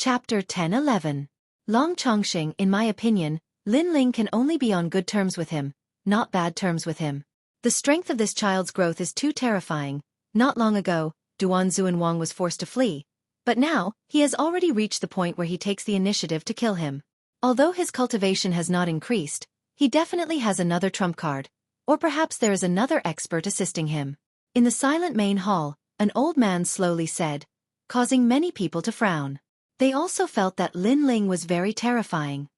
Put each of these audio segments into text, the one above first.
Chapter 10-11. Long Chongqing. In my opinion, Lin Ling can only be on good terms with him, not bad terms with him. The strength of this child's growth is too terrifying. Not long ago, Duan Xuanwang was forced to flee, but now, he has already reached the point where he takes the initiative to kill him. Although his cultivation has not increased, he definitely has another trump card, or perhaps there is another expert assisting him. In the silent main hall, an old man slowly said, causing many people to frown. They also felt that Lin Ling was very terrifying.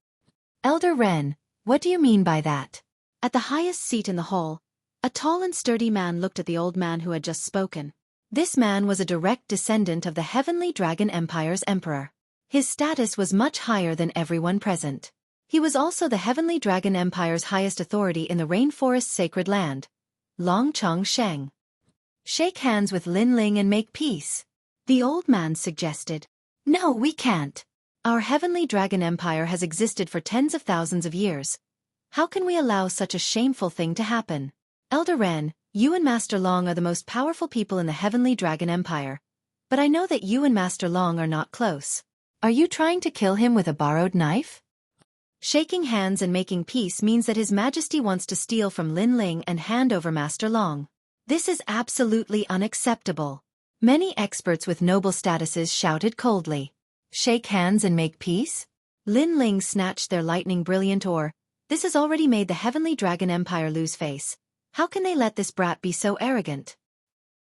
Elder Ren, what do you mean by that? At the highest seat in the hall, a tall and sturdy man looked at the old man who had just spoken. This man was a direct descendant of the Heavenly Dragon Empire's emperor. His status was much higher than everyone present. He was also the Heavenly Dragon Empire's highest authority in the Rainforest's sacred land, Long Chongqing. Shake hands with Lin Ling and make peace, the old man suggested. No, we can't. Our Heavenly Dragon Empire has existed for tens of thousands of years. How can we allow such a shameful thing to happen? Elder Ren, you and Master Long are the most powerful people in the Heavenly Dragon Empire, but I know that you and Master Long are not close. Are you trying to kill him with a borrowed knife? Shaking hands and making peace means that His Majesty wants to steal from Lin Ling and hand over Master Long. This is absolutely unacceptable. Many experts with noble statuses shouted coldly. Shake hands and make peace? Lin Ling snatched their lightning brilliant ore. This has already made the Heavenly Dragon Empire lose face. How can they let this brat be so arrogant?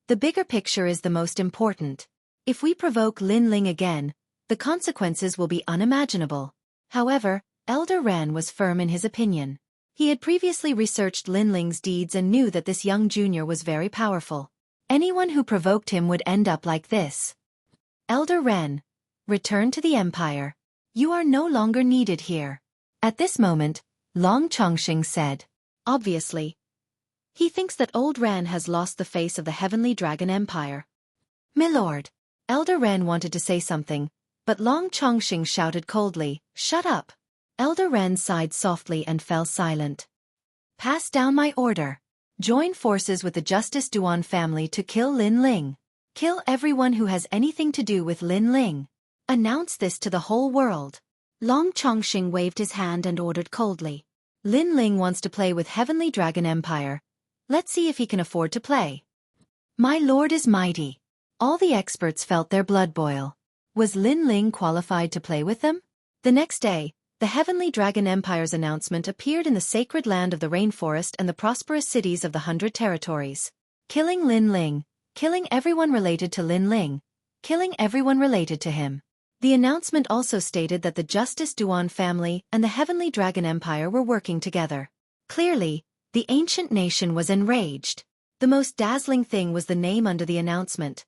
The bigger picture is the most important. If we provoke Lin Ling again, the consequences will be unimaginable. However, Elder Ren was firm in his opinion. He had previously researched Lin Ling's deeds and knew that this young junior was very powerful. Anyone who provoked him would end up like this. Elder Ren, return to the Empire. You are no longer needed here. At this moment, Long Chongqing said. Obviously, he thinks that old Ren has lost the face of the Heavenly Dragon Empire. Milord. Elder Ren wanted to say something, but Long Chongqing shouted coldly, shut up. Elder Ren sighed softly and fell silent. Pass down my order. Join forces with the Justice Duan family to kill Lin Ling. Kill everyone who has anything to do with Lin Ling. Announce this to the whole world. Long Chongqing waved his hand and ordered coldly. Lin Ling wants to play with Heavenly Dragon Empire. Let's see if he can afford to play. My lord is mighty. All the experts felt their blood boil. Was Lin Ling qualified to play with them? The next day, the Heavenly Dragon Empire's announcement appeared in the sacred land of the rainforest and the prosperous cities of the 100 territories. Killing Lin Ling, killing everyone related to Lin Ling, killing everyone related to him. The announcement also stated that the Justice Duan family and the Heavenly Dragon Empire were working together. Clearly, the ancient nation was enraged. The most dazzling thing was the name under the announcement.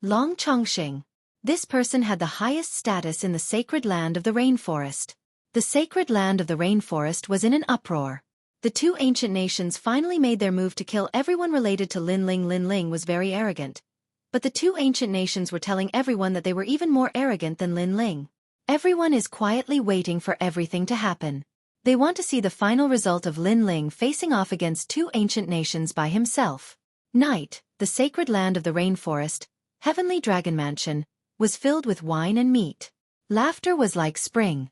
Long Chongqing. This person had the highest status in the sacred land of the rainforest. The sacred land of the rainforest was in an uproar. The two ancient nations finally made their move to kill everyone related to Lin Ling. Lin Ling was very arrogant. But the two ancient nations were telling everyone that they were even more arrogant than Lin Ling. Everyone is quietly waiting for everything to happen. They want to see the final result of Lin Ling facing off against two ancient nations by himself. Night, the sacred land of the rainforest, Heavenly Dragon Mansion, was filled with wine and meat. Laughter was like spring.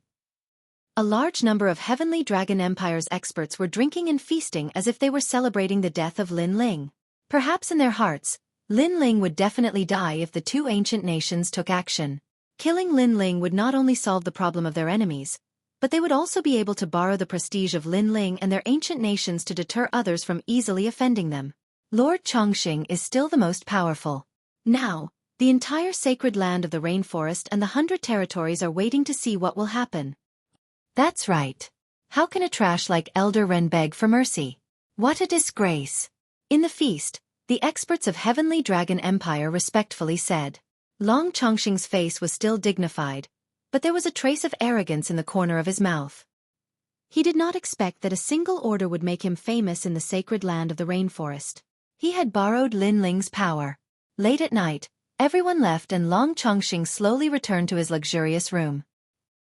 A large number of Heavenly Dragon Empire's experts were drinking and feasting as if they were celebrating the death of Lin Ling. Perhaps in their hearts, Lin Ling would definitely die if the two ancient nations took action. Killing Lin Ling would not only solve the problem of their enemies, but they would also be able to borrow the prestige of Lin Ling and their ancient nations to deter others from easily offending them. Lord Chongqing is still the most powerful. Now, the entire sacred land of the rainforest and the 100 territories are waiting to see what will happen. That's right. How can a trash like Elder Ren beg for mercy? What a disgrace. In the feast, the experts of Heavenly Dragon Empire respectfully said. Long Chongqing's face was still dignified, but there was a trace of arrogance in the corner of his mouth. He did not expect that a single order would make him famous in the sacred land of the rainforest. He had borrowed Lin Ling's power. Late at night, everyone left and Long Chongqing slowly returned to his luxurious room.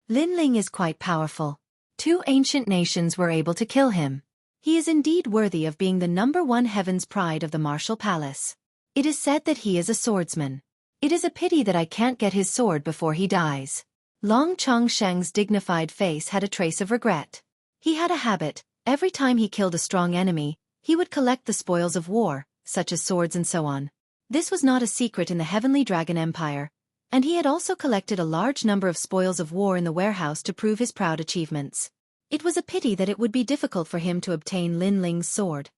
Lin Ling is quite powerful. Two ancient nations were able to kill him. He is indeed worthy of being the #1 heaven's pride of the martial palace. It is said that he is a swordsman. It is a pity that I can't get his sword before he dies. Long Chongsheng's dignified face had a trace of regret. He had a habit: every time he killed a strong enemy, he would collect the spoils of war, such as swords and so on. This was not a secret in the Heavenly Dragon Empire, and he had also collected a large number of spoils of war in the warehouse to prove his proud achievements. It was a pity that it would be difficult for him to obtain Lin Ling's sword.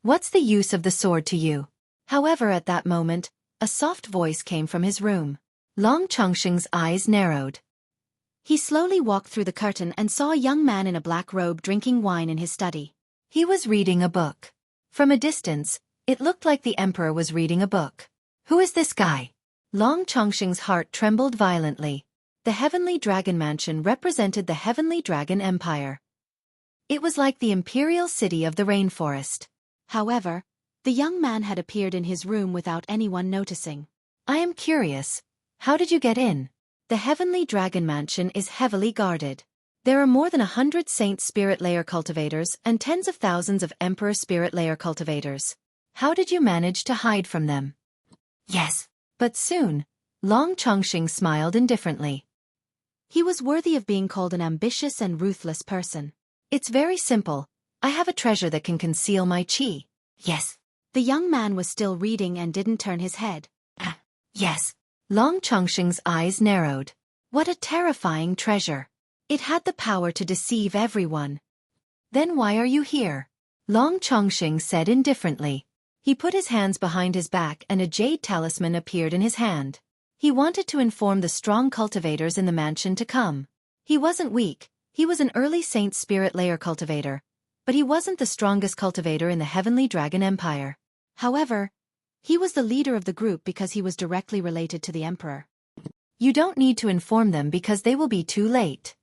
"What's the use of the sword to you?" However, at that moment, a soft voice came from his room. Long Chongsheng's eyes narrowed. He slowly walked through the curtain and saw a young man in a black robe drinking wine in his study. He was reading a book. From a distance, it looked like the emperor was reading a book. Who is this guy? Long Chongsheng's heart trembled violently. The Heavenly Dragon Mansion represented the Heavenly Dragon Empire. It was like the imperial city of the rainforest. However, the young man had appeared in his room without anyone noticing. "I am curious. How did you get in?" The Heavenly Dragon Mansion is heavily guarded. There are more than 100 Saint Spirit Layer cultivators and tens of thousands of Emperor Spirit Layer cultivators. How did you manage to hide from them? Yes. But soon, Long Chongsheng smiled indifferently. He was worthy of being called an ambitious and ruthless person. "It's very simple. I have a treasure that can conceal my qi." Yes. The young man was still reading and didn't turn his head. Yes. Long Chongsheng's eyes narrowed. What a terrifying treasure. It had the power to deceive everyone. "Then why are you here?" Long Chongsheng said indifferently. He put his hands behind his back and a jade talisman appeared in his hand. He wanted to inform the strong cultivators in the mansion to come. He wasn't weak, he was an early Saint Spirit Layer cultivator, but he wasn't the strongest cultivator in the Heavenly Dragon Empire. However, he was the leader of the group because he was directly related to the Emperor. "You don't need to inform them because they will be too late."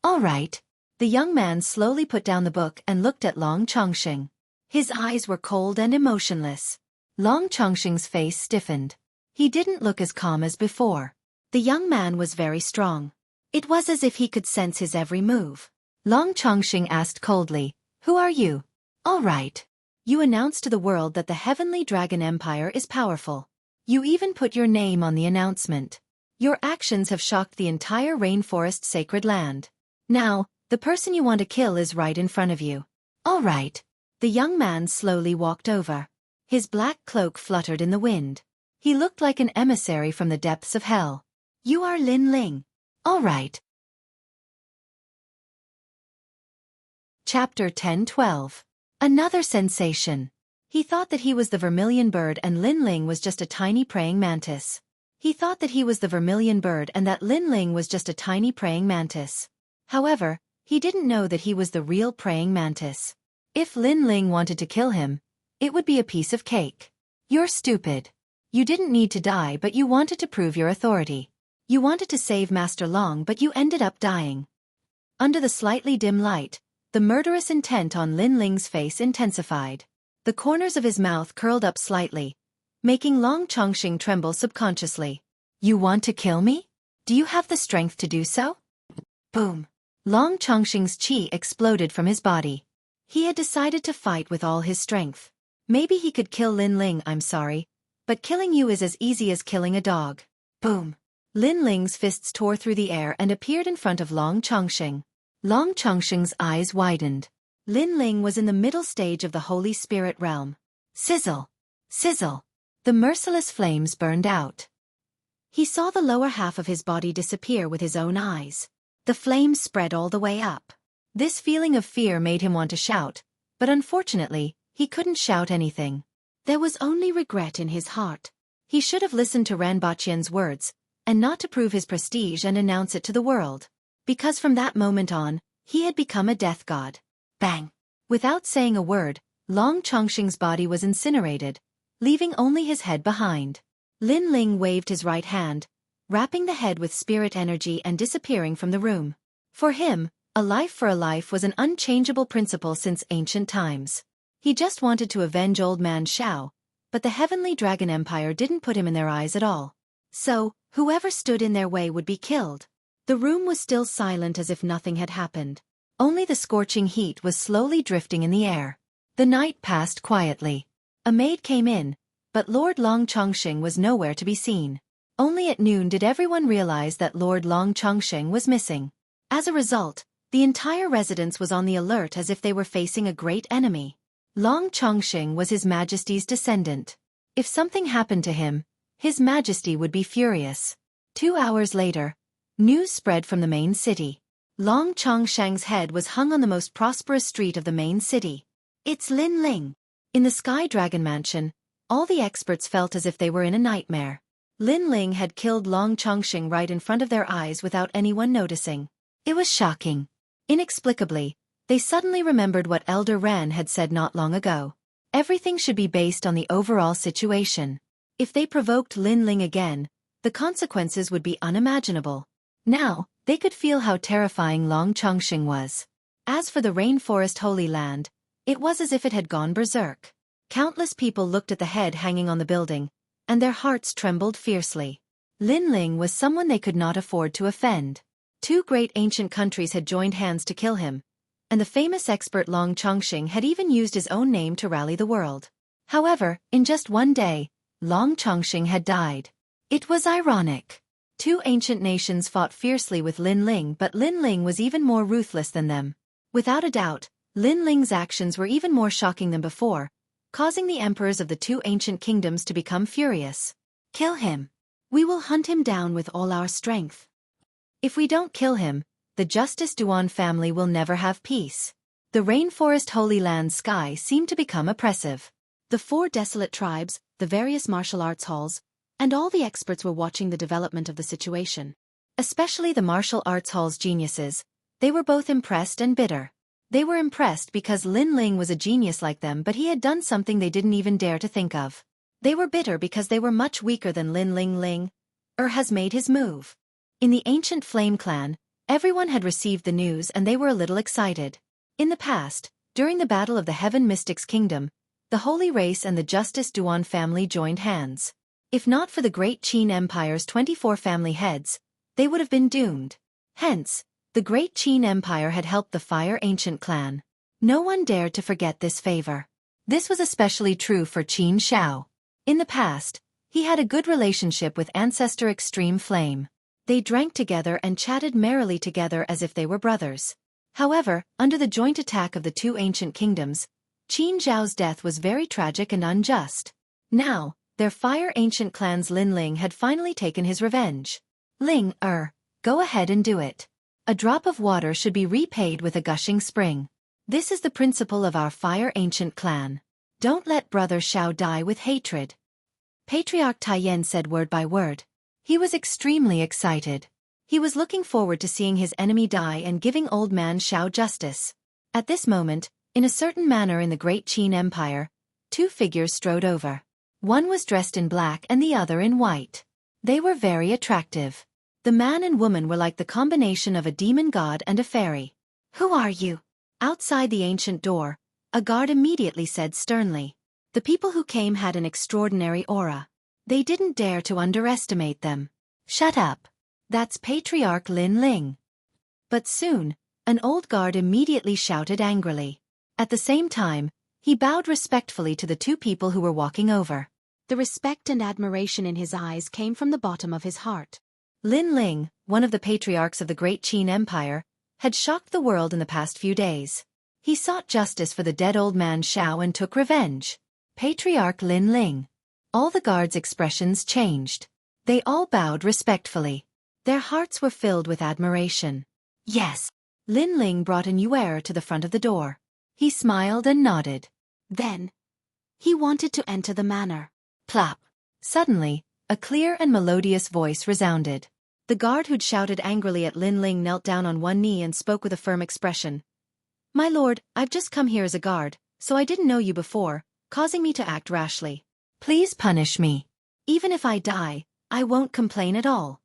"All right." The young man slowly put down the book and looked at Long Chongsheng. His eyes were cold and emotionless. Long Chongsheng's face stiffened. He didn't look as calm as before. The young man was very strong. It was as if he could sense his every move. Long Chongsheng asked coldly, "Who are you?" "All right. You announced to the world that the Heavenly Dragon Empire is powerful. You even put your name on the announcement. Your actions have shocked the entire rainforest sacred land. Now, the person you want to kill is right in front of you." "All right." The young man slowly walked over. His black cloak fluttered in the wind. He looked like an emissary from the depths of hell. "You are Lin Ling." "All right." Chapter 10-12. Another sensation. He thought that he was the vermilion bird and Lin Ling was just a tiny praying mantis. He thought that he was the vermilion bird and that Lin Ling was just a tiny praying mantis. However, he didn't know that he was the real praying mantis. If Lin Ling wanted to kill him, it would be a piece of cake. "You're stupid. You didn't need to die, but you wanted to prove your authority. You wanted to save Master Long, but you ended up dying." Under the slightly dim light, the murderous intent on Lin Ling's face intensified. The corners of his mouth curled up slightly, making Long Chongsheng tremble subconsciously. "You want to kill me? Do you have the strength to do so?" Boom. Long Chongsheng's qi exploded from his body. He had decided to fight with all his strength. Maybe he could kill Lin Ling, I'm sorry, but killing you is as easy as killing a dog. Boom. Lin Ling's fists tore through the air and appeared in front of Long Chongsheng. Long Chongsheng's eyes widened. Lin Ling was in the middle stage of the Holy Spirit realm. Sizzle! Sizzle! The merciless flames burned out. He saw the lower half of his body disappear with his own eyes. The flames spread all the way up. This feeling of fear made him want to shout, but unfortunately, he couldn't shout anything. There was only regret in his heart. He should have listened to Ranbaqian's words, and not to prove his prestige and announce it to the world. Because from that moment on, he had become a death god. Bang! Without saying a word, Long Chongsheng's body was incinerated, leaving only his head behind. Lin Ling waved his right hand, wrapping the head with spirit energy and disappearing from the room. For him, a life for a life was an unchangeable principle since ancient times. He just wanted to avenge old man Shao, but the Heavenly Dragon Empire didn't put him in their eyes at all. So, whoever stood in their way would be killed. The room was still silent as if nothing had happened. Only the scorching heat was slowly drifting in the air. The night passed quietly. A maid came in, but Lord Long Chongsheng was nowhere to be seen. Only at noon did everyone realize that Lord Long Chongsheng was missing. As a result, the entire residence was on the alert as if they were facing a great enemy. Long Chongsheng was His Majesty's descendant. If something happened to him, His Majesty would be furious. 2 hours later, news spread from the main city. Long Chongsheng's head was hung on the most prosperous street of the main city. It's Lin Ling. In the Sky Dragon Mansion, all the experts felt as if they were in a nightmare. Lin Ling had killed Long Chongsheng right in front of their eyes without anyone noticing. It was shocking. Inexplicably, they suddenly remembered what Elder Ran had said not long ago. Everything should be based on the overall situation. If they provoked Lin Ling again, the consequences would be unimaginable. Now, they could feel how terrifying Long Chongsheng was. As for the Rainforest Holy Land, it was as if it had gone berserk. Countless people looked at the head hanging on the building, and their hearts trembled fiercely. Lin Ling was someone they could not afford to offend. 2 great ancient countries had joined hands to kill him, and the famous expert Long Chongsheng had even used his own name to rally the world. However, in just one day, Long Chongsheng had died. It was ironic. 2 ancient nations fought fiercely with Lin Ling, but Lin Ling was even more ruthless than them. Without a doubt, Lin Ling's actions were even more shocking than before, causing the emperors of the 2 ancient kingdoms to become furious. Kill him. We will hunt him down with all our strength. If we don't kill him, the Justice Duan family will never have peace. The Rainforest Holy Land sky seemed to become oppressive. The 4 desolate tribes, the various martial arts halls, and all the experts were watching the development of the situation. Especially the martial arts hall's geniuses. They were both impressed and bitter. They were impressed because Lin Ling was a genius like them, but he had done something they didn't even dare to think of. They were bitter because they were much weaker than Lin has made his move. In the ancient Flame Clan, everyone had received the news and they were a little excited. In the past, during the Battle of the Heaven Mystics Kingdom, the Holy Race and the Justice Duan family joined hands. If not for the Great Qin Empire's 24 family heads, they would have been doomed. Hence, the Great Qin Empire had helped the Fire Ancient clan. No one dared to forget this favor. This was especially true for Qin Shao. In the past, he had a good relationship with Ancestor Extreme Flame. They drank together and chatted merrily together as if they were brothers. However, under the joint attack of the 2 ancient kingdoms, Qin Zhao's death was very tragic and unjust. Now, their Fire Ancient clan's Lin Ling had finally taken his revenge. Go ahead and do it. A drop of water should be repaid with a gushing spring. This is the principle of our Fire Ancient clan. Don't let Brother Shao die with hatred. Patriarch Taiyan said word by word. He was extremely excited. He was looking forward to seeing his enemy die and giving old man Shao justice. At this moment, in a certain manner in the Great Qin Empire, 2 figures strode over. One was dressed in black and the other in white. They were very attractive. The man and woman were like the combination of a demon god and a fairy. Who are you? Outside the ancient door, a guard immediately said sternly. The people who came had an extraordinary aura. They didn't dare to underestimate them. Shut up. That's Patriarch Lin Ling. But soon, an old guard immediately shouted angrily. At the same time, he bowed respectfully to the 2 people who were walking over. The respect and admiration in his eyes came from the bottom of his heart. Lin Ling, one of the patriarchs of the Great Qin Empire, had shocked the world in the past few days. He sought justice for the dead old man Shao and took revenge. Patriarch Lin Ling. All the guards' expressions changed. They all bowed respectfully. Their hearts were filled with admiration. Yes. Lin Ling brought a Nuer to the front of the door. He smiled and nodded. Then, he wanted to enter the manor. Plop. Suddenly, a clear and melodious voice resounded. The guard who'd shouted angrily at Lin Ling knelt down on one knee and spoke with a firm expression. My lord, I've just come here as a guard, so I didn't know you before, causing me to act rashly. Please punish me. Even if I die, I won't complain at all.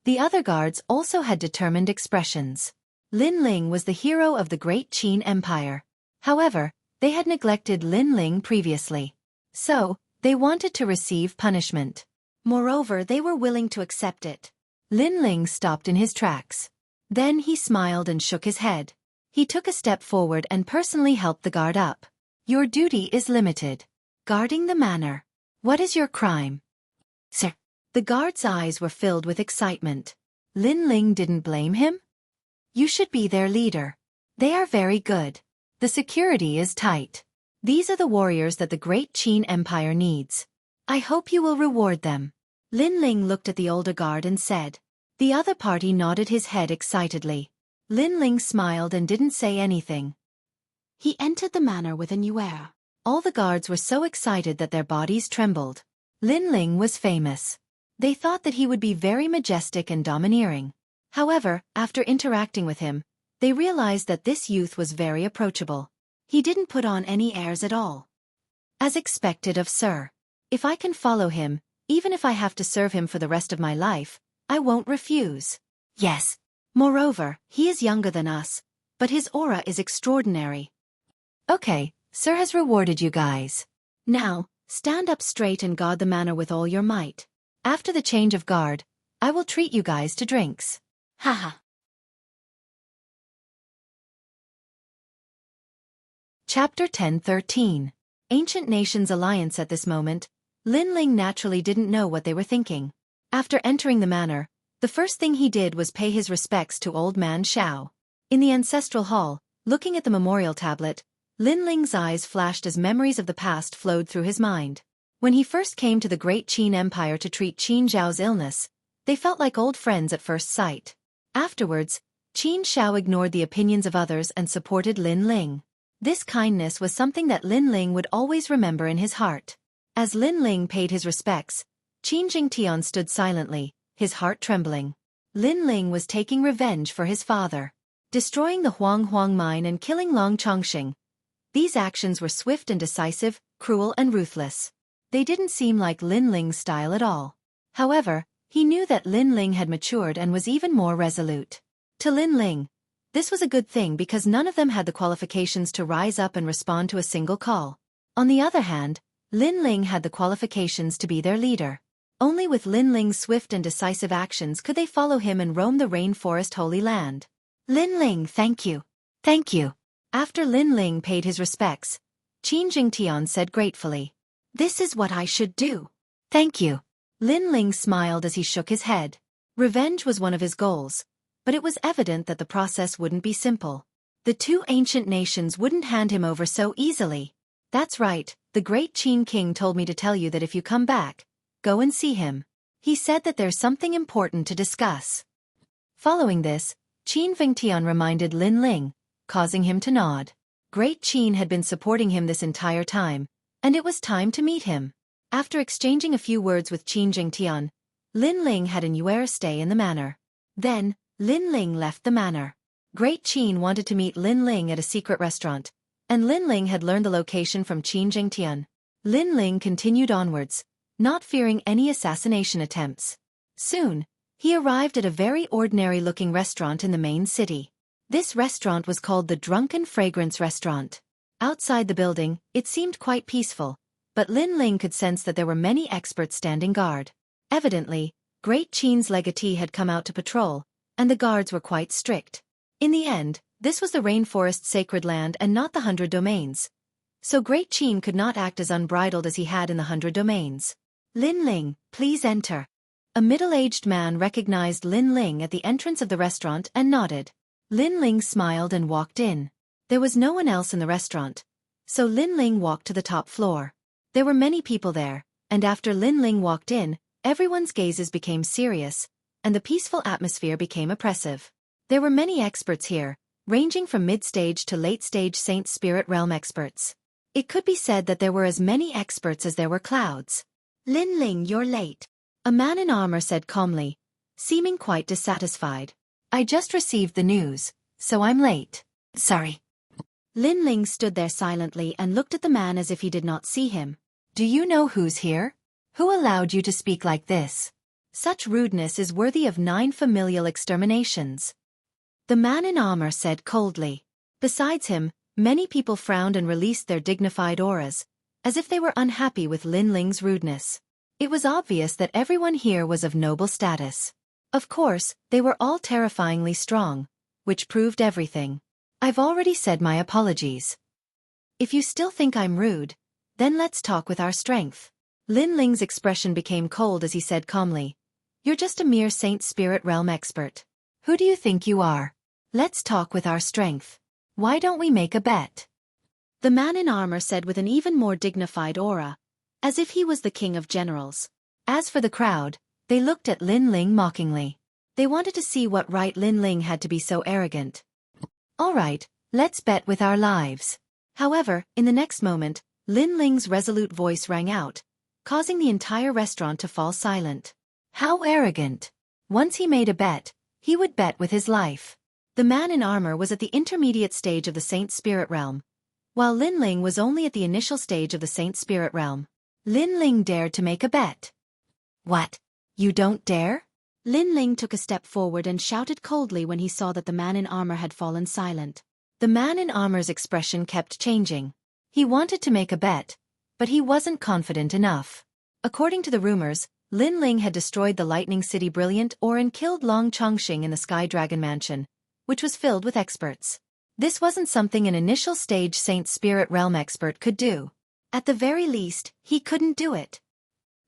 The other guards also had determined expressions. Lin Ling was the hero of the Great Qin Empire. However, they had neglected Lin Ling previously. So, they wanted to receive punishment. Moreover, they were willing to accept it. Lin Ling stopped in his tracks. Then he smiled and shook his head. He took a step forward and personally helped the guard up. Your duty is limited. Guarding the manor. What is your crime? Sir. The guard's eyes were filled with excitement. Lin Ling didn't blame him? You should be their leader. They are very good. The security is tight. These are the warriors that the great Qin Empire needs. I hope you will reward them. Lin Ling looked at the older guard and said. The other party nodded his head excitedly. Lin Ling smiled and didn't say anything. He entered the manor with a new air. All the guards were so excited that their bodies trembled. Lin Ling was famous. They thought that he would be very majestic and domineering. However, after interacting with him, they realized that this youth was very approachable. He didn't put on any airs at all. As expected of Sir. If I can follow him, even if I have to serve him for the rest of my life, I won't refuse. Yes. Moreover, he is younger than us, but his aura is extraordinary. Okay, Sir has rewarded you guys. Now, stand up straight and guard the manor with all your might. After the change of guard, I will treat you guys to drinks. Haha. Chapter 10-13. Ancient Nations Alliance. At this moment, Lin Ling naturally didn't know what they were thinking. After entering the manor, the first thing he did was pay his respects to Old Man Xiao. In the ancestral hall, looking at the memorial tablet, Lin Ling's eyes flashed as memories of the past flowed through his mind. When he first came to the great Qin Empire to treat Qin Zhao's illness, they felt like old friends at first sight. Afterwards, Qin Zhao ignored the opinions of others and supported Lin Ling. This kindness was something that Lin Ling would always remember in his heart. As Lin Ling paid his respects, Qin Jingtian stood silently, his heart trembling. Lin Ling was taking revenge for his father. Destroying the Huang mine and killing Long Chongqing. These actions were swift and decisive, cruel and ruthless. They didn't seem like Lin Ling's style at all. However, he knew that Lin Ling had matured and was even more resolute. To Lin Ling, this was a good thing because none of them had the qualifications to rise up and respond to a single call. On the other hand, Lin Ling had the qualifications to be their leader. Only with Lin Ling's swift and decisive actions could they follow him and roam the rainforest Holy Land. Lin Ling, thank you. Thank you. After Lin Ling paid his respects, Qin Jingtian said gratefully. This is what I should do. Thank you. Lin Ling smiled as he shook his head. Revenge was one of his goals, but it was evident that the process wouldn't be simple. The two ancient nations wouldn't hand him over so easily. That's right, the great Qin king told me to tell you that if you come back, go and see him. He said that there's something important to discuss. Following this, Qin Vingtian reminded Lin Ling, causing him to nod. Great Qin had been supporting him this entire time, and it was time to meet him. After exchanging a few words with Qin Jingtian, Lin Ling had a stay in the manor. Then, Lin Ling left the manor. Great Qin wanted to meet Lin Ling at a secret restaurant, and Lin Ling had learned the location from Qin Jingtian. Lin Ling continued onwards, not fearing any assassination attempts. Soon, he arrived at a very ordinary-looking restaurant in the main city. This restaurant was called the Drunken Fragrance Restaurant. Outside the building, it seemed quite peaceful, but Lin Ling could sense that there were many experts standing guard. Evidently, Great Qin's legatee had come out to patrol, and the guards were quite strict. In the end, this was the rainforest's sacred land and not the 100 Domains. So Great Qin could not act as unbridled as he had in the 100 Domains. Lin Ling, please enter. A middle-aged man recognized Lin Ling at the entrance of the restaurant and nodded. Lin Ling smiled and walked in. There was no one else in the restaurant, so Lin Ling walked to the top floor. There were many people there, and after Lin Ling walked in, everyone's gazes became serious, and the peaceful atmosphere became oppressive. There were many experts here, ranging from mid-stage to late-stage Saint Spirit Realm experts. It could be said that there were as many experts as there were clouds. Lin Ling, you're late. A man in armor said calmly, seeming quite dissatisfied. I just received the news, so I'm late. Sorry. Lin Ling stood there silently and looked at the man as if he did not see him. Do you know who's here? Who allowed you to speak like this? Such rudeness is worthy of 9 familial exterminations. The man in armor said coldly. Besides him, many people frowned and released their dignified auras, as if they were unhappy with Lin Ling's rudeness. It was obvious that everyone here was of noble status. Of course, they were all terrifyingly strong, which proved everything. I've already said my apologies. If you still think I'm rude, then let's talk with our strength. Lin Ling's expression became cold as he said calmly, "You're just a mere Saint Spirit Realm expert. Who do you think you are? Let's talk with our strength. Why don't we make a bet?" The man in armor said with an even more dignified aura, as if he was the king of generals. As for the crowd, they looked at Lin Ling mockingly. They wanted to see what right Lin Ling had to be so arrogant. "All right, let's bet with our lives." However, in the next moment, Lin Ling's resolute voice rang out, causing the entire restaurant to fall silent. How arrogant! Once he made a bet, he would bet with his life. The man in armor was at the intermediate stage of the Saint Spirit Realm, while Lin Ling was only at the initial stage of the Saint Spirit Realm. Lin Ling dared to make a bet. "What? You don't dare?" Lin Ling took a step forward and shouted coldly when he saw that the man in armor had fallen silent. The man in armor's expression kept changing. He wanted to make a bet, but he wasn't confident enough. According to the rumors, Lin Ling had destroyed the Lightning City Brilliant Ore and killed Long Chongqing in the Sky Dragon Mansion, which was filled with experts. This wasn't something an initial stage Saint Spirit Realm expert could do. At the very least, he couldn't do it.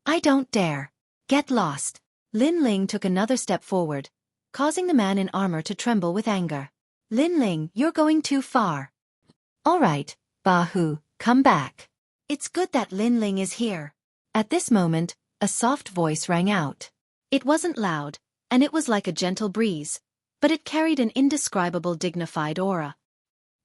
"I don't dare. Get lost." Lin Ling took another step forward, causing the man in armor to tremble with anger. "Lin Ling, you're going too far." "All right, Bahu, come back. It's good that Lin Ling is here." At this moment, a soft voice rang out. It wasn't loud, and it was like a gentle breeze, but it carried an indescribable dignified aura.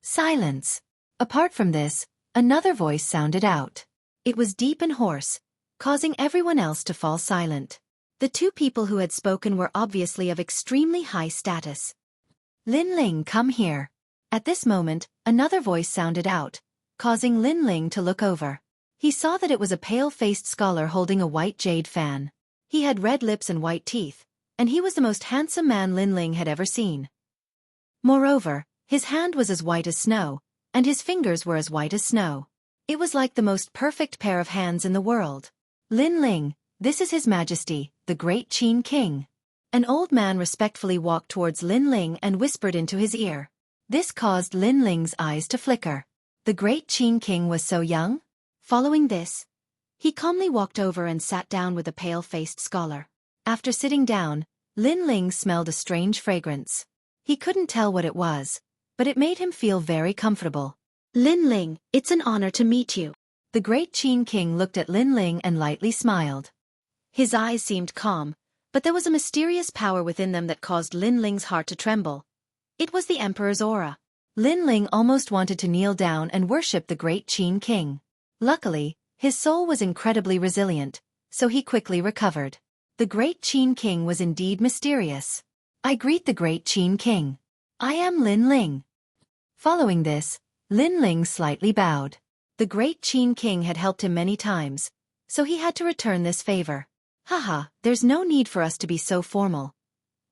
Silence. Apart from this, another voice sounded out. It was deep and hoarse, causing everyone else to fall silent. The two people who had spoken were obviously of extremely high status. "Lin Ling, come here." At this moment, another voice sounded out, causing Lin Ling to look over. He saw that it was a pale-faced scholar holding a white jade fan. He had red lips and white teeth, and he was the most handsome man Lin Ling had ever seen. Moreover, his hand was as white as snow, and his fingers were as white as snow. It was like the most perfect pair of hands in the world. "Lin Ling, this is His Majesty, the Great Qin King." An old man respectfully walked towards Lin Ling and whispered into his ear. This caused Lin Ling's eyes to flicker. The Great Qin King was so young? Following this, he calmly walked over and sat down with the pale-faced scholar. After sitting down, Lin Ling smelled a strange fragrance. He couldn't tell what it was, but it made him feel very comfortable. "Lin Ling, it's an honor to meet you." The Great Qin King looked at Lin Ling and lightly smiled. His eyes seemed calm, but there was a mysterious power within them that caused Lin Ling's heart to tremble. It was the Emperor's aura. Lin Ling almost wanted to kneel down and worship the Great Qin King. Luckily, his soul was incredibly resilient, so he quickly recovered. The Great Qin King was indeed mysterious. "I greet the Great Qin King. I am Lin Ling." Following this, Lin Ling slightly bowed. The Great Qin King had helped him many times, so he had to return this favor. "Haha, there's no need for us to be so formal.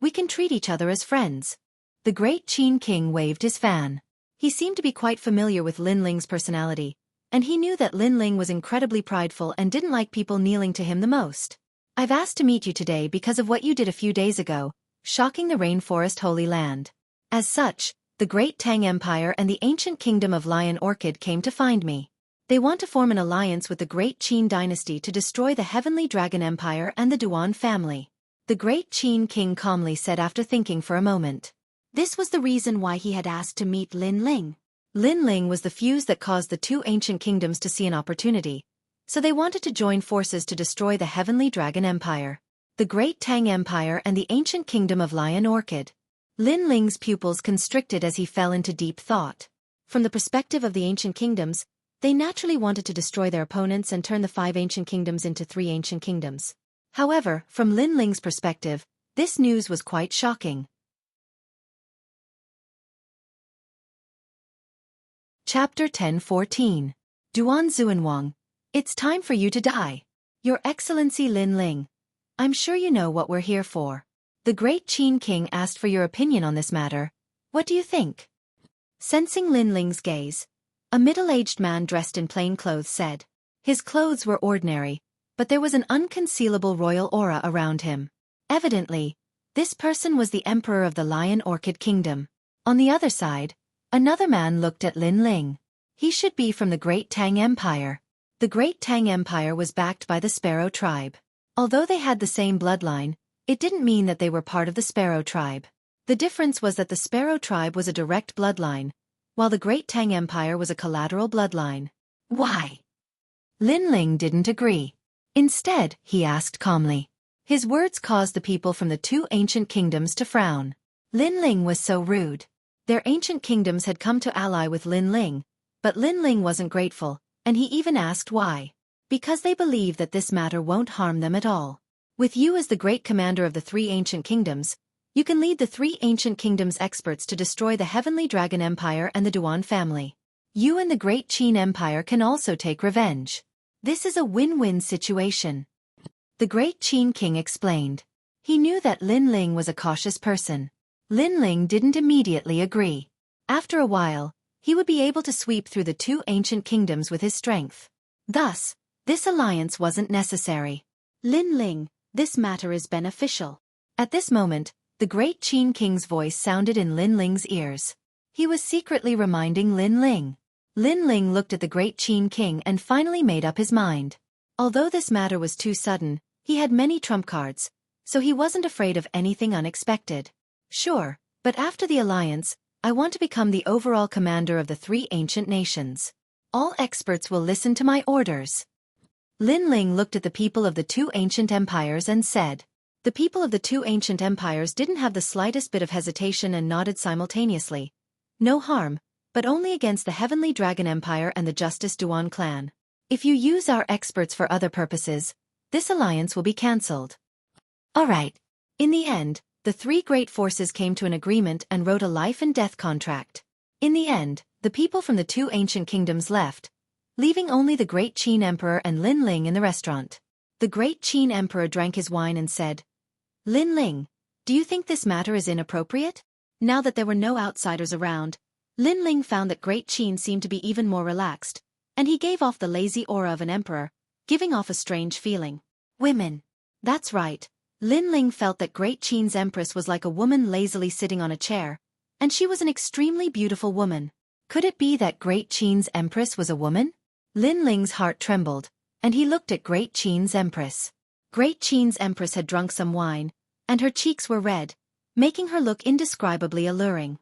We can treat each other as friends." The Great Qin King waved his fan. He seemed to be quite familiar with Lin Ling's personality, and he knew that Lin Ling was incredibly prideful and didn't like people kneeling to him the most. "I've asked to meet you today because of what you did a few days ago, shocking the Rainforest Holy Land. As such, the Great Tang Empire and the ancient kingdom of Lion Orchid came to find me. They want to form an alliance with the Great Qin dynasty to destroy the Heavenly Dragon Empire and the Duan family." The Great Qin King calmly said after thinking for a moment. This was the reason why he had asked to meet Lin Ling. Lin Ling was the fuse that caused the two ancient kingdoms to see an opportunity, so they wanted to join forces to destroy the Heavenly Dragon Empire, the Great Tang Empire and the ancient kingdom of Lion Orchid. Lin Ling's pupils constricted as he fell into deep thought. From the perspective of the ancient kingdoms, they naturally wanted to destroy their opponents and turn the 5 ancient kingdoms into 3 ancient kingdoms. However, from Lin Ling's perspective, this news was quite shocking. Chapter 10:14. Duan Xuanwang. It's time for you to die. Your Excellency Lin Ling. I'm sure you know what we're here for. The Great Qin King asked for your opinion on this matter. What do you think? Sensing Lin Ling's gaze, a middle-aged man dressed in plain clothes said. His clothes were ordinary, but there was an unconcealable royal aura around him. Evidently, this person was the Emperor of the Lion Orchid Kingdom. On the other side, another man looked at Lin Ling. He should be from the Great Tang Empire. The Great Tang Empire was backed by the Sparrow tribe. Although they had the same bloodline, it didn't mean that they were part of the Sparrow tribe. The difference was that the Sparrow tribe was a direct bloodline, while the Great Tang Empire was a collateral bloodline. Why? Lin Ling didn't agree. Instead, he asked calmly. His words caused the people from the two ancient kingdoms to frown. Lin Ling was so rude. Their ancient kingdoms had come to ally with Lin Ling, but Lin Ling wasn't grateful, and he even asked why. Because they believe that this matter won't harm them at all. With you as the great commander of the three ancient kingdoms, you can lead the three ancient kingdoms' experts to destroy the Heavenly Dragon Empire and the Duan family. You and the Great Qin Empire can also take revenge. This is a win-win situation. The Great Qin King explained. He knew that Lin Ling was a cautious person. Lin Ling didn't immediately agree. After a while, he would be able to sweep through the two ancient kingdoms with his strength. Thus, this alliance wasn't necessary. Lin Ling, this matter is beneficial. At this moment, the Great Qin King's voice sounded in Lin Ling's ears. He was secretly reminding Lin Ling. Lin Ling looked at the Great Qin King and finally made up his mind. Although this matter was too sudden, he had many trump cards, so he wasn't afraid of anything unexpected. Sure, but after the alliance, I want to become the overall commander of the three ancient nations. All experts will listen to my orders. Lin Ling looked at the people of the two ancient empires and said. The people of the two ancient empires didn't have the slightest bit of hesitation and nodded simultaneously. No harm, but only against the Heavenly Dragon Empire and the Justice Duan clan. If you use our experts for other purposes, this alliance will be cancelled. Alright. In the end, the three great forces came to an agreement and wrote a life and death contract. In the end, the people from the two ancient kingdoms left, leaving only the Great Qin Emperor and Lin Ling in the restaurant. The Great Qin Emperor drank his wine and said, Lin Ling, do you think this matter is inappropriate? Now that there were no outsiders around, Lin Ling found that Great Qin seemed to be even more relaxed, and he gave off the lazy aura of an emperor, giving off a strange feeling. Women. That's right. Lin Ling felt that Great Qin's empress was like a woman lazily sitting on a chair, and she was an extremely beautiful woman. Could it be that Great Qin's empress was a woman? Lin Ling's heart trembled, and he looked at Great Qin's empress. Great Qin's empress had drunk some wine, and her cheeks were red, making her look indescribably alluring.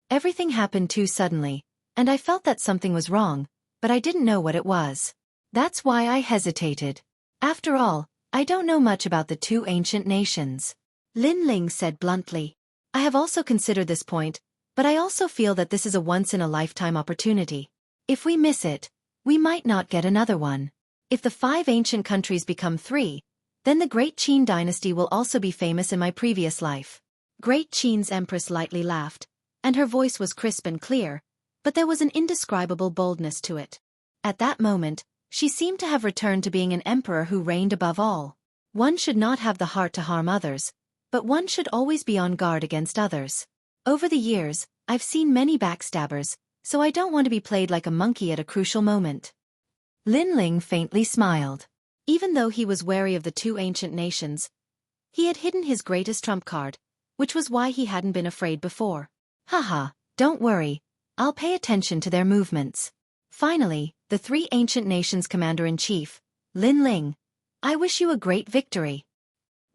Everything happened too suddenly, and I felt that something was wrong, but I didn't know what it was. That's why I hesitated. After all, I don't know much about the two ancient nations. Lin Ling said bluntly. I have also considered this point, but I also feel that this is a once-in-a-lifetime opportunity. If we miss it, we might not get another one. If the 5 ancient countries become 3, then the Great Qin dynasty will also be famous in my previous life. Great Qin's empress lightly laughed, and her voice was crisp and clear, but there was an indescribable boldness to it. At that moment, she seemed to have returned to being an emperor who reigned above all. One should not have the heart to harm others, but one should always be on guard against others. Over the years, I've seen many backstabbers, so I don't want to be played like a monkey at a crucial moment. Lin Ling faintly smiled. Even though he was wary of the two ancient nations, he had hidden his greatest trump card, which was why he hadn't been afraid before. Haha, don't worry, I'll pay attention to their movements. Finally, the 3 ancient nations commander-in-chief, Lin Ling, I wish you a great victory.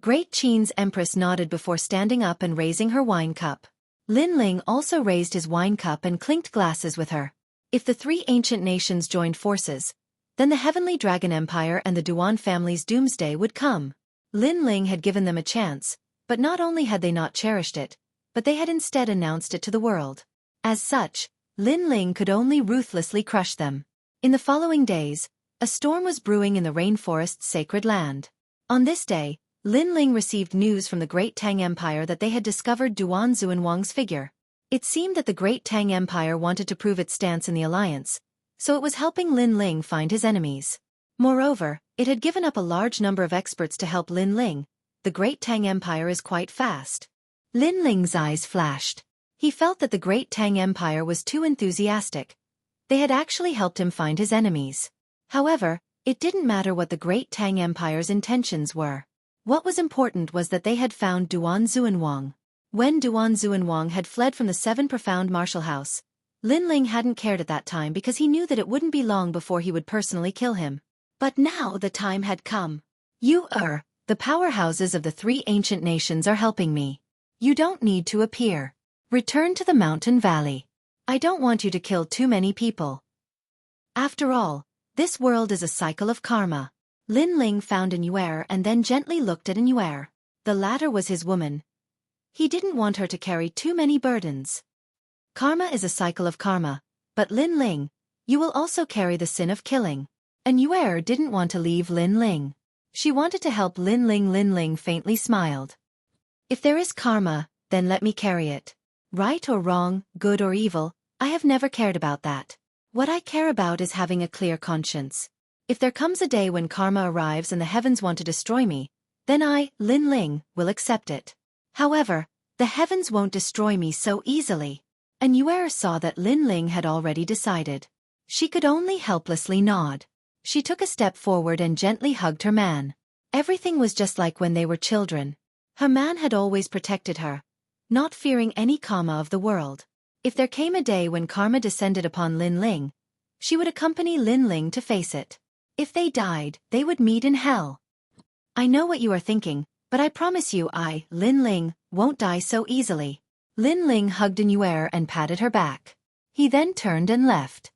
Great Qin's empress nodded before standing up and raising her wine cup. Lin Ling also raised his wine cup and clinked glasses with her. If the 3 ancient nations joined forces, then the Heavenly Dragon Empire and the Duan family's doomsday would come. Lin Ling had given them a chance, but not only had they not cherished it, but they had instead announced it to the world. As such, Lin Ling could only ruthlessly crush them. In the following days, a storm was brewing in the rainforest's sacred land. On this day, Lin Ling received news from the Great Tang Empire that they had discovered Duan Xuanwang's figure. It seemed that the Great Tang Empire wanted to prove its stance in the alliance, so it was helping Lin Ling find his enemies. Moreover, it had given up a large number of experts to help Lin Ling. The Great Tang Empire is quite fast. Lin Ling's eyes flashed. He felt that the Great Tang Empire was too enthusiastic. They had actually helped him find his enemies. However, it didn't matter what the Great Tang Empire's intentions were. What was important was that they had found Duan Xuanwang. When Duan Xuanwang had fled from the 7 Profound Martial House, Lin Ling hadn't cared at that time because he knew that it wouldn't be long before he would personally kill him. But now the time had come. The powerhouses of the three ancient nations are helping me. You don't need to appear. Return to the mountain valley. I don't want you to kill too many people. After all, this world is a cycle of karma. Lin Ling found Xueqi and then gently looked at Xueqi. The latter was his woman. He didn't want her to carry too many burdens. Karma is a cycle of karma, but Lin Ling, you will also carry the sin of killing. And Xueqi didn't want to leave Lin Ling. She wanted to help Lin Ling. Lin Ling faintly smiled. If there is karma, then let me carry it. Right or wrong, good or evil, I have never cared about that. What I care about is having a clear conscience. If there comes a day when karma arrives and the heavens want to destroy me, then I, Lin Ling, will accept it. However, the heavens won't destroy me so easily. And Xueqi saw that Lin Ling had already decided. She could only helplessly nod. She took a step forward and gently hugged her man. Everything was just like when they were children. Her man had always protected her, not fearing any karma of the world. If there came a day when karma descended upon Lin Ling, she would accompany Lin Ling to face it. If they died, they would meet in hell. I know what you are thinking, but I promise you I, Lin Ling, won't die so easily. Lin Ling hugged Xueqi and patted her back. He then turned and left.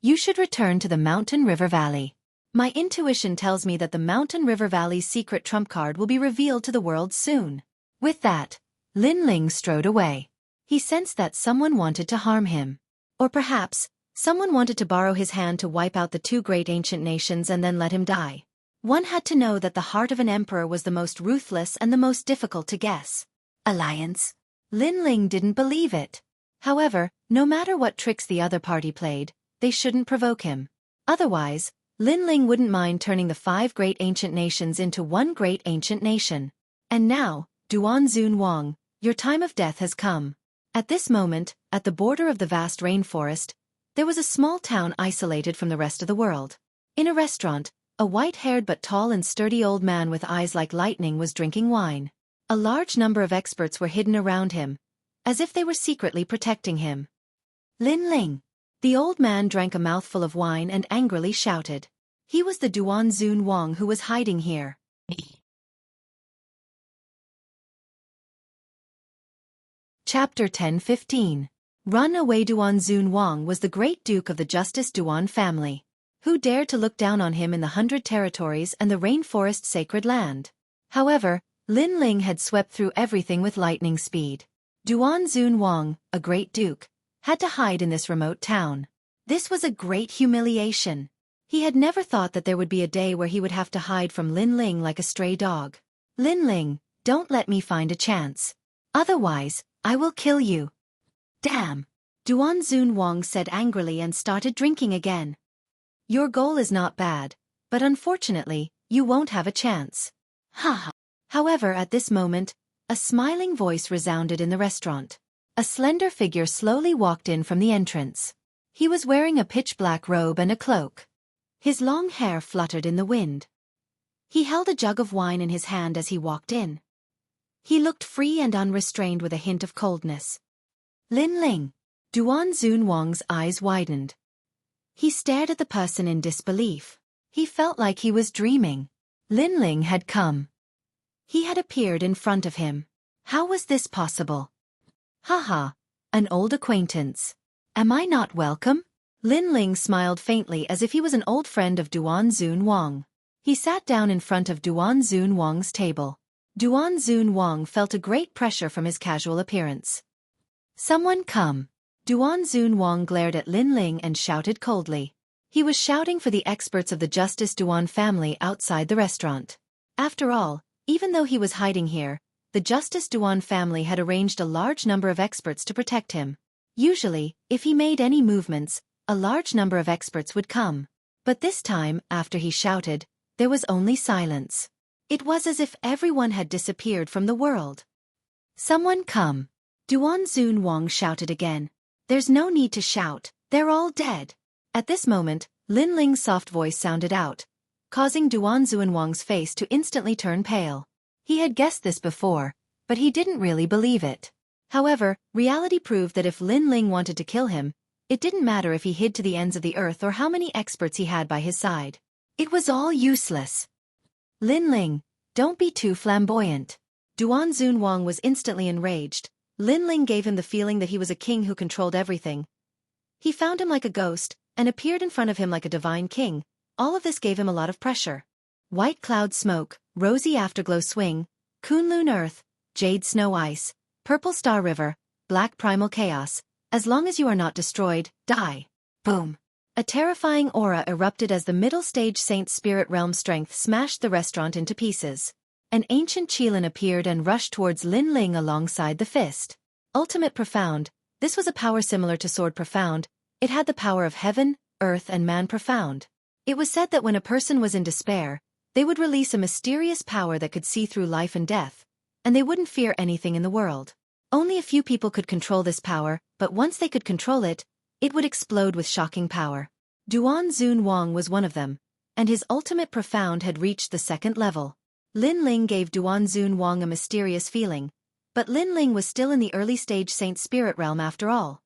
You should return to the Mountain River Valley. My intuition tells me that the Mountain River Valley's secret trump card will be revealed to the world soon. With that, Lin Ling strode away. He sensed that someone wanted to harm him. Or perhaps, someone wanted to borrow his hand to wipe out the two great ancient nations and then let him die. One had to know that the heart of an emperor was the most ruthless and the most difficult to guess. Alliance? Lin Ling didn't believe it. However, no matter what tricks the other party played, they shouldn't provoke him. Otherwise, Lin Ling wouldn't mind turning the 5 great ancient nations into one great ancient nation. And now, Duanzun Wang, your time of death has come. At this moment, at the border of the vast rainforest, there was a small town isolated from the rest of the world. In a restaurant, a white-haired but tall and sturdy old man with eyes like lightning was drinking wine. A large number of experts were hidden around him, as if they were secretly protecting him. Lin Ling. The old man drank a mouthful of wine and angrily shouted. He was the Duanzun Wang who was hiding here. Chapter 10-15. Run away. Duanzun Wang was the great duke of the Justice Duan family. Who dared to look down on him in the 100 territories and the rainforest sacred land? However, Lin Ling had swept through everything with lightning speed. Duanzun Wang, a great duke, had to hide in this remote town. This was a great humiliation. He had never thought that there would be a day where he would have to hide from Lin Ling like a stray dog. Lin Ling, don't let me find a chance. Otherwise, I will kill you. Damn! Duanzun Wang said angrily and started drinking again. Your goal is not bad, but unfortunately, you won't have a chance. Ha! However, at this moment, a smiling voice resounded in the restaurant. A slender figure slowly walked in from the entrance. He was wearing a pitch-black robe and a cloak. His long hair fluttered in the wind. He held a jug of wine in his hand as he walked in. He looked free and unrestrained with a hint of coldness. Lin Ling. Duanzun Wang's eyes widened. He stared at the person in disbelief. He felt like he was dreaming. Lin Ling had come. He had appeared in front of him. How was this possible? Haha, an old acquaintance. Am I not welcome? Lin Ling smiled faintly as if he was an old friend of Duanzun Wang. He sat down in front of Duanzun Wang's table. Duanzun Wang felt a great pressure from his casual appearance. Someone come. Duanzun Wang glared at Lin Ling and shouted coldly. He was shouting for the experts of the Justice Duan family outside the restaurant. After all, even though he was hiding here, the Justice Duan family had arranged a large number of experts to protect him. Usually, if he made any movements, a large number of experts would come. But this time, after he shouted, there was only silence. It was as if everyone had disappeared from the world. Someone come. Duanzun Wang shouted again. There's no need to shout, they're all dead. At this moment, Lin Ling's soft voice sounded out, causing Duanzun Wang's face to instantly turn pale. He had guessed this before, but he didn't really believe it. However, reality proved that if Lin Ling wanted to kill him, It didn't matter if he hid to the ends of the earth or how many experts he had by his side. It was all useless. Lin Ling, don't be too flamboyant. Duan Zunwang was instantly enraged. Lin Ling gave him the feeling that he was a king who controlled everything. He found him like a ghost, and appeared in front of him like a divine king. All of this gave him a lot of pressure. White cloud smoke, rosy afterglow swing, Kunlun earth, jade snow ice, purple star river, black primal chaos. As long as you are not destroyed, die. Boom. A terrifying aura erupted as the middle stage Saint Spirit Realm strength smashed the restaurant into pieces. An ancient Qilin appeared and rushed towards Lin Ling alongside the fist. Ultimate Profound. This was a power similar to Sword Profound. It had the power of heaven, earth and man profound. It was said that when a person was in despair, they would release a mysterious power that could see through life and death, and they wouldn't fear anything in the world. Only a few people could control this power, but once they could control it, it would explode with shocking power. Duan Zunwang was one of them, and his ultimate profound had reached the second level. Lin Ling gave Duan Zunwang a mysterious feeling, but Lin Ling was still in the early stage Saint Spirit Realm after all.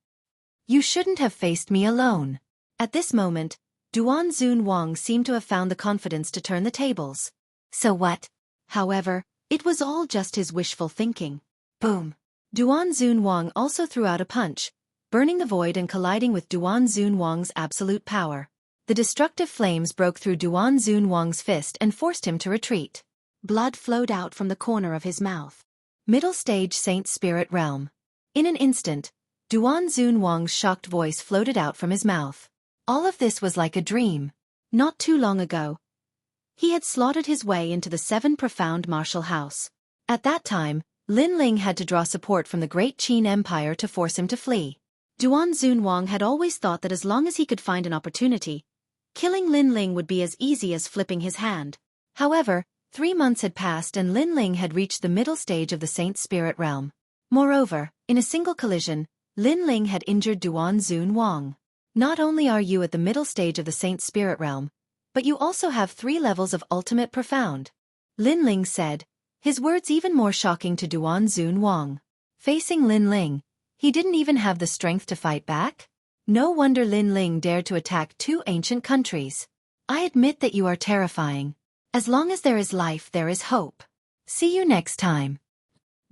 You shouldn't have faced me alone. At this moment, Duan Zunwang seemed to have found the confidence to turn the tables. So what? However, it was all just his wishful thinking. Boom. Duan Zunwang also threw out a punch, burning the void and colliding with Duan Zunwang's absolute power. The destructive flames broke through Duan Zunwang's fist and forced him to retreat. Blood flowed out from the corner of his mouth. Middle stage Saint Spirit Realm. In an instant, Duan Zunwang's shocked voice floated out from his mouth. All of this was like a dream. Not too long ago, he had slaughtered his way into the 7 profound martial house. At that time, Lin Ling had to draw support from the Great Qin Empire to force him to flee. Duan Zunwang had always thought that as long as he could find an opportunity, killing Lin Ling would be as easy as flipping his hand. However, 3 months had passed and Lin Ling had reached the middle stage of the Saint Spirit Realm. Moreover, in a single collision, Lin Ling had injured Duan Zunwang. Not only are you at the middle stage of the Saint Spirit Realm, but you also have 3 levels of ultimate profound. Lin Ling said, his words even more shocking to Duan Zunwang. Facing Lin Ling, he didn't even have the strength to fight back? No wonder Lin Ling dared to attack 2 ancient countries. I admit that you are terrifying. As long as there is life, there is hope. See you next time.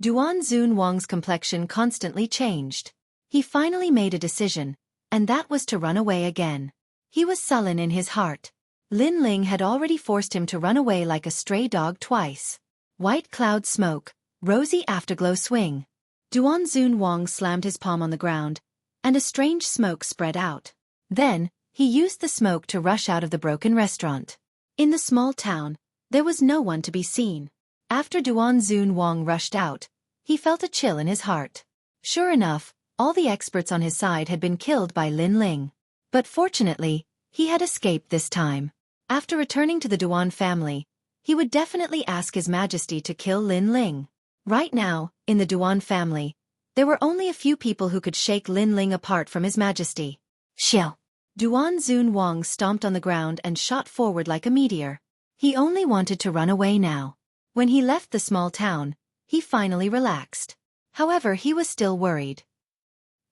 Duan Zunwang's complexion constantly changed. He finally made a decision, and that was to run away again. He was sullen in his heart. Lin Ling had already forced him to run away like a stray dog twice. White cloud smoke, rosy afterglow swing. Duan Zunwang slammed his palm on the ground, and a strange smoke spread out. Then, he used the smoke to rush out of the broken restaurant. In the small town, there was no one to be seen. After Duan Zunwang rushed out, he felt a chill in his heart. Sure enough, all the experts on his side had been killed by Lin Ling. But fortunately, he had escaped this time. After returning to the Duan family, he would definitely ask His Majesty to kill Lin Ling. Right now, in the Duan family, there were only a few people who could shake Lin Ling apart from His Majesty. Xiao. Duan Zunwang stomped on the ground and shot forward like a meteor. He only wanted to run away now. When he left the small town, he finally relaxed. However, he was still worried.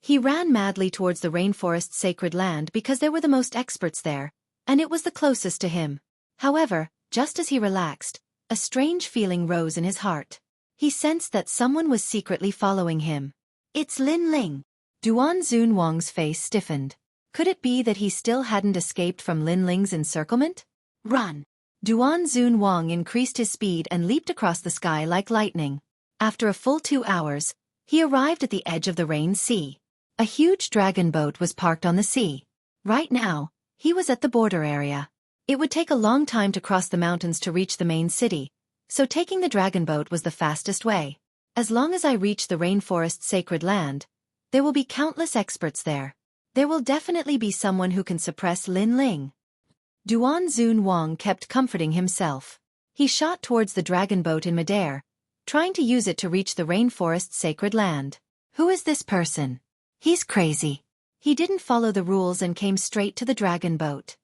He ran madly towards the rainforest's sacred land because there were the most experts there, and it was the closest to him. However, just as he relaxed, a strange feeling rose in his heart. He sensed that someone was secretly following him. It's Lin Ling. Duan Zunwang's face stiffened. Could it be that he still hadn't escaped from Lin Ling's encirclement? Run! Duan Zunwang increased his speed and leaped across the sky like lightning. After a full 2 hours, he arrived at the edge of the Rain Sea. A huge dragon boat was parked on the sea. Right now, he was at the border area. It would take a long time to cross the mountains to reach the main city, so taking the dragon boat was the fastest way. As long as I reach the rainforest's sacred land, there will be countless experts there. There will definitely be someone who can suppress Lin Ling. Duan Zunwang kept comforting himself. He shot towards the dragon boat in midair, trying to use it to reach the rainforest's sacred land. Who is this person? He's crazy. He didn't follow the rules and came straight to the dragon boat.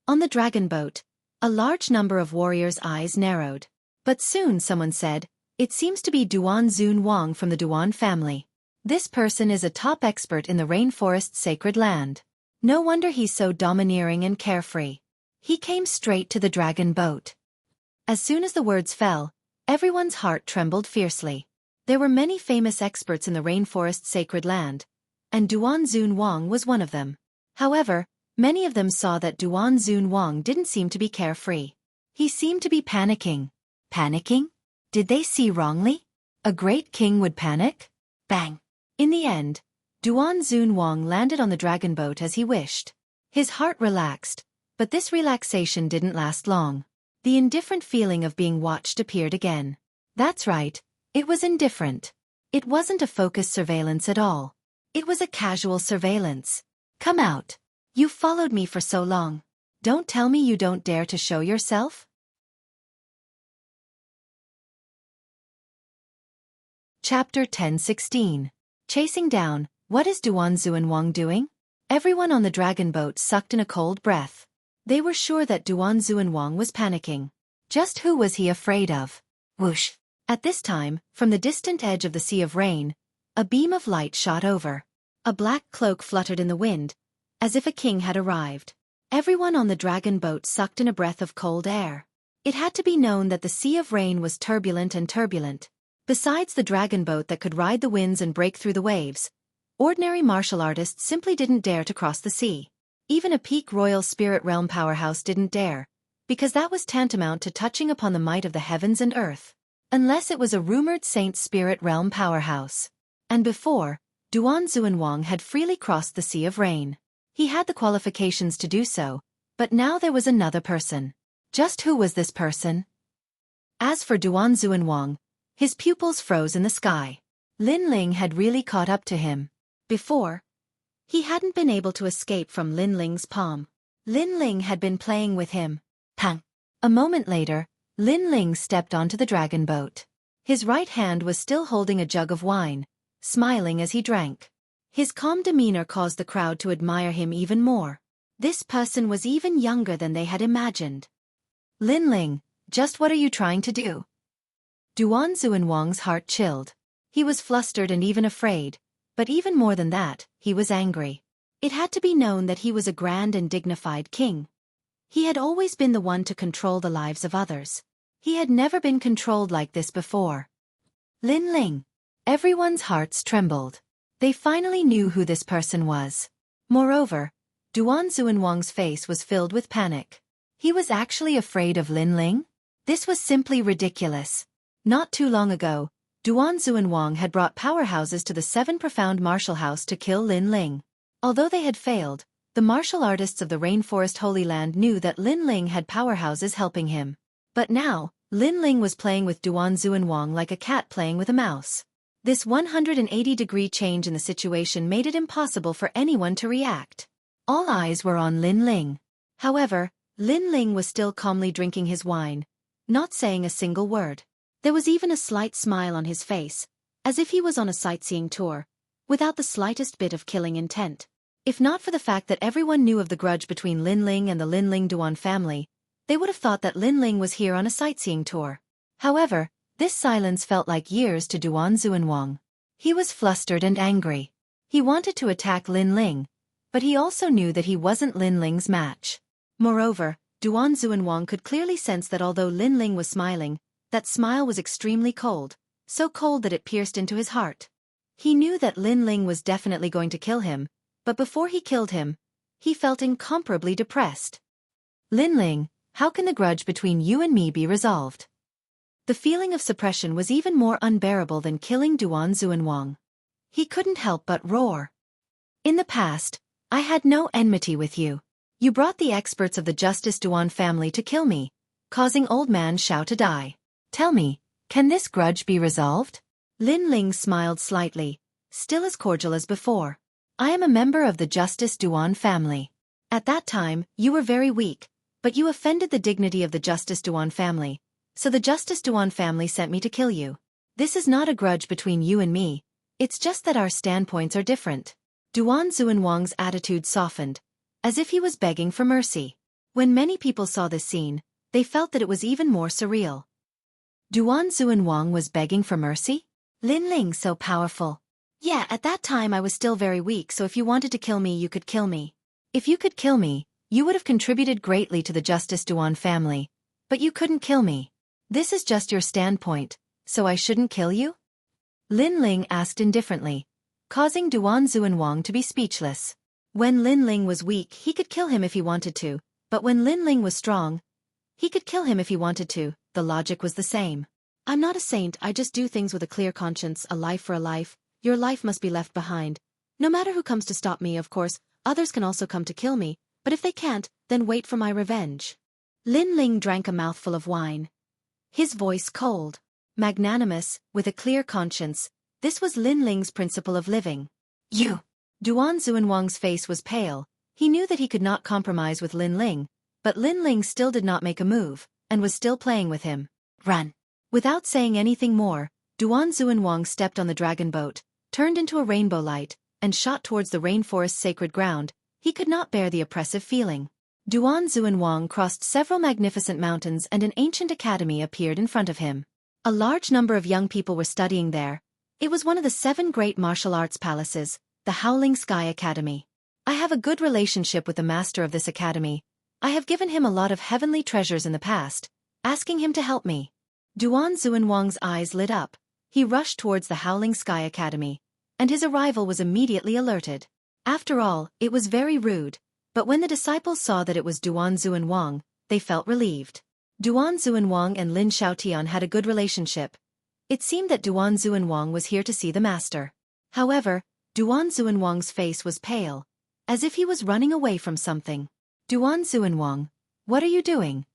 On the dragon boat, a large number of warriors' eyes narrowed. But soon someone said, "It seems to be Duan Zunwang from the Duan family." This person is a top expert in the rainforest's sacred land. No wonder he's so domineering and carefree. He came straight to the dragon boat. As soon as the words fell, everyone's heart trembled fiercely. There were many famous experts in the rainforest's sacred land, and Duan Wang was one of them. However, many of them saw that Duan Wang didn't seem to be carefree. He seemed to be panicking. Panicking? Did they see wrongly? A great king would panic? Bang! In the end, Duan Wang landed on the dragon boat as he wished. His heart relaxed, but this relaxation didn't last long. The indifferent feeling of being watched appeared again. That's right, it was indifferent. It wasn't a focused surveillance at all. It was a casual surveillance. Come out. You followed me for so long. Don't tell me you don't dare to show yourself? Chapter 10:16. Chasing down. What is Duan Wang doing? Everyone on the dragon boat sucked in a cold breath. They were sure that Duan Wang was panicking. Just who was he afraid of? Whoosh! At this time, from the distant edge of the Sea of Rain, a beam of light shot over. A black cloak fluttered in the wind, as if a king had arrived. Everyone on the dragon boat sucked in a breath of cold air. It had to be known that the Sea of Rain was turbulent and turbulent. Besides the dragon boat that could ride the winds and break through the waves, ordinary martial artists simply didn't dare to cross the sea. Even a peak royal spirit realm powerhouse didn't dare, because that was tantamount to touching upon the might of the heavens and earth. Unless it was a rumored saint spirit realm powerhouse. And before, Duan Wang had freely crossed the Sea of Rain. He had the qualifications to do so, but now there was another person. Just who was this person? As for Duan Wang, his pupils froze in the sky. Lin Ling had really caught up to him. Before, he hadn't been able to escape from Lin Ling's palm. Lin Ling had been playing with him. Pang! A moment later, Lin Ling stepped onto the dragon boat. His right hand was still holding a jug of wine, smiling as he drank. His calm demeanor caused the crowd to admire him even more. This person was even younger than they had imagined. Lin Ling, just what are you trying to do? Duan Wang's heart chilled. He was flustered and even afraid, but even more than that, he was angry. It had to be known that he was a grand and dignified king. He had always been the one to control the lives of others. He had never been controlled like this before. Lin Ling. Everyone's hearts trembled. They finally knew who this person was. Moreover, Duan Wang's face was filled with panic. He was actually afraid of Lin Ling? This was simply ridiculous. Not too long ago, Duan Wang had brought powerhouses to the Seven Profound Martial House to kill Lin Ling. Although they had failed, the martial artists of the Rainforest Holy Land knew that Lin Ling had powerhouses helping him. But now, Lin Ling was playing with Duan Wang like a cat playing with a mouse. This 180-degree change in the situation made it impossible for anyone to react. All eyes were on Lin Ling. However, Lin Ling was still calmly drinking his wine, not saying a single word. There was even a slight smile on his face, as if he was on a sightseeing tour, without the slightest bit of killing intent. If not for the fact that everyone knew of the grudge between Lin Ling and the Lin Ling Duan family, they would have thought that Lin Ling was here on a sightseeing tour. However, this silence felt like years to Duan Wang. He was flustered and angry. He wanted to attack Lin Ling, but he also knew that he wasn't Lin Ling's match. Moreover, Duan Wang could clearly sense that although Lin Ling was smiling, that smile was extremely cold, so cold that it pierced into his heart. He knew that Lin Ling was definitely going to kill him, but before he killed him, he felt incomparably depressed. Lin Ling, how can the grudge between you and me be resolved? The feeling of suppression was even more unbearable than killing Duan Wang. He couldn't help but roar. In the past, I had no enmity with you. You brought the experts of the Justice Duan family to kill me, causing Old Man Xiao to die. Tell me, can this grudge be resolved? Lin Ling smiled slightly, still as cordial as before. I am a member of the Justice Duan family. At that time, you were very weak, but you offended the dignity of the Justice Duan family, so the Justice Duan family sent me to kill you. This is not a grudge between you and me, it's just that our standpoints are different. Duan Wang's attitude softened, as if he was begging for mercy. When many people saw this scene, they felt that it was even more surreal. Duan Wang was begging for mercy? Lin Ling so powerful. Yeah, at that time I was still very weak, so if you wanted to kill me, you could kill me. If you could kill me, you would have contributed greatly to the Justice Duan family. But you couldn't kill me. This is just your standpoint, so I shouldn't kill you? Lin Ling asked indifferently, causing Duan Xuanwang to be speechless. When Lin Ling was weak, he could kill him if he wanted to, but when Lin Ling was strong, he could kill him if he wanted to. The logic was the same. I'm not a saint, I just do things with a clear conscience, a life for a life. Your life must be left behind. No matter who comes to stop me, of course, others can also come to kill me, but if they can't, then wait for my revenge. Lin Ling drank a mouthful of wine. His voice cold, magnanimous, with a clear conscience. This was Lin Ling's principle of living. You! Duan Xuanwang's face was pale. He knew that he could not compromise with Lin Ling, but Lin Ling still did not make a move, and was still playing with him. Run! Without saying anything more, Duan Xuanwang stepped on the dragon boat, turned into a rainbow light, and shot towards the rainforest's sacred ground. He could not bear the oppressive feeling. Duan Xuanwang crossed several magnificent mountains and an ancient academy appeared in front of him. A large number of young people were studying there. It was one of the 7 great martial arts palaces, the Howling Sky Academy. I have a good relationship with the master of this academy. I have given him a lot of heavenly treasures in the past, asking him to help me. Duan Xuanwang's eyes lit up. He rushed towards the Howling Sky Academy, and his arrival was immediately alerted. After all, it was very rude, but when the disciples saw that it was Duan Xuanwang, they felt relieved. Duan Xuanwang and Lin Xiaotian had a good relationship. It seemed that Duan Xuanwang was here to see the master. However, Duan Xuanwang's face was pale, as if he was running away from something. Duan Xuanwang, what are you doing?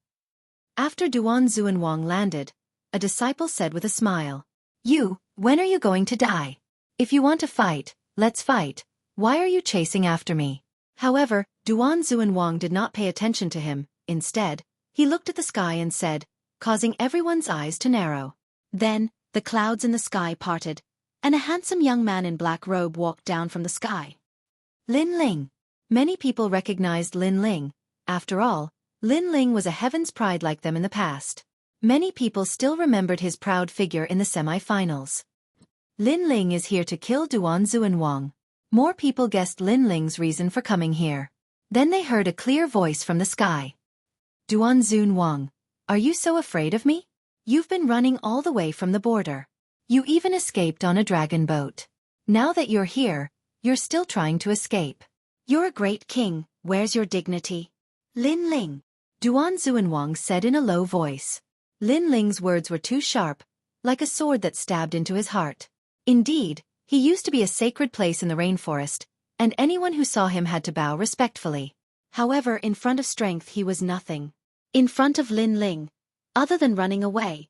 After Duan Xuanwang landed, a disciple said with a smile, You, when are you going to die? If you want to fight, let's fight. Why are you chasing after me? However, Duan Xuanwang did not pay attention to him. Instead, he looked at the sky and said, causing everyone's eyes to narrow. Then, the clouds in the sky parted, and a handsome young man in black robe walked down from the sky. Lin Ling. Many people recognized Lin Ling. After all, Lin Ling was a heaven's pride like them in the past. Many people still remembered his proud figure in the semi-finals. Lin Ling is here to kill Duan Xuanwang. More people guessed Lin Ling's reason for coming here. Then they heard a clear voice from the sky. Duan Xuanwang, are you so afraid of me? You've been running all the way from the border. You even escaped on a dragon boat. Now that you're here, you're still trying to escape. You're a great king, where's your dignity? Lin Ling. Duan Xuanwang said in a low voice. Lin Ling's words were too sharp, like a sword that stabbed into his heart. Indeed, he used to be a sacred place in the rainforest, and anyone who saw him had to bow respectfully. However, in front of strength he was nothing. In front of Lin Ling, other than running away,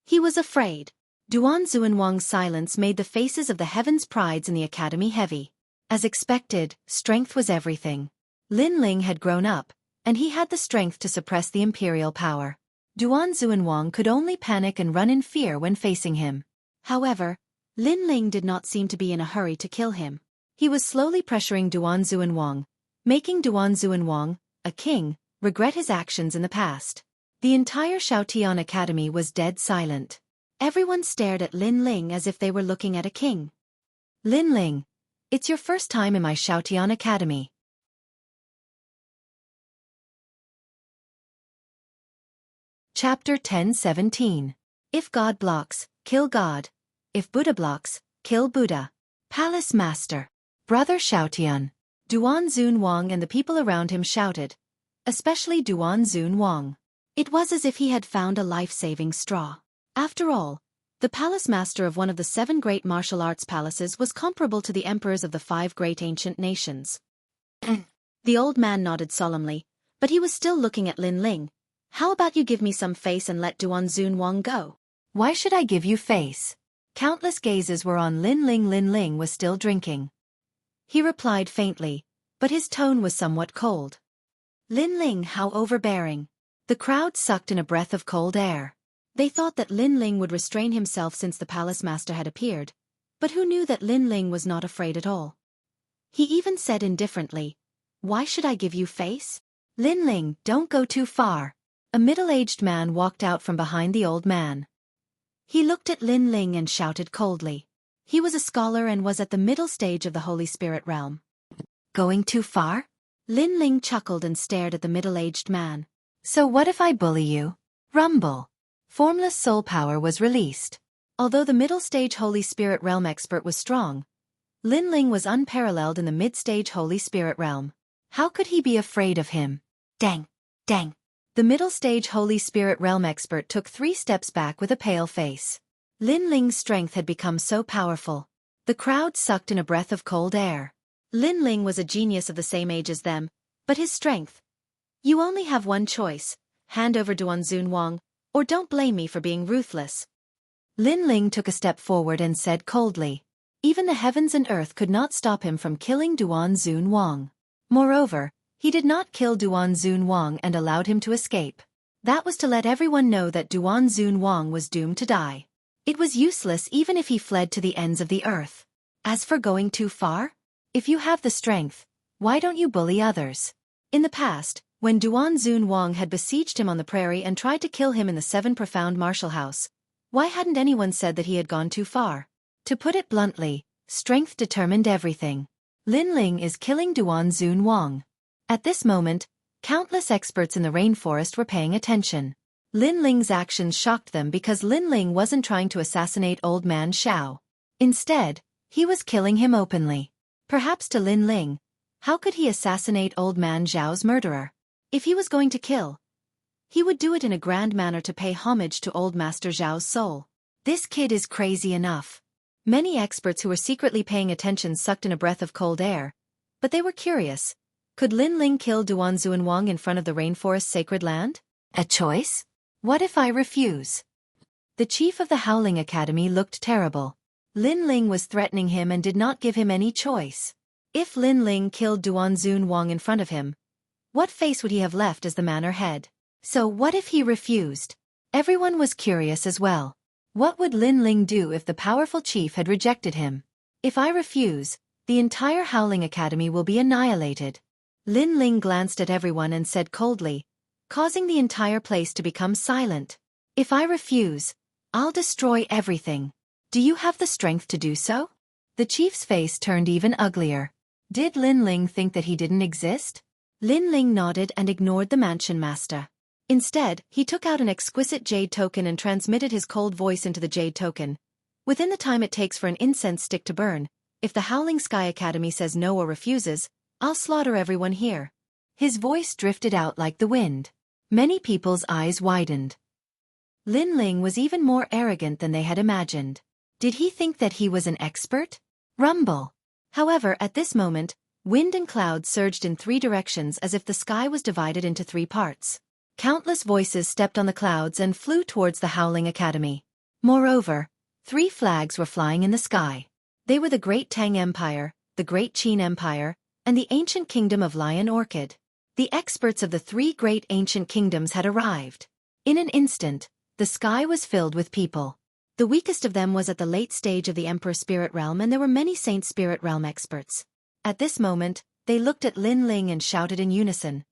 he was afraid. Duan Xuanwang's silence made the faces of the heavens' prides in the academy heavy. As expected, strength was everything. Lin Ling had grown up, and he had the strength to suppress the imperial power. Duan Xuanwang could only panic and run in fear when facing him. However, Lin Ling did not seem to be in a hurry to kill him. He was slowly pressuring Duan Xuanwang, making Duan Xuanwang, a king, regret his actions in the past. The entire Xiaotian Academy was dead silent. Everyone stared at Lin Ling as if they were looking at a king. Lin Ling, it's your first time in my Xiaotian Academy. Chapter 10:17. If God blocks, kill God. If Buddha blocks, kill Buddha. Palace Master. Brother Xiaotian. Duan Xuanwang and the people around him shouted. Especially Duan Xuanwang. It was as if he had found a life-saving straw. After all, the palace master of one of the 7 great martial arts palaces was comparable to the emperors of the 5 great ancient nations. The old man nodded solemnly, but he was still looking at Lin Ling. How about you give me some face and let Duan Xuanwang go? Why should I give you face? Countless gazes were on Lin Ling. Lin Ling was still drinking. He replied faintly, but his tone was somewhat cold. Lin Ling, how overbearing. The crowd sucked in a breath of cold air. They thought that Lin Ling would restrain himself since the palace master had appeared, but who knew that Lin Ling was not afraid at all? He even said indifferently, Why should I give you face? Lin Ling, don't go too far. A middle-aged man walked out from behind the old man. He looked at Lin Ling and shouted coldly. He was a scholar and was at the middle stage of the Holy Spirit realm. Going too far? Lin Ling chuckled and stared at the middle-aged man. So what if I bully you? Rumble. Formless soul power was released. Although the middle-stage Holy Spirit realm expert was strong, Lin Ling was unparalleled in the mid-stage Holy Spirit realm. How could he be afraid of him? Dang. Dang. The middle-stage Holy Spirit realm expert took 3 steps back with a pale face. Lin Ling's strength had become so powerful. The crowd sucked in a breath of cold air. Lin Ling was a genius of the same age as them, but his strength. You only have one choice: hand over Duanzun Wang, or don't blame me for being ruthless. Lin Ling took a step forward and said coldly. Even the heavens and earth could not stop him from killing Duanzun Wang. Moreover, he did not kill Duanzun Wang and allowed him to escape. That was to let everyone know that Duanzun Wang was doomed to die. It was useless even if he fled to the ends of the earth. As for going too far? If you have the strength, why don't you bully others? In the past, when Duanzun Wang had besieged him on the prairie and tried to kill him in the 7 Profound Martial House, why hadn't anyone said that he had gone too far? To put it bluntly, strength determined everything. Lin Ling is killing Duanzun Wang. At this moment, countless experts in the rainforest were paying attention. Lin Ling's actions shocked them because Lin Ling wasn't trying to assassinate old man Xiao. Instead, he was killing him openly. Perhaps to Lin Ling, how could he assassinate old man Xiao's murderer? If he was going to kill, he would do it in a grand manner to pay homage to old Master Zhao's soul. This kid is crazy enough. Many experts who were secretly paying attention sucked in a breath of cold air, but they were curious. Could Lin Ling kill Duanzun Wang in front of the rainforest's sacred land? A choice? What if I refuse? The chief of the Howling Academy looked terrible. Lin Ling was threatening him and did not give him any choice. If Lin Ling killed Duanzun Wang in front of him, what face would he have left as the manor head? So what if he refused? Everyone was curious as well. What would Lin Ling do if the powerful chief had rejected him? If I refuse, the entire Howling Academy will be annihilated. Lin Ling glanced at everyone and said coldly, causing the entire place to become silent. If I refuse, I'll destroy everything. Do you have the strength to do so? The chief's face turned even uglier. Did Lin Ling think that he didn't exist? Lin Ling nodded and ignored the mansion master. Instead, he took out an exquisite jade token and transmitted his cold voice into the jade token. Within the time it takes for an incense stick to burn, if the Howling Sky Academy says no or refuses, I'll slaughter everyone here. His voice drifted out like the wind. Many people's eyes widened. Lin Ling was even more arrogant than they had imagined. Did he think that he was an expert? Rumble. However, at this moment, wind and clouds surged in 3 directions as if the sky was divided into 3 parts. Countless voices stepped on the clouds and flew towards the Howling Academy. Moreover, 3 flags were flying in the sky. They were the Great Tang Empire, the Great Qin Empire, and the ancient kingdom of Lion Orchid. The experts of the 3 great ancient kingdoms had arrived. In an instant, the sky was filled with people. The weakest of them was at the late stage of the Emperor Spirit Realm, and there were many Saint Spirit Realm experts. At this moment, they looked at Lin Ling and shouted in unison,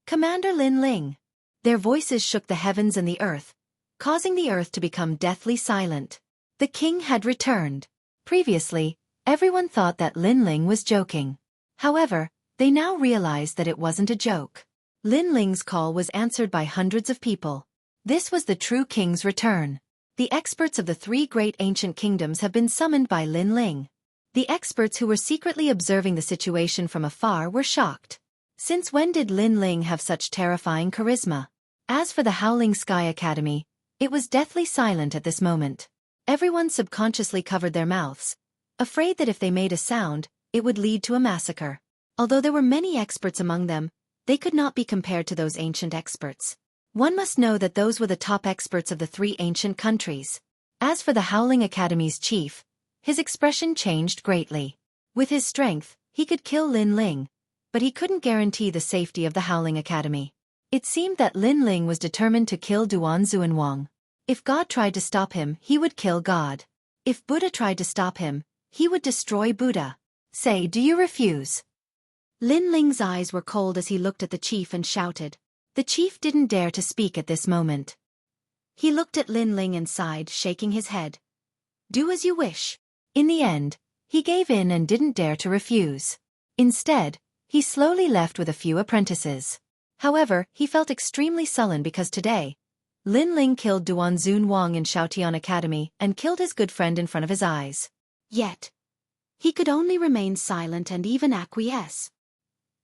"Commander Lin Ling!" Their voices shook the heavens and the earth, causing the earth to become deathly silent. The king had returned. Previously, everyone thought that Lin Ling was joking. However, they now realized that it wasn't a joke. Lin Ling's call was answered by hundreds of people. This was the true king's return. The experts of the 3 great ancient kingdoms have been summoned by Lin Ling. The experts who were secretly observing the situation from afar were shocked. Since when did Lin Ling have such terrifying charisma? As for the Howling Sky Academy, it was deathly silent at this moment. Everyone subconsciously covered their mouths, afraid that if they made a sound, it would lead to a massacre. Although there were many experts among them, they could not be compared to those ancient experts. One must know that those were the top experts of the 3 ancient countries. As for the Howling Academy's chief, his expression changed greatly. With his strength, he could kill Lin Ling, but he couldn't guarantee the safety of the Howling Academy. It seemed that Lin Ling was determined to kill Duanzun Wang. If God tried to stop him, he would kill God. If Buddha tried to stop him, he would destroy Buddha. Say, do you refuse? Lin Ling's eyes were cold as he looked at the chief and shouted. The chief didn't dare to speak at this moment. He looked at Lin Ling and sighed, shaking his head. Do as you wish. In the end, he gave in and didn't dare to refuse. Instead, he slowly left with a few apprentices. However, he felt extremely sullen because today, Lin Ling killed Duanzun Wang in Xiaotian Academy and killed his good friend in front of his eyes. Yet, he could only remain silent and even acquiesce.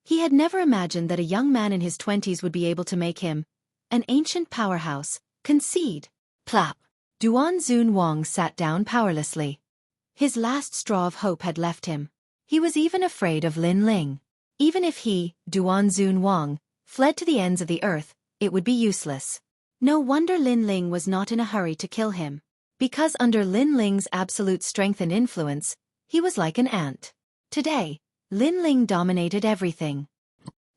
He had never imagined that a young man in his 20s would be able to make him, an ancient powerhouse, concede. Plop. Duanzun Wang sat down powerlessly. His last straw of hope had left him. He was even afraid of Lin Ling. Even if he, Duanzun Wang, fled to the ends of the earth, it would be useless. No wonder Lin Ling was not in a hurry to kill him. Because under Lin Ling's absolute strength and influence, he was like an ant. Today, Lin Ling dominated everything.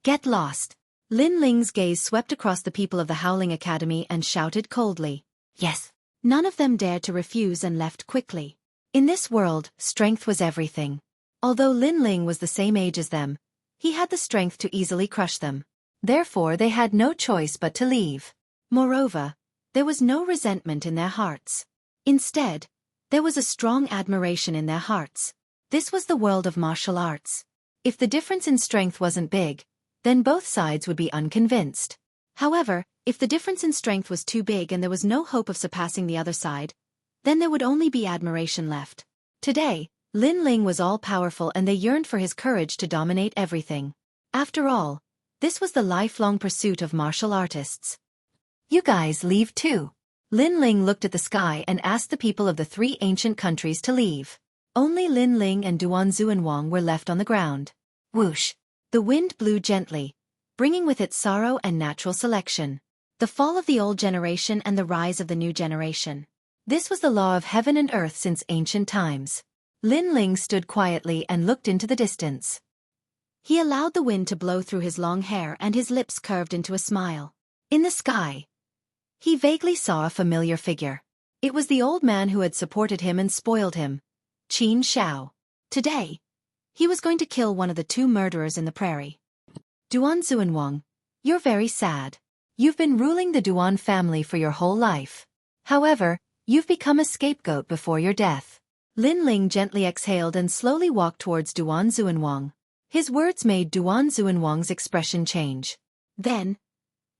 Get lost. Lin Ling's gaze swept across the people of the Howling Academy and shouted coldly. Yes. None of them dared to refuse and left quickly. In this world, strength was everything. Although Lin Ling was the same age as them, he had the strength to easily crush them. Therefore they had no choice but to leave. Moreover, there was no resentment in their hearts. Instead, there was a strong admiration in their hearts. This was the world of martial arts. If the difference in strength wasn't big, then both sides would be unconvinced. However, if the difference in strength was too big and there was no hope of surpassing the other side, then there would only be admiration left. Today, Lin Ling was all-powerful and they yearned for his courage to dominate everything. After all, this was the lifelong pursuit of martial artists. You guys leave too. Lin Ling looked at the sky and asked the people of the 3 ancient countries to leave. Only Lin Ling and Duanzun Wang were left on the ground. Whoosh! The wind blew gently, bringing with it sorrow and natural selection. The fall of the old generation and the rise of the new generation. This was the law of heaven and earth since ancient times. Lin Ling stood quietly and looked into the distance. He allowed the wind to blow through his long hair and his lips curved into a smile. In the sky, he vaguely saw a familiar figure. It was the old man who had supported him and spoiled him, Qin Shao. Today, he was going to kill one of the 2 murderers in the prairie. Duanzun Wang, you're very sad. You've been ruling the Duan family for your whole life. However, you've become a scapegoat before your death. Lin Ling gently exhaled and slowly walked towards Duanzun Wang. His words made Duanzun Wang's expression change. Then,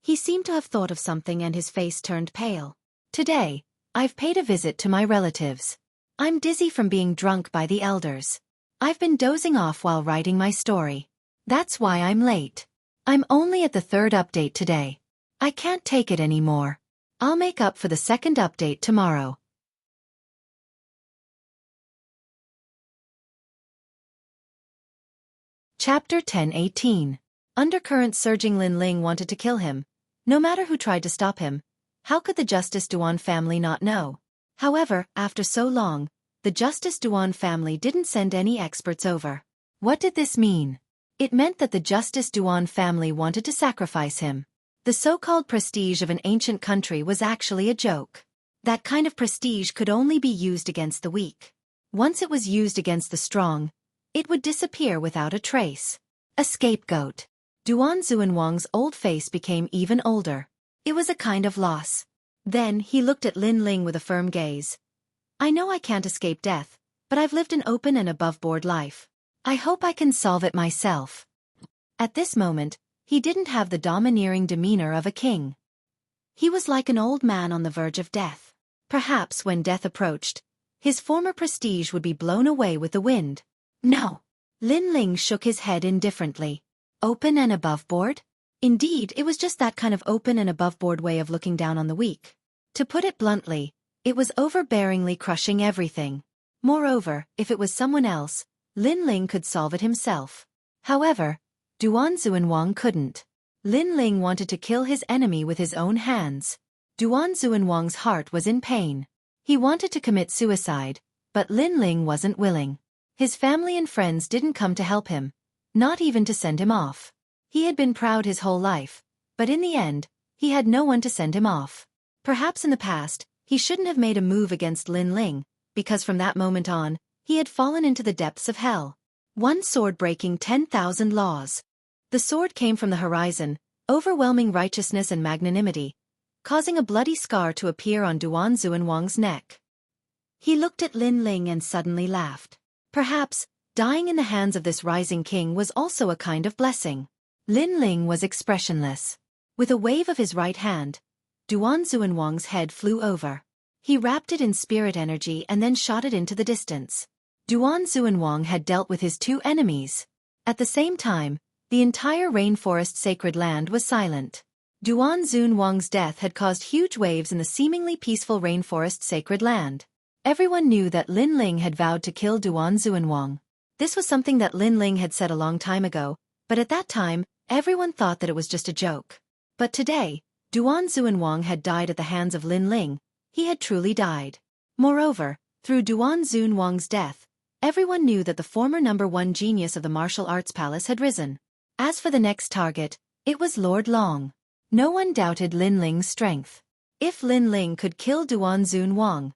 he seemed to have thought of something and his face turned pale. Today, I've paid a visit to my relatives. I'm dizzy from being drunk by the elders. I've been dozing off while writing my story. That's why I'm late. I'm only at the 3rd update today. I can't take it anymore. I'll make up for the 2nd update tomorrow. Chapter 10:18. Undercurrent surging. Lin Ling wanted to kill him. No matter who tried to stop him, how could the Justice Duan family not know? However, after so long, the Justice Duan family didn't send any experts over. What did this mean? It meant that the Justice Duan family wanted to sacrifice him. The so-called prestige of an ancient country was actually a joke. That kind of prestige could only be used against the weak. Once it was used against the strong, it would disappear without a trace. A scapegoat. Duanzun Wang's old face became even older. It was a kind of loss. Then he looked at Lin Ling with a firm gaze. I know I can't escape death, but I've lived an open and above-board life. I hope I can solve it myself. At this moment, he didn't have the domineering demeanor of a king. He was like an old man on the verge of death. Perhaps when death approached, his former prestige would be blown away with the wind. No. Lin Ling shook his head indifferently. Open and above-board? Indeed, it was just that kind of open and above-board way of looking down on the weak. To put it bluntly, it was overbearingly crushing everything. Moreover, if it was someone else, Lin Ling could solve it himself. However, Duanzun Wang couldn't. Lin Ling wanted to kill his enemy with his own hands. Duanzun Wang's heart was in pain. He wanted to commit suicide, but Lin Ling wasn't willing. His family and friends didn't come to help him, not even to send him off. He had been proud his whole life, but in the end, he had no one to send him off. Perhaps in the past, he shouldn't have made a move against Lin Ling, because from that moment on, he had fallen into the depths of hell. One sword breaking 10,000 laws. The sword came from the horizon, overwhelming righteousness and magnanimity, causing a bloody scar to appear on Duanzun Wang's neck. He looked at Lin Ling and suddenly laughed. Perhaps, dying in the hands of this rising king was also a kind of blessing. Lin Ling was expressionless. With a wave of his right hand, Duan Xuanwang's head flew over. He wrapped it in spirit energy and then shot it into the distance. Duan Xuanwang had dealt with his two enemies. At the same time, the entire rainforest sacred land was silent. Duan Xuanwang's death had caused huge waves in the seemingly peaceful rainforest sacred land. Everyone knew that Lin Ling had vowed to kill Duan Xuanwang. This was something that Lin Ling had said a long time ago, but at that time, everyone thought that it was just a joke. But today, Duan Xuanwang had died at the hands of Lin Ling. He had truly died. Moreover, through Duan Xuanwang's death, everyone knew that the former #1 genius of the martial arts palace had risen. As for the next target, it was Lord Long. No one doubted Lin Ling's strength. If Lin Ling could kill Duan Xuanwang,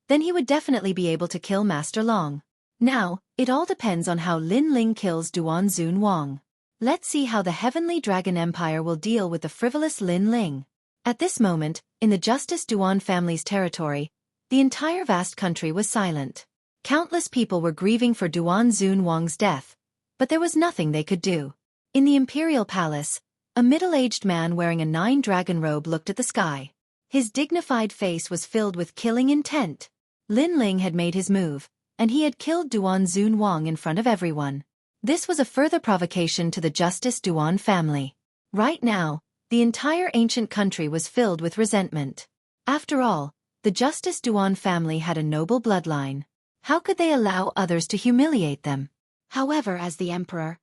then he would definitely be able to kill Master Long. Now, it all depends on how Lin Ling kills Duan Xuanwang. Let's see how the Heavenly Dragon Empire will deal with the frivolous Lin Ling. At this moment, in the Justice Duan family's territory, the entire vast country was silent. Countless people were grieving for Duan Xuanwang's death, but there was nothing they could do. In the imperial palace, a middle-aged man wearing a 9-dragon robe looked at the sky. His dignified face was filled with killing intent. Lin Ling had made his move, and he had killed Duan Xuanwang in front of everyone. This was a further provocation to the Justice Duan family. Right now, the entire ancient country was filled with resentment. After all, the Justice Duan family had a noble bloodline. How could they allow others to humiliate them? However, as the emperor,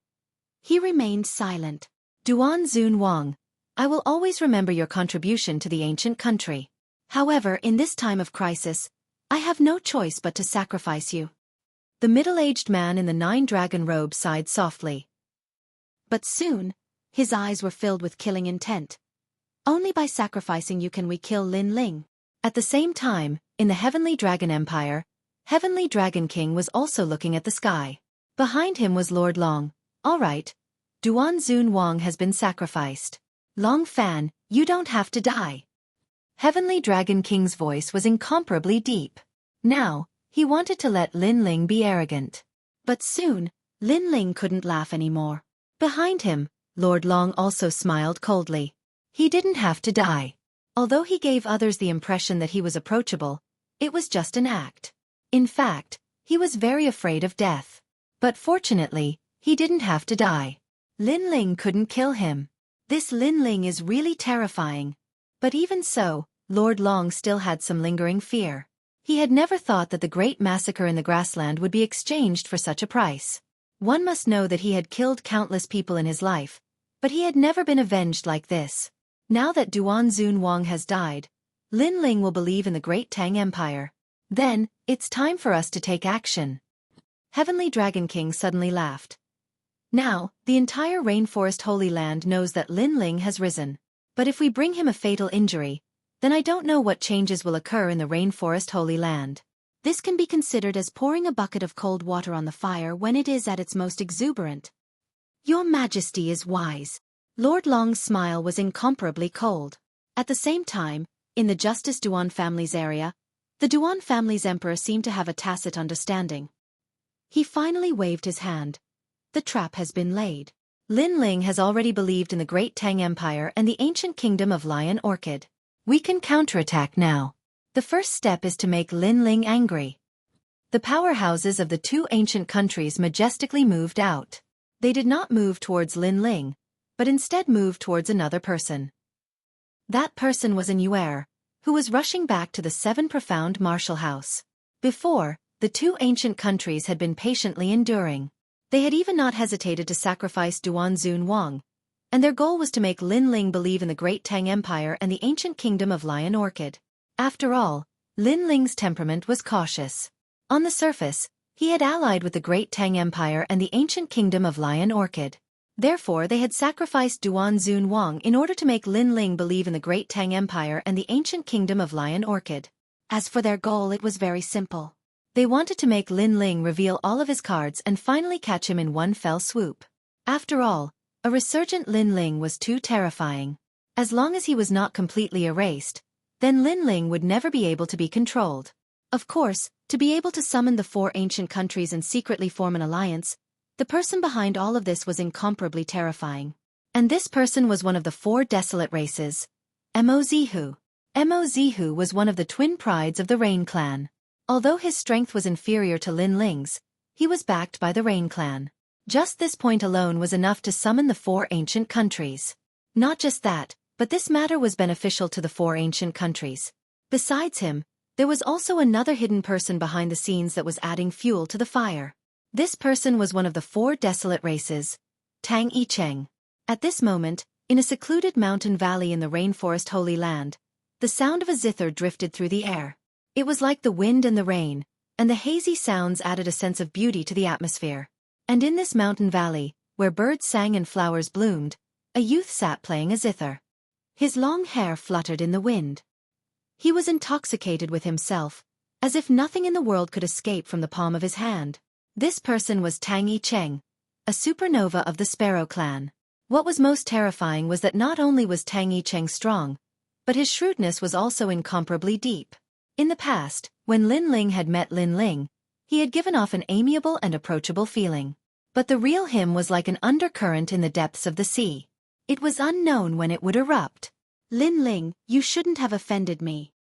he remained silent. Duan Xuanwang, I will always remember your contribution to the ancient country. However, in this time of crisis, I have no choice but to sacrifice you. The middle-aged man in the 9-dragon robe sighed softly. But soon, his eyes were filled with killing intent. Only by sacrificing you can we kill Lin Ling. At the same time, in the Heavenly Dragon Empire, Heavenly Dragon King was also looking at the sky. Behind him was Lord Long. All right, Duan Xuanwang has been sacrificed. Long Fan, you don't have to die. Heavenly Dragon King's voice was incomparably deep. Now, he wanted to let Lin Ling be arrogant. But soon, Lin Ling couldn't laugh anymore. Behind him, Lord Long also smiled coldly. He didn't have to die. Although he gave others the impression that he was approachable, it was just an act. In fact, he was very afraid of death. But fortunately, he didn't have to die. Lin Ling couldn't kill him. This Lin Ling is really terrifying. But even so, Lord Long still had some lingering fear. He had never thought that the great massacre in the grassland would be exchanged for such a price. One must know that he had killed countless people in his life, but he had never been avenged like this. Now that Duan Xuanwang has died, Lin Ling will believe in the great Tang Empire. Then, it's time for us to take action. Heavenly Dragon King suddenly laughed. Now, the entire rainforest Holy Land knows that Lin Ling has risen. But if we bring him a fatal injury, then I don't know what changes will occur in the rainforest Holy Land. This can be considered as pouring a bucket of cold water on the fire when it is at its most exuberant. Your Majesty is wise. Lord Long's smile was incomparably cold. At the same time, in the Justice Duan family's area, the Duan family's emperor seemed to have a tacit understanding. He finally waved his hand. The trap has been laid. Lin Ling has already believed in the great Tang Empire and the ancient kingdom of Lion Orchid. We can counterattack now. The first step is to make Lin Ling angry. The powerhouses of the two ancient countries majestically moved out. They did not move towards Lin Ling, but instead moved towards another person. That person was an Yuer, who was rushing back to the 7 profound martial house. Before, the two ancient countries had been patiently enduring. They had even not hesitated to sacrifice Duan Xuanwang, and their goal was to make Lin Ling believe in the great Tang Empire and the ancient kingdom of Lion Orchid. After all, Lin Ling's temperament was cautious. On the surface, he had allied with the great Tang Empire and the ancient kingdom of Lion Orchid. Therefore they had sacrificed Duan Xuanwang in order to make Lin Ling believe in the great Tang Empire and the ancient kingdom of Lion Orchid. As for their goal, it was very simple. They wanted to make Lin Ling reveal all of his cards and finally catch him in one fell swoop. After all, a resurgent Lin Ling was too terrifying. As long as he was not completely erased, then Lin Ling would never be able to be controlled. Of course, to be able to summon the 4 ancient countries and secretly form an alliance, the person behind all of this was incomparably terrifying. And this person was one of the 4 desolate races. Mozihu. Mozihu was one of the twin prides of the Rain clan. Although his strength was inferior to Lin Ling's, he was backed by the Rain clan. Just this point alone was enough to summon the 4 ancient countries. Not just that, but this matter was beneficial to the 4 ancient countries. Besides him, there was also another hidden person behind the scenes that was adding fuel to the fire. This person was one of the 4 desolate races, Tang Yicheng. At this moment, in a secluded mountain valley in the rainforest Holy Land, the sound of a zither drifted through the air. It was like the wind and the rain, and the hazy sounds added a sense of beauty to the atmosphere. And in this mountain valley, where birds sang and flowers bloomed, a youth sat playing a zither. His long hair fluttered in the wind. He was intoxicated with himself, as if nothing in the world could escape from the palm of his hand. This person was Tang Yicheng, a supernova of the Sparrow clan. What was most terrifying was that not only was Tang Yicheng strong, but his shrewdness was also incomparably deep. In the past, when Lin Ling had met Lin Ling, he had given off an amiable and approachable feeling. But the real him was like an undercurrent in the depths of the sea. It was unknown when it would erupt. Lin Ling, you shouldn't have offended me.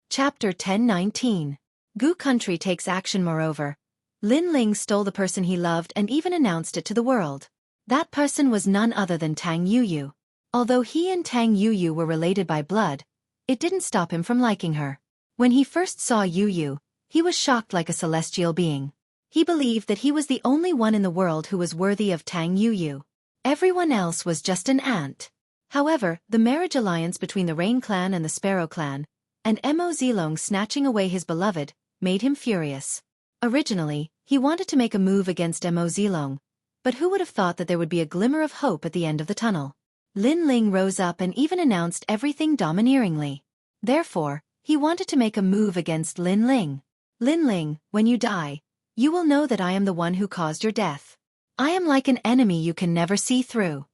Chapter 10-19. Gu country takes action. Moreover, Lin Ling stole the person he loved and even announced it to the world. That person was none other than Tang Yuyu. Although he and Tang Yuyu were related by blood, it didn't stop him from liking her. When he first saw Yuyu, he was shocked like a celestial being. He believed that he was the only one in the world who was worthy of Tang Yuyu. Everyone else was just an ant. However, the marriage alliance between the Rain clan and the Sparrow clan, and Mo Zilong snatching away his beloved, made him furious. Originally, he wanted to make a move against Mo Zilong, but who would have thought that there would be a glimmer of hope at the end of the tunnel? Lin Ling rose up and even announced everything domineeringly. Therefore, he wanted to make a move against Lin Ling. Lin Ling, when you die, you will know that I am the one who caused your death. I am like an enemy you can never see through.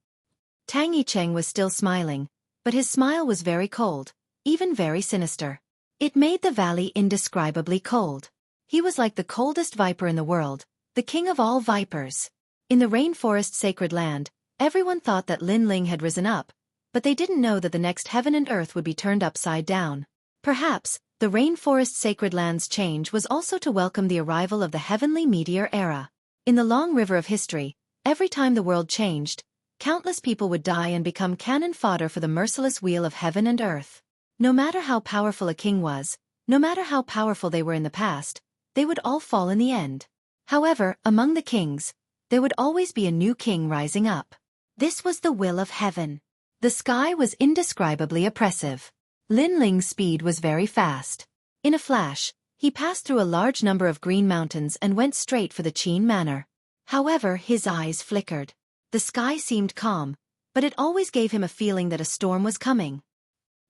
Tang Yicheng was still smiling, but his smile was very cold, even very sinister. It made the valley indescribably cold. He was like the coldest viper in the world, the king of all vipers. In the rainforest sacred land, everyone thought that Lin Ling had risen up, but they didn't know that the next heaven and earth would be turned upside down. Perhaps, the rainforest sacred land's change was also to welcome the arrival of the heavenly meteor era. In the long river of history, every time the world changed, countless people would die and become cannon fodder for the merciless wheel of heaven and earth. No matter how powerful a king was, no matter how powerful they were in the past, they would all fall in the end. However, among the kings, there would always be a new king rising up. This was the will of heaven. The sky was indescribably oppressive. Lin Ling's speed was very fast. In a flash, he passed through a large number of green mountains and went straight for the Qin Manor. However, his eyes flickered. The sky seemed calm, but it always gave him a feeling that a storm was coming.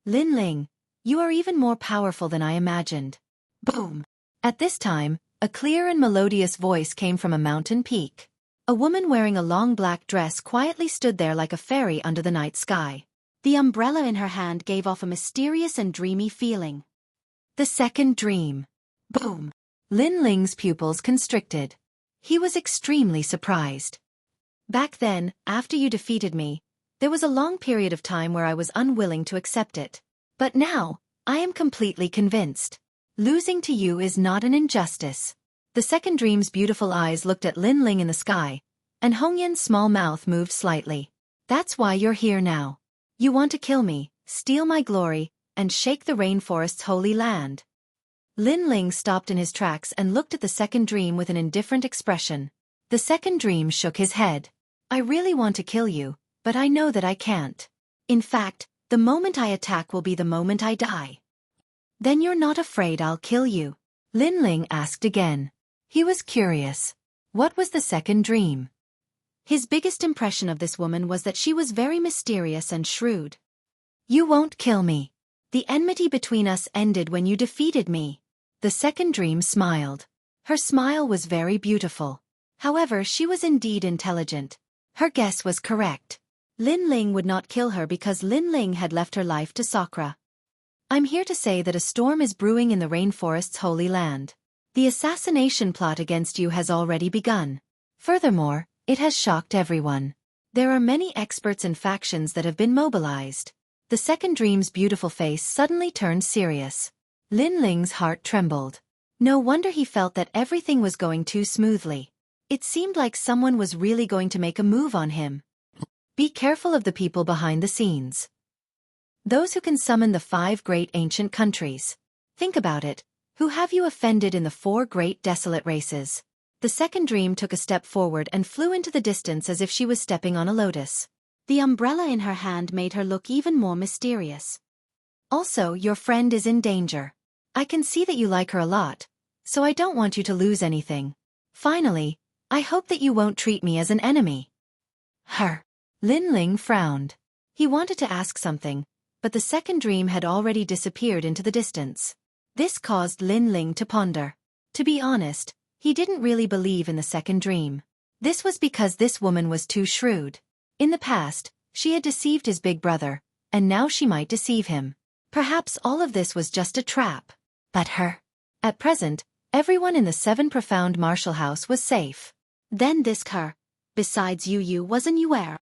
Lin Ling, you are even more powerful than I imagined. Boom! At this time, a clear and melodious voice came from a mountain peak. A woman wearing a long black dress quietly stood there like a fairy under the night sky. The umbrella in her hand gave off a mysterious and dreamy feeling. The second dream. Boom! Lin Ling's pupils constricted. He was extremely surprised. Back then, after you defeated me, there was a long period of time where I was unwilling to accept it. But now, I am completely convinced. Losing to you is not an injustice. The second dream's beautiful eyes looked at Lin Ling in the sky, and Hongyan's small mouth moved slightly. That's why you're here now. You want to kill me, steal my glory, and shake the rainforest's holy land. Lin Ling stopped in his tracks and looked at the second dream with an indifferent expression. The second dream shook his head. I really want to kill you, but I know that I can't. In fact, the moment I attack will be the moment I die. Then you're not afraid I'll kill you? Lin Ling asked again. He was curious. What was the second dream? His biggest impression of this woman was that she was very mysterious and shrewd. You won't kill me. The enmity between us ended when you defeated me. The second dream smiled. Her smile was very beautiful. However, she was indeed intelligent. Her guess was correct. Lin Ling would not kill her because Lin Ling had left her life to Sakura. I'm here to say that a storm is brewing in the rainforest's holy land. The assassination plot against you has already begun. Furthermore, it has shocked everyone. There are many experts and factions that have been mobilized. The second dream's beautiful face suddenly turned serious. Lin Ling's heart trembled. No wonder he felt that everything was going too smoothly. It seemed like someone was really going to make a move on him. Be careful of the people behind the scenes. Those who can summon the 5 great ancient countries. Think about it. Who have you offended in the 4 great desolate races? The second dream took a step forward and flew into the distance as if she was stepping on a lotus. The umbrella in her hand made her look even more mysterious. Also, your friend is in danger. I can see that you like her a lot, so I don't want you to lose anything. Finally, I hope that you won't treat me as an enemy. Her. Lin Ling frowned. He wanted to ask something, but the second dream had already disappeared into the distance. This caused Lin Ling to ponder. To be honest, he didn't really believe in the second dream. This was because this woman was too shrewd. In the past, she had deceived his big brother, and now she might deceive him. Perhaps all of this was just a trap. But her. At present, everyone in the 7 profound martial house was safe. Then this her. Besides Yu was an Yuer.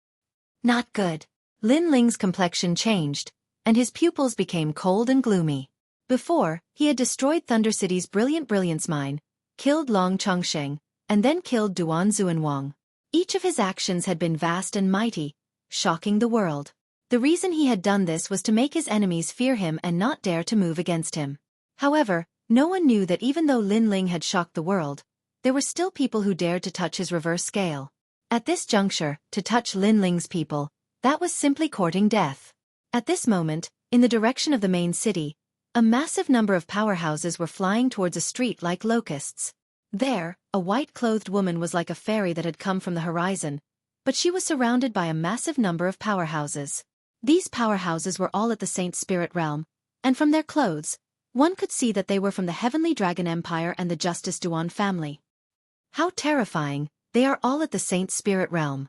Not good. Lin Ling's complexion changed, and his pupils became cold and gloomy. Before, he had destroyed Thunder City's brilliance mine, killed Long Chongsheng, and then killed Duan Xuanwang. Each of his actions had been vast and mighty, shocking the world. The reason he had done this was to make his enemies fear him and not dare to move against him. However, no one knew that even though Lin Ling had shocked the world, there were still people who dared to touch his reverse scale. At this juncture, to touch Lin Ling's people, that was simply courting death. At this moment, in the direction of the main city, a massive number of powerhouses were flying towards a street like locusts. There, a white-clothed woman was like a fairy that had come from the horizon, but she was surrounded by a massive number of powerhouses. These powerhouses were all at the Saint Spirit realm, and from their clothes, one could see that they were from the Heavenly Dragon Empire and the Justice Duan family. How terrifying, they are all at the Saint Spirit realm.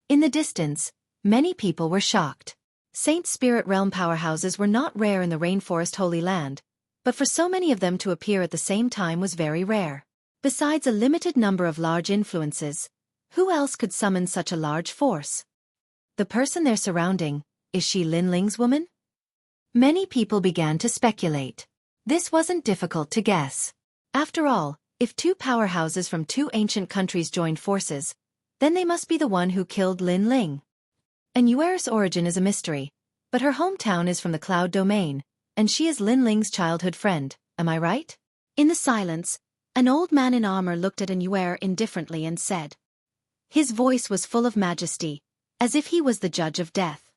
In the distance, many people were shocked. Saint Spirit realm powerhouses were not rare in the Rainforest Holy Land, but for so many of them to appear at the same time was very rare. Besides a limited number of large influences, who else could summon such a large force? The person they're surrounding, is she Lin Ling's woman? Many people began to speculate. This wasn't difficult to guess. After all, if 2 powerhouses from 2 ancient countries joined forces, then they must be the one who killed Lin Ling. And Yuer's origin is a mystery, but her hometown is from the Cloud Domain, and she is Lin Ling's childhood friend, am I right? In the silence, an old man in armor looked at an Yuer indifferently and said. His voice was full of majesty, as if he was the judge of death.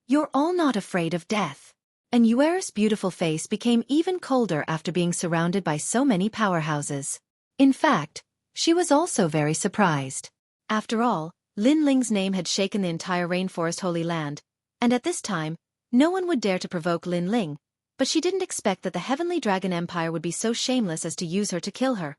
You're all not afraid of death. And Yuer's beautiful face became even colder after being surrounded by so many powerhouses. In fact, she was also very surprised. After all, Lin Ling's name had shaken the entire Rainforest Holy Land, and at this time, no one would dare to provoke Lin Ling, but she didn't expect that the Heavenly Dragon Empire would be so shameless as to use her to kill her.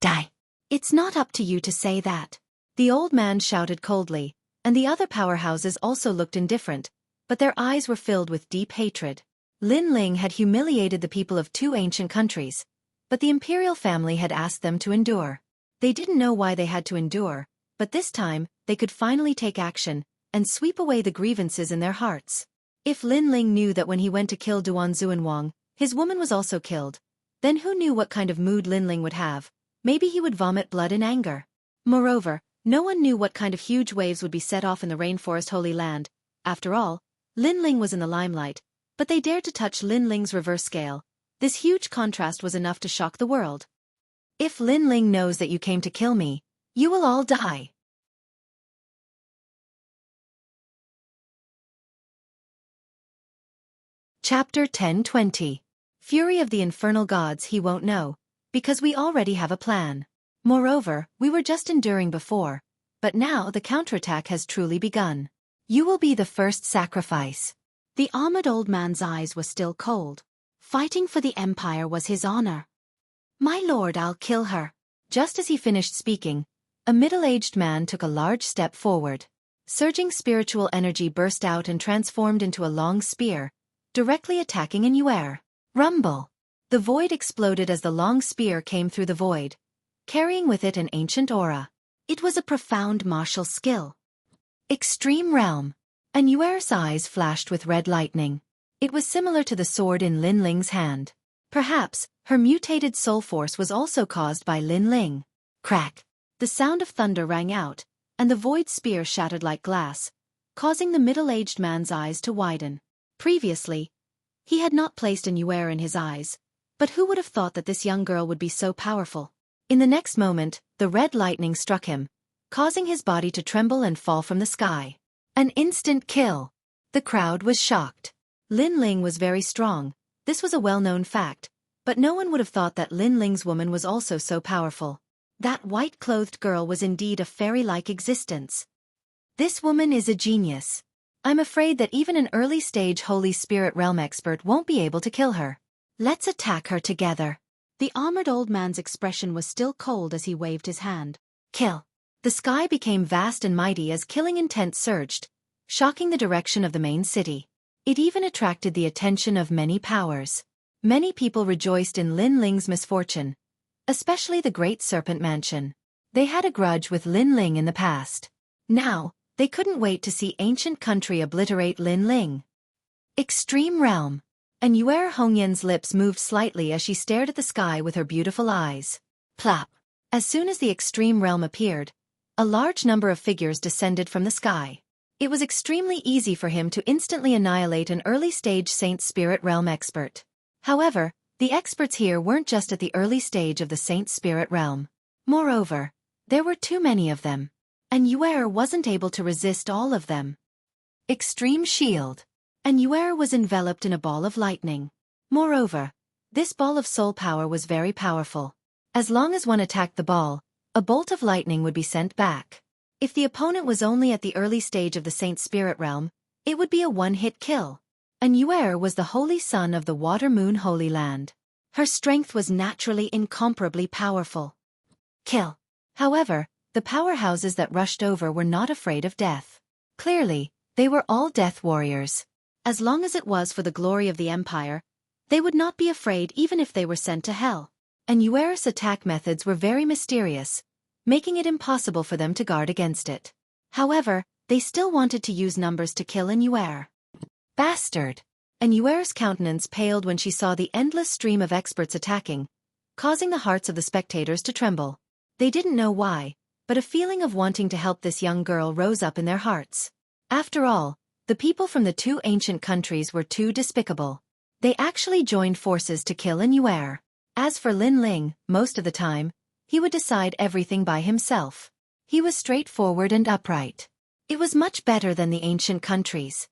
Die. It's not up to you to say that. The old man shouted coldly, and the other powerhouses also looked indifferent, but their eyes were filled with deep hatred. Lin Ling had humiliated the people of 2 ancient countries, but the imperial family had asked them to endure. They didn't know why they had to endure, but this time, they could finally take action, and sweep away the grievances in their hearts. If Lin Ling knew that when he went to kill Duan Xuanwang, his woman was also killed, then who knew what kind of mood Lin Ling would have? Maybe he would vomit blood in anger. Moreover, no one knew what kind of huge waves would be set off in the Rainforest Holy Land. After all, Lin Ling was in the limelight, but they dared to touch Lin Ling's reverse scale. This huge contrast was enough to shock the world. If Lin Ling knows that you came to kill me, you will all die. Chapter 10:20. Fury of the Infernal Gods. He won't know, because we already have a plan. Moreover, we were just enduring before, but now the counterattack has truly begun. You will be the first sacrifice. The armored old man's eyes were still cold. Fighting for the Empire was his honor. My lord, I'll kill her. Just as he finished speaking, a middle-aged man took a large step forward. Surging spiritual energy burst out and transformed into a long spear, directly attacking Xueqi. Rumble! The void exploded as the long spear came through the void, carrying with it an ancient aura. It was a profound martial skill. Extreme Realm! Xueqi's eyes flashed with red lightning. It was similar to the sword in Lin Ling's hand. Perhaps, her mutated soul force was also caused by Lin Ling. Crack! The sound of thunder rang out, and the void spear shattered like glass, causing the middle-aged man's eyes to widen. Previously, he had not placed Xueqi in his eyes, but who would have thought that this young girl would be so powerful? In the next moment, the red lightning struck him, causing his body to tremble and fall from the sky. An instant kill! The crowd was shocked. Lin Ling was very strong, this was a well-known fact, but no one would have thought that Lin Ling's woman was also so powerful. That white-clothed girl was indeed a fairy-like existence. This woman is a genius. I'm afraid that even an early-stage Holy Spirit Realm expert won't be able to kill her. Let's attack her together. The armored old man's expression was still cold as he waved his hand. Kill! The sky became vast and mighty as killing intent surged, shocking the direction of the main city. It even attracted the attention of many powers. Many people rejoiced in Lin Ling's misfortune, especially the Great Serpent Mansion. They had a grudge with Lin Ling in the past. Now, they couldn't wait to see ancient country obliterate Lin Ling. Extreme Realm! Xueqi Hongyan's lips moved slightly as she stared at the sky with her beautiful eyes. Plop! As soon as the Extreme Realm appeared, a large number of figures descended from the sky. It was extremely easy for him to instantly annihilate an early-stage Saint Spirit Realm expert. However, the experts here weren't just at the early stage of the Saint Spirit Realm. Moreover, there were too many of them, and Xueqi wasn't able to resist all of them. Extreme Shield! Xueqi was enveloped in a ball of lightning. Moreover, this ball of soul power was very powerful. As long as one attacked the ball, a bolt of lightning would be sent back. If the opponent was only at the early stage of the Saint Spirit Realm, it would be a one-hit kill. Xueqi was the holy son of the Water Moon Holy Land. Her strength was naturally incomparably powerful. Kill! However, the powerhouses that rushed over were not afraid of death. Clearly, they were all death warriors. As long as it was for the glory of the Empire, they would not be afraid even if they were sent to hell. Xueqi's attack methods were very mysterious, making it impossible for them to guard against it. However, they still wanted to use numbers to kill Xueqi. Bastard! Xueqi's countenance paled when she saw the endless stream of experts attacking, causing the hearts of the spectators to tremble. They didn't know why, but a feeling of wanting to help this young girl rose up in their hearts. After all, the people from the two ancient countries were too despicable. They actually joined forces to kill Xueqi. As for Lin Ling, most of the time, he would decide everything by himself. He was straightforward and upright. It was much better than the ancient countries.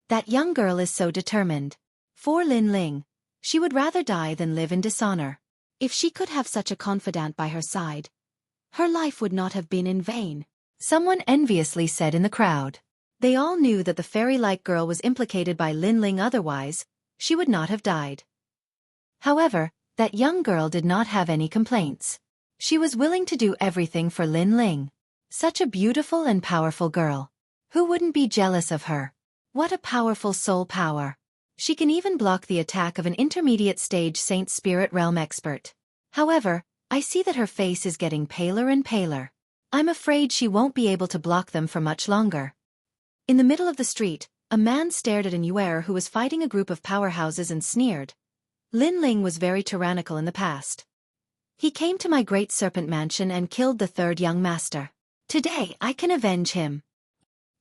That young girl is so determined. For Lin Ling, she would rather die than live in dishonor. If she could have such a confidant by her side, her life would not have been in vain. Someone enviously said in the crowd. They all knew that the fairy-like girl was implicated by Lin Ling, otherwise, she would not have died. However, that young girl did not have any complaints. She was willing to do everything for Lin Ling. Such a beautiful and powerful girl. Who wouldn't be jealous of her? What a powerful soul power. She can even block the attack of an intermediate-stage Saint Spirit Realm expert. However, I see that her face is getting paler and paler. I'm afraid she won't be able to block them for much longer. In the middle of the street, a man stared at Xueqi who was fighting a group of powerhouses and sneered. Lin Ling was very tyrannical in the past. He came to my Great Serpent Mansion and killed the third young master. Today I can avenge him.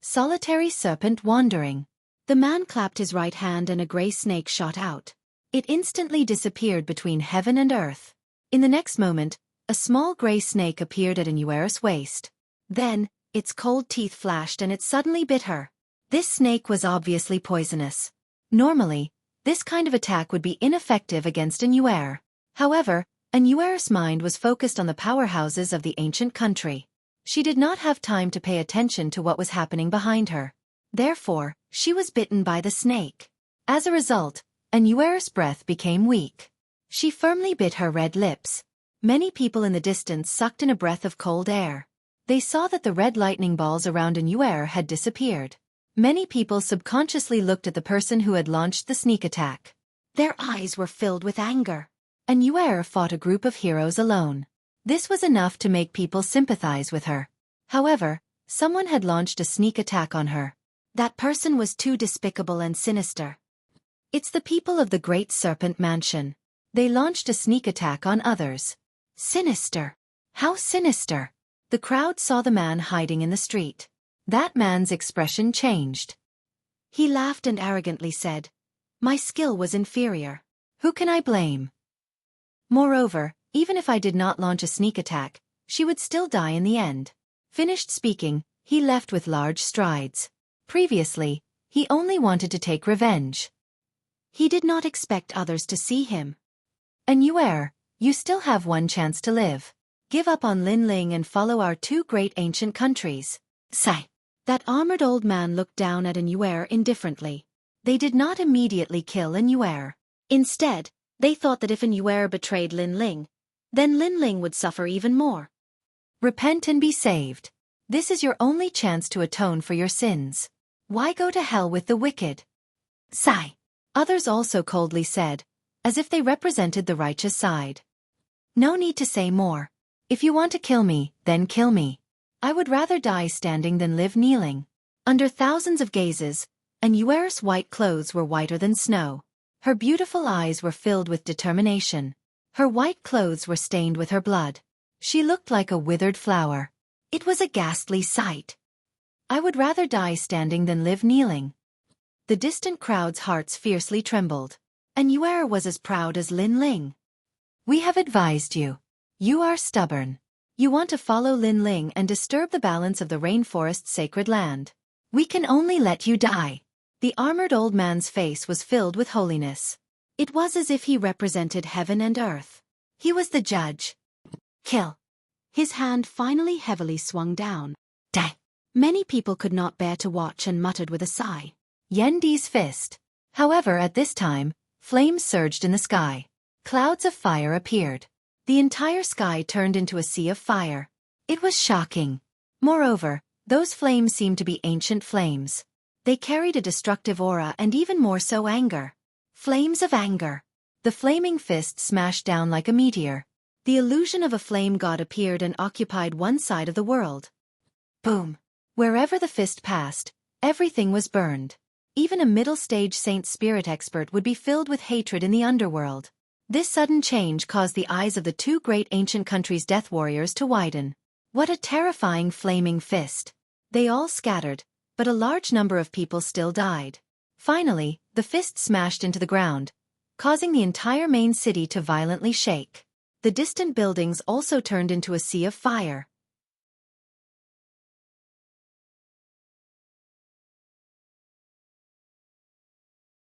Solitary serpent wandering. The man clapped his right hand and a gray snake shot out. It instantly disappeared between heaven and earth. In the next moment, a small gray snake appeared at Xueqi's waist. Then, its cold teeth flashed and it suddenly bit her. This snake was obviously poisonous. Normally, this kind of attack would be ineffective against Xueqi. However, Xueqi's mind was focused on the powerhouses of the ancient country. She did not have time to pay attention to what was happening behind her. Therefore, she was bitten by the snake. As a result, Xueqi's breath became weak. She firmly bit her red lips. Many people in the distance sucked in a breath of cold air. They saw that the red lightning balls around Xueqi had disappeared. Many people subconsciously looked at the person who had launched the sneak attack. Their eyes were filled with anger. And Xueqi fought a group of heroes alone. This was enough to make people sympathize with her. However, someone had launched a sneak attack on her. That person was too despicable and sinister. It's the people of the Great Serpent Mansion. They launched a sneak attack on others. Sinister. How sinister? The crowd saw the man hiding in the street. That man's expression changed. He laughed and arrogantly said, "My skill was inferior. Who can I blame?" Moreover, even if I did not launch a sneak attack, she would still die in the end. Finished speaking, he left with large strides. Previously, he only wanted to take revenge. He did not expect others to see him. And Xueqi, you still have one chance to live. Give up on Linling and follow our two great ancient countries. Sigh. That armored old man looked down at Xueqi indifferently. They did not immediately kill Xueqi. Instead, they thought that if Xueqi betrayed Linling, then Linling would suffer even more. Repent and be saved. This is your only chance to atone for your sins. Why go to hell with the wicked? Sigh. Others also coldly said, as if they represented the righteous side. No need to say more. If you want to kill me, then kill me. I would rather die standing than live kneeling. Under thousands of gazes, and Xueqi's white clothes were whiter than snow. Her beautiful eyes were filled with determination. Her white clothes were stained with her blood. She looked like a withered flower. It was a ghastly sight. I would rather die standing than live kneeling. The distant crowd's hearts fiercely trembled. And Xueqi was as proud as Linling. We have advised you. You are stubborn. You want to follow Linling and disturb the balance of the rainforest's sacred land. We can only let you die. The armored old man's face was filled with holiness. It was as if he represented heaven and earth. He was the judge. Kill. His hand finally heavily swung down. Die. Many people could not bear to watch and muttered with a sigh. Yendi's fist. However, at this time, flames surged in the sky. Clouds of fire appeared. The entire sky turned into a sea of fire. It was shocking. Moreover, those flames seemed to be ancient flames. They carried a destructive aura and even more so anger. Flames of anger. The flaming fist smashed down like a meteor. The illusion of a flame god appeared and occupied one side of the world. Boom. Wherever the fist passed, everything was burned. Even a middle-stage saint spirit expert would be filled with hatred in the underworld. This sudden change caused the eyes of the two great ancient countries' death warriors to widen. What a terrifying flaming fist. They all scattered, but a large number of people still died. Finally, the fist smashed into the ground, causing the entire main city to violently shake. The distant buildings also turned into a sea of fire.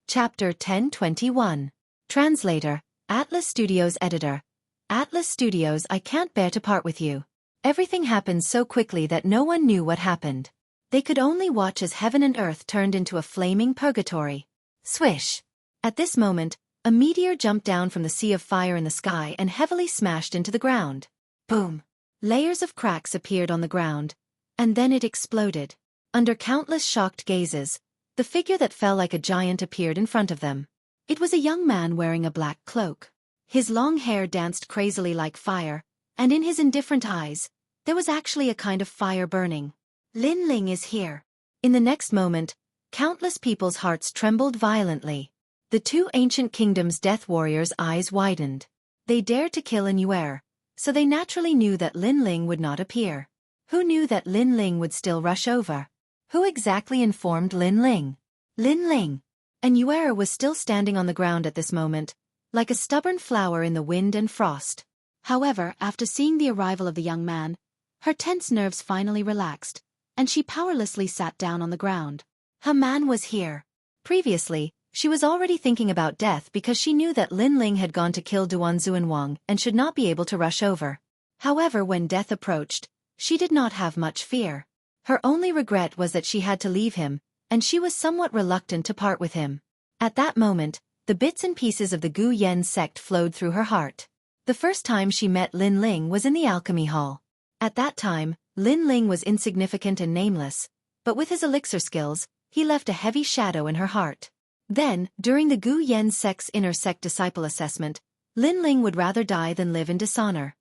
Chapter 10:21. Translator, Atlas Studios Editor. Atlas Studios, I can't bear to part with you. Everything happened so quickly that no one knew what happened. They could only watch as heaven and earth turned into a flaming purgatory. Swish! At this moment, a meteor jumped down from the sea of fire in the sky and heavily smashed into the ground. Boom! Layers of cracks appeared on the ground, and then it exploded. Under countless shocked gazes, the figure that fell like a giant appeared in front of them. It was a young man wearing a black cloak. His long hair danced crazily like fire, and in his indifferent eyes, there was actually a kind of fire burning. Linling is here. In the next moment, countless people's hearts trembled violently. The two ancient kingdoms' death warriors' eyes widened. They dared to kill Xueqi, so they naturally knew that Linling would not appear. Who knew that Linling would still rush over? Who exactly informed Linling? Linling! And Xueqi was still standing on the ground at this moment, like a stubborn flower in the wind and frost. However, after seeing the arrival of the young man, her tense nerves finally relaxed, and she powerlessly sat down on the ground. Her man was here. Previously, she was already thinking about death because she knew that Linling had gone to kill Duanzuanwang and should not be able to rush over. However, when death approached, she did not have much fear. Her only regret was that she had to leave him, and she was somewhat reluctant to part with him. At that moment, the bits and pieces of the Gu Yen sect flowed through her heart. The first time she met Linling was in the alchemy hall. At that time, Lin Ling was insignificant and nameless, but with his elixir skills, he left a heavy shadow in her heart. Then, during the Gu Yen sect's inner sect disciple assessment, Lin Ling would rather die than live in dishonor.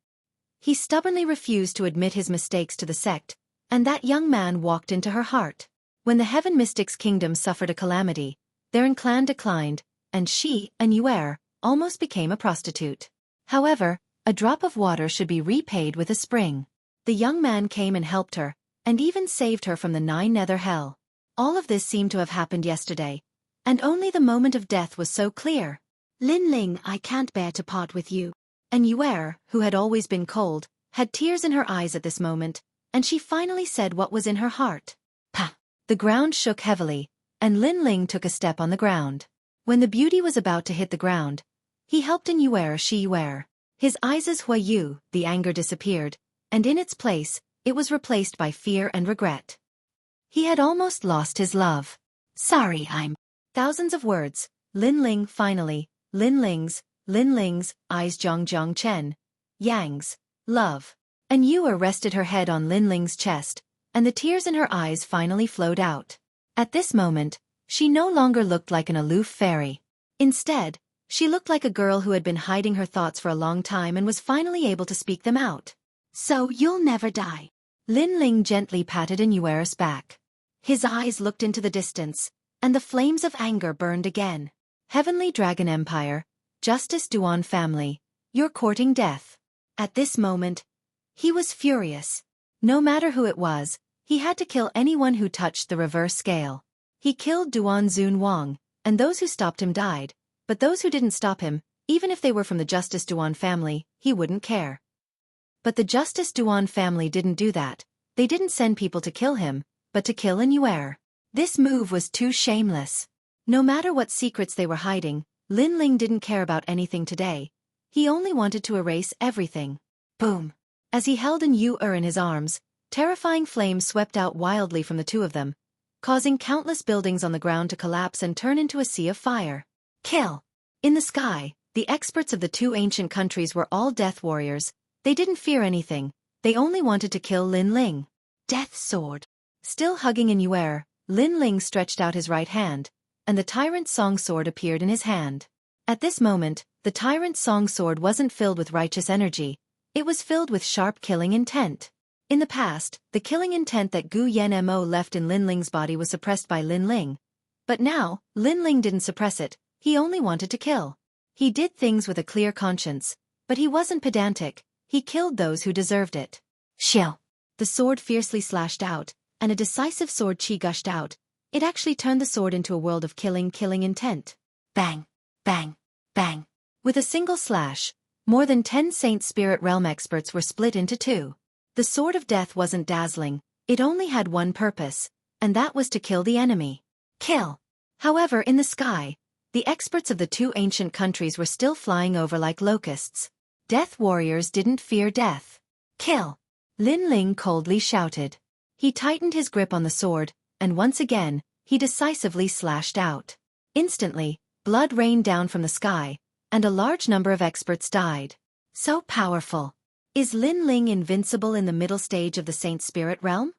He stubbornly refused to admit his mistakes to the sect, and that young man walked into her heart. When the Heaven Mystics' kingdom suffered a calamity, their clan declined, and she, a Nuer, almost became a prostitute. However, a drop of water should be repaid with a spring. The young man came and helped her, and even saved her from the 9 nether hell. All of this seemed to have happened yesterday, and only the moment of death was so clear. Lin Ling, I can't bear to part with you. And Yuer, who had always been cold, had tears in her eyes at this moment, and she finally said what was in her heart. Pa! The ground shook heavily, and Lin Ling took a step on the ground. When the beauty was about to hit the ground, he helped in Yuer she Yuer. His eyes' Huayu, the anger disappeared, and in its place, it was replaced by fear and regret. He had almost lost his love. Sorry, I'm... Thousands of words. Lin Ling finally, Lin Ling's eyes Zhang Chen. Yang's, love. And Yuer rested her head on Lin Ling's chest, and the tears in her eyes finally flowed out. At this moment, she no longer looked like an aloof fairy. Instead, she looked like a girl who had been hiding her thoughts for a long time and was finally able to speak them out. So you'll never die. Lin Ling gently patted Yuer's back. His eyes looked into the distance, and the flames of anger burned again. Heavenly Dragon Empire, Justice Duan family, you're courting death. At this moment, he was furious. No matter who it was, he had to kill anyone who touched the reverse scale. He killed Duan Zun Wang, and those who stopped him died, but those who didn't stop him, even if they were from the Justice Duan family, he wouldn't care. But the Justice Duan family didn't do that. They didn't send people to kill him, but to kill Yuer. This move was too shameless. No matter what secrets they were hiding, Lin Ling didn't care about anything today. He only wanted to erase everything. Boom! As he held Yuer in his arms, terrifying flames swept out wildly from the two of them, causing countless buildings on the ground to collapse and turn into a sea of fire. Kill! In the sky, the experts of the 2 ancient countries were all death warriors. They didn't fear anything. They only wanted to kill Lin Ling. Death sword. Still hugging Yuer, Lin Ling stretched out his right hand, and the Tyrant Song Sword appeared in his hand. At this moment, the Tyrant Song Sword wasn't filled with righteous energy, it was filled with sharp killing intent. In the past, the killing intent that Gu Yen Mo left in Lin Ling's body was suppressed by Lin Ling. But now, Lin Ling didn't suppress it, he only wanted to kill. He did things with a clear conscience, but he wasn't pedantic, he killed those who deserved it. Shill! The sword fiercely slashed out, and a decisive sword chi gushed out. It actually turned the sword into a world of killing intent. Bang! Bang! Bang! With a single slash, more than 10 Saint Spirit Realm experts were split into 2. The Sword of Death wasn't dazzling, it only had one purpose, and that was to kill the enemy. Kill! However, in the sky, the experts of the 2 ancient countries were still flying over like locusts. Death warriors didn't fear death. Kill! Lin Ling coldly shouted. He tightened his grip on the sword, and once again, he decisively slashed out. Instantly, blood rained down from the sky, and a large number of experts died. So powerful. Is Lin Ling invincible in the middle stage of the Saint Spirit Realm?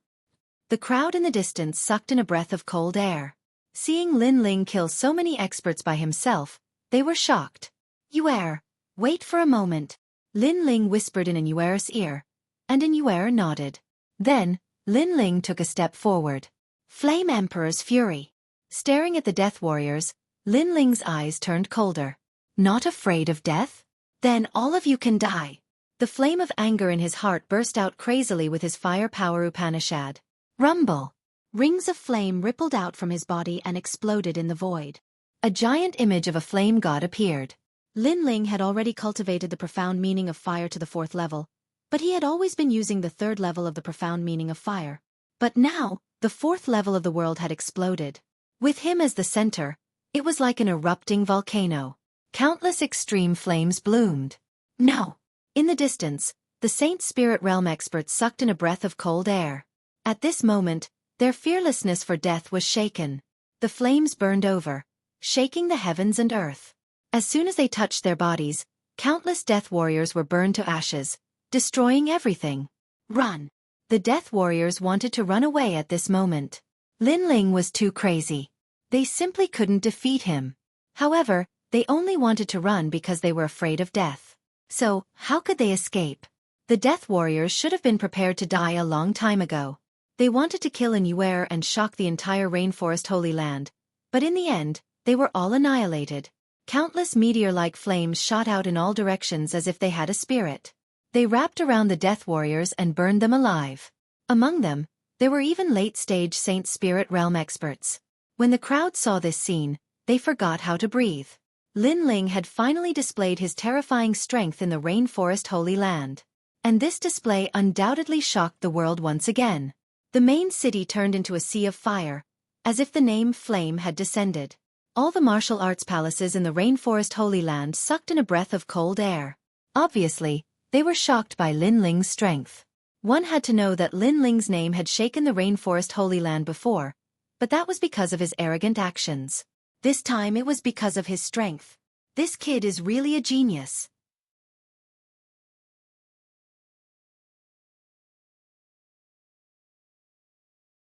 The crowd in the distance sucked in a breath of cold air. Seeing Lin Ling kill so many experts by himself, they were shocked. Yuer, wait for a moment. Lin Ling whispered in Yuer's ear, and Yuer nodded. Then, Lin Ling took a step forward. Flame Emperor's fury. Staring at the death warriors, Lin Ling's eyes turned colder. Not afraid of death? Then all of you can die. The flame of anger in his heart burst out crazily with his fire power Upanishad. Rumble! Rings of flame rippled out from his body and exploded in the void. A giant image of a flame god appeared. Lin Ling had already cultivated the profound meaning of fire to the 4th level, but he had always been using the 3rd level of the profound meaning of fire. But now, the 4th level of the world had exploded. With him as the center, it was like an erupting volcano. Countless extreme flames bloomed. No! In the distance, the Saint Spirit Realm experts sucked in a breath of cold air. At this moment, their fearlessness for death was shaken. The flames burned over, shaking the heavens and earth. As soon as they touched their bodies, countless death warriors were burned to ashes, destroying everything. Run! The Death Warriors wanted to run away at this moment. Lin Ling was too crazy. They simply couldn't defeat him. However, they only wanted to run because they were afraid of death. So, how could they escape? The Death Warriors should have been prepared to die a long time ago. They wanted to kill Xueqi and shock the entire rainforest Holy Land. But in the end, they were all annihilated. Countless meteor-like flames shot out in all directions as if they had a spirit. They wrapped around the Death Warriors and burned them alive. Among them, there were even late-stage Saint Spirit Realm experts. When the crowd saw this scene, they forgot how to breathe. Lin Ling had finally displayed his terrifying strength in the rainforest Holy Land. And this display undoubtedly shocked the world once again. The main city turned into a sea of fire, as if the name Flame had descended. All the martial arts palaces in the rainforest Holy Land sucked in a breath of cold air. Obviously, they were shocked by Lin Ling's strength. One had to know that Lin Ling's name had shaken the rainforest Holy Land before, but that was because of his arrogant actions. This time it was because of his strength. This kid is really a genius.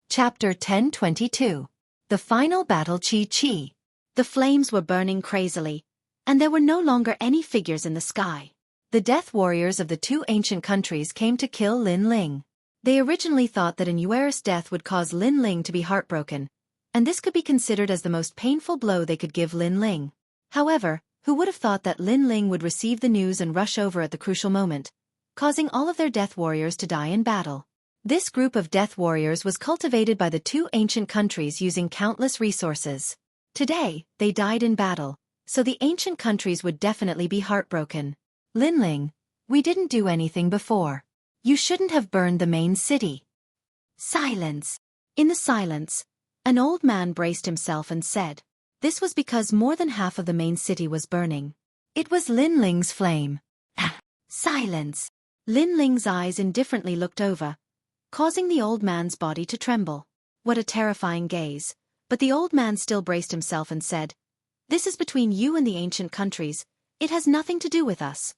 Chapter 1022. The Final Battle Xueqi. The flames were burning crazily, and there were no longer any figures in the sky. The Death Warriors of the two ancient countries came to kill Lin Ling. They originally thought that Xueqi's death would cause Lin Ling to be heartbroken, and this could be considered as the most painful blow they could give Lin Ling. However, who would have thought that Lin Ling would receive the news and rush over at the crucial moment, causing all of their Death Warriors to die in battle? This group of Death Warriors was cultivated by the two ancient countries using countless resources. Today, they died in battle, so the ancient countries would definitely be heartbroken. Lin Ling, we didn't do anything before. You shouldn't have burned the main city. Silence. In the silence, an old man braced himself and said, this was because more than half of the main city was burning. It was Lin Ling's flame. Silence. Lin Ling's eyes indifferently looked over, causing the old man's body to tremble. What a terrifying gaze. But the old man still braced himself and said, this is between you and the ancient countries. It has nothing to do with us.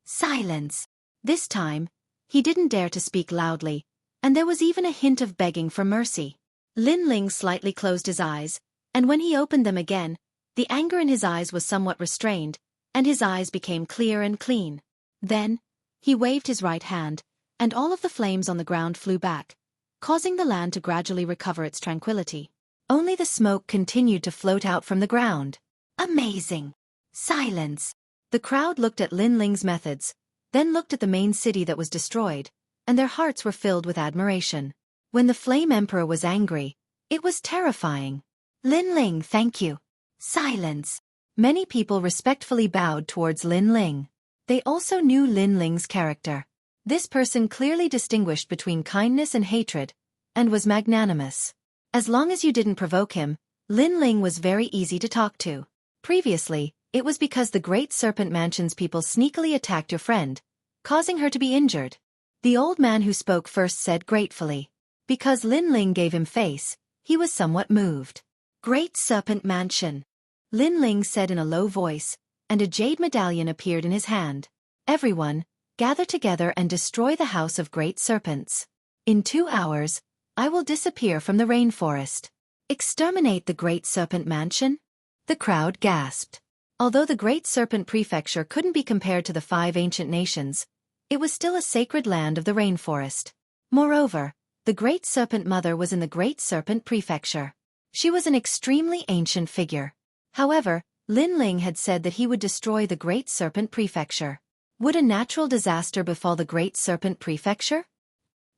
Silence. This time, he didn't dare to speak loudly, and there was even a hint of begging for mercy. Lin Ling slightly closed his eyes, and when he opened them again, the anger in his eyes was somewhat restrained, and his eyes became clear and clean. Then, he waved his right hand, and all of the flames on the ground flew back, causing the land to gradually recover its tranquility. Only the smoke continued to float out from the ground. Amazing! Silence! The crowd looked at Lin Ling's methods, then looked at the main city that was destroyed, and their hearts were filled with admiration. When the Flame Emperor was angry, it was terrifying. Lin Ling, thank you. Silence! Many people respectfully bowed towards Lin Ling. They also knew Lin Ling's character. This person clearly distinguished between kindness and hatred, and was magnanimous. As long as you didn't provoke him, Lin Ling was very easy to talk to. Previously, it was because the Great Serpent Mansion's people sneakily attacked your friend, causing her to be injured. The old man who spoke first said gratefully. Because Lin Ling gave him face, he was somewhat moved. Great Serpent Mansion. Lin Ling said in a low voice, and a jade medallion appeared in his hand. Everyone, gather together and destroy the House of Great Serpents. In 2 hours, I will disappear from the rainforest. Exterminate the Great Serpent Mansion? The crowd gasped. Although the Great Serpent Prefecture couldn't be compared to the 5 ancient nations, it was still a sacred land of the rainforest. Moreover, the Great Serpent Mother was in the Great Serpent Prefecture. She was an extremely ancient figure. However, Lin Ling had said that he would destroy the Great Serpent Prefecture. Would a natural disaster befall the Great Serpent Prefecture?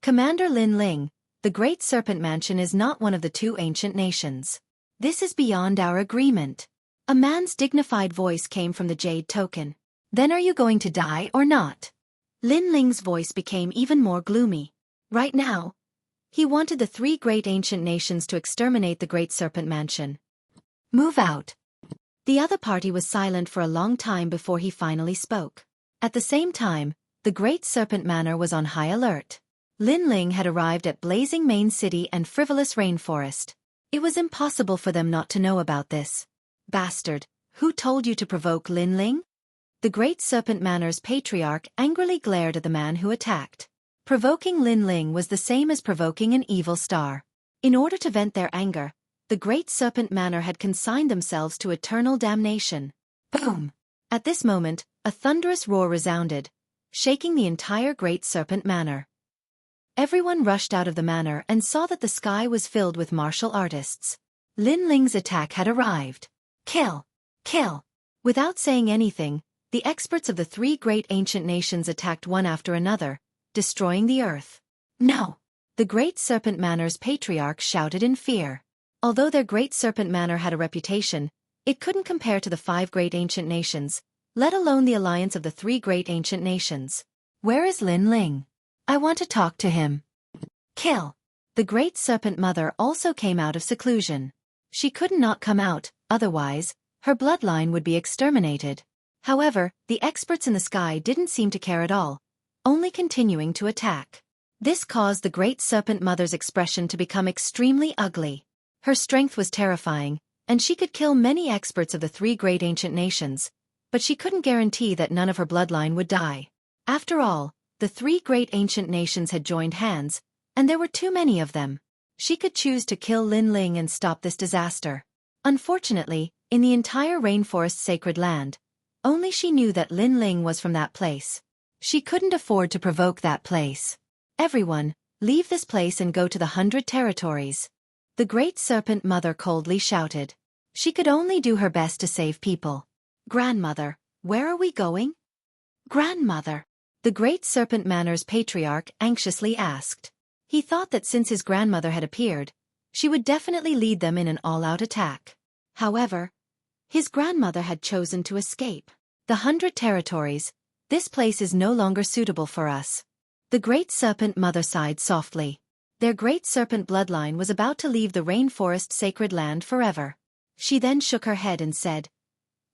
Commander Lin Ling, the Great Serpent Mansion is not one of the 2 ancient nations. This is beyond our agreement. A man's dignified voice came from the Jade Token. Then are you going to die or not? Lin Ling's voice became even more gloomy. Right now, he wanted the 3 great ancient nations to exterminate the Great Serpent Mansion. Move out. The other party was silent for a long time before he finally spoke. At the same time, the Great Serpent Manor was on high alert. Lin Ling had arrived at blazing main city and frivolous rainforest. It was impossible for them not to know about this. Bastard, who told you to provoke Lin Ling? The Great Serpent Manor's patriarch angrily glared at the man who attacked. Provoking Lin Ling was the same as provoking an evil star. In order to vent their anger, the Great Serpent Manor had consigned themselves to eternal damnation. Boom! At this moment, a thunderous roar resounded, shaking the entire Great Serpent Manor. Everyone rushed out of the manor and saw that the sky was filled with martial artists. Lin Ling's attack had arrived. Kill! Kill! Without saying anything, the experts of the three great ancient nations attacked one after another, destroying the earth. No! The Great Serpent Manor's patriarch shouted in fear. Although their Great Serpent Manor had a reputation, it couldn't compare to the 5 great ancient nations, let alone the alliance of the 3 great ancient nations. Where is Lin Ling? I want to talk to him. Kill! The Great Serpent Mother also came out of seclusion. She could not come out, otherwise, her bloodline would be exterminated. However, the experts in the sky didn't seem to care at all, only continuing to attack. This caused the Great Serpent Mother's expression to become extremely ugly. Her strength was terrifying, and she could kill many experts of the 3 great ancient nations, but she couldn't guarantee that none of her bloodline would die. After all, the 3 great ancient nations had joined hands, and there were too many of them. She could choose to kill Lin Ling and stop this disaster. Unfortunately, in the entire rainforest sacred land, only she knew that Lin Ling was from that place. She couldn't afford to provoke that place. Everyone, leave this place and go to the 100 territories. The Great Serpent Mother coldly shouted. She could only do her best to save people. Grandmother, where are we going? Grandmother, the Great Serpent Manor's patriarch anxiously asked. He thought that since his grandmother had appeared, she would definitely lead them in an all-out attack. However, his grandmother had chosen to escape. The 100 territories, this place is no longer suitable for us. The Great Serpent Mother sighed softly. Their Great Serpent bloodline was about to leave the rainforest sacred land forever. She then shook her head and said,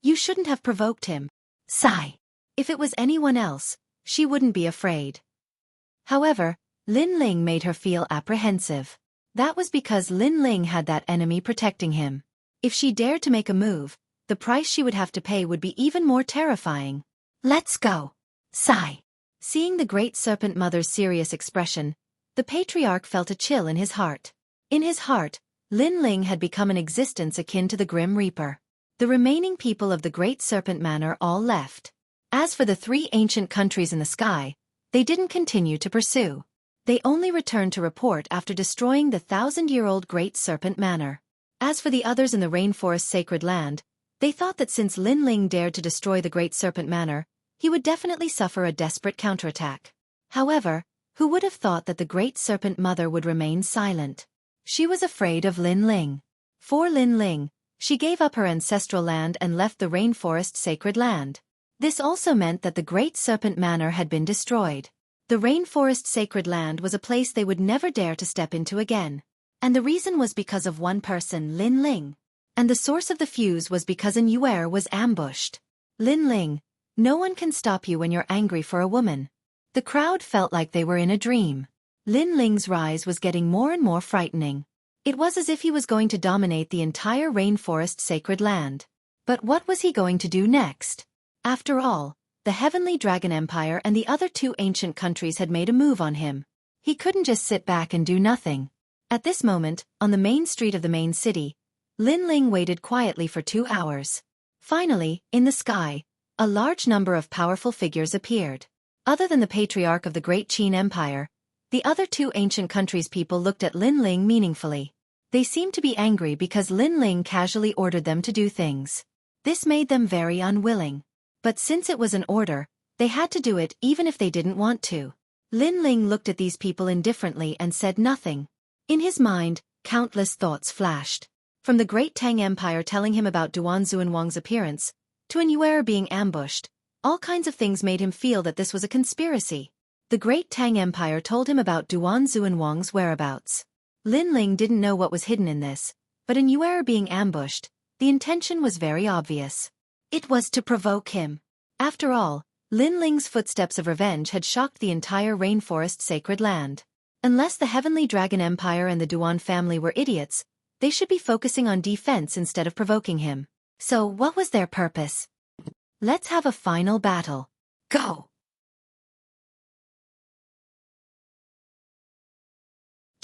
"You shouldn't have provoked him." Sigh. If it was anyone else, she wouldn't be afraid. However, Lin Ling made her feel apprehensive. That was because Lin Ling had that enemy protecting him. If she dared to make a move, the price she would have to pay would be even more terrifying. Let's go. Sigh. Seeing the Great Serpent Mother's serious expression, the patriarch felt a chill in his heart. In his heart, Lin Ling had become an existence akin to the Grim Reaper. The remaining people of the Great Serpent Manor all left. As for the 3 ancient countries in the sky, they didn't continue to pursue. They only returned to report after destroying the 1,000-year-old Great Serpent Manor. As for the others in the rainforest sacred land, they thought that since Lin Ling dared to destroy the Great Serpent Manor, he would definitely suffer a desperate counterattack. However, who would have thought that the Great Serpent Mother would remain silent? She was afraid of Lin Ling. For Lin Ling, she gave up her ancestral land and left the rainforest sacred land. This also meant that the Great Serpent Manor had been destroyed. The rainforest sacred land was a place they would never dare to step into again. And the reason was because of one person, Lin Ling. And the source of the fuse was because an Yuer was ambushed. Lin Ling, no one can stop you when you're angry for a woman. The crowd felt like they were in a dream. Lin Ling's rise was getting more and more frightening. It was as if he was going to dominate the entire rainforest sacred land. But what was he going to do next? After all, the Heavenly Dragon Empire and the other 2 ancient countries had made a move on him. He couldn't just sit back and do nothing. At this moment, on the main street of the main city, Lin Ling waited quietly for 2 hours. Finally, in the sky, a large number of powerful figures appeared. Other than the patriarch of the Great Qin Empire, the other 2 ancient countries' people looked at Lin Ling meaningfully. They seemed to be angry because Lin Ling casually ordered them to do things. This made them very unwilling. But since it was an order, they had to do it even if they didn't want to. Lin Ling looked at these people indifferently and said nothing. In his mind, countless thoughts flashed. From the Great Tang Empire telling him about Duan Xuanwang's appearance, to an Yuer being ambushed, all kinds of things made him feel that this was a conspiracy. The Great Tang Empire told him about Duan Xuanwang's whereabouts. Lin Ling didn't know what was hidden in this, but an Yuer being ambushed, the intention was very obvious. It was to provoke him. After all, Lin Ling's footsteps of revenge had shocked the entire rainforest sacred land. Unless the Heavenly Dragon Empire and the Duan family were idiots, they should be focusing on defense instead of provoking him. So what was their purpose? Let's have a final battle. Go!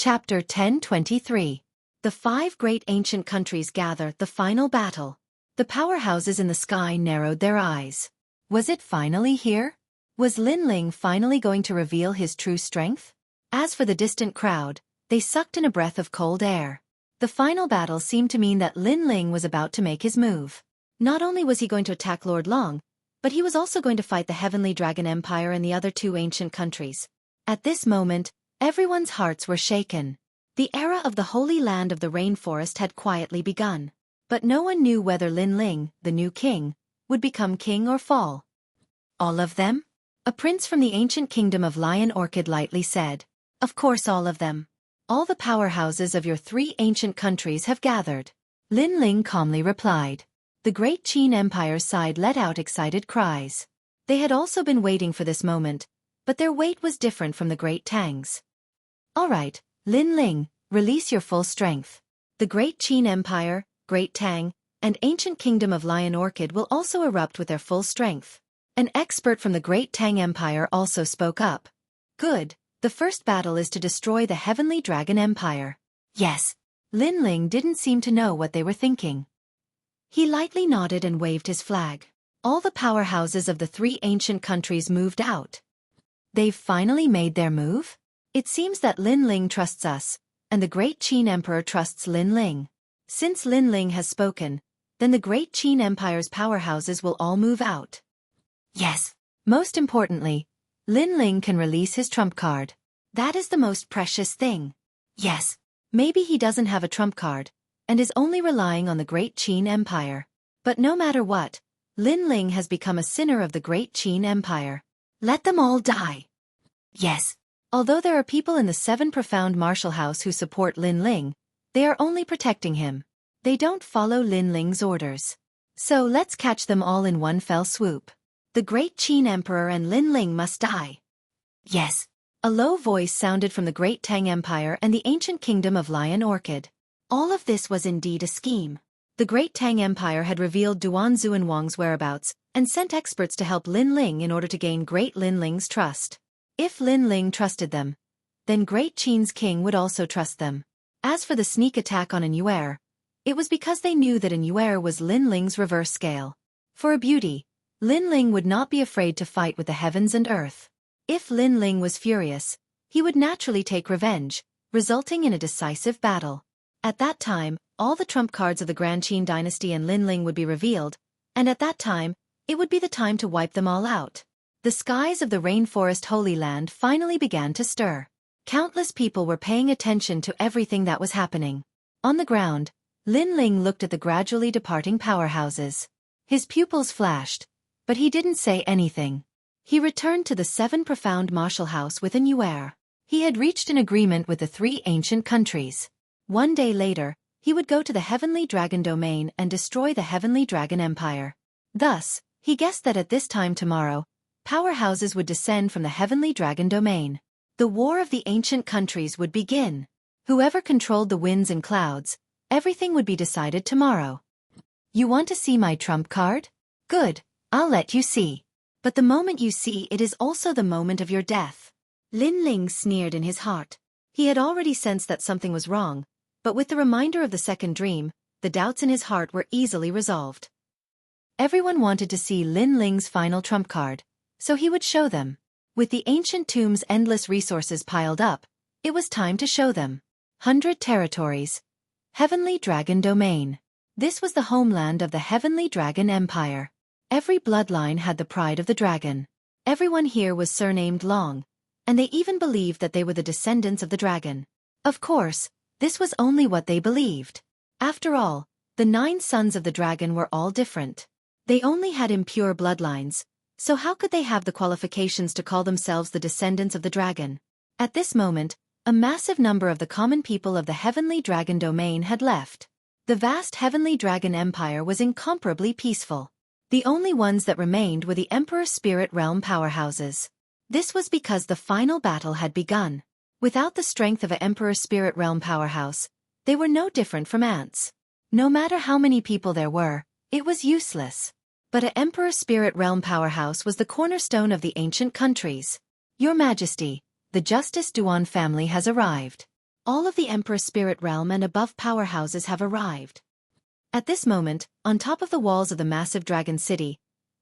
Chapter 1023. The 5 great ancient countries gather, the final battle. The powerhouses in the sky narrowed their eyes. Was it finally here? Was Lin Ling finally going to reveal his true strength? As for the distant crowd, they sucked in a breath of cold air. The final battle seemed to mean that Lin Ling was about to make his move. Not only was he going to attack Lord Long, but he was also going to fight the Heavenly Dragon Empire and the other 2 ancient countries. At this moment, everyone's hearts were shaken. The era of the Holy Land of the Rainforest had quietly begun. But no one knew whether Lin Ling, the new king, would become king or fall. All of them? A prince from the ancient kingdom of Lion Orchid lightly said. Of course, all of them. All the powerhouses of your 3 ancient countries have gathered. Lin Ling calmly replied. The great Qin Empire's side let out excited cries. They had also been waiting for this moment, but their wait was different from the great Tang's. All right, Lin Ling, release your full strength. The great Qin Empire, Great Tang, and ancient kingdom of Lion Orchid will also erupt with their full strength. An expert from the Great Tang Empire also spoke up. Good, the first battle is to destroy the Heavenly Dragon Empire. Yes. Lin Ling didn't seem to know what they were thinking. He lightly nodded and waved his flag. All the powerhouses of the 3 ancient countries moved out. They've finally made their move? It seems that Lin Ling trusts us, and the Great Qin Emperor trusts Lin Ling. Since Lin Ling has spoken, then the Great Qin Empire's powerhouses will all move out. Yes. Most importantly, Lin Ling can release his trump card. That is the most precious thing. Yes. Maybe he doesn't have a trump card, and is only relying on the Great Qin Empire. But no matter what, Lin Ling has become a sinner of the Great Qin Empire. Let them all die. Yes. Although there are people in the 7 profound martial house who support Lin Ling, they are only protecting him. They don't follow Lin Ling's orders. So let's catch them all in one fell swoop. The Great Qin Emperor and Lin Ling must die. Yes. A low voice sounded from the Great Tang Empire and the ancient kingdom of Lion Orchid. All of this was indeed a scheme. The Great Tang Empire had revealed Duan Xuanwang's whereabouts and sent experts to help Lin Ling in order to gain Great Lin Ling's trust. If Lin Ling trusted them, then Great Qin's king would also trust them. As for the sneak attack on An'Yuer, it was because they knew that An'Yuer was Lin Ling's reverse scale. For a beauty, Lin Ling would not be afraid to fight with the heavens and earth. If Lin Ling was furious, he would naturally take revenge, resulting in a decisive battle. At that time, all the trump cards of the Grand Qin dynasty and Lin Ling would be revealed, and at that time, it would be the time to wipe them all out. The skies of the Rainforest Holy Land finally began to stir. Countless people were paying attention to everything that was happening. On the ground, Lin Ling looked at the gradually departing powerhouses. His pupils flashed, but he didn't say anything. He returned to the 7 profound martial house with An'Yuer. He had reached an agreement with the 3 ancient countries. One day later, he would go to the Heavenly Dragon Domain and destroy the Heavenly Dragon Empire. Thus, he guessed that at this time tomorrow, powerhouses would descend from the Heavenly Dragon Domain. The war of the ancient countries would begin. Whoever controlled the winds and clouds, everything would be decided tomorrow. You want to see my trump card? Good, I'll let you see. But the moment you see it is also the moment of your death. Lin Ling sneered in his heart. He had already sensed that something was wrong, but with the reminder of the second dream, the doubts in his heart were easily resolved. Everyone wanted to see Lin Ling's final trump card, so he would show them. With the ancient tomb's endless resources piled up, it was time to show them. 100 territories. Heavenly Dragon Domain. This was the homeland of the Heavenly Dragon Empire. Every bloodline had the pride of the dragon. Everyone here was surnamed Long, and they even believed that they were the descendants of the dragon. Of course, this was only what they believed. After all, the 9 sons of the dragon were all different. They only had impure bloodlines, so how could they have the qualifications to call themselves the descendants of the dragon? At this moment, a massive number of the common people of the Heavenly Dragon Domain had left. The vast Heavenly Dragon Empire was incomparably peaceful. The only ones that remained were the Emperor Spirit Realm powerhouses. This was because the final battle had begun. Without the strength of an Emperor Spirit Realm powerhouse, they were no different from ants. No matter how many people there were, it was useless. But an Emperor Spirit Realm powerhouse was the cornerstone of the ancient countries. Your Majesty, the Justice Duan family has arrived. All of the Emperor's spirit realm and above powerhouses have arrived. At this moment, on top of the walls of the massive dragon city,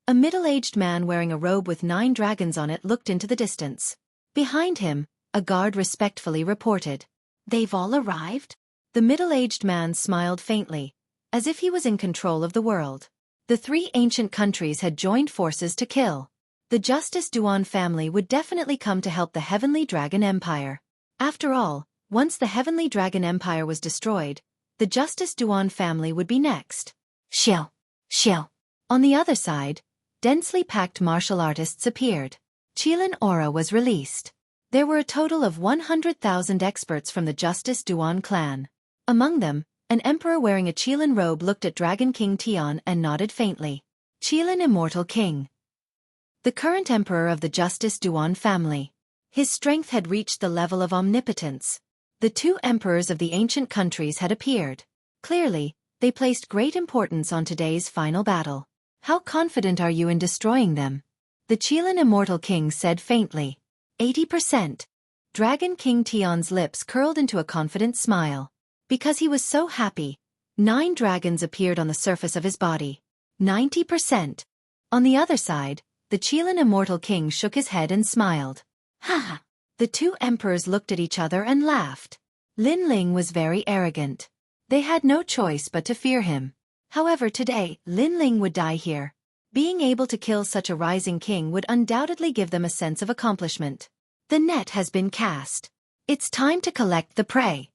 a middle-aged man wearing a robe with 9 dragons on it looked into the distance. Behind him, a guard respectfully reported, "They've all arrived?" The middle-aged man smiled faintly, as if he was in control of the world. The 3 ancient countries had joined forces to kill. The Justice Duan family would definitely come to help the Heavenly Dragon Empire. After all, once the Heavenly Dragon Empire was destroyed, the Justice Duan family would be next. Xiao. Xiao. On the other side, densely packed martial artists appeared. Qilin aura was released. There were a total of 100,000 experts from the Justice Duan clan. Among them, an emperor wearing a Qilin robe looked at Dragon King Tian and nodded faintly. Qilin Immortal King. The current emperor of the Justice Duan family. His strength had reached the level of omnipotence. The 2 emperors of the ancient countries had appeared. Clearly, they placed great importance on today's final battle. How confident are you in destroying them? The Qilin Immortal King said faintly. 80%. Dragon King Tian's lips curled into a confident smile. Because he was so happy, 9 dragons appeared on the surface of his body. 90%. On the other side, the Qilin Immortal King shook his head and smiled. Ha! The 2 emperors looked at each other and laughed. Lin Ling was very arrogant. They had no choice but to fear him. However, today, Lin Ling would die here. Being able to kill such a rising king would undoubtedly give them a sense of accomplishment. The net has been cast. It's time to collect the prey.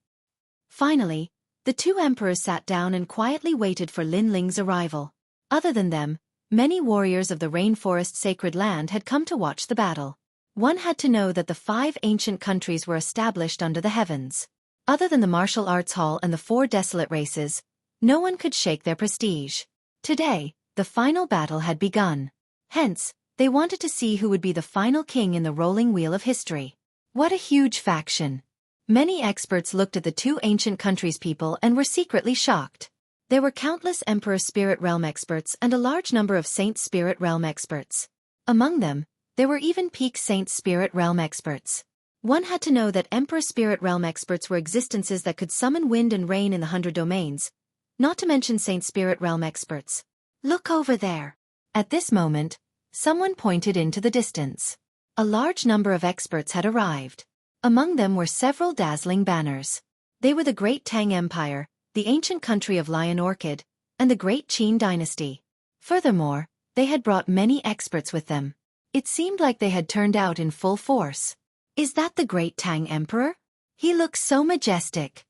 Finally, the 2 emperors sat down and quietly waited for Lin Ling's arrival. Other than them, many warriors of the rainforest sacred land had come to watch the battle. One had to know that the 5 ancient countries were established under the heavens. Other than the martial arts hall and the 4 desolate races, no one could shake their prestige. Today, the final battle had begun. Hence, they wanted to see who would be the final king in the rolling wheel of history. What a huge faction! Many experts looked at the 2 ancient countries' people and were secretly shocked. There were countless Emperor Spirit Realm experts and a large number of Saint Spirit Realm experts. Among them, there were even peak Saint Spirit Realm experts. One had to know that Emperor Spirit Realm experts were existences that could summon wind and rain in the 100 domains, not to mention Saint Spirit Realm experts. Look over there. At this moment, someone pointed into the distance. A large number of experts had arrived. Among them were several dazzling banners. They were the Great Tang Empire, the ancient country of Lion Orchid, and the Great Qin Dynasty. Furthermore, they had brought many experts with them. It seemed like they had turned out in full force. Is that the Great Tang Emperor? He looks so majestic.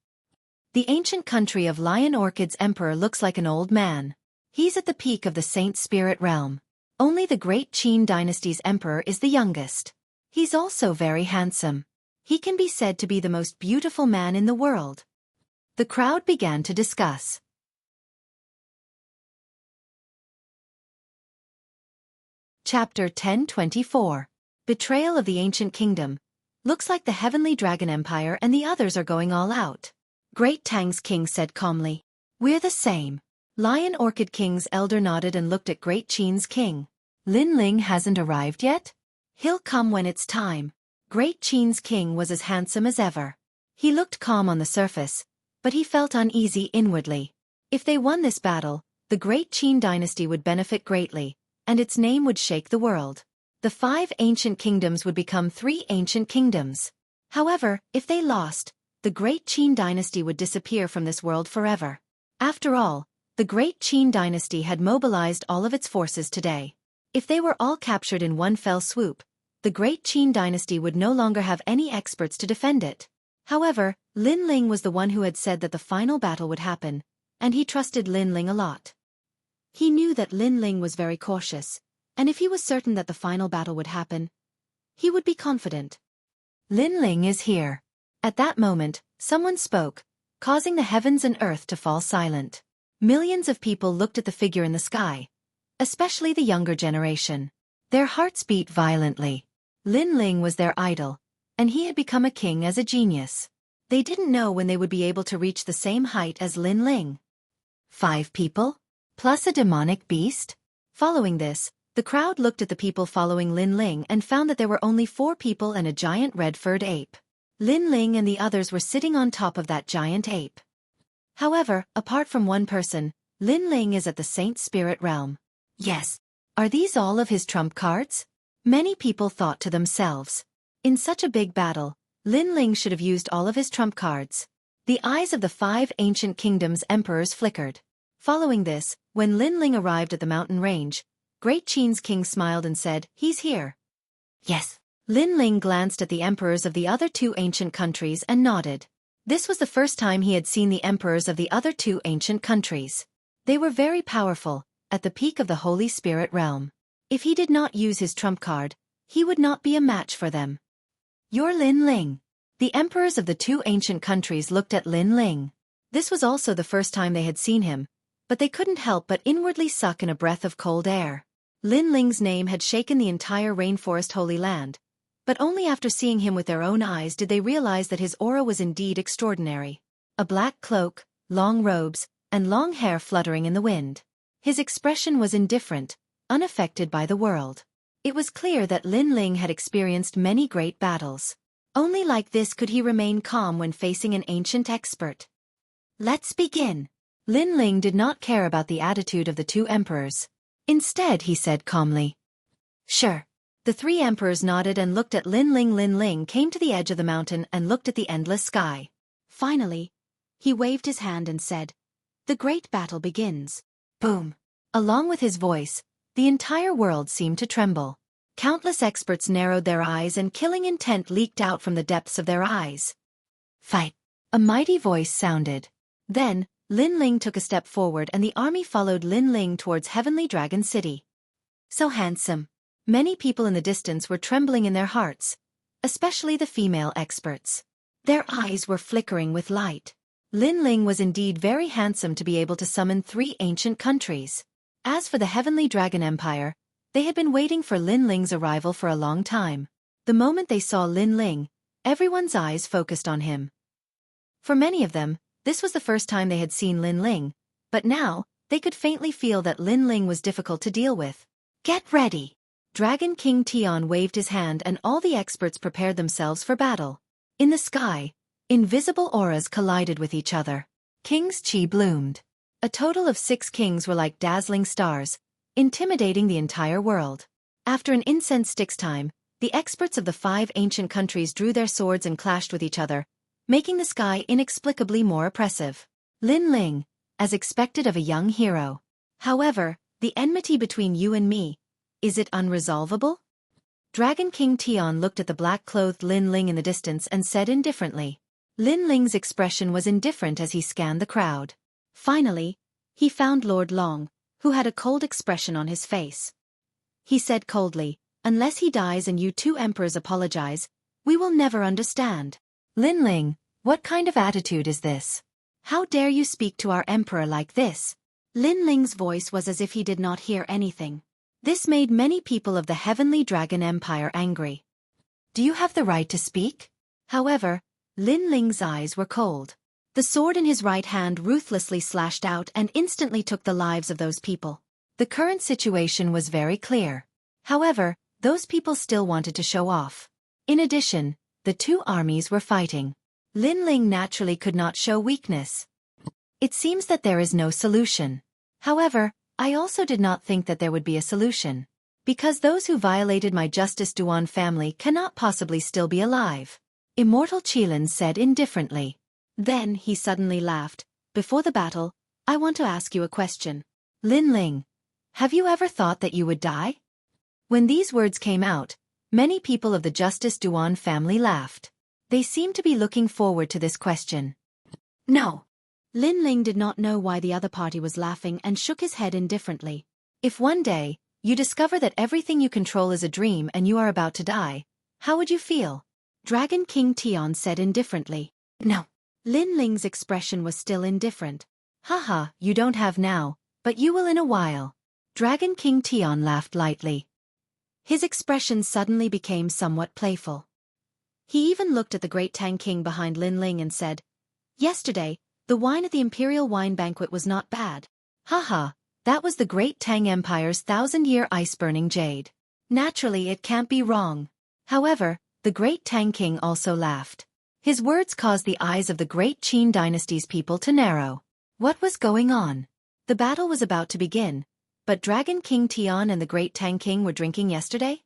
The ancient country of Lion Orchid's emperor looks like an old man. He's at the peak of the Saint Spirit realm. Only the Great Qin Dynasty's emperor is the youngest. He's also very handsome. He can be said to be the most beautiful man in the world. The crowd began to discuss. Chapter 1024. Betrayal of the Ancient Kingdom. Looks like the Heavenly Dragon Empire and the others are going all out. Great Tang's king said calmly. We're the same. Lion Orchid King's elder nodded and looked at Great Qin's king. Lin Ling hasn't arrived yet? He'll come when it's time. Great Qin's king was as handsome as ever. He looked calm on the surface, but he felt uneasy inwardly. If they won this battle, the Great Qin dynasty would benefit greatly, and its name would shake the world. The 5 ancient kingdoms would become 3 ancient kingdoms. However, if they lost, the Great Qin dynasty would disappear from this world forever. After all, the Great Qin dynasty had mobilized all of its forces today. If they were all captured in one fell swoop, the Great Qin dynasty would no longer have any experts to defend it. However, Lin Ling was the one who had said that the final battle would happen, and he trusted Lin Ling a lot. He knew that Lin Ling was very cautious, and if he was certain that the final battle would happen, he would be confident. Lin Ling is here. At that moment, someone spoke, causing the heavens and earth to fall silent. Millions of people looked at the figure in the sky, especially the younger generation. Their hearts beat violently. Lin Ling was their idol, and he had become a king as a genius. They didn't know when they would be able to reach the same height as Lin Ling. 5 people? Plus a demonic beast? Following this, the crowd looked at the people following Lin Ling and found that there were only 4 people and a giant red-furred ape. Lin Ling and the others were sitting on top of that giant ape. However, apart from one person, Lin Ling is at the Saint Spirit realm. Yes. Are these all of his trump cards? Many people thought to themselves. In such a big battle, Lin Ling should have used all of his trump cards. The eyes of the 5 ancient kingdoms' emperors flickered. Following this, when Lin Ling arrived at the mountain range, Great Qin's king smiled and said, "He's here." Yes. Lin Ling glanced at the emperors of the other 2 ancient countries and nodded. This was the first time he had seen the emperors of the other 2 ancient countries. They were very powerful, at the peak of the Holy Spirit realm. If he did not use his trump card, he would not be a match for them. "You're Lin Ling." The emperors of the 2 ancient countries looked at Lin Ling. This was also the first time they had seen him, but they couldn't help but inwardly suck in a breath of cold air. Lin Ling's name had shaken the entire rainforest Holy Land, but only after seeing him with their own eyes did they realize that his aura was indeed extraordinary. A black cloak, long robes, and long hair fluttering in the wind. His expression was indifferent, unaffected by the world. It was clear that Lin Ling had experienced many great battles. Only like this could he remain calm when facing an ancient expert. "Let's begin." Lin Ling did not care about the attitude of the 2 emperors. Instead, he said calmly, "Sure." The 3 emperors nodded and looked at Lin Ling. Lin Ling came to the edge of the mountain and looked at the endless sky. Finally, he waved his hand and said, "The great battle begins." Boom. Along with his voice, the entire world seemed to tremble. Countless experts narrowed their eyes and killing intent leaked out from the depths of their eyes. "Fight!" A mighty voice sounded. Then, Lin Ling took a step forward and the army followed Lin Ling towards Heavenly Dragon City. So handsome. Many people in the distance were trembling in their hearts, especially the female experts. Their eyes were flickering with light. Lin Ling was indeed very handsome to be able to summon 3 ancient countries. As for the Heavenly Dragon Empire, they had been waiting for Lin Ling's arrival for a long time. The moment they saw Lin Ling, everyone's eyes focused on him. For many of them, this was the first time they had seen Lin Ling, but now, they could faintly feel that Lin Ling was difficult to deal with. "Get ready!" Dragon King Tian waved his hand and all the experts prepared themselves for battle. In the sky, invisible auras collided with each other. King's Qi bloomed. A total of 6 kings were like dazzling stars, intimidating the entire world. After an incense stick's time, the experts of the 5 ancient countries drew their swords and clashed with each other, making the sky inexplicably more oppressive. Lin Ling, as expected of a young hero. However, the enmity between you and me, is it unresolvable? Dragon King Tian looked at the black-clothed Lin Ling in the distance and said indifferently. Lin Ling's expression was indifferent as he scanned the crowd. Finally, he found Lord Long, who had a cold expression on his face. He said coldly, "Unless he dies and you 2 emperors apologize, we will never understand." Lin Ling, what kind of attitude is this? How dare you speak to our emperor like this? Lin Ling's voice was as if he did not hear anything. This made many people of the Heavenly Dragon Empire angry. "Do you have the right to speak?" However, Lin Ling's eyes were cold. The sword in his right hand ruthlessly slashed out and instantly took the lives of those people. The current situation was very clear. However, those people still wanted to show off. In addition, the 2 armies were fighting. Lin Ling naturally could not show weakness. It seems that there is no solution. However, I also did not think that there would be a solution. Because those who violated my Justice Duan family cannot possibly still be alive. Immortal Qilin said indifferently. Then he suddenly laughed. "Before the battle, I want to ask you a question. Lin Ling, have you ever thought that you would die?" When these words came out, many people of the Justice Duan family laughed. They seemed to be looking forward to this question. "No." Lin Ling did not know why the other party was laughing and shook his head indifferently. "If one day, you discover that everything you control is a dream and you are about to die, how would you feel?" Dragon King Tian said indifferently. "No." Lin Ling's expression was still indifferent. "Haha, you don't have now, but you will in a while." Dragon King Tian laughed lightly. His expression suddenly became somewhat playful. He even looked at the great Tang King behind Lin Ling and said, "Yesterday, the wine at the Imperial Wine Banquet was not bad." Haha, that was the great Tang Empire's 1,000-year ice-burning jade. Naturally it can't be wrong. However, the great Tang King also laughed. His words caused the eyes of the great Qin dynasty's people to narrow. What was going on? The battle was about to begin, but Dragon King Tian and the great Tang King were drinking yesterday?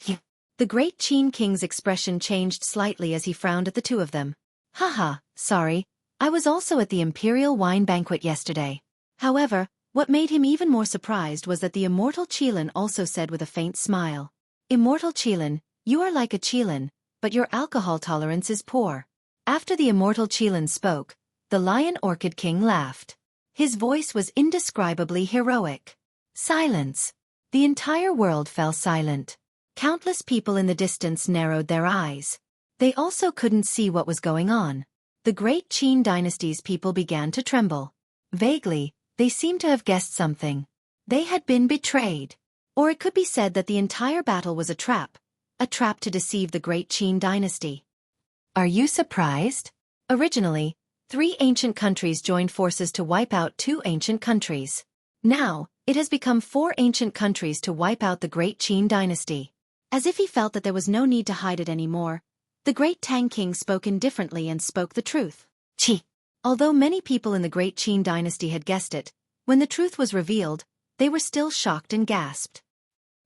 The great Qin King's expression changed slightly as he frowned at the two of them. Haha, sorry, I was also at the imperial wine banquet yesterday. However, what made him even more surprised was that the immortal Qilin also said with a faint smile. Immortal Qilin, you are like a Qilin, but your alcohol tolerance is poor. After the immortal Qilin spoke, the Lion Orchid King laughed. His voice was indescribably heroic. Silence. The entire world fell silent. Countless people in the distance narrowed their eyes. They also couldn't see what was going on. The great Qin dynasty's people began to tremble. Vaguely, they seemed to have guessed something. They had been betrayed. Or it could be said that the entire battle was a trap to deceive the great Qin dynasty. Are you surprised? Originally, 3 ancient countries joined forces to wipe out 2 ancient countries. Now, it has become 4 ancient countries to wipe out the great Qin dynasty. As if he felt that there was no need to hide it anymore, the great Tang King spoke indifferently and spoke the truth. Qi. Although many people in the great Qin dynasty had guessed it, when the truth was revealed, they were still shocked and gasped.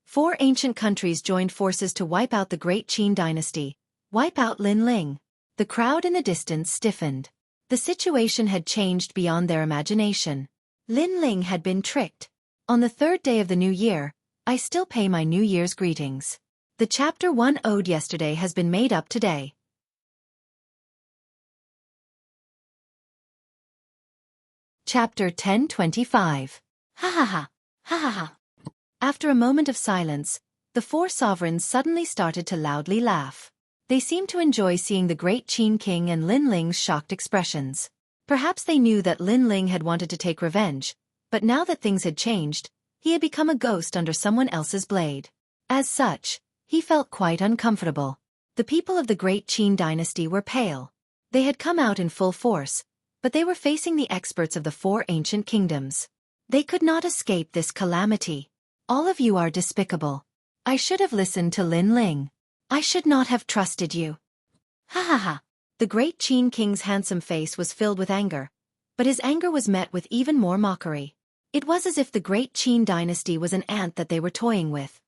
4 ancient countries joined forces to wipe out the great Qin dynasty, wipe out Lin Ling. The crowd in the distance stiffened. The situation had changed beyond their imagination. Lin Ling had been tricked. On the 3rd day of the new year, I still pay my New Year's greetings. The Chapter 1 owed yesterday has been made up today. Chapter 10:25. Ha ha ha. Ha ha ha. After a moment of silence, the 4 sovereigns suddenly started to loudly laugh. They seemed to enjoy seeing the great Qin King and Lin Ling's shocked expressions. Perhaps they knew that Lin Ling had wanted to take revenge, but now that things had changed, he had become a ghost under someone else's blade. As such, he felt quite uncomfortable. The people of the great Qin dynasty were pale. They had come out in full force, but they were facing the experts of the 4 ancient kingdoms. They could not escape this calamity. All of you are despicable. I should have listened to Lin Ling. I should not have trusted you. Ha ha ha. The great Qin King's handsome face was filled with anger, but his anger was met with even more mockery. It was as if the great Qin dynasty was an ant that they were toying with.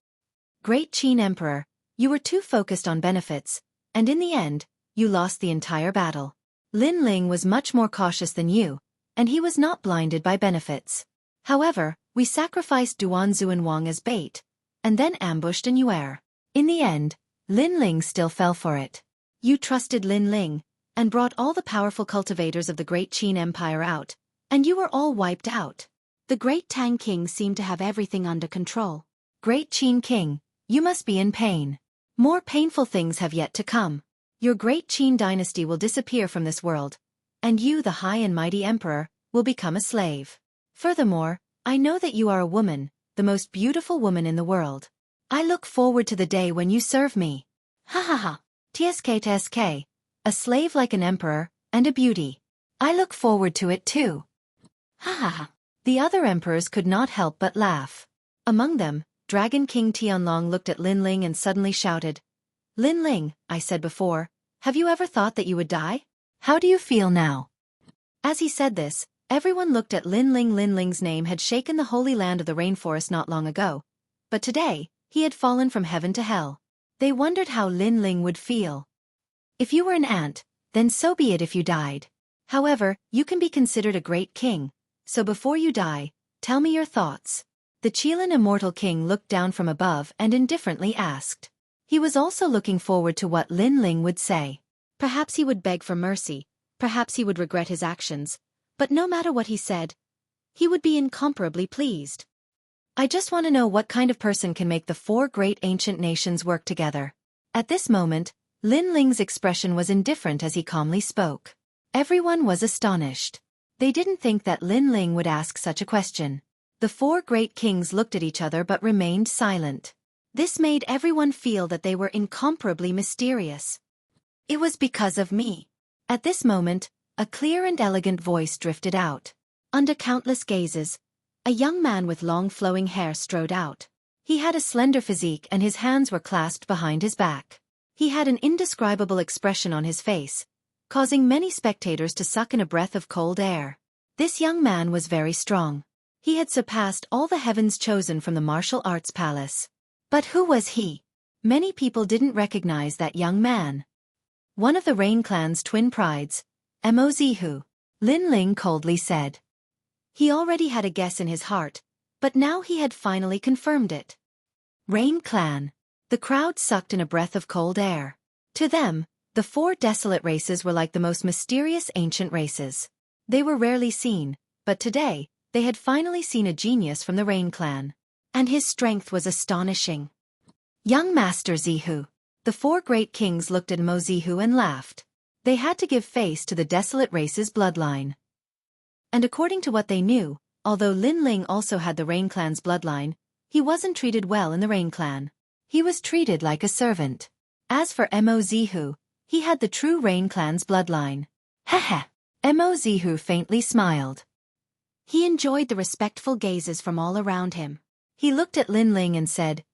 Great Qin Emperor, you were too focused on benefits, and in the end, you lost the entire battle. Lin Ling was much more cautious than you, and he was not blinded by benefits. However, we sacrificed Duan Xuanwang as bait, and then ambushed an Yuer. In the end, Lin Ling still fell for it. You trusted Lin Ling, and brought all the powerful cultivators of the great Qin Empire out, and you were all wiped out. The great Tang King seemed to have everything under control. Great Qin King, you must be in pain. More painful things have yet to come. Your great Qin dynasty will disappear from this world, and you, the high and mighty emperor, will become a slave. Furthermore, I know that you are a woman, the most beautiful woman in the world. I look forward to the day when you serve me. Ha ha ha. TSK, a slave like an emperor, and a beauty. I look forward to it too. Ha ha ha. The other emperors could not help but laugh. Among them, Dragon King Tianlong looked at Lin Ling and suddenly shouted, Lin Ling, I said before, have you ever thought that you would die? How do you feel now? As he said this, everyone looked at Lin Ling. Lin Ling's name had shaken the holy land of the rainforest not long ago, but today, he had fallen from heaven to hell. They wondered how Lin Ling would feel. If you were an ant, then so be it if you died. However, you can be considered a great king, so before you die, tell me your thoughts. The Qilin Immortal King looked down from above and indifferently asked. He was also looking forward to what Lin Ling would say. Perhaps he would beg for mercy, perhaps he would regret his actions, but no matter what he said, he would be incomparably pleased. I just want to know what kind of person can make the 4 great ancient nations work together. At this moment, Lin Ling's expression was indifferent as he calmly spoke. Everyone was astonished. They didn't think that Lin Ling would ask such a question. The 4 great kings looked at each other but remained silent. This made everyone feel that they were incomparably mysterious. It was because of me. At this moment, a clear and elegant voice drifted out. Under countless gazes, a young man with long flowing hair strode out. He had a slender physique and his hands were clasped behind his back. He had an indescribable expression on his face, causing many spectators to suck in a breath of cold air. This young man was very strong. He had surpassed all the heavens chosen from the martial arts palace. But who was he? Many people didn't recognize that young man. One of the Rain Clan's twin prides, Mozihu, Lin Ling coldly said. He already had a guess in his heart, but now he had finally confirmed it. Rain Clan. The crowd sucked in a breath of cold air. To them, the four desolate races were like the most mysterious ancient races. They were rarely seen, but today, they had finally seen a genius from the Rain Clan. And his strength was astonishing. Young Master Zihu. The four great kings looked at Mozihu and laughed. They had to give face to the desolate race's bloodline. And according to what they knew, although Lin Ling also had the Rain Clan's bloodline, he wasn't treated well in the Rain Clan. He was treated like a servant. As for Mozihu, he had the true Rain Clan's bloodline. Heh. Mozihu faintly smiled. He enjoyed the respectful gazes from all around him. He looked at Lin Ling and said,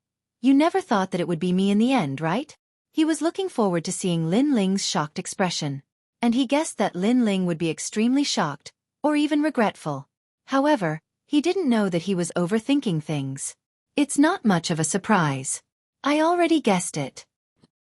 "You never thought that it would be me in the end, right?" He was looking forward to seeing Lin Ling's shocked expression. And he guessed that Lin Ling would be extremely shocked, or even regretful. However, he didn't know that he was overthinking things. It's not much of a surprise. I already guessed it.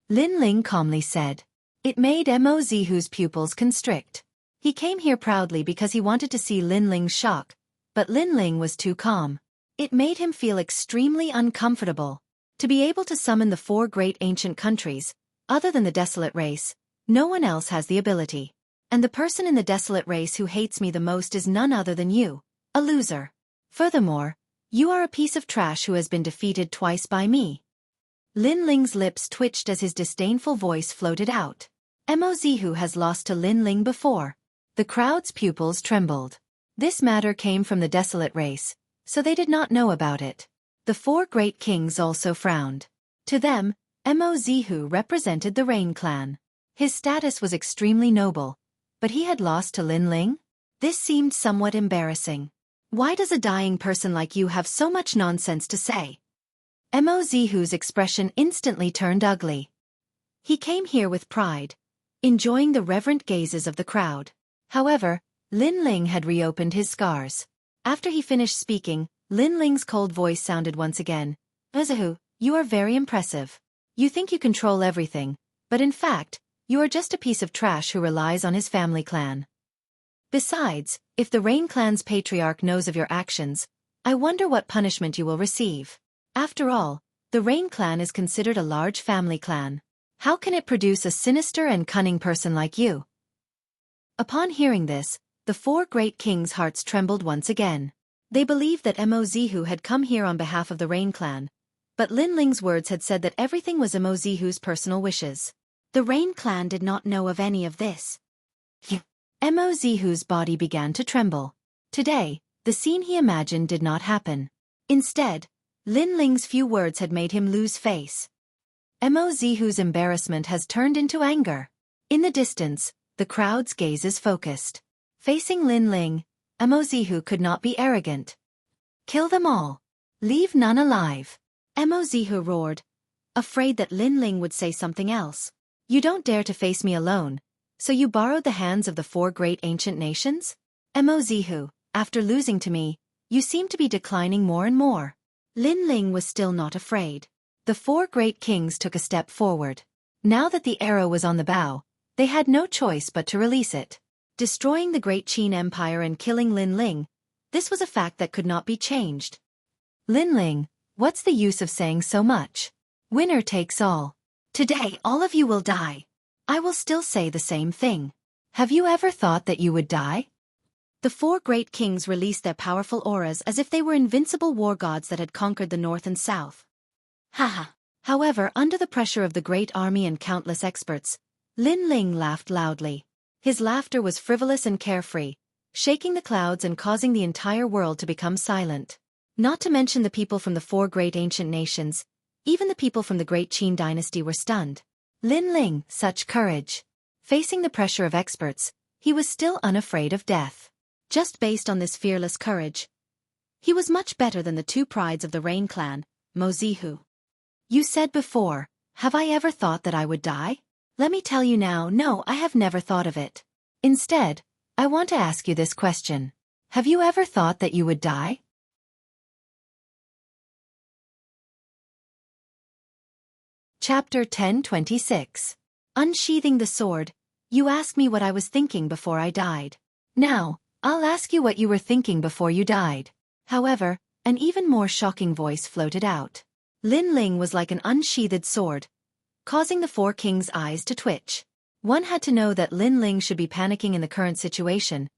Lin Ling calmly said. It made Mozihu's pupils constrict. He came here proudly because he wanted to see Lin Ling's shock, but Lin Ling was too calm. It made him feel extremely uncomfortable. To be able to summon the four great ancient countries, other than the desolate race, no one else has the ability. And the person in the desolate race who hates me the most is none other than you, a loser. Furthermore, you are a piece of trash who has been defeated twice by me. Lin Ling's lips twitched as his disdainful voice floated out. Mozihu has lost to Lin Ling before. The crowd's pupils trembled. This matter came from the desolate race, so they did not know about it. The four great kings also frowned. To them, Mozihu represented the Rain Clan. His status was extremely noble, but he had lost to Lin Ling? This seemed somewhat embarrassing. Why does a dying person like you have so much nonsense to say? Mozihu's expression instantly turned ugly. He came here with pride, enjoying the reverent gazes of the crowd. However, Lin Ling had reopened his scars. After he finished speaking, Lin Ling's cold voice sounded once again. Mozihu, you are very impressive. You think you control everything, but in fact, you are just a piece of trash who relies on his family clan. Besides, if the Rain Clan's patriarch knows of your actions, I wonder what punishment you will receive. After all, the Rain Clan is considered a large family clan. How can it produce a sinister and cunning person like you? Upon hearing this, the four great kings' hearts trembled once again. They believed that Mozihu had come here on behalf of the Rain Clan, but Lin Ling's words had said that everything was Mozihu's personal wishes. The Rain Clan did not know of any of this. Mozihu's body began to tremble. Today, the scene he imagined did not happen. Instead, Lin Ling's few words had made him lose face. Mozihu's embarrassment has turned into anger. In the distance, the crowd's gazes focused. Facing Lin Ling, Mozihu could not be arrogant. Kill them all. Leave none alive. Mozihu roared, afraid that Lin Ling would say something else. You don't dare to face me alone, so you borrowed the hands of the four great ancient nations? Mozihu, after losing to me, you seem to be declining more and more. Lin Ling was still not afraid. The four great kings took a step forward. Now that the arrow was on the bow, they had no choice but to release it. Destroying the great Qin Empire and killing Lin Ling, this was a fact that could not be changed. Lin Ling, what's the use of saying so much? Winner takes all. Today all of you will die. I will still say the same thing. Have you ever thought that you would die? The four great kings released their powerful auras as if they were invincible war gods that had conquered the north and south. Haha. However, under the pressure of the great army and countless experts, Lin Ling laughed loudly. His laughter was frivolous and carefree, shaking the clouds and causing the entire world to become silent. Not to mention the people from the four great ancient nations, even the people from the great Qin dynasty were stunned. Lin Ling, such courage. Facing the pressure of experts, he was still unafraid of death. Just based on this fearless courage, he was much better than the two prides of the Rain Clan, Mozihu. You said before, have I ever thought that I would die? Let me tell you now, no, I have never thought of it. Instead, I want to ask you this question. Have you ever thought that you would die? Chapter 10:26. Unsheathing the sword. You asked me what I was thinking before I died. Now, I'll ask you what you were thinking before you died. However, an even more shocking voice floated out. Lin Ling was like an unsheathed sword, causing the four kings' eyes to twitch. One had to know that Lin Ling should be panicking in the current situation,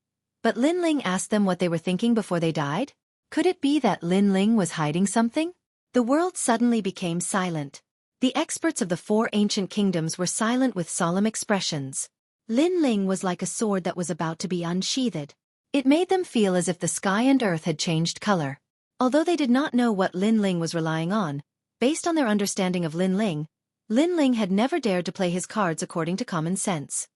but Lin Ling asked them what they were thinking before they died? Could it be that Lin Ling was hiding something? The world suddenly became silent. The experts of the four ancient kingdoms were silent with solemn expressions. Lin Ling was like a sword that was about to be unsheathed. It made them feel as if the sky and earth had changed color. Although they did not know what Lin Ling was relying on, based on their understanding of Lin Ling had never dared to play his cards according to common sense.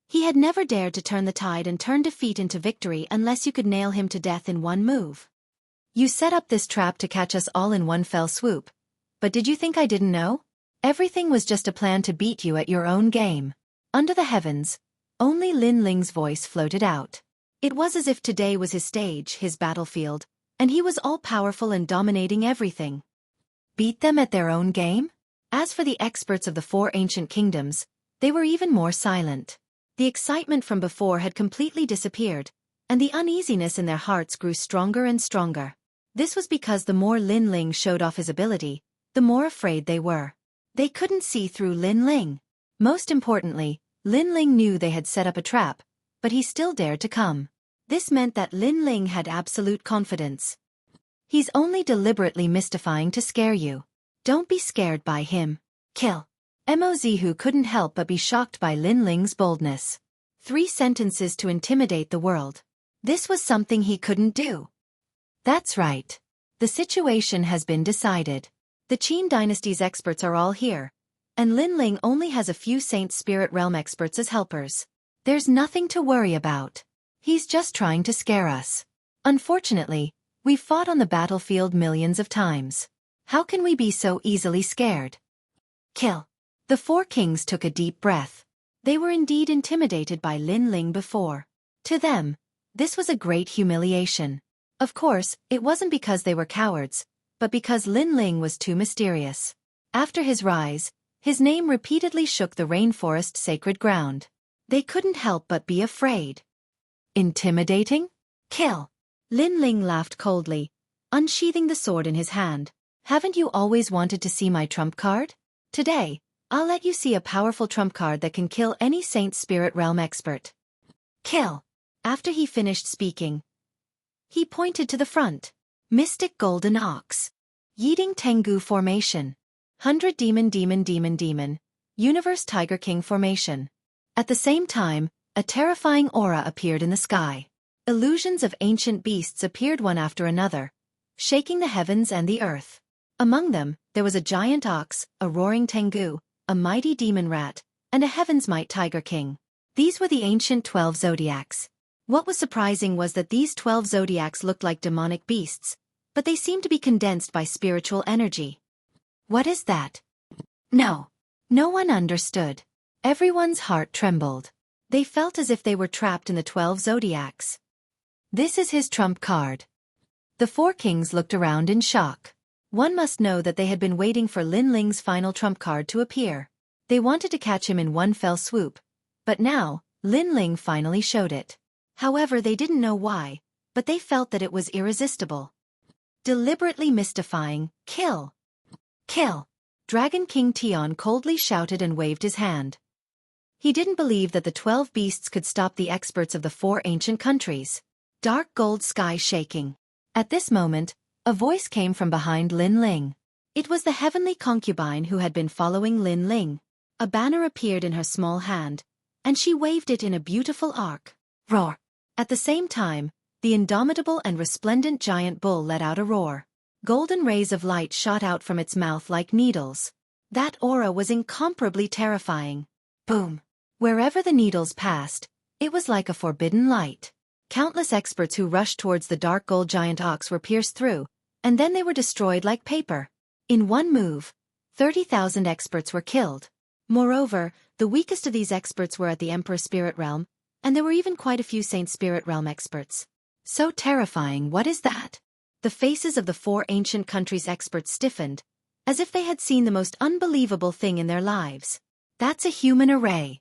He had never dared to turn the tide and turn defeat into victory unless you could nail him to death in one move. You set up this trap to catch us all in one fell swoop. But did you think I didn't know? Everything was just a plan to beat you at your own game. Under the heavens, only Lin Ling's voice floated out. It was as if today was his stage, his battlefield, and he was all-powerful and dominating everything. Beat them at their own game? As for the experts of the four ancient kingdoms, they were even more silent. The excitement from before had completely disappeared, and the uneasiness in their hearts grew stronger and stronger. This was because the more Lin Ling showed off his ability, the more afraid they were. They couldn't see through Lin Ling. Most importantly, Lin Ling knew they had set up a trap, but he still dared to come. This meant that Lin Ling had absolute confidence. He's only deliberately mystifying to scare you. Don't be scared by him. Kill. Mo Zihu couldn't help but be shocked by Lin Ling's boldness. 3 sentences to intimidate the world. This was something he couldn't do. That's right. The situation has been decided. The Qin dynasty's experts are all here, and Lin Ling only has a few Saint Spirit Realm experts as helpers. There's nothing to worry about. He's just trying to scare us. Unfortunately, we've fought on the battlefield millions of times. How can we be so easily scared? Kill. The four kings took a deep breath. They were indeed intimidated by Lin Ling before. To them, this was a great humiliation. Of course, it wasn't because they were cowards, but because Lin Ling was too mysterious. After his rise, his name repeatedly shook the rainforest sacred ground. They couldn't help but be afraid. Intimidating? Kill. Lin Ling laughed coldly, unsheathing the sword in his hand. Haven't you always wanted to see my trump card? Today, I'll let you see a powerful trump card that can kill any Saint Spirit Realm expert. Kill. After he finished speaking, he pointed to the front. Mystic Golden Ox. Yiding Tengu Formation. 100 Demon. Universe Tiger King Formation. At the same time, a terrifying aura appeared in the sky. Illusions of ancient beasts appeared one after another, shaking the heavens and the earth. Among them, there was a giant ox, a roaring Tengu, a mighty demon rat, and a Heaven's Might Tiger King. These were the ancient 12 zodiacs. What was surprising was that these 12 zodiacs looked like demonic beasts, but they seemed to be condensed by spiritual energy. What is that? No one understood. Everyone's heart trembled. They felt as if they were trapped in the 12 zodiacs. This is his trump card. The four kings looked around in shock. One must know that they had been waiting for Lin Ling's final trump card to appear. They wanted to catch him in one fell swoop, but now, Lin Ling finally showed it. However, they didn't know why, but they felt that it was irresistible. Deliberately mystifying. Kill. Kill. Dragon King Tian coldly shouted and waved his hand. He didn't believe that the 12 beasts could stop the experts of the 4 ancient countries. Dark gold sky shaking. At this moment, a voice came from behind Lin Ling. It was the heavenly concubine who had been following Lin Ling. A banner appeared in her small hand, and she waved it in a beautiful arc. Roar. At the same time, the indomitable and resplendent giant bull let out a roar. Golden rays of light shot out from its mouth like needles. That aura was incomparably terrifying. Boom. Wherever the needles passed, it was like a forbidden light. Countless experts who rushed towards the dark gold giant ox were pierced through, and then they were destroyed like paper. In one move, 30,000 experts were killed. Moreover, the weakest of these experts were at the Emperor Spirit Realm, and there were even quite a few Saint Spirit Realm experts. So terrifying, what is that? The faces of the 4 ancient countries' experts stiffened, as if they had seen the most unbelievable thing in their lives. That's a human array.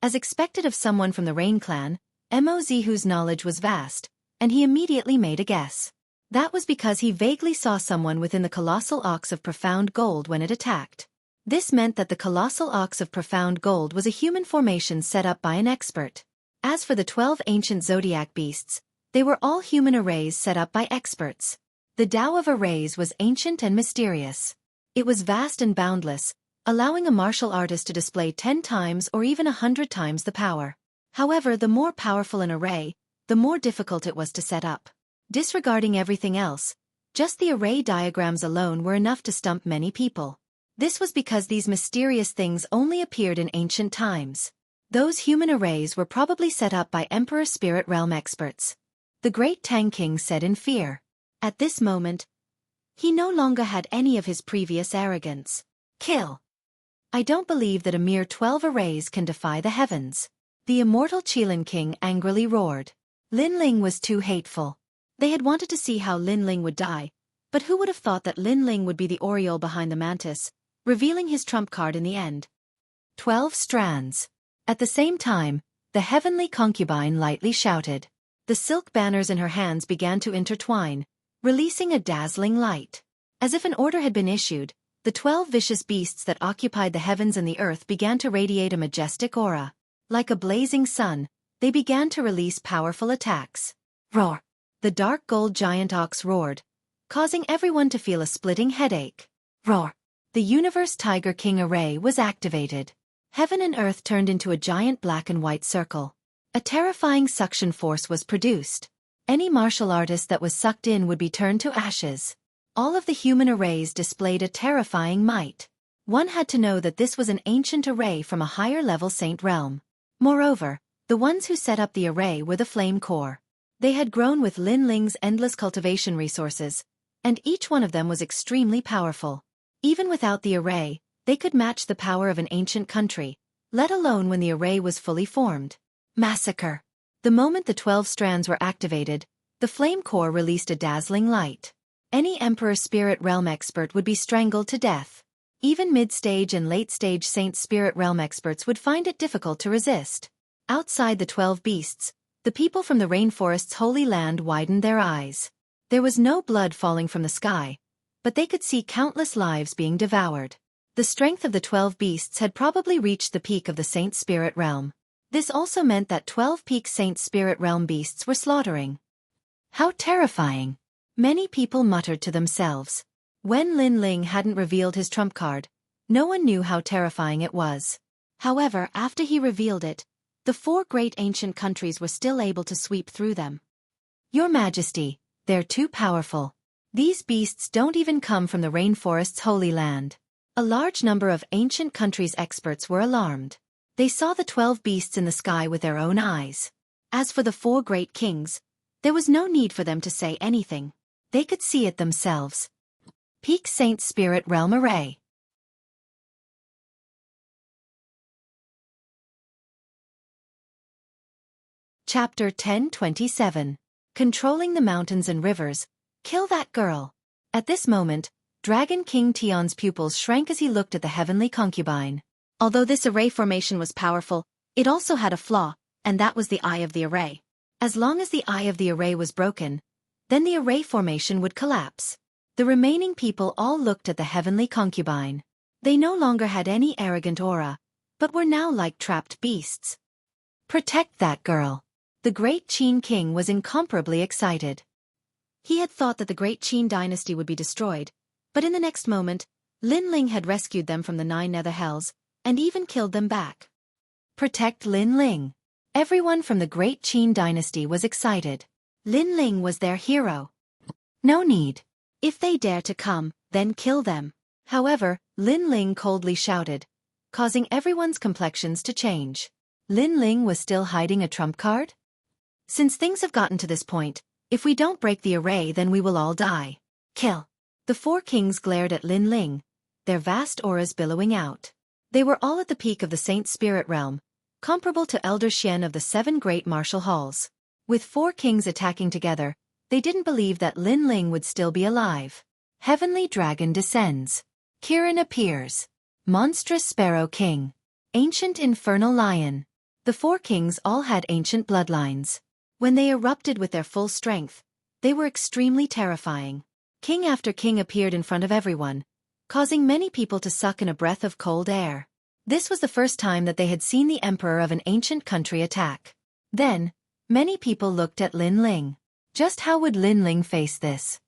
As expected of someone from the Rain clan, Mozihu's knowledge was vast, and he immediately made a guess. That was because he vaguely saw someone within the colossal ox of profound gold when it attacked. This meant that the colossal ox of profound gold was a human formation set up by an expert. As for the 12 ancient zodiac beasts, they were all human arrays set up by experts. The Tao of arrays was ancient and mysterious. It was vast and boundless, allowing a martial artist to display 10 times or even 100 times the power. However, the more powerful an array, the more difficult it was to set up. Disregarding everything else, just the array diagrams alone were enough to stump many people. This was because these mysterious things only appeared in ancient times. Those human arrays were probably set up by Emperor Spirit Realm experts. The great Tang King said in fear. At this moment, he no longer had any of his previous arrogance. Kill! I don't believe that a mere 12 arrays can defy the heavens. The immortal Qilin King angrily roared. Lin Ling was too hateful. They had wanted to see how Lin Ling would die, but who would have thought that Lin Ling would be the Oriole behind the mantis, revealing his trump card in the end. 12 strands. At the same time, the heavenly concubine lightly shouted. The silk banners in her hands began to intertwine, releasing a dazzling light. As if an order had been issued, the 12 vicious beasts that occupied the heavens and the earth began to radiate a majestic aura. Like a blazing sun, they began to release powerful attacks. Roar! The dark gold giant ox roared, causing everyone to feel a splitting headache. Roar! The Universe Tiger King array was activated. Heaven and earth turned into a giant black and white circle. A terrifying suction force was produced. Any martial artist that was sucked in would be turned to ashes. All of the human arrays displayed a terrifying might. One had to know that this was an ancient array from a higher-level saint realm. Moreover, the ones who set up the array were the Flame Core. They had grown with Lin Ling's endless cultivation resources, and each one of them was extremely powerful. Even without the array, they could match the power of an ancient country, let alone when the array was fully formed. Massacre! The moment the 12 strands were activated, the Flame Core released a dazzling light. Any Emperor Spirit Realm expert would be strangled to death. Even mid-stage and late-stage Saint Spirit Realm experts would find it difficult to resist. Outside the 12 beasts, the people from the rainforest's holy land widened their eyes. There was no blood falling from the sky, but they could see countless lives being devoured. The strength of the 12 beasts had probably reached the peak of the Saint Spirit Realm. This also meant that 12 peak Saint Spirit Realm beasts were slaughtering. How terrifying! Many people muttered to themselves. When Lin Ling hadn't revealed his trump card, no one knew how terrifying it was. However, after he revealed it, the 4 great ancient countries were still able to sweep through them. Your Majesty, they're too powerful. These beasts don't even come from the rainforest's holy land. A large number of ancient countries' experts were alarmed. They saw the 12 beasts in the sky with their own eyes. As for the 4 great kings, there was no need for them to say anything. They could see it themselves. Peak Saint Spirit Realm Array. Chapter 1027. Controlling the Mountains and Rivers. Kill that girl. At this moment, Dragon King Tion's pupils shrank as he looked at the heavenly concubine. Although this array formation was powerful, it also had a flaw, and that was the eye of the array. As long as the eye of the array was broken, then the array formation would collapse. The remaining people all looked at the heavenly concubine. They no longer had any arrogant aura, but were now like trapped beasts. Protect that girl. The great Qin king was incomparably excited. He had thought that the great Qin dynasty would be destroyed, but in the next moment, Lin Ling had rescued them from the 9 nether hells, and even killed them back. Protect Lin Ling. Everyone from the great Qin dynasty was excited. Lin Ling was their hero. No need. If they dare to come, then kill them. However, Lin Ling coldly shouted, causing everyone's complexions to change. Lin Ling was still hiding a trump card? Since things have gotten to this point, if we don't break the array then we will all die. Kill. The 4 kings glared at Lin Ling, their vast auras billowing out. They were all at the peak of the Saint Spirit realm, comparable to Elder Xian of the 7 great martial halls. With 4 kings attacking together, they didn't believe that Lin Ling would still be alive. Heavenly Dragon descends. Kirin appears. Monstrous Sparrow King. Ancient Infernal Lion. The 4 kings all had ancient bloodlines. When they erupted with their full strength, they were extremely terrifying. King after king appeared in front of everyone, causing many people to suck in a breath of cold air. This was the first time that they had seen the emperor of an ancient country attack. Then, many people looked at Lin Ling. Just how would Lin Ling face this?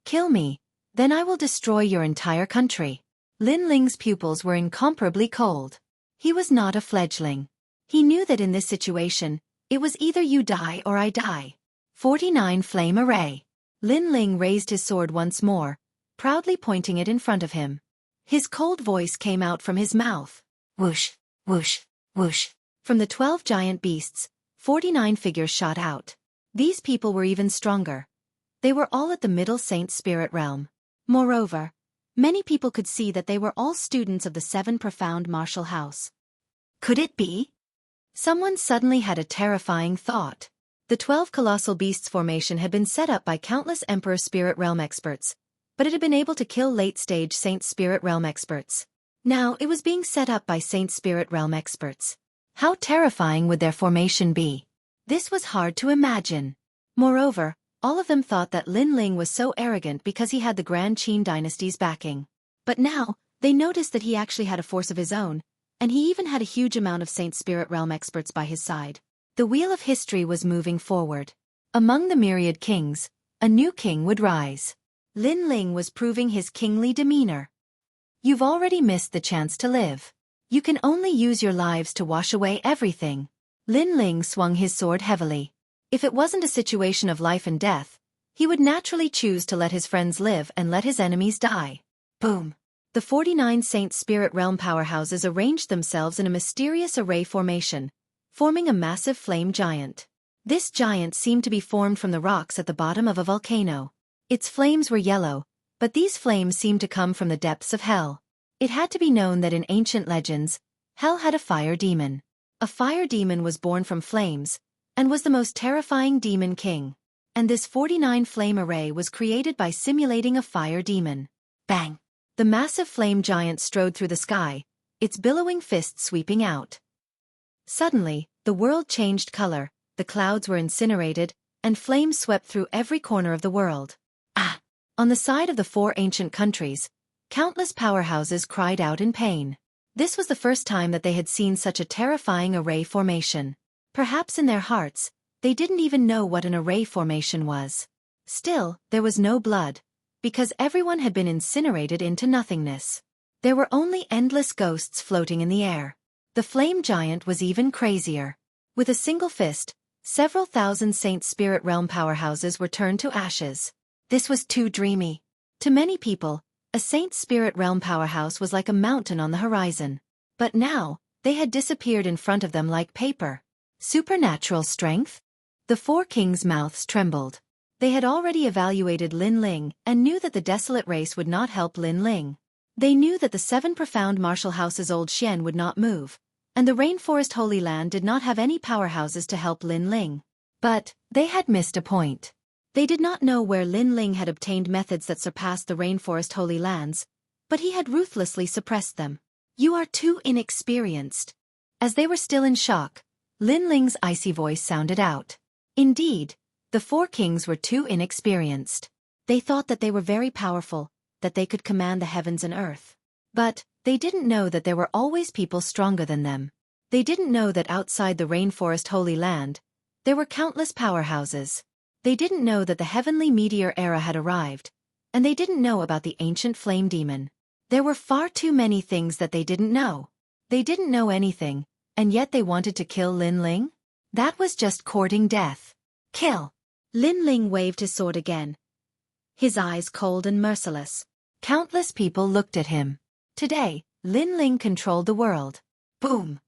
Kill me, then I will destroy your entire country. Lin Ling's pupils were incomparably cold. He was not a fledgling. He knew that in this situation, it was either you die or I die. 49 Flame Array. Lin Ling raised his sword once more, proudly pointing it in front of him. His cold voice came out from his mouth. Whoosh, whoosh, whoosh. From the 12 giant beasts, 49 figures shot out. These people were even stronger. They were all at the Middle Saint Spirit realm. Moreover, many people could see that they were all students of the 7 profound martial house. Could it be? Someone suddenly had a terrifying thought. The 12 colossal beasts formation had been set up by countless Emperor Spirit Realm experts, but it had been able to kill late-stage Saint Spirit Realm experts. Now it was being set up by Saint Spirit Realm experts. How terrifying would their formation be? This was hard to imagine. Moreover, all of them thought that Lin Ling was so arrogant because he had the Grand Qin dynasty's backing. But now, they noticed that he actually had a force of his own, and he even had a huge amount of Saint Spirit Realm experts by his side. The wheel of history was moving forward. Among the myriad kings, a new king would rise. Lin Ling was proving his kingly demeanor. You've already missed the chance to live. You can only use your lives to wash away everything. Lin Ling swung his sword heavily. If it wasn't a situation of life and death, he would naturally choose to let his friends live and let his enemies die. Boom! The 49 Saint Spirit Realm powerhouses arranged themselves in a mysterious array formation, forming a massive flame giant. This giant seemed to be formed from the rocks at the bottom of a volcano. Its flames were yellow, but these flames seemed to come from the depths of hell. It had to be known that in ancient legends, hell had a fire demon. A fire demon was born from flames, and was the most terrifying demon king. And this 49 flame array was created by simulating a fire demon. Bang! The massive flame giant strode through the sky, its billowing fists sweeping out. Suddenly, the world changed color, the clouds were incinerated, and flames swept through every corner of the world. Ah! On the side of the 4 ancient countries, countless powerhouses cried out in pain. This was the first time that they had seen such a terrifying array formation. Perhaps in their hearts, they didn't even know what an array formation was. Still, there was no blood, because everyone had been incinerated into nothingness. There were only endless ghosts floating in the air. The flame giant was even crazier. With a single fist, several thousand Saint Spirit Realm powerhouses were turned to ashes. This was too dreamy. To many people, a Saint Spirit Realm powerhouse was like a mountain on the horizon. But now, they had disappeared in front of them like paper. Supernatural strength? The 4 kings' mouths trembled. They had already evaluated Lin Ling and knew that the desolate race would not help Lin Ling. They knew that the 7 profound martial houses Old Xian would not move, and the Rainforest Holy Land did not have any powerhouses to help Lin Ling. But they had missed a point. They did not know where Lin Ling had obtained methods that surpassed the Rainforest Holy Lands, but he had ruthlessly suppressed them. You are too inexperienced. As they were still in shock, Lin Ling's icy voice sounded out. Indeed, the 4 kings were too inexperienced. They thought that they were very powerful, that they could command the heavens and earth. But they didn't know that there were always people stronger than them. They didn't know that outside the Rainforest Holy Land, there were countless powerhouses. They didn't know that the heavenly meteor era had arrived, and they didn't know about the ancient flame demon. There were far too many things that they didn't know. They didn't know anything, and yet they wanted to kill Lin Ling? That was just courting death. Kill! Lin Ling waved his sword again, his eyes cold and merciless. Countless people looked at him. Today, Lin Ling controlled the world. Boom!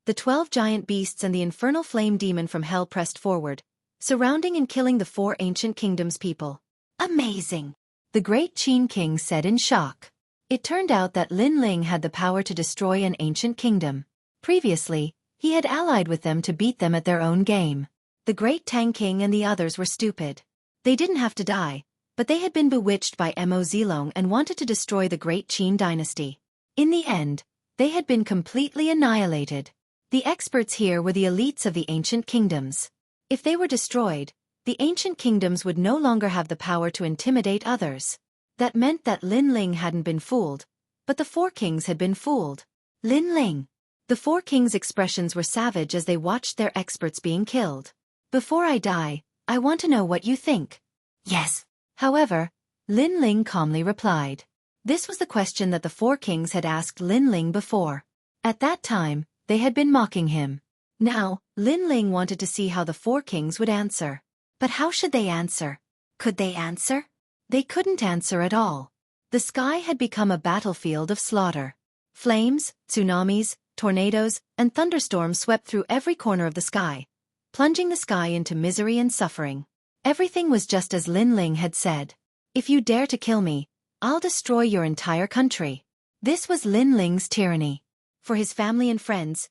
The 12 giant beasts and the infernal flame demon from hell pressed forward, surrounding and killing the 4 ancient kingdoms' people. Amazing! The great Qin king said in shock. It turned out that Lin Ling had the power to destroy an ancient kingdom. Previously, he had allied with them to beat them at their own game. The great Tang King and the others were stupid. They didn't have to die, but they had been bewitched by Mo Zilong and wanted to destroy the great Qin dynasty. In the end, they had been completely annihilated. The experts here were the elites of the ancient kingdoms. If they were destroyed, the ancient kingdoms would no longer have the power to intimidate others. That meant that Lin Ling hadn't been fooled, but the four kings had been fooled. Lin Ling. The four kings' expressions were savage as they watched their experts being killed. Before I die, I want to know what you think. Yes. However, Lin Ling calmly replied. This was the question that the four kings had asked Lin Ling before. At that time, they had been mocking him. Now, Lin Ling wanted to see how the four kings would answer. But how should they answer? Could they answer? They couldn't answer at all. The sky had become a battlefield of slaughter. Flames, tsunamis, tornadoes, and thunderstorms swept through every corner of the sky, plunging the sky into misery and suffering. Everything was just as Lin Ling had said. If you dare to kill me, I'll destroy your entire country. This was Lin Ling's tyranny. For his family and friends,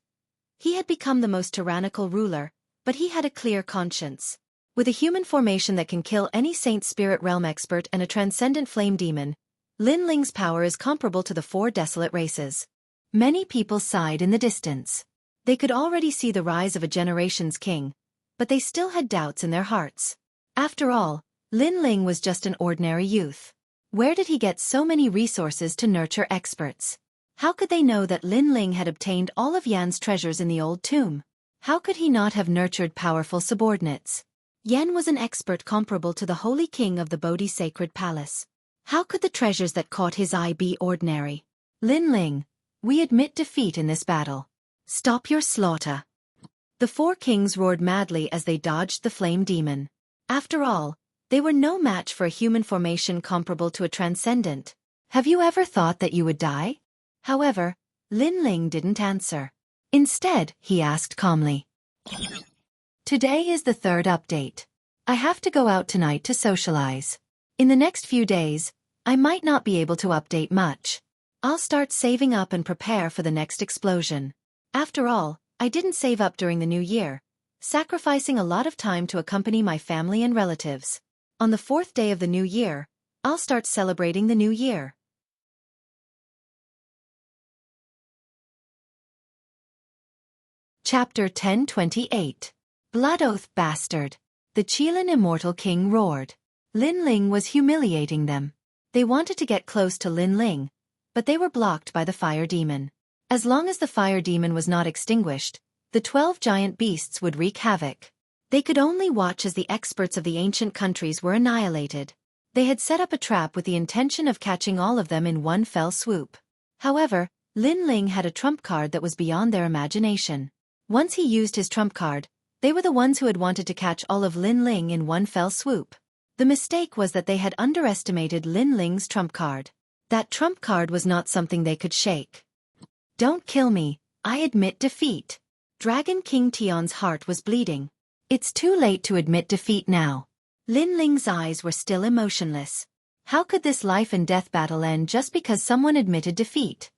he had become the most tyrannical ruler, but he had a clear conscience. With a human formation that can kill any saint spirit realm expert and a transcendent flame demon, Lin Ling's power is comparable to the four desolate races. Many people sighed in the distance. They could already see the rise of a generation's king, but they still had doubts in their hearts. After all, Lin Ling was just an ordinary youth. Where did he get so many resources to nurture experts? How could they know that Lin Ling had obtained all of Yan's treasures in the old tomb? How could he not have nurtured powerful subordinates? Yan was an expert comparable to the holy king of the Bodhi sacred palace. How could the treasures that caught his eye be ordinary? Lin Ling, we admit defeat in this battle. Stop your slaughter. The four kings roared madly as they dodged the flame demon. After all, they were no match for a human formation comparable to a transcendent. Have you ever thought that you would die? However, Lin Ling didn't answer. Instead, he asked calmly. Today is the third update. I have to go out tonight to socialize. In the next few days, I might not be able to update much. I'll start saving up and prepare for the next explosion. After all, I didn't save up during the new year, sacrificing a lot of time to accompany my family and relatives. On the fourth day of the new year, I'll start celebrating the new year. Chapter 1028. Blood Oath Bastard. The Qilin Immortal King roared. Lin Ling was humiliating them. They wanted to get close to Lin Ling, but they were blocked by the fire demon. As long as the fire demon was not extinguished, the 12 giant beasts would wreak havoc. They could only watch as the experts of the ancient countries were annihilated. They had set up a trap with the intention of catching all of them in one fell swoop. However, Lin Ling had a trump card that was beyond their imagination. Once he used his trump card, they were the ones who had wanted to catch all of Lin Ling in one fell swoop. The mistake was that they had underestimated Lin Ling's trump card. That trump card was not something they could shake. Don't kill me, I admit defeat. Dragon King Tion's heart was bleeding. It's too late to admit defeat now. Lin Ling's eyes were still emotionless. How could this life and death battle end just because someone admitted defeat?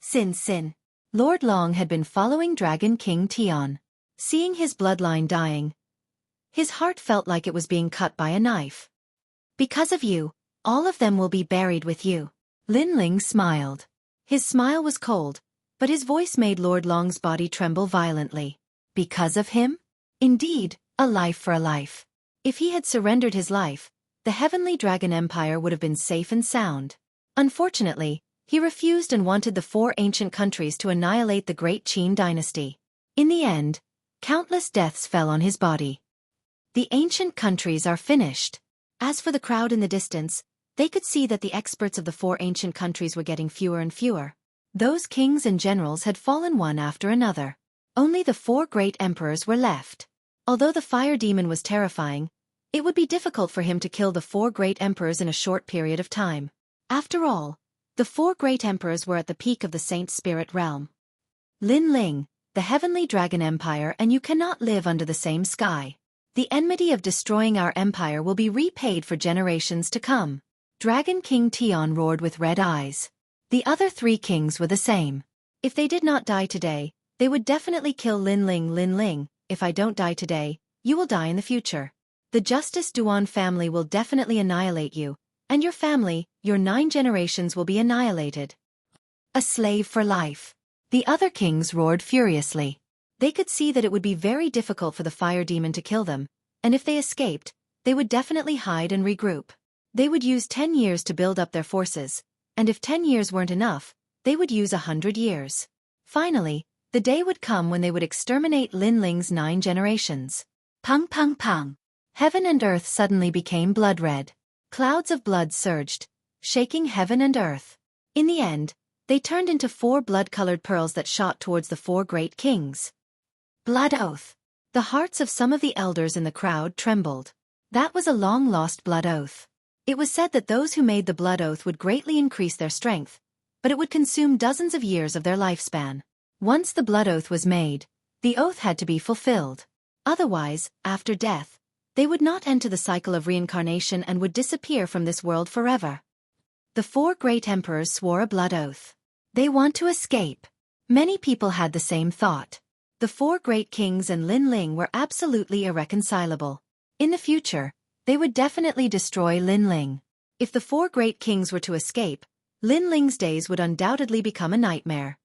Sin. Lord Long had been following Dragon King Tion. Seeing his bloodline dying, his heart felt like it was being cut by a knife. Because of you, all of them will be buried with you. Lin Ling smiled. His smile was cold, but his voice made Lord Long's body tremble violently. Because of him? Indeed, a life for a life. If he had surrendered his life, the Heavenly Dragon Empire would have been safe and sound. Unfortunately, he refused and wanted the four ancient countries to annihilate the great Qin dynasty. In the end, countless deaths fell on his body. The ancient countries are finished. As for the crowd in the distance, they could see that the experts of the four ancient countries were getting fewer and fewer. Those kings and generals had fallen one after another. Only the four great emperors were left. Although the fire demon was terrifying, it would be difficult for him to kill the four great emperors in a short period of time. After all, the four great emperors were at the peak of the Saint Spirit realm. Lin Ling, the Heavenly Dragon Empire, and you cannot live under the same sky. The enmity of destroying our empire will be repaid for generations to come. Dragon King Tion roared with red eyes. The other 3 kings were the same. If they did not die today, they would definitely kill Lin Ling. Lin Ling, if I don't die today, you will die in the future. The Justice Duan family will definitely annihilate you, and your family, your 9 generations will be annihilated. A slave for life. The other kings roared furiously. They could see that it would be very difficult for the fire demon to kill them, and if they escaped, they would definitely hide and regroup. They would use 10 years to build up their forces, and if 10 years weren't enough, they would use 100 years. Finally, the day would come when they would exterminate Lin Ling's 9 generations. Pang pang pang. Heaven and earth suddenly became blood red. Clouds of blood surged, shaking heaven and earth. In the end, they turned into 4 blood-colored pearls that shot towards the 4 great kings. Blood oath. The hearts of some of the elders in the crowd trembled. That was a long-lost blood oath. It was said that those who made the blood oath would greatly increase their strength, but it would consume dozens of years of their lifespan. Once the blood oath was made, the oath had to be fulfilled. Otherwise, after death, they would not enter the cycle of reincarnation and would disappear from this world forever. The 4 great emperors swore a blood oath. They want to escape. Many people had the same thought. The 4 great kings and Lin Ling were absolutely irreconcilable. In the future, they would definitely destroy Lin Ling. If the 4 great kings were to escape, Lin Ling's days would undoubtedly become a nightmare.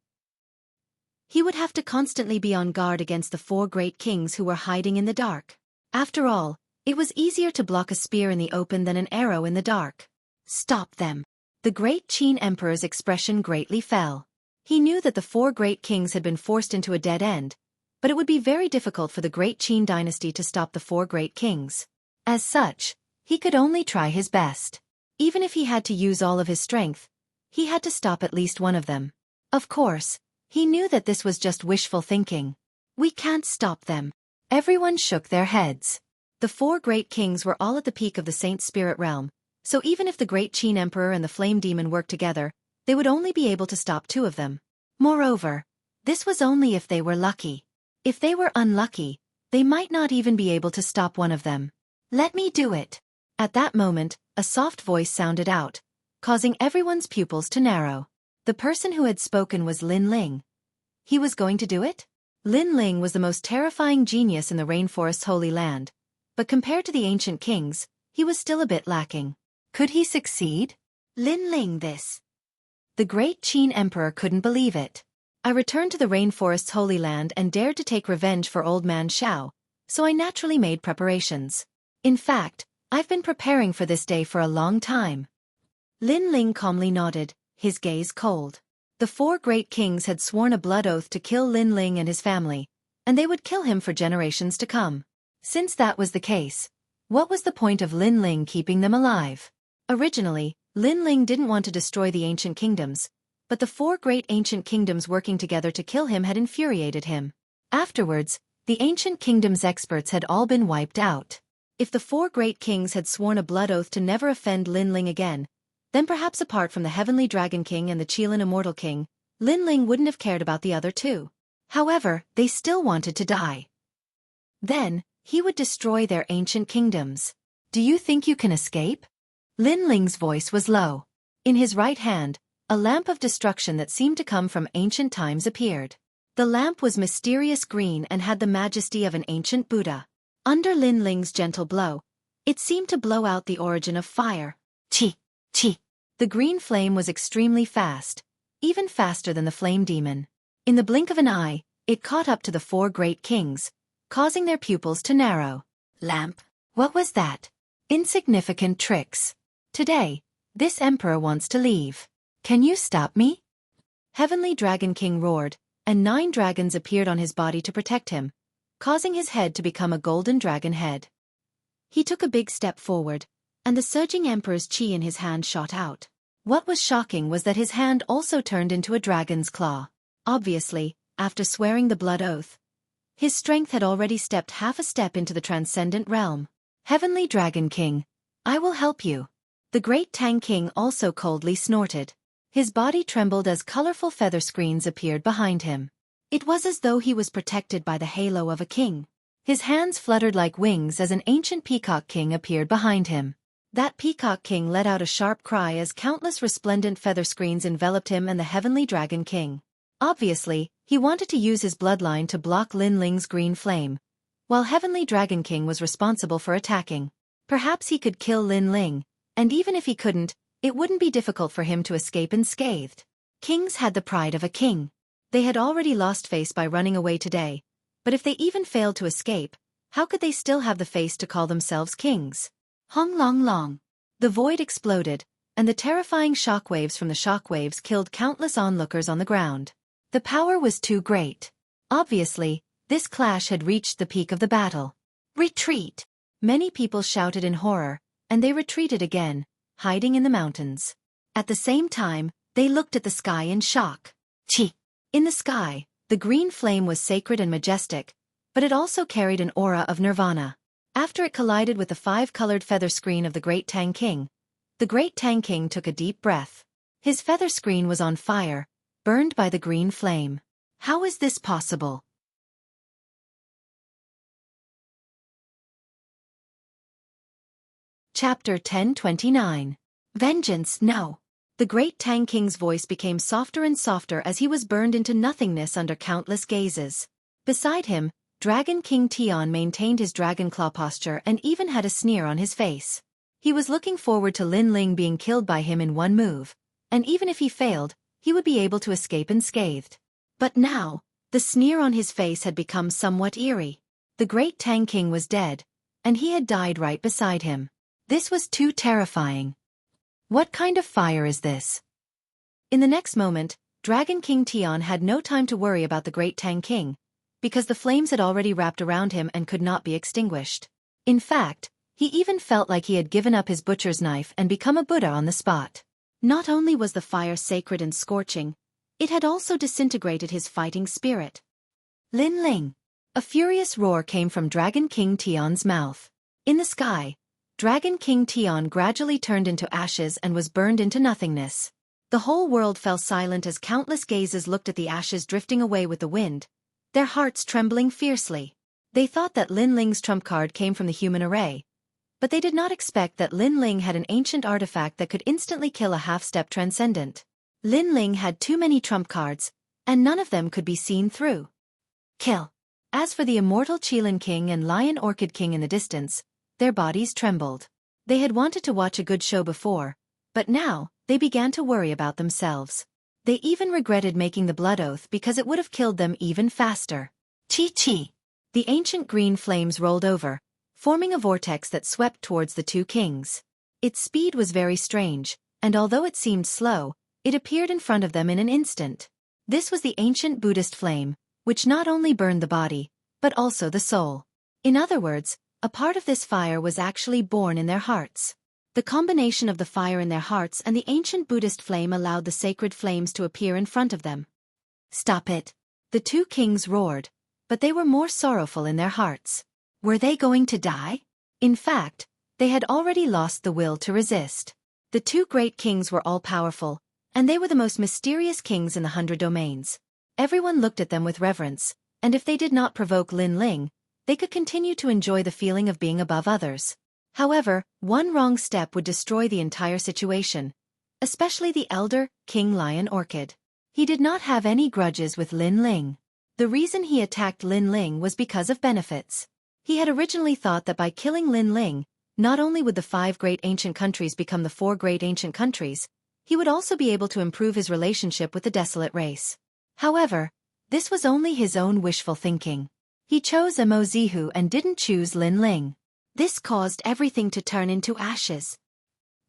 He would have to constantly be on guard against the 4 great kings who were hiding in the dark. After all, it was easier to block a spear in the open than an arrow in the dark. Stop them. The great Qin emperor's expression greatly fell. He knew that the 4 great kings had been forced into a dead end, but it would be very difficult for the great Qin dynasty to stop the 4 great kings. As such, he could only try his best. Even if he had to use all of his strength, he had to stop at least one of them. Of course, he knew that this was just wishful thinking. We can't stop them. Everyone shook their heads. The 4 great kings were all at the peak of the Saint Spirit realm, so even if the great Qin emperor and the flame demon worked together, they would only be able to stop 2 of them. Moreover, this was only if they were lucky. If they were unlucky, they might not even be able to stop one of them. Let me do it. At that moment, a soft voice sounded out, causing everyone's pupils to narrow. The person who had spoken was Lin Ling. He was going to do it? Lin Ling was the most terrifying genius in the rainforest's holy land, but compared to the ancient kings, he was still a bit lacking. Could he succeed? Lin Ling this. The great Qin emperor couldn't believe it. I returned to the rainforest's holy land and dared to take revenge for old man Xiao, so I naturally made preparations. In fact, I've been preparing for this day for a long time. Lin Ling calmly nodded, his gaze cold. The 4 great kings had sworn a blood oath to kill Lin Ling and his family, and they would kill him for generations to come. Since that was the case, what was the point of Lin Ling keeping them alive? Originally, Lin Ling didn't want to destroy the ancient kingdoms, but the 4 great ancient kingdoms working together to kill him had infuriated him. Afterwards, the ancient kingdoms' experts had all been wiped out. If the 4 great kings had sworn a blood oath to never offend Lin Ling again, then perhaps apart from the Heavenly Dragon King and the Qilin Immortal King, Lin Ling wouldn't have cared about the other 2. However, they still wanted to die. Then, he would destroy their ancient kingdoms. Do you think you can escape? Lin Ling's voice was low. In his right hand, a lamp of destruction that seemed to come from ancient times appeared. The lamp was mysterious green and had the majesty of an ancient Buddha. Under Lin Ling's gentle blow, it seemed to blow out the origin of fire. Chi, chi. The green flame was extremely fast, even faster than the flame demon. In the blink of an eye, it caught up to the 4 great kings, causing their pupils to narrow. Lamp? What was that? Insignificant tricks. Today, this emperor wants to leave. Can you stop me? Heavenly Dragon King roared, and 9 dragons appeared on his body to protect him, causing his head to become a golden dragon head. He took a big step forward, and the surging emperor's chi in his hand shot out. What was shocking was that his hand also turned into a dragon's claw. Obviously, after swearing the blood oath, his strength had already stepped half a step into the transcendent realm. Heavenly Dragon King, I will help you. The great Tang King also coldly snorted. His body trembled as colorful feather screens appeared behind him. It was as though he was protected by the halo of a king. His hands fluttered like wings as an ancient peacock king appeared behind him. That Peacock King let out a sharp cry as countless resplendent feather screens enveloped him and the Heavenly Dragon King. Obviously, he wanted to use his bloodline to block Lin Ling's green flame, while Heavenly Dragon King was responsible for attacking. Perhaps he could kill Lin Ling, and even if he couldn't, it wouldn't be difficult for him to escape unscathed. Kings had the pride of a king. They had already lost face by running away today, but if they even failed to escape, how could they still have the face to call themselves kings? Hong long long. The void exploded, and the terrifying shockwaves from the shockwaves killed countless onlookers on the ground. The power was too great. Obviously, this clash had reached the peak of the battle. Retreat! Many people shouted in horror, and they retreated again, hiding in the mountains. At the same time, they looked at the sky in shock. Chi! In the sky, the green flame was sacred and majestic, but it also carried an aura of nirvana. After it collided with the five-colored feather screen of the Great Tang King, the Great Tang King took a deep breath. His feather screen was on fire, burned by the green flame. How is this possible? Chapter 1029. Vengeance, no. The Great Tang King's voice became softer and softer as he was burned into nothingness under countless gazes. Beside him, Dragon King Tian maintained his dragon claw posture and even had a sneer on his face. He was looking forward to Lin Ling being killed by him in one move, and even if he failed, he would be able to escape unscathed. But now, the sneer on his face had become somewhat eerie. The Great Tang King was dead, and he had died right beside him. This was too terrifying. What kind of fire is this? In the next moment, Dragon King Tian had no time to worry about the Great Tang King, because the flames had already wrapped around him and could not be extinguished. In fact, he even felt like he had given up his butcher's knife and become a Buddha on the spot. Not only was the fire sacred and scorching, it had also disintegrated his fighting spirit. Lin Ling! A furious roar came from Dragon King Tian's mouth. In the sky, Dragon King Tian gradually turned into ashes and was burned into nothingness. The whole world fell silent as countless gazes looked at the ashes drifting away with the wind, their hearts trembling fiercely. They thought that Lin Ling's trump card came from the human array, but they did not expect that Lin Ling had an ancient artifact that could instantly kill a half-step transcendent. Lin Ling had too many trump cards, and none of them could be seen through. Kill. As for the immortal Qilin King and Lion Orchid King in the distance, their bodies trembled. They had wanted to watch a good show before, but now, they began to worry about themselves. They even regretted making the blood oath because it would have killed them even faster. Chi. The ancient green flames rolled over, forming a vortex that swept towards the two kings. Its speed was very strange, and although it seemed slow, it appeared in front of them in an instant. This was the ancient Buddhist flame, which not only burned the body, but also the soul. In other words, a part of this fire was actually born in their hearts. The combination of the fire in their hearts and the ancient Buddhist flame allowed the sacred flames to appear in front of them. Stop it! The two kings roared, but they were more sorrowful in their hearts. Were they going to die? In fact, they had already lost the will to resist. The two great kings were all-powerful, and they were the most mysterious kings in the 100 domains. Everyone looked at them with reverence, and if they did not provoke Lin Ling, they could continue to enjoy the feeling of being above others. However, one wrong step would destroy the entire situation, especially the elder, King Lion Orchid. He did not have any grudges with Lin Ling. The reason he attacked Lin Ling was because of benefits. He had originally thought that by killing Lin Ling, not only would the 5 great ancient countries become the 4 great ancient countries, he would also be able to improve his relationship with the desolate race. However, this was only his own wishful thinking. He chose Mozihu and didn't choose Lin Ling. This caused everything to turn into ashes.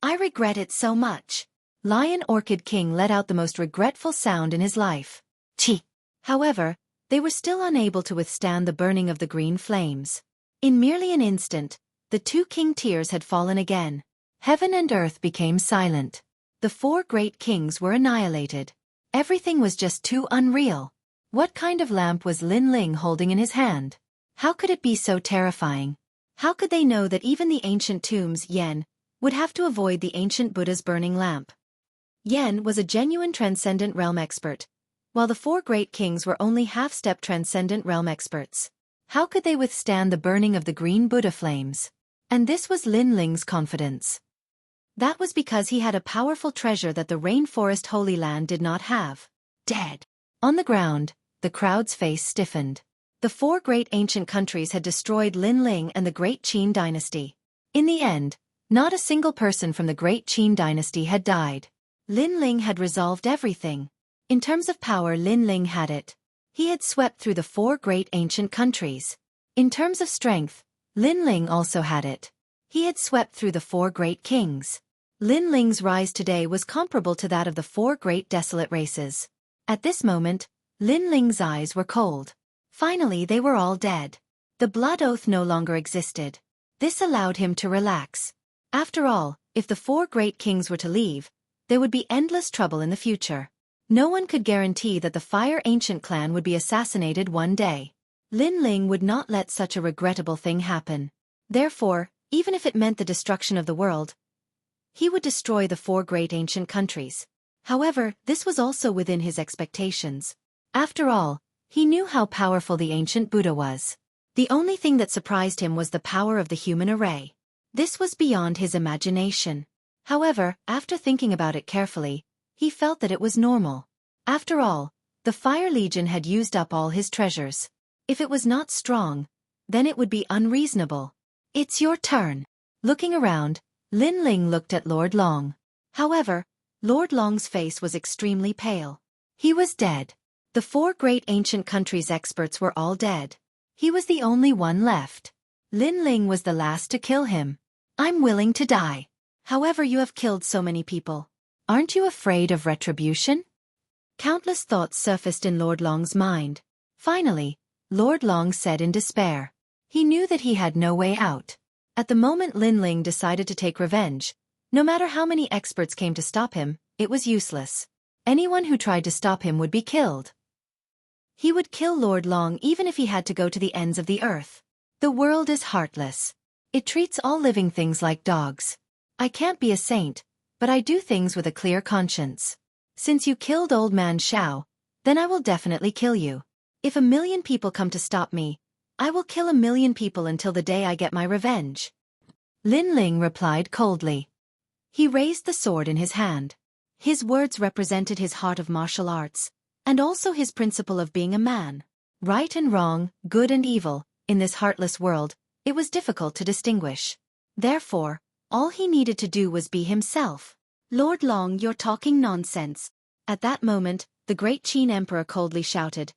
I regret it so much. Lion Orchid King let out the most regretful sound in his life. Chi. However, they were still unable to withstand the burning of the green flames. In merely an instant, the two king tears had fallen again. Heaven and earth became silent. The 4 great kings were annihilated. Everything was just too unreal. What kind of lamp was Lin Ling holding in his hand? How could it be so terrifying? How could they know that even the ancient tombs, Yen, would have to avoid the ancient Buddha's burning lamp? Yen was a genuine transcendent realm expert, while the 4 great kings were only half-step transcendent realm experts. How could they withstand the burning of the green Buddha flames? And this was Lin Ling's confidence. That was because he had a powerful treasure that the rainforest Holy Land did not have. Dead. On the ground, the crowd's face stiffened. The four great ancient countries had destroyed Lin Ling and the Great Qin dynasty. In the end, not a single person from the Great Qin dynasty had died. Lin Ling had resolved everything. In terms of power, Lin Ling had it. He had swept through the four great ancient countries. In terms of strength, Lin Ling also had it. He had swept through the four great kings. Lin Ling's rise today was comparable to that of the four great desolate races. At this moment, Lin Ling's eyes were cold. Finally, they were all dead. The blood oath no longer existed. This allowed him to relax. After all, if the four great kings were to leave, there would be endless trouble in the future. No one could guarantee that the Fire Ancient clan would be assassinated one day. Lin Ling would not let such a regrettable thing happen. Therefore, even if it meant the destruction of the world, he would destroy the four great ancient countries. However, this was also within his expectations. After all, he knew how powerful the ancient Buddha was. The only thing that surprised him was the power of the human array. This was beyond his imagination. However, after thinking about it carefully, he felt that it was normal. After all, the Fire Legion had used up all his treasures. If it was not strong, then it would be unreasonable. It's your turn. Looking around, Lin Ling looked at Lord Long. However, Lord Long's face was extremely pale. He was dead. The four great ancient countries' experts were all dead. He was the only one left. Lin Ling was the last to kill him. I'm willing to die. However, you have killed so many people. Aren't you afraid of retribution? Countless thoughts surfaced in Lord Long's mind. Finally, Lord Long said in despair. He knew that he had no way out. At the moment Lin Ling decided to take revenge, no matter how many experts came to stop him, it was useless. Anyone who tried to stop him would be killed. He would kill Lord Long even if he had to go to the ends of the earth. The world is heartless. It treats all living things like dogs. I can't be a saint, but I do things with a clear conscience. Since you killed Old Man Xiao, then I will definitely kill you. If 1,000,000 people come to stop me, I will kill 1,000,000 people until the day I get my revenge. Lin Ling replied coldly. He raised the sword in his hand. His words represented his heart of martial arts, and also his principle of being a man. Right and wrong, good and evil, in this heartless world, it was difficult to distinguish. Therefore, all he needed to do was be himself. Lord Long, you're talking nonsense. At that moment, the great Qin Emperor coldly shouted.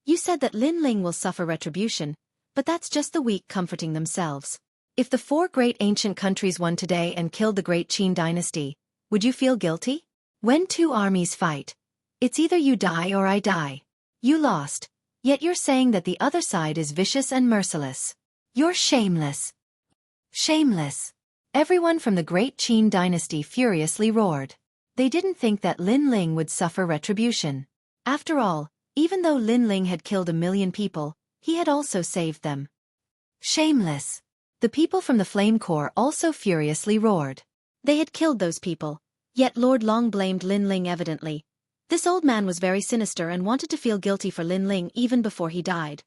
You said that Lin Ling will suffer retribution, but that's just the weak comforting themselves. If the four great ancient countries won today and killed the great Qin dynasty, would you feel guilty? When two armies fight, it's either you die or I die. You lost, yet you're saying that the other side is vicious and merciless. You're shameless. Shameless. Everyone from the great Qin dynasty furiously roared. They didn't think that Lin Ling would suffer retribution. After all, even though Lin Ling had killed 1,000,000 people, he had also saved them. Shameless. The people from the Flame Corps also furiously roared. They had killed those people. Yet Lord Long blamed Lin Ling evidently. This old man was very sinister and wanted to feel guilty for Lin Ling even before he died.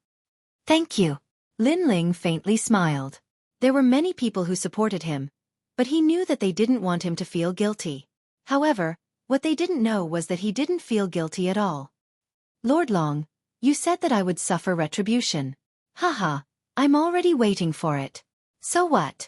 Thank you. Lin Ling faintly smiled. There were many people who supported him, but he knew that they didn't want him to feel guilty. However, what they didn't know was that he didn't feel guilty at all. Lord Long, you said that I would suffer retribution. Haha, I'm already waiting for it. So what?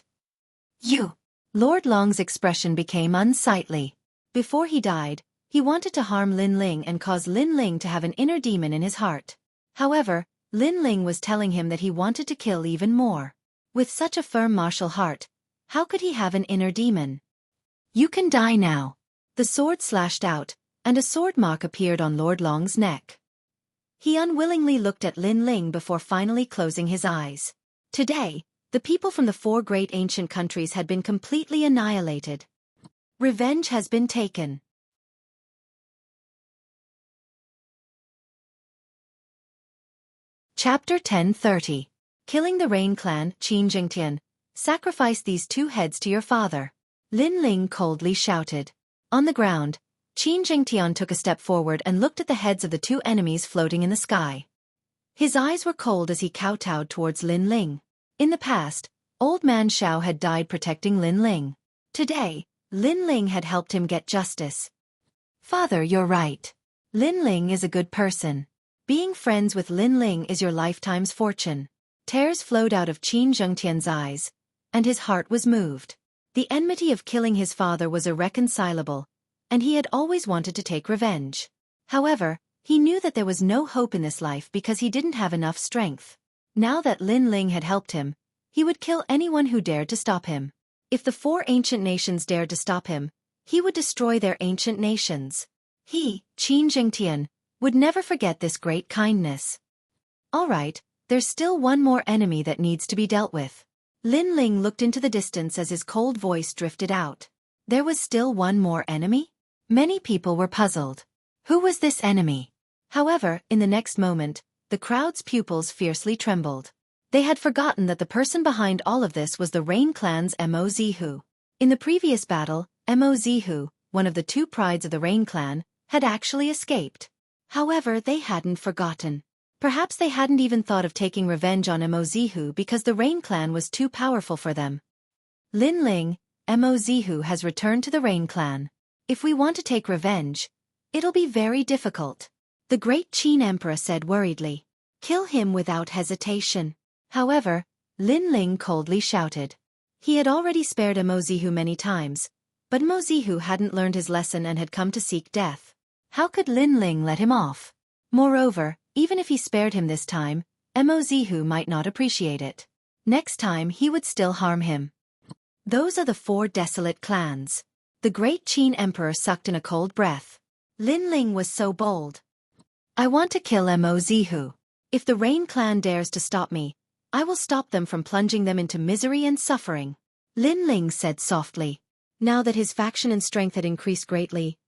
You. Lord Long's expression became unsightly. Before he died, he wanted to harm Lin Ling and cause Lin Ling to have an inner demon in his heart. However, Lin Ling was telling him that he wanted to kill even more. With such a firm martial heart, how could he have an inner demon? You can die now. The sword slashed out, and a sword mark appeared on Lord Long's neck. He unwillingly looked at Lin Ling before finally closing his eyes. Today, the people from the four great ancient countries had been completely annihilated. Revenge has been taken. Chapter 10:30. Killing the Rain Clan, Qin Jingtian. Sacrifice these two heads to your father. Lin Ling coldly shouted. On the ground, Qin Jingtian took a step forward and looked at the heads of the two enemies floating in the sky. His eyes were cold as he kowtowed towards Lin Ling. In the past, Old Man Xiao had died protecting Lin Ling. Today, Lin Ling had helped him get justice. Father, you're right. Lin Ling is a good person. Being friends with Lin Ling is your lifetime's fortune. Tears flowed out of Qin Zhengtian's eyes, and his heart was moved. The enmity of killing his father was irreconcilable, and he had always wanted to take revenge. However, he knew that there was no hope in this life because he didn't have enough strength. Now that Lin Ling had helped him, he would kill anyone who dared to stop him. If the 4 ancient nations dared to stop him, he would destroy their ancient nations. He, Qin Zhengtian, would never forget this great kindness. All right, there's still one more enemy that needs to be dealt with. Lin Ling looked into the distance as his cold voice drifted out. There was still one more enemy? Many people were puzzled. Who was this enemy? However, in the next moment, the crowd's pupils fiercely trembled. They had forgotten that the person behind all of this was the Rain Clan's Mo Zihu. In the previous battle, Mo Zihu, one of the 2 prides of the Rain Clan, had actually escaped. However, they hadn't forgotten. Perhaps they hadn't even thought of taking revenge on Mo Zihu because the Rain Clan was too powerful for them. Lin Ling, Mo Zihu has returned to the Rain Clan. If we want to take revenge, it'll be very difficult. The great Qin Emperor said worriedly. Kill him without hesitation. However, Lin Ling coldly shouted. He had already spared Mo Zihu many times, but Mo Zihu hadn't learned his lesson and had come to seek death. How could Lin Ling let him off? Moreover, even if he spared him this time, Mo Zihu might not appreciate it. Next time he would still harm him. Those are the 4 desolate clans. The great Qin Emperor sucked in a cold breath. Lin Ling was so bold. I want to kill Mo Zihu. If the Rain Clan dares to stop me, I will stop them from plunging them into misery and suffering. Lin Ling said softly. Now that his faction and strength had increased greatly,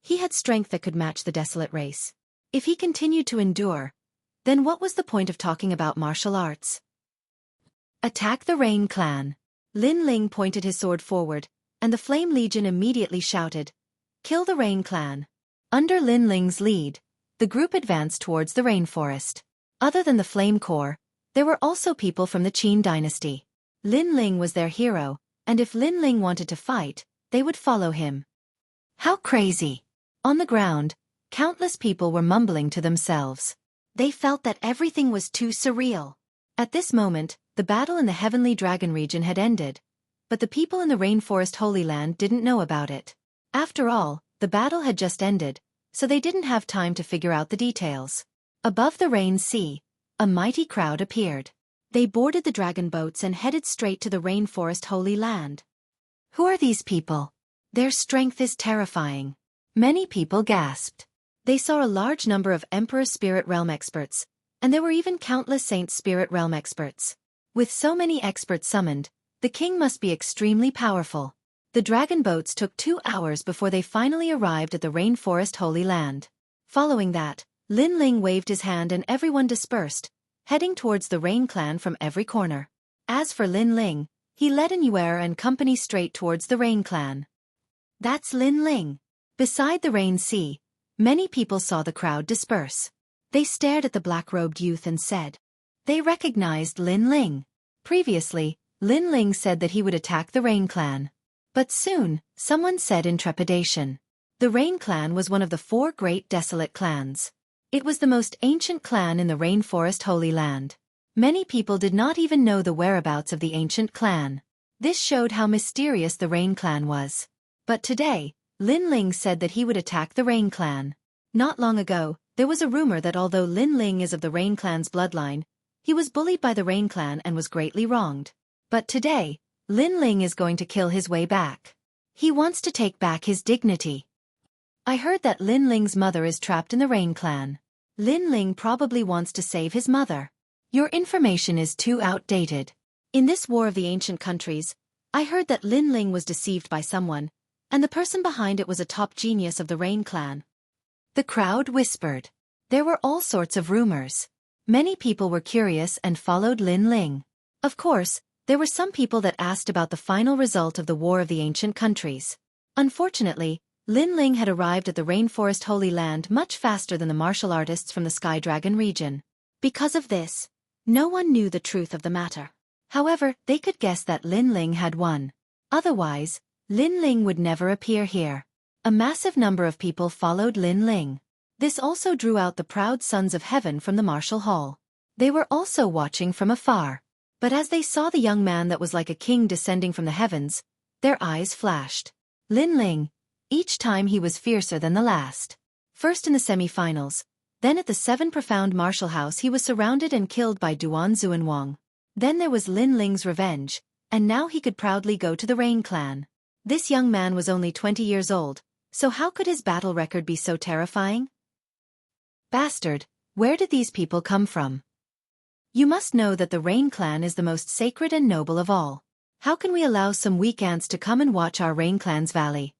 he had strength that could match the desolate race. If he continued to endure, then what was the point of talking about martial arts? Attack the Rain Clan. Lin Ling pointed his sword forward, and the Flame Legion immediately shouted, Kill the Rain Clan. Under Lin Ling's lead, the group advanced towards the rainforest. Other than the Flame Corps, there were also people from the Qin dynasty. Lin Ling was their hero, and if Lin Ling wanted to fight, they would follow him. How crazy! On the ground, countless people were mumbling to themselves. They felt that everything was too surreal. At this moment, the battle in the Heavenly Dragon region had ended, but the people in the Rainforest Holy Land didn't know about it. After all, the battle had just ended, so they didn't have time to figure out the details. Above the Rain Sea, a mighty crowd appeared. They boarded the dragon boats and headed straight to the Rainforest Holy Land. Who are these people? Their strength is terrifying. Many people gasped. They saw a large number of Emperor Spirit Realm experts, and there were even countless Saint Spirit Realm experts. With so many experts summoned, the king must be extremely powerful. The dragon boats took 2 hours before they finally arrived at the Rainforest Holy Land. Following that, Lin Ling waved his hand and everyone dispersed, heading towards the Rain Clan from every corner. As for Lin Ling, he led Yuer and company straight towards the Rain Clan. That's Lin Ling. Beside the Rain Sea, many people saw the crowd disperse. They stared at the black-robed youth and said. They recognized Lin Ling. Previously, Lin Ling said that he would attack the Rain Clan. But soon, someone said in trepidation. The Rain Clan was one of the 4 great desolate clans. It was the most ancient clan in the Rainforest Holy Land. Many people did not even know the whereabouts of the ancient clan. This showed how mysterious the Rain Clan was. But today, Lin Ling said that he would attack the Rain Clan. Not long ago, there was a rumor that although Lin Ling is of the Rain Clan's bloodline, he was bullied by the Rain Clan and was greatly wronged. But today, Lin Ling is going to kill his way back. He wants to take back his dignity. I heard that Lin Ling's mother is trapped in the Rain Clan. Lin Ling probably wants to save his mother. Your information is too outdated. In this war of the ancient countries, I heard that Lin Ling was deceived by someone, and the person behind it was a top genius of the Rain Clan. The crowd whispered. There were all sorts of rumors. Many people were curious and followed Lin Ling. Of course, there were some people that asked about the final result of the War of the Ancient Countries. Unfortunately, Lin Ling had arrived at the Rainforest Holy Land much faster than the martial artists from the Sky Dragon region. Because of this, no one knew the truth of the matter. However, they could guess that Lin Ling had won. Otherwise, Lin Ling would never appear here. A massive number of people followed Lin Ling. This also drew out the proud sons of heaven from the martial hall. They were also watching from afar. But as they saw the young man that was like a king descending from the heavens, their eyes flashed. Lin Ling. Each time he was fiercer than the last. First in the semi-finals, then at the 7 Profound Martial House he was surrounded and killed by Duan Xuanwang. Then there was Lin Ling's revenge, and now he could proudly go to the Rain clan. This young man was only 20 years old, so how could his battle record be so terrifying? Bastard, where did these people come from? You must know that the Rain clan is the most sacred and noble of all. How can we allow some weak ants to come and watch our Rain clan's valley?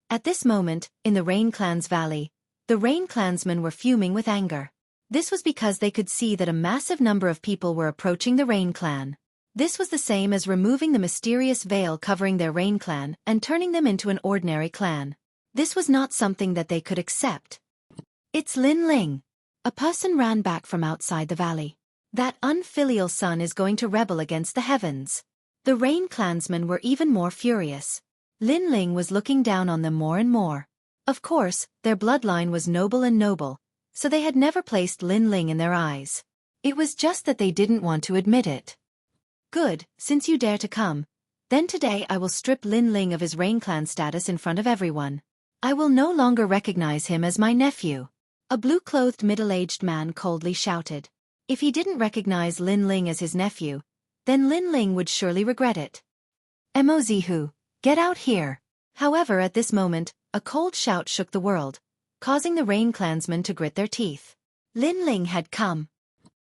At this moment, in the Rain clan's valley, the Rain clansmen were fuming with anger. This was because they could see that a massive number of people were approaching the Rain clan. This was the same as removing the mysterious veil covering their Rain clan and turning them into an ordinary clan. This was not something that they could accept. It's Lin Ling. A person ran back from outside the valley. That unfilial son is going to rebel against the heavens. The Rain clansmen were even more furious. Lin Ling was looking down on them more and more. Of course, their bloodline was noble, so they had never placed Lin Ling in their eyes. It was just that they didn't want to admit it. Good, since you dare to come. Then today I will strip Lin Ling of his Rain clan status in front of everyone. I will no longer recognize him as my nephew. A blue-clothed middle-aged man coldly shouted. If he didn't recognize Lin Ling as his nephew, then Lin Ling would surely regret it. Mozihu, get out here. However, at this moment, a cold shout shook the world, causing the Rain clansmen to grit their teeth. Lin Ling had come.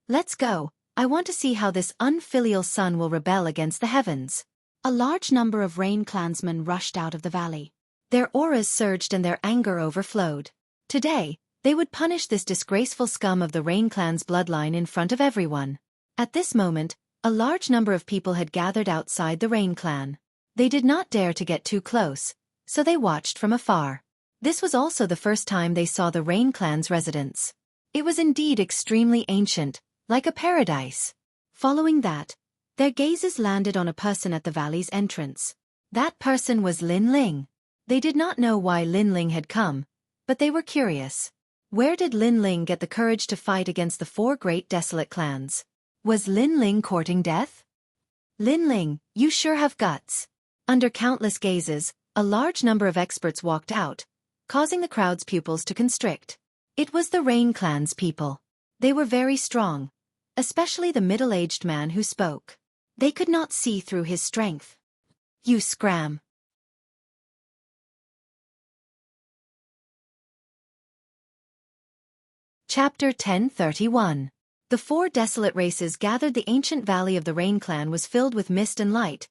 Let's go, I want to see how this unfilial son will rebel against the heavens. A large number of Rain clansmen rushed out of the valley. Their auras surged and their anger overflowed. Today, they would punish this disgraceful scum of the Rain clan's bloodline in front of everyone. At this moment, a large number of people had gathered outside the Rain clan. They did not dare to get too close, so they watched from afar. This was also the first time they saw the Rain clan's residence. It was indeed extremely ancient, like a paradise. Following that, their gazes landed on a person at the valley's entrance. That person was Lin Ling. They did not know why Lin Ling had come, but they were curious. Where did Lin Ling get the courage to fight against the 4 great desolate clans? Was Lin Ling courting death? Lin Ling, you sure have guts. Under countless gazes, a large number of experts walked out, causing the crowd's pupils to constrict. It was the Rain clan's people. They were very strong, especially the middle-aged man who spoke. They could not see through his strength. You scram. Chapter 1031. The 4 desolate races gathered. The ancient valley of the Rain clan was filled with mist and light,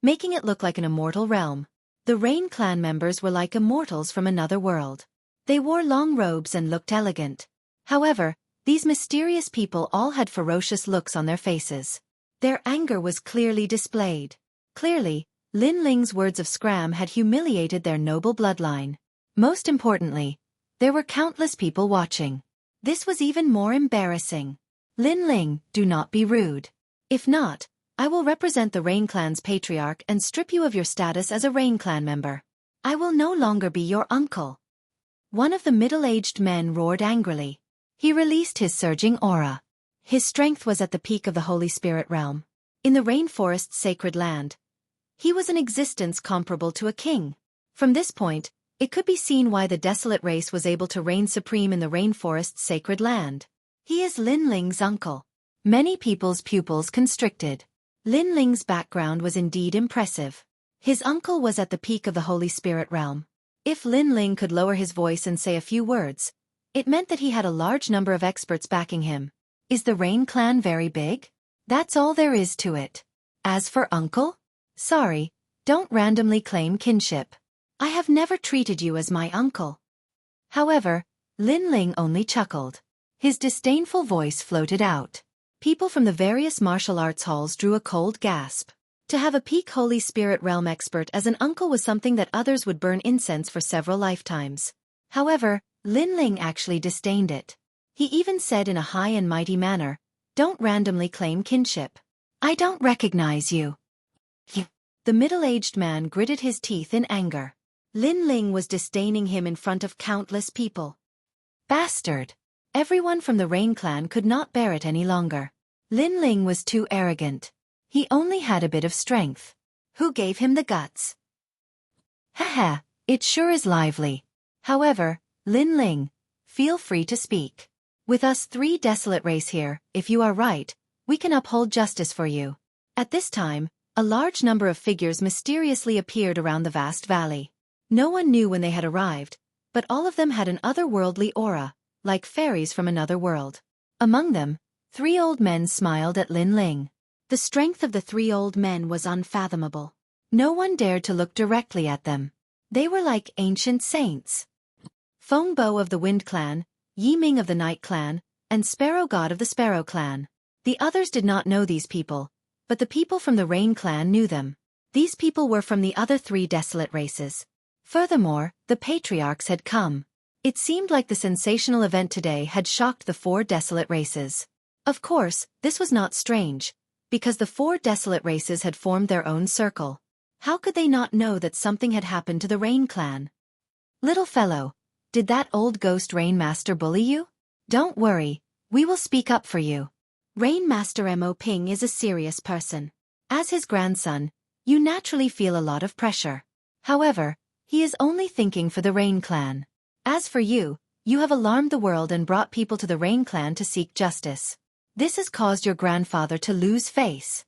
making it look like an immortal realm. The Rain clan members were like immortals from another world. They wore long robes and looked elegant. However, these mysterious people all had ferocious looks on their faces. Their anger was clearly displayed. Clearly, Lin Ling's words of scram had humiliated their noble bloodline. Most importantly, there were countless people watching. This was even more embarrassing. Lin Ling, do not be rude. If not, I will represent the Rain clan's patriarch and strip you of your status as a Rain clan member. I will no longer be your uncle. One of the middle-aged men roared angrily. He released his surging aura. His strength was at the peak of the Holy Spirit realm. In the rainforest's sacred land, he was an existence comparable to a king. From this point, it could be seen why the desolate race was able to reign supreme in the rainforest's sacred land. He is Lin Ling's uncle. Many people's pupils constricted. Lin Ling's background was indeed impressive. His uncle was at the peak of the Holy Spirit realm. If Lin Ling could lower his voice and say a few words, it meant that he had a large number of experts backing him. Is the Rain clan very big? That's all there is to it. As for uncle? Sorry, don't randomly claim kinship. I have never treated you as my uncle. However, Lin Ling only chuckled. His disdainful voice floated out. People from the various martial arts halls drew a cold gasp. To have a peak Holy Spirit realm expert as an uncle was something that others would burn incense for several lifetimes. However, Lin Ling actually disdained it. He even said in a high and mighty manner, "Don't randomly claim kinship. I don't recognize you." The middle-aged man gritted his teeth in anger. Lin Ling was disdaining him in front of countless people. Bastard! Everyone from the Rain clan could not bear it any longer. Lin Ling was too arrogant. He only had a bit of strength. Who gave him the guts? Haha, it sure is lively. However, Lin Ling, feel free to speak. With us 3 desolate race here, if you are right, we can uphold justice for you. At this time, a large number of figures mysteriously appeared around the vast valley. No one knew when they had arrived, but all of them had an otherworldly aura, like fairies from another world. Among them, 3 old men smiled at Lin Ling. The strength of the 3 old men was unfathomable. No one dared to look directly at them. They were like ancient saints. Feng Bo of the Wind clan, Yi Ming of the Night clan, and Sparrow God of the Sparrow clan. The others did not know these people, but the people from the Rain clan knew them. These people were from the other 3 desolate races. Furthermore, the patriarchs had come. It seemed like the sensational event today had shocked the 4 desolate races. Of course, this was not strange, because the 4 desolate races had formed their own circle. How could they not know that something had happened to the Rain clan? Little fellow, did that old ghost Rain Master bully you? Don't worry, we will speak up for you. Rain Master Mo Ping is a serious person. As his grandson, you naturally feel a lot of pressure. However, he is only thinking for the Rain clan. As for you, you have alarmed the world and brought people to the Rain clan to seek justice. This has caused your grandfather to lose face.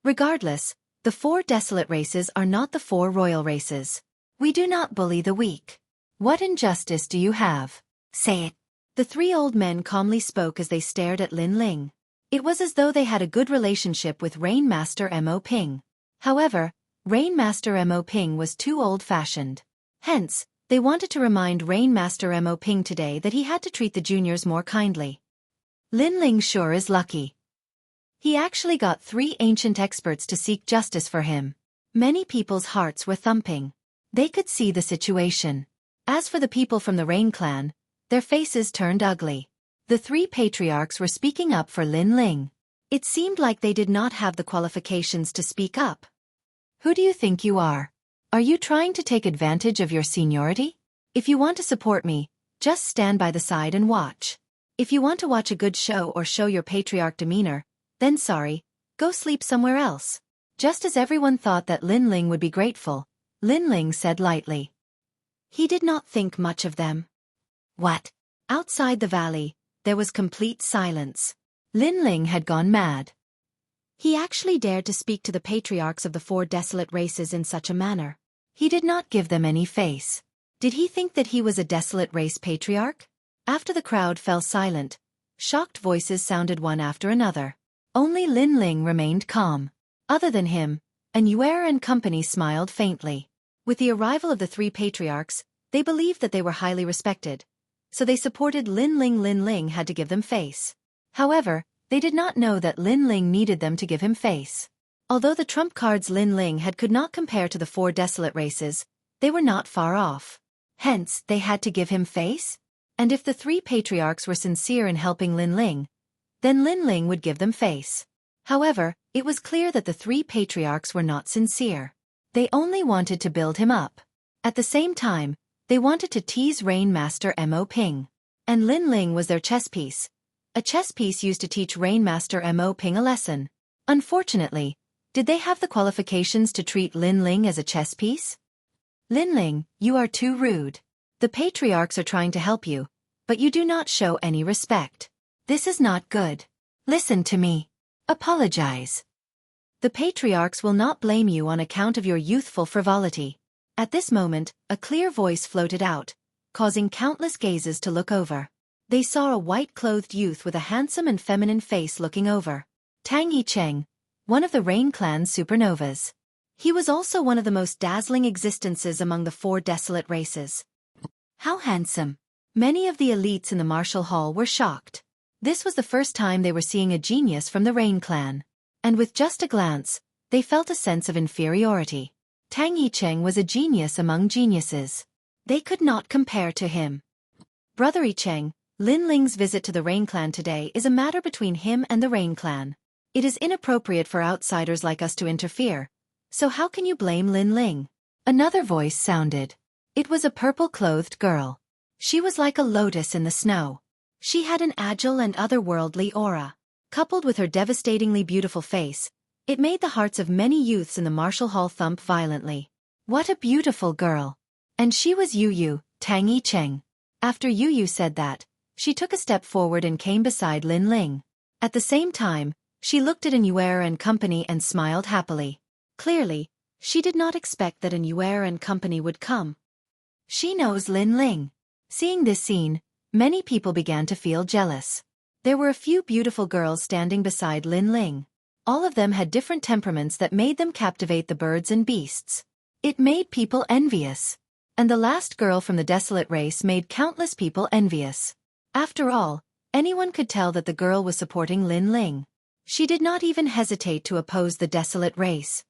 Regardless, the 4 desolate races are not the 4 royal races. We do not bully the weak. What injustice do you have? Say it. The 3 old men calmly spoke as they stared at Lin Ling. It was as though they had a good relationship with Rain Master Mo Ping. However, Rain Master Mo Ping was too old-fashioned. Hence, they wanted to remind Rain Master Mo Ping today that he had to treat the juniors more kindly. Lin Ling sure is lucky. He actually got 3 ancient experts to seek justice for him. Many people's hearts were thumping. They could see the situation. As for the people from the Rain clan, their faces turned ugly. The 3 patriarchs were speaking up for Lin Ling. It seemed like they did not have the qualifications to speak up. Who do you think you are? Are you trying to take advantage of your seniority? If you want to support me, just stand by the side and watch. If you want to watch a good show or show your patriarch demeanor, then sorry, go sleep somewhere else. Just as everyone thought that Lin Ling would be grateful, Lin Ling said lightly. He did not think much of them. What? Outside the valley, there was complete silence. Lin Ling had gone mad. He actually dared to speak to the patriarchs of the 4 desolate races in such a manner. He did not give them any face. Did he think that he was a desolate race patriarch? After the crowd fell silent, shocked voices sounded one after another. Only Lin Ling remained calm. Other than him, Xueqi and company smiled faintly. With the arrival of the 3 patriarchs, they believed that they were highly respected, so they supported Lin Ling. Lin Ling had to give them face. However, they did not know that Lin Ling needed them to give him face. Although the trump cards Lin Ling had could not compare to the 4 desolate races, they were not far off. Hence, they had to give him face? And if the 3 patriarchs were sincere in helping Lin Ling, then Lin Ling would give them face. However, it was clear that the 3 patriarchs were not sincere. They only wanted to build him up. At the same time, they wanted to tease Rain Master Mo Ping. And Lin Ling was their chess piece. A chess piece used to teach Rain Master Mo Ping a lesson. Unfortunately, did they have the qualifications to treat Lin Ling as a chess piece? Lin Ling, you are too rude. The patriarchs are trying to help you, but you do not show any respect. This is not good. Listen to me. Apologize. The patriarchs will not blame you on account of your youthful frivolity. At this moment, a clear voice floated out, causing countless gazes to look over. They saw a white-clothed youth with a handsome and feminine face looking over. Tang Yicheng, one of the Rain clan's supernovas. He was also one of the most dazzling existences among the 4 desolate races. How handsome! Many of the elites in the martial hall were shocked. This was the first time they were seeing a genius from the Rain clan. And with just a glance, they felt a sense of inferiority. Tang Yicheng was a genius among geniuses. They could not compare to him. Brother Yicheng, Lin Ling's visit to the Rain clan today is a matter between him and the Rain clan. It is inappropriate for outsiders like us to interfere, So how can you blame Lin Ling? Another voice sounded. It was a purple-clothed girl. She was like a lotus in the snow. She had an agile and otherworldly aura. Coupled with her devastatingly beautiful face, it made the hearts of many youths in the martial hall thump violently. What a beautiful girl! And she was Yu, Tang Yicheng. After Yu said that, she took a step forward and came beside Lin Ling. At the same time, she looked at Anywhere and Company and smiled happily. Clearly, she did not expect that Anywhere and Company would come. She knows Lin Ling. Seeing this scene, many people began to feel jealous. There were a few beautiful girls standing beside Lin Ling. All of them had different temperaments that made them captivate the birds and beasts. It made people envious. And the last girl from the desolate race made countless people envious. After all, anyone could tell that the girl was supporting Lin Ling. She did not even hesitate to oppose the desolate race.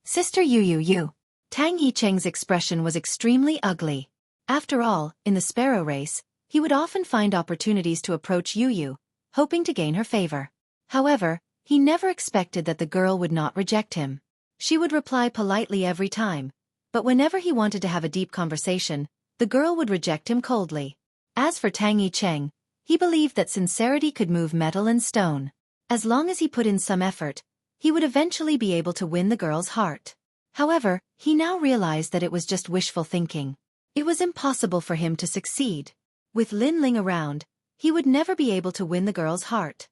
Sister Yu. Tang Yicheng's expression was extremely ugly. After all, in the sparrow race, he would often find opportunities to approach Yu, hoping to gain her favor. However, he never expected that the girl would not reject him. She would reply politely every time, but whenever he wanted to have a deep conversation, the girl would reject him coldly. As for Tang Yicheng, he believed that sincerity could move metal and stone. As long as he put in some effort, he would eventually be able to win the girl's heart. However, he now realized that it was just wishful thinking. It was impossible for him to succeed. With Lin Ling around, he would never be able to win the girl's heart.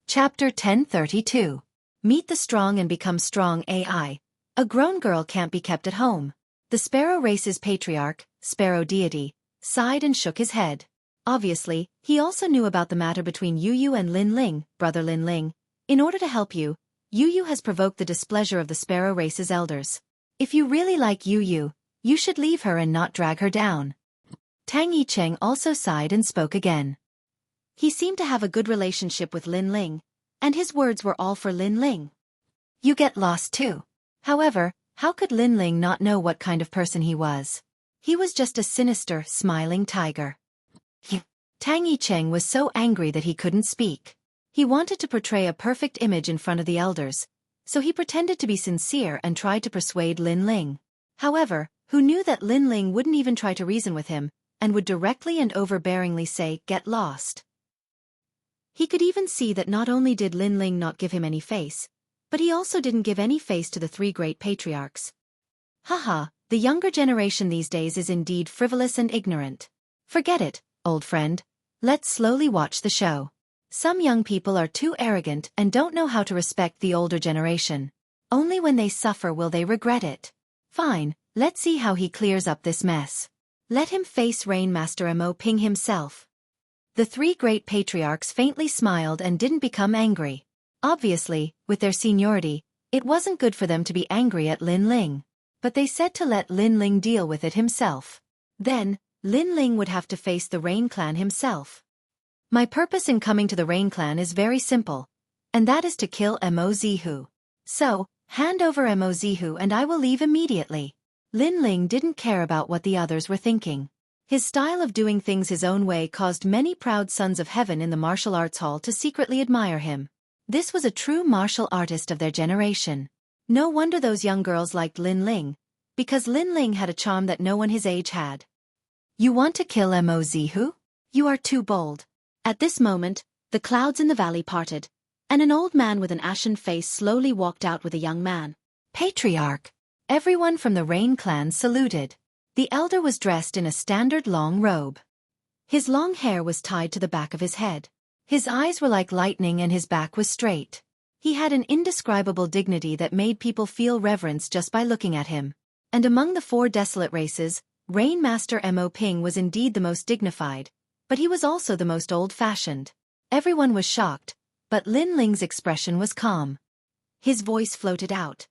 Chapter 1032. Meet the Strong and Become Strong AI. A grown girl can't be kept at home. The sparrow race's patriarch, Sparrow Deity, sighed and shook his head. Obviously, he also knew about the matter between Yu and Lin Ling, brother Lin Ling. In order to help you, Yu has provoked the displeasure of the sparrow race's elders. If you really like Yu, you should leave her and not drag her down. Tang Yicheng also sighed and spoke again. He seemed to have a good relationship with Lin Ling, and his words were all for Lin Ling. You get lost too. However, how could Lin Ling not know what kind of person he was? He was just a sinister, smiling tiger. Tang Yicheng was so angry that he couldn't speak. He wanted to portray a perfect image in front of the elders, so he pretended to be sincere and tried to persuade Lin Ling. However, who knew that Lin Ling wouldn't even try to reason with him, and would directly and overbearingly say, "Get lost." He could even see that not only did Lin Ling not give him any face, but he also didn't give any face to the three great patriarchs. Haha, the younger generation these days is indeed frivolous and ignorant. Forget it, old friend. Let's slowly watch the show. Some young people are too arrogant and don't know how to respect the older generation. Only when they suffer will they regret it. Fine, let's see how he clears up this mess. Let him face Rainmaster Mo Ping himself. The three great patriarchs faintly smiled and didn't become angry. Obviously, with their seniority, it wasn't good for them to be angry at Lin Ling. But they said to let Lin Ling deal with it himself. Then, Lin Ling would have to face the Rain Clan himself. My purpose in coming to the Rain Clan is very simple, and that is to kill Mo Zihu. So, hand over Mo Zihu and I will leave immediately. Lin Ling didn't care about what the others were thinking. His style of doing things his own way caused many proud sons of heaven in the martial arts hall to secretly admire him. This was a true martial artist of their generation. No wonder those young girls liked Lin Ling, because Lin Ling had a charm that no one his age had. You want to kill Mo Zihu? You are too bold. At this moment, the clouds in the valley parted, and an old man with an ashen face slowly walked out with a young man. Patriarch! Everyone from the Rain Clan saluted. The elder was dressed in a standard long robe. His long hair was tied to the back of his head. His eyes were like lightning and his back was straight. He had an indescribable dignity that made people feel reverence just by looking at him. And among the four desolate races, Rainmaster Mo Ping was indeed the most dignified, but he was also the most old-fashioned. Everyone was shocked, but Lin Ling's expression was calm. His voice floated out.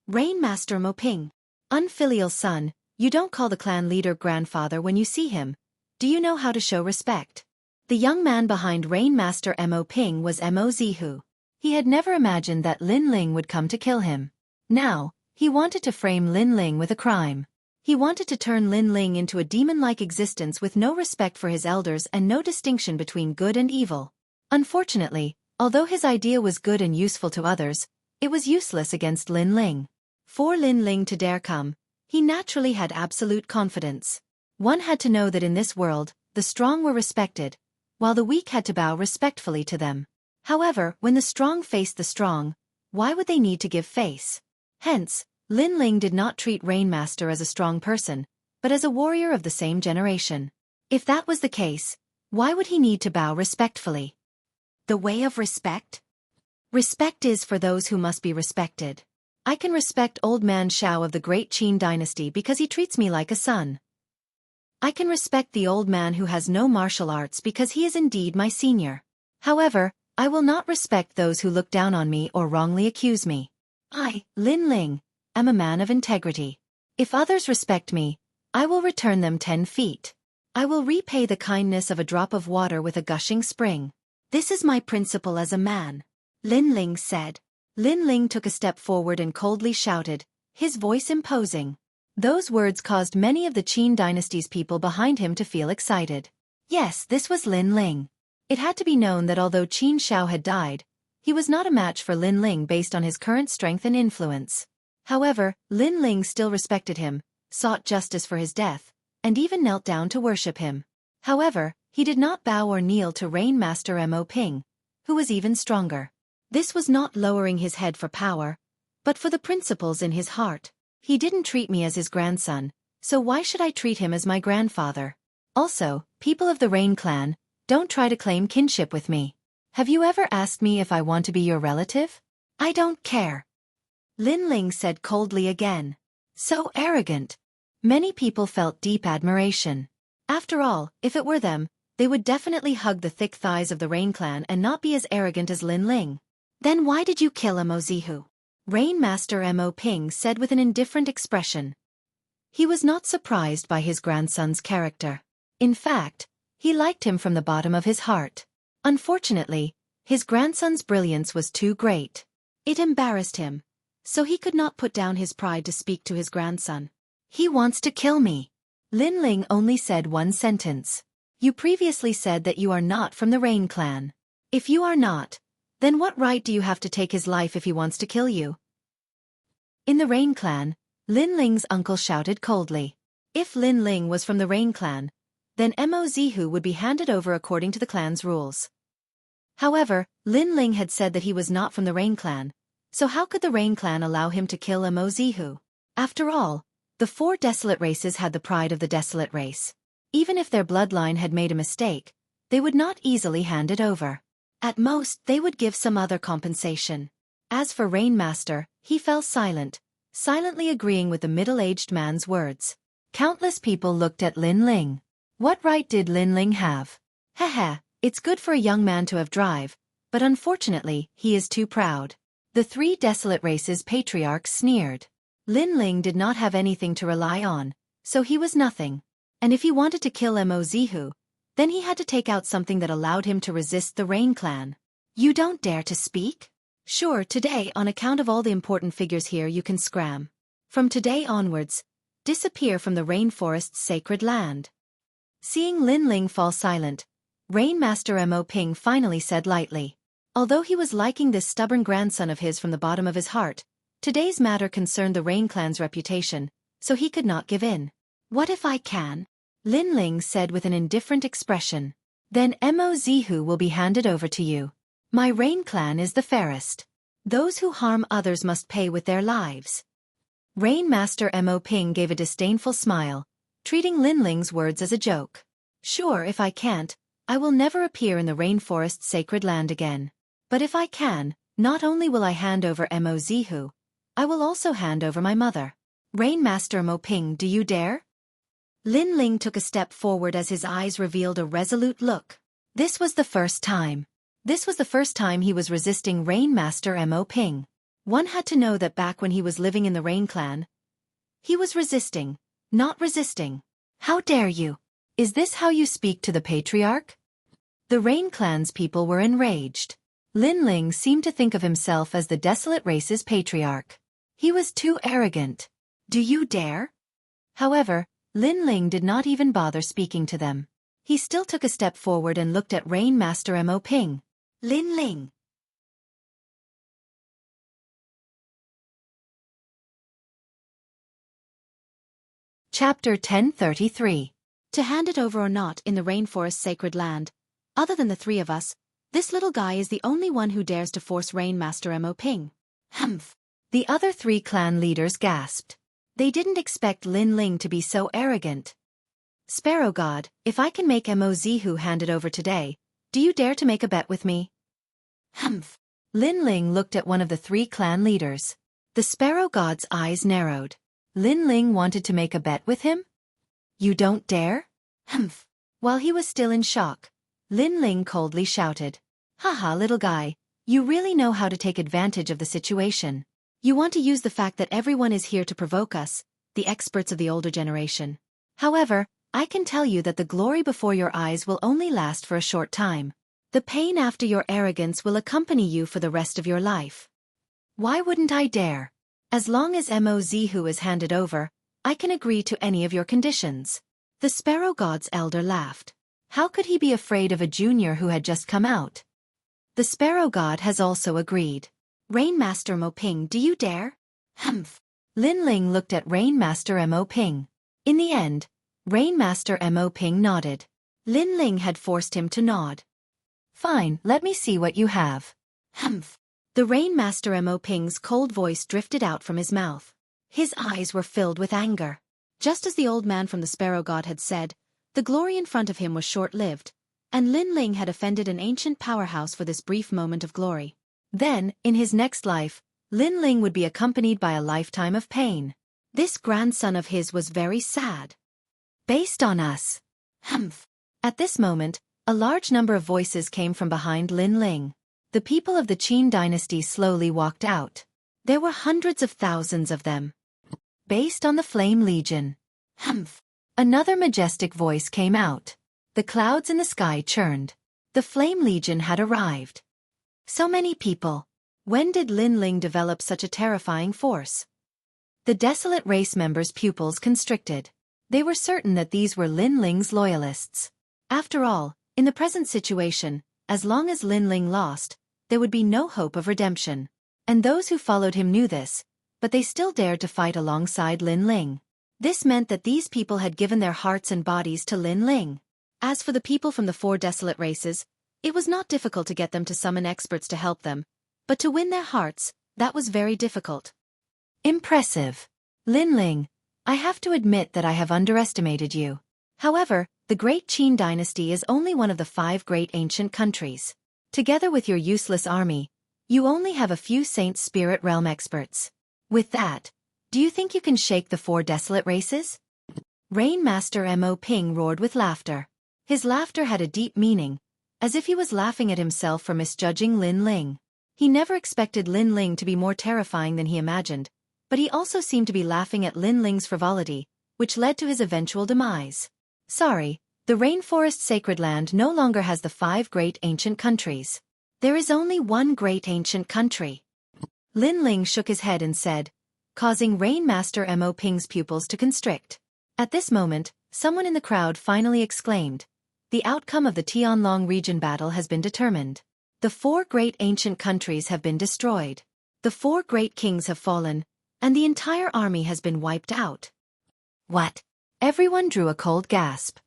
Rainmaster Mo Ping, unfilial son, you don't call the clan leader grandfather when you see him. Do you know how to show respect? The young man behind Rainmaster Mo Ping was Mo Zihu. He had never imagined that Lin Ling would come to kill him. Now, he wanted to frame Lin Ling with a crime. He wanted to turn Lin Ling into a demon-like existence with no respect for his elders and no distinction between good and evil. Unfortunately, although his idea was good and useful to others, it was useless against Lin Ling. For Lin Ling to dare come, he naturally had absolute confidence. One had to know that in this world, the strong were respected, while the weak had to bow respectfully to them. However, when the strong faced the strong, why would they need to give face? Hence, Lin Ling did not treat Rainmaster as a strong person, but as a warrior of the same generation. If that was the case, why would he need to bow respectfully? The way of respect? Respect is for those who must be respected. I can respect Old Man Shao of the Great Qin dynasty because he treats me like a son. I can respect the old man who has no martial arts because he is indeed my senior. However, I will not respect those who look down on me or wrongly accuse me. I, Lin Ling, am a man of integrity. If others respect me, I will return them 10 feet. I will repay the kindness of a drop of water with a gushing spring. This is my principle as a man, Lin Ling said. Lin Ling took a step forward and coldly shouted, his voice imposing. Those words caused many of the Qin dynasty's people behind him to feel excited. Yes, this was Lin Ling. It had to be known that although Qin Shao had died, he was not a match for Lin Ling based on his current strength and influence. However, Lin Ling still respected him, sought justice for his death, and even knelt down to worship him. However, he did not bow or kneel to Rainmaster Mo Ping, who was even stronger. This was not lowering his head for power, but for the principles in his heart. He didn't treat me as his grandson, so why should I treat him as my grandfather? Also, people of the Rain clan, don't try to claim kinship with me. Have you ever asked me if I want to be your relative? I don't care. Lin Ling said coldly again. So arrogant. Many people felt deep admiration. After all, if it were them, they would definitely hug the thick thighs of the Rain clan and not be as arrogant as Lin Ling. Then why did you kill Mozihu? Rainmaster Mo Ping said with an indifferent expression. He was not surprised by his grandson's character. In fact, he liked him from the bottom of his heart. Unfortunately, his grandson's brilliance was too great. It embarrassed him, so he could not put down his pride to speak to his grandson. He wants to kill me. Lin Ling only said one sentence. You previously said that you are not from the Rain clan. If you are not, then what right do you have to take his life if he wants to kill you? In the Rain clan, Lin Ling's uncle shouted coldly. If Lin Ling was from the Rain clan, then Mo Zihu would be handed over according to the clan's rules. However, Lin Ling had said that he was not from the Rain clan, so how could the Rain clan allow him to kill Mo Zihu? After all, the 4 desolate races had the pride of the desolate race. Even if their bloodline had made a mistake, they would not easily hand it over. At most, they would give some other compensation. As for Rainmaster, he fell silent, silently agreeing with the middle-aged man's words. Countless people looked at Lin Ling. What right did Lin Ling have? Haha, it's good for a young man to have drive, but unfortunately, he is too proud. The 3 desolate races patriarchs sneered. Lin Ling did not have anything to rely on, so he was nothing. And if he wanted to kill Mo Zihu, then he had to take out something that allowed him to resist the Rain clan. You don't dare to speak? Sure, today on account of all the important figures here you can scram. From today onwards, disappear from the rainforest's sacred land. Seeing Lin Ling fall silent, Rainmaster Mo Ping finally said lightly. Although he was liking this stubborn grandson of his from the bottom of his heart, today's matter concerned the Rain clan's reputation, so he could not give in. What if I can? Lin Ling said with an indifferent expression. Then Mo Zihu will be handed over to you. My Rain clan is the fairest. Those who harm others must pay with their lives. Rainmaster Mo Ping gave a disdainful smile, treating Lin Ling's words as a joke. Sure, if I can't, I will never appear in the rainforest's sacred land again. But if I can, not only will I hand over Mo Zihu, I will also hand over my mother. Rainmaster Mo Ping, do you dare? Lin Ling took a step forward as his eyes revealed a resolute look. This was the first time. This was the first time he was resisting Rainmaster Mo Ping. One had to know that back when he was living in the Rain clan, he was resisting, not resisting. How dare you? Is this how you speak to the patriarch? The Rain clan's people were enraged. Lin Ling seemed to think of himself as the desolate race's patriarch. He was too arrogant. Do you dare? However, Lin Ling did not even bother speaking to them. He still took a step forward and looked at Rainmaster Mo Ping. Lin Ling. Chapter 1033. To hand it over or not in the rainforest's sacred land, other than the three of us, this little guy is the only one who dares to force Rainmaster Mo Ping. Humph. The other three clan leaders gasped. They didn't expect Lin Ling to be so arrogant. Sparrow God, if I can make Mo Zihu hand it over today, do you dare to make a bet with me? Humph. Lin Ling looked at one of the three clan leaders. The Sparrow God's eyes narrowed. Lin Ling wanted to make a bet with him? You don't dare? Humph. While he was still in shock, Lin Ling coldly shouted. Haha, little guy, you really know how to take advantage of the situation. You want to use the fact that everyone is here to provoke us, the experts of the older generation. However, I can tell you that the glory before your eyes will only last for a short time. The pain after your arrogance will accompany you for the rest of your life. Why wouldn't I dare? As long as Mo Zihu is handed over, I can agree to any of your conditions. The Sparrow God's elder laughed. How could he be afraid of a junior who had just come out? The Sparrow God has also agreed. Rainmaster Mo Ping, do you dare? Humph. Lin Ling looked at Rainmaster Mo Ping. In the end, Rainmaster Mo Ping nodded. Lin Ling had forced him to nod. Fine, let me see what you have. Humph. The Rainmaster Mo Ping's cold voice drifted out from his mouth. His eyes were filled with anger. Just as the old man from the Sparrow God had said, the glory in front of him was short-lived, and Lin Ling had offended an ancient powerhouse for this brief moment of glory. Then, in his next life, Lin Ling would be accompanied by a lifetime of pain. This grandson of his was very sad. Based on us. Humph. At this moment, a large number of voices came from behind Lin Ling. The people of the Qin dynasty slowly walked out. There were hundreds of thousands of them. Based on the Flame Legion. Humph. Another majestic voice came out. The clouds in the sky churned. The Flame Legion had arrived. So many people. When did Lin Ling develop such a terrifying force? The desolate race members' pupils constricted. They were certain that these were Lin Ling's loyalists. After all, in the present situation, as long as Lin Ling lost, there would be no hope of redemption. And those who followed him knew this, but they still dared to fight alongside Lin Ling. This meant that these people had given their hearts and bodies to Lin Ling. As for the people from the four desolate races, it was not difficult to get them to summon experts to help them, but to win their hearts, that was very difficult. Impressive. Lin Ling, I have to admit that I have underestimated you. However, the Great Qin dynasty is only one of the 5 great ancient countries. Together with your useless army, you only have a few Saint Spirit Realm experts. With that, do you think you can shake the 4 desolate races? Rainmaster Mo Ping roared with laughter. His laughter had a deep meaning, as if he was laughing at himself for misjudging Lin Ling. He never expected Lin Ling to be more terrifying than he imagined, but he also seemed to be laughing at Lin Ling's frivolity, which led to his eventual demise. Sorry, the rainforest sacred land no longer has the 5 great ancient countries. There is only one great ancient country. Lin Ling shook his head and said, causing Rainmaster Mo Ping's pupils to constrict. At this moment, someone in the crowd finally exclaimed, the outcome of the Tianlong region battle has been determined. The 4 great ancient countries have been destroyed. The 4 great kings have fallen, and the entire army has been wiped out. What? Everyone drew a cold gasp.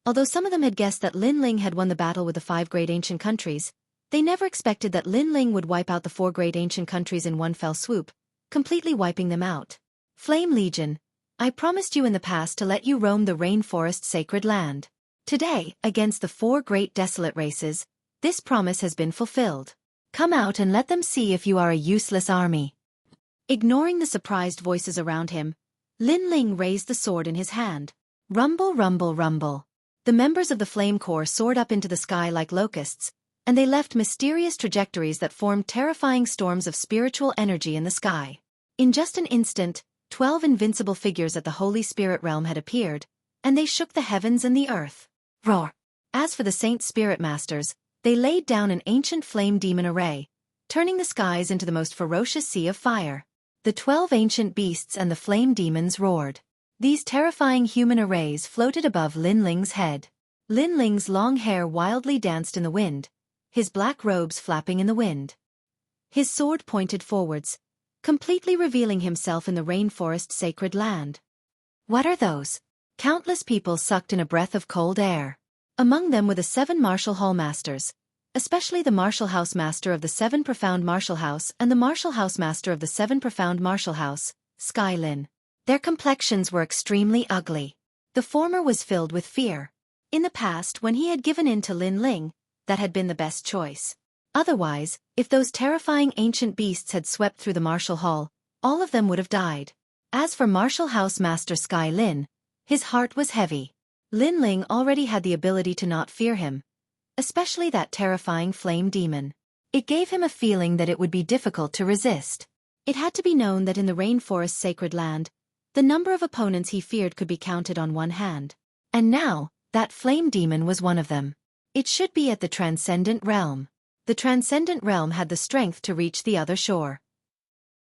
Although some of them had guessed that Lin Ling had won the battle with the 5 great ancient countries, they never expected that Lin Ling would wipe out the 4 great ancient countries in one fell swoop, completely wiping them out. Flame Legion, I promised you in the past to let you roam the rainforest sacred land. Today, against the 4 great desolate races, this promise has been fulfilled. Come out and let them see if you are a useless army. Ignoring the surprised voices around him, Lin Ling raised the sword in his hand. Rumble, rumble, rumble. The members of the Flame Corps soared up into the sky like locusts, and they left mysterious trajectories that formed terrifying storms of spiritual energy in the sky. In just an instant, 12 invincible figures at the Holy Spirit Realm had appeared, and they shook the heavens and the earth. Roar! As for the Saint Spirit Masters, they laid down an ancient flame demon array, turning the skies into the most ferocious sea of fire. The 12 ancient beasts and the flame demons roared. These terrifying human arrays floated above Lin Ling's head. Lin Ling's long hair wildly danced in the wind, his black robes flapping in the wind. His sword pointed forwards, completely revealing himself in the rainforest sacred land. What are those? Countless people sucked in a breath of cold air. Among them were the 7 martial hall masters, especially the martial house master of the 7 profound martial house and the martial house master of the 7 profound martial house, Xueqi Lin. Their complexions were extremely ugly. The former was filled with fear. In the past, when he had given in to Lin Ling, that had been the best choice. Otherwise, if those terrifying ancient beasts had swept through the martial hall, all of them would have died. As for martial house master Xueqi Lin, his heart was heavy. Lin Ling already had the ability to not fear him, especially that terrifying flame demon. It gave him a feeling that it would be difficult to resist. It had to be known that in the rainforest sacred land, the number of opponents he feared could be counted on one hand. And now, that flame demon was one of them. It should be at the transcendent realm. The transcendent realm had the strength to reach the other shore.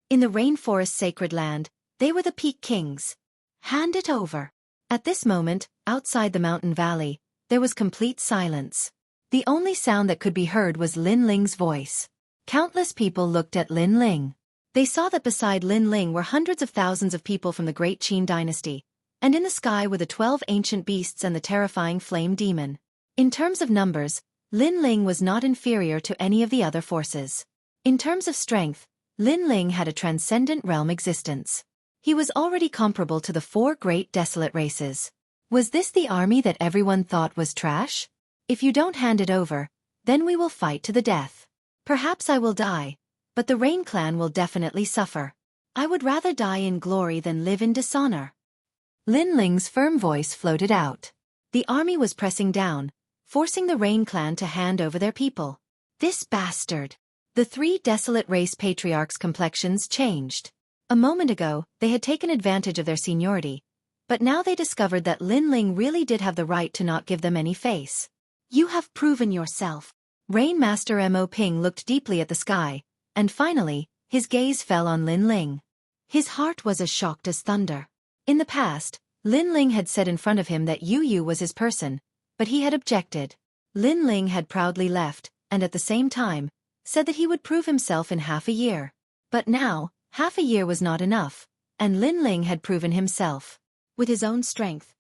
In the rainforest sacred land, they were the peak kings. Hand it over. At this moment, outside the mountain valley, there was complete silence. The only sound that could be heard was Lin Ling's voice. Countless people looked at Lin Ling. They saw that beside Lin Ling were hundreds of thousands of people from the great Qin dynasty, and in the sky were the 12 ancient beasts and the terrifying flame demon. In terms of numbers, Lin Ling was not inferior to any of the other forces. In terms of strength, Lin Ling had a transcendent realm existence. He was already comparable to the 4 great desolate races. Was this the army that everyone thought was trash? If you don't hand it over, then we will fight to the death. Perhaps I will die, but the Rain clan will definitely suffer. I would rather die in glory than live in dishonor. Lin Ling's firm voice floated out. The army was pressing down, forcing the Rain clan to hand over their people. This bastard! The 3 desolate race patriarchs' complexions changed. A moment ago, they had taken advantage of their seniority, but now they discovered that Lin Ling really did have the right to not give them any face. You have proven yourself. Rain Master Mo Ping looked deeply at the sky, and finally, his gaze fell on Lin Ling. His heart was as shocked as thunder. In the past, Lin Ling had said in front of him that Yu was his person, but he had objected. Lin Ling had proudly left, and at the same time, said that he would prove himself in half a year. But now, half a year was not enough, and Lin Ling had proven himself. With his own strength,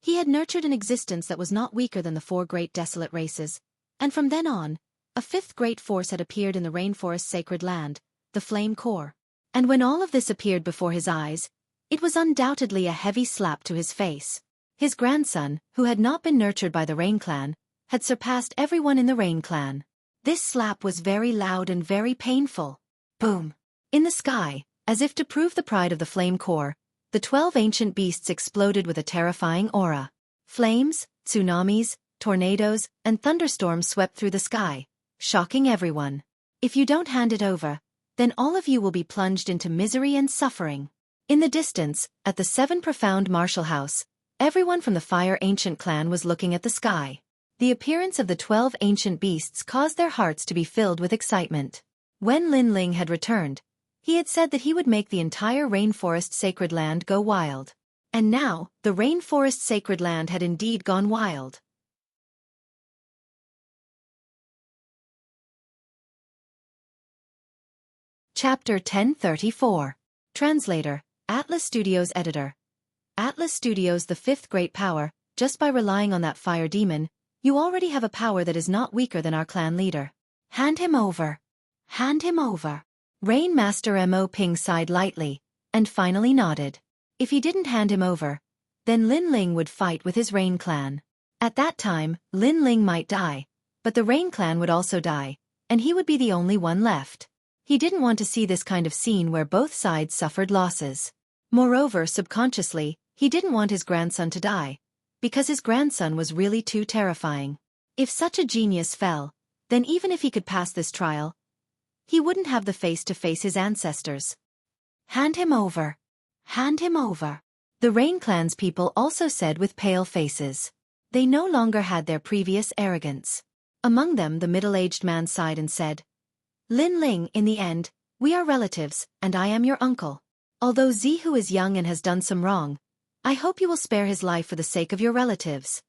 he had nurtured an existence that was not weaker than the 4 great desolate races, and from then on, a 5th great force had appeared in the rainforest sacred land, the Flame Core. And when all of this appeared before his eyes, it was undoubtedly a heavy slap to his face. His grandson, who had not been nurtured by the Rain clan, had surpassed everyone in the Rain clan. This slap was very loud and very painful. Boom! In the sky, as if to prove the pride of the Flame Core, the 12 ancient beasts exploded with a terrifying aura. Flames, tsunamis, tornadoes, and thunderstorms swept through the sky, shocking everyone. If you don't hand it over, then all of you will be plunged into misery and suffering. In the distance, at the 7 profound martial house, everyone from the Fire Ancient clan was looking at the sky. The appearance of the 12 ancient beasts caused their hearts to be filled with excitement. When Lin Ling had returned, he had said that he would make the entire rainforest sacred land go wild. And now, the rainforest sacred land had indeed gone wild. Chapter 1034. Translator, Atlas Studios Editor. Atlas Studios, the 5th great power. Just by relying on that fire demon, you already have a power that is not weaker than our clan leader. Hand him over. Hand him over. Rain Master Mo Ping sighed lightly, and finally nodded. If he didn't hand him over, then Lin Ling would fight with his Rain clan. At that time, Lin Ling might die, but the Rain clan would also die, and he would be the only one left. He didn't want to see this kind of scene where both sides suffered losses. Moreover, subconsciously, he didn't want his grandson to die, because his grandson was really too terrifying. If such a genius fell, then even if he could pass this trial, he wouldn't have the face to face his ancestors. Hand him over. Hand him over. The Rain clan's people also said with pale faces. They no longer had their previous arrogance. Among them, the middle-aged man sighed and said, Lin Ling, in the end, we are relatives, and I am your uncle. Although Zihu is young and has done some wrong, I hope you will spare his life for the sake of your relatives.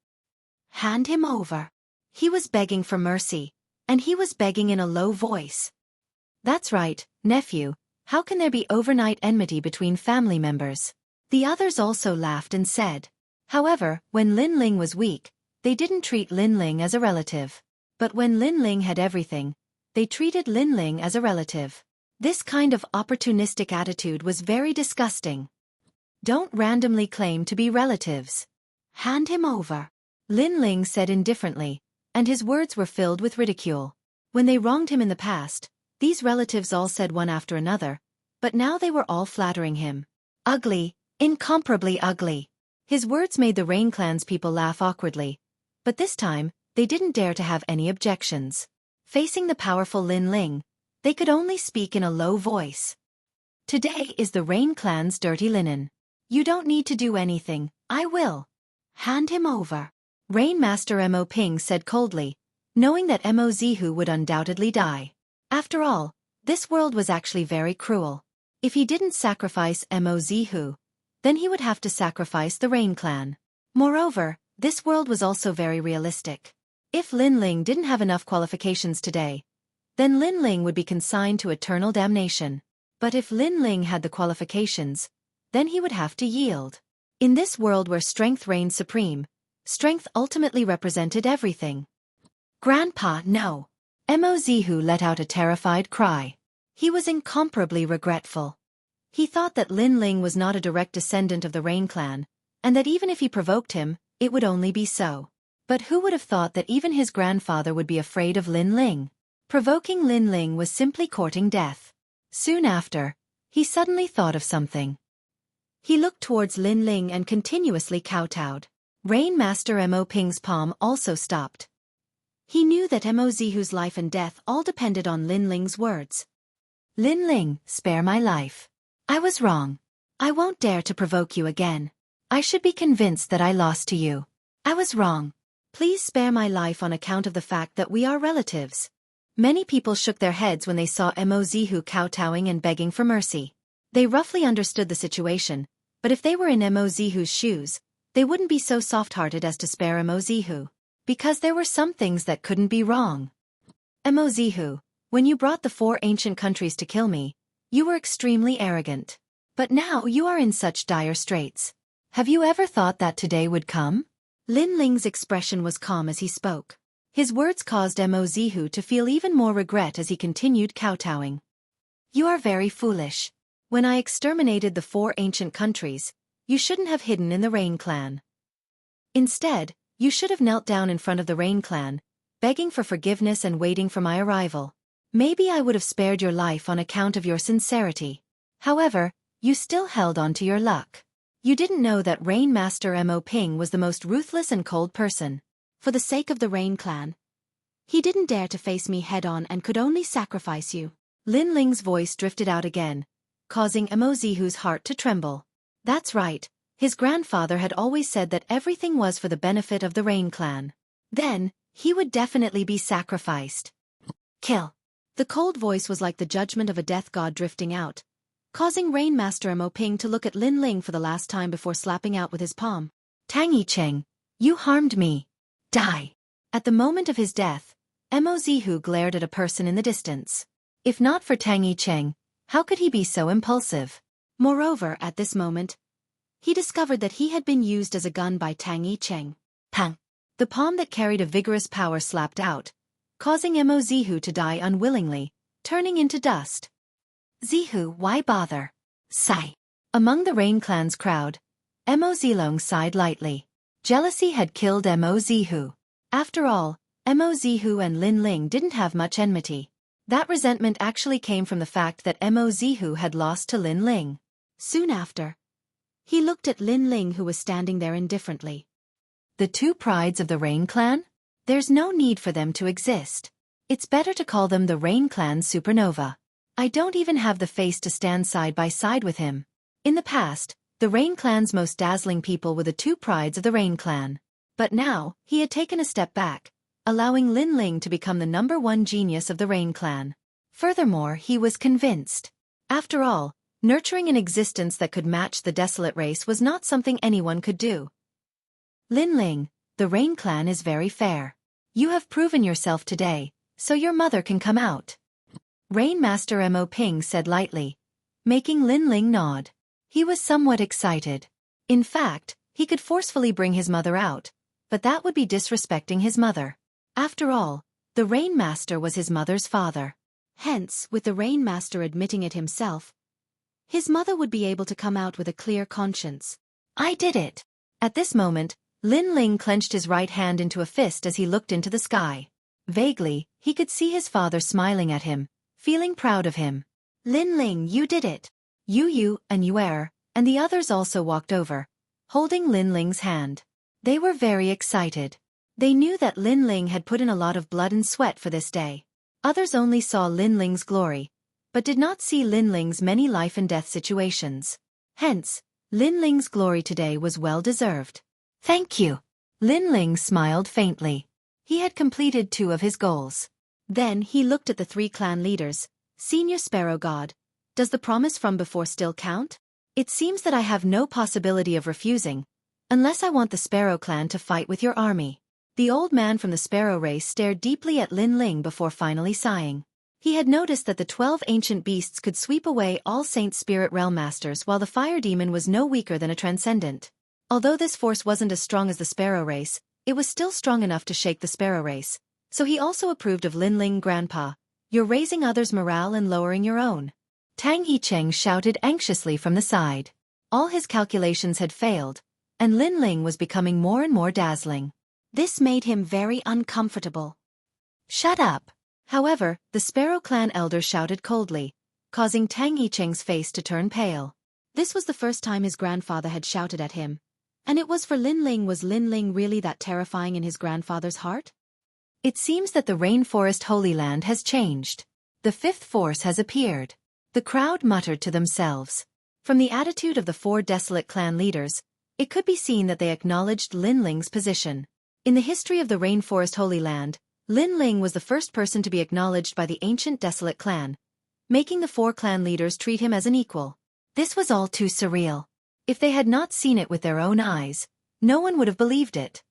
Hand him over. He was begging for mercy, and he was begging in a low voice. That's right, nephew, how can there be overnight enmity between family members? The others also laughed and said. However, when Lin Ling was weak, they didn't treat Lin Ling as a relative. But when Lin Ling had everything, they treated Lin Ling as a relative. This kind of opportunistic attitude was very disgusting. Don't randomly claim to be relatives. Hand him over, Lin Ling said indifferently, and his words were filled with ridicule. When they wronged him in the past, these relatives all said one after another, but now they were all flattering him. Ugly, incomparably ugly. His words made the Rain Clan's people laugh awkwardly, but this time, they didn't dare to have any objections. Facing the powerful Lin Ling, they could only speak in a low voice. Today is the Rain Clan's dirty linen. You don't need to do anything, I will. Hand him over. Rain Master Mo Ping said coldly, knowing that Mo Zihu would undoubtedly die. After all, this world was actually very cruel. If he didn't sacrifice Mo Zihu, then he would have to sacrifice the Rain Clan. Moreover, this world was also very realistic. If Lin Ling didn't have enough qualifications today, then Lin Ling would be consigned to eternal damnation. But if Lin Ling had the qualifications, then he would have to yield. In this world where strength reigned supreme, strength ultimately represented everything. Grandpa, no. Mo Zihu let out a terrified cry. He was incomparably regretful. He thought that Lin Ling was not a direct descendant of the Rain Clan, and that even if he provoked him, it would only be so. But who would have thought that even his grandfather would be afraid of Lin Ling? Provoking Lin Ling was simply courting death. Soon after, he suddenly thought of something. He looked towards Lin Ling and continuously kowtowed. Rain Master Mo Ping's palm also stopped. He knew that Mo Zihu's life and death all depended on Lin Ling's words. Lin Ling, spare my life. I was wrong. I won't dare to provoke you again. I should be convinced that I lost to you. I was wrong. Please spare my life on account of the fact that we are relatives. Many people shook their heads when they saw Mo Zihu kowtowing and begging for mercy. They roughly understood the situation, but if they were in Mo Zihu's shoes, they wouldn't be so soft-hearted as to spare Mo Zihu. Because there were some things that couldn't be wrong. Mo Zihu, when you brought the 4 ancient countries to kill me, you were extremely arrogant. But now you are in such dire straits. Have you ever thought that today would come? Lin Ling's expression was calm as he spoke. His words caused Mo Zihu to feel even more regret as he continued kowtowing. You are very foolish. When I exterminated the 4 ancient countries, you shouldn't have hidden in the Rain Clan. Instead, you should have knelt down in front of the Rain Clan, begging for forgiveness and waiting for my arrival. Maybe I would have spared your life on account of your sincerity. However, you still held on to your luck. You didn't know that Rain Master Mo Ping was the most ruthless and cold person. For the sake of the Rain Clan, he didn't dare to face me head-on and could only sacrifice you. Lin Ling's voice drifted out again, causing Mo Zihu's heart to tremble. That's right, his grandfather had always said that everything was for the benefit of the Rain Clan. Then, he would definitely be sacrificed. Kill. The cold voice was like the judgment of a death god drifting out, causing Rain Master Mo Ping to look at Lin Ling for the last time before slapping out with his palm. Tang Yicheng, you harmed me. Die. At the moment of his death, Mo Zihu glared at a person in the distance. If not for Tang Yicheng, how could he be so impulsive? Moreover, at this moment, he discovered that he had been used as a gun by Tang Yicheng. Pang. The palm that carried a vigorous power slapped out, causing Mo Zihu to die unwillingly, turning into dust. Zihu, why bother? Sigh. Among the Rain Clan's crowd, Mo Zilong sighed lightly. Jealousy had killed Mo Zihu. After all, Mo Zihu and Lin Ling didn't have much enmity. That resentment actually came from the fact that Mo Zihu had lost to Lin Ling. Soon after, he looked at Lin Ling who was standing there indifferently. The 2 prides of the Rain Clan? There's no need for them to exist. It's better to call them the Rain Clan Supernova. I don't even have the face to stand side by side with him. In the past, the Rain Clan's most dazzling people were the 2 prides of the Rain Clan. But now, he had taken a step back, allowing Lin Ling to become the #1 genius of the Rain Clan. Furthermore, he was convinced. After all, nurturing an existence that could match the desolate race was not something anyone could do. Lin Ling, the Rain Clan is very fair. You have proven yourself today, so your mother can come out. Rainmaster Mo Ping said lightly, making Lin Ling nod. He was somewhat excited. In fact, he could forcefully bring his mother out, but that would be disrespecting his mother. After all, the Rainmaster was his mother's father. Hence, with the Rainmaster admitting it himself, his mother would be able to come out with a clear conscience. I did it! At this moment, Lin Ling clenched his right hand into a fist as he looked into the sky. Vaguely, he could see his father smiling at him, feeling proud of him. Lin Ling, you did it! Yu and Yuer, and the others also walked over, holding Lin Ling's hand. They were very excited. They knew that Lin Ling had put in a lot of blood and sweat for this day. Others only saw Lin Ling's glory, but did not see Lin Ling's many life and death situations. Hence, Lin Ling's glory today was well deserved. Thank you. Lin Ling smiled faintly. He had completed 2 of his goals. Then he looked at the 3 clan leaders. Senior Sparrow God, does the promise from before still count? It seems that I have no possibility of refusing, unless I want the Sparrow clan to fight with your army. The old man from the Sparrow race stared deeply at Lin Ling before finally sighing. He had noticed that the 12 ancient beasts could sweep away all Saint Spirit Realm Masters while the Fire Demon was no weaker than a Transcendent. Although this force wasn't as strong as the Sparrow race, it was still strong enough to shake the Sparrow race. So he also approved of Lin Ling. Grandpa, you're raising others' morale and lowering your own. Tang Yicheng shouted anxiously from the side. All his calculations had failed, and Lin Ling was becoming more and more dazzling. This made him very uncomfortable. Shut up! However, the Sparrow clan elder shouted coldly, causing Tang Yicheng's face to turn pale. This was the first time his grandfather had shouted at him. And it was for Lin Ling. Was Lin Ling really that terrifying in his grandfather's heart? It seems that the Rainforest Holy Land has changed. The 5th force has appeared. The crowd muttered to themselves. From the attitude of the 4 desolate clan leaders, it could be seen that they acknowledged Lin Ling's position. In the history of the Rainforest Holy Land, Lin Ling was the first person to be acknowledged by the ancient desolate clan, making the 4 clan leaders treat him as an equal. This was all too surreal. If they had not seen it with their own eyes, no one would have believed it.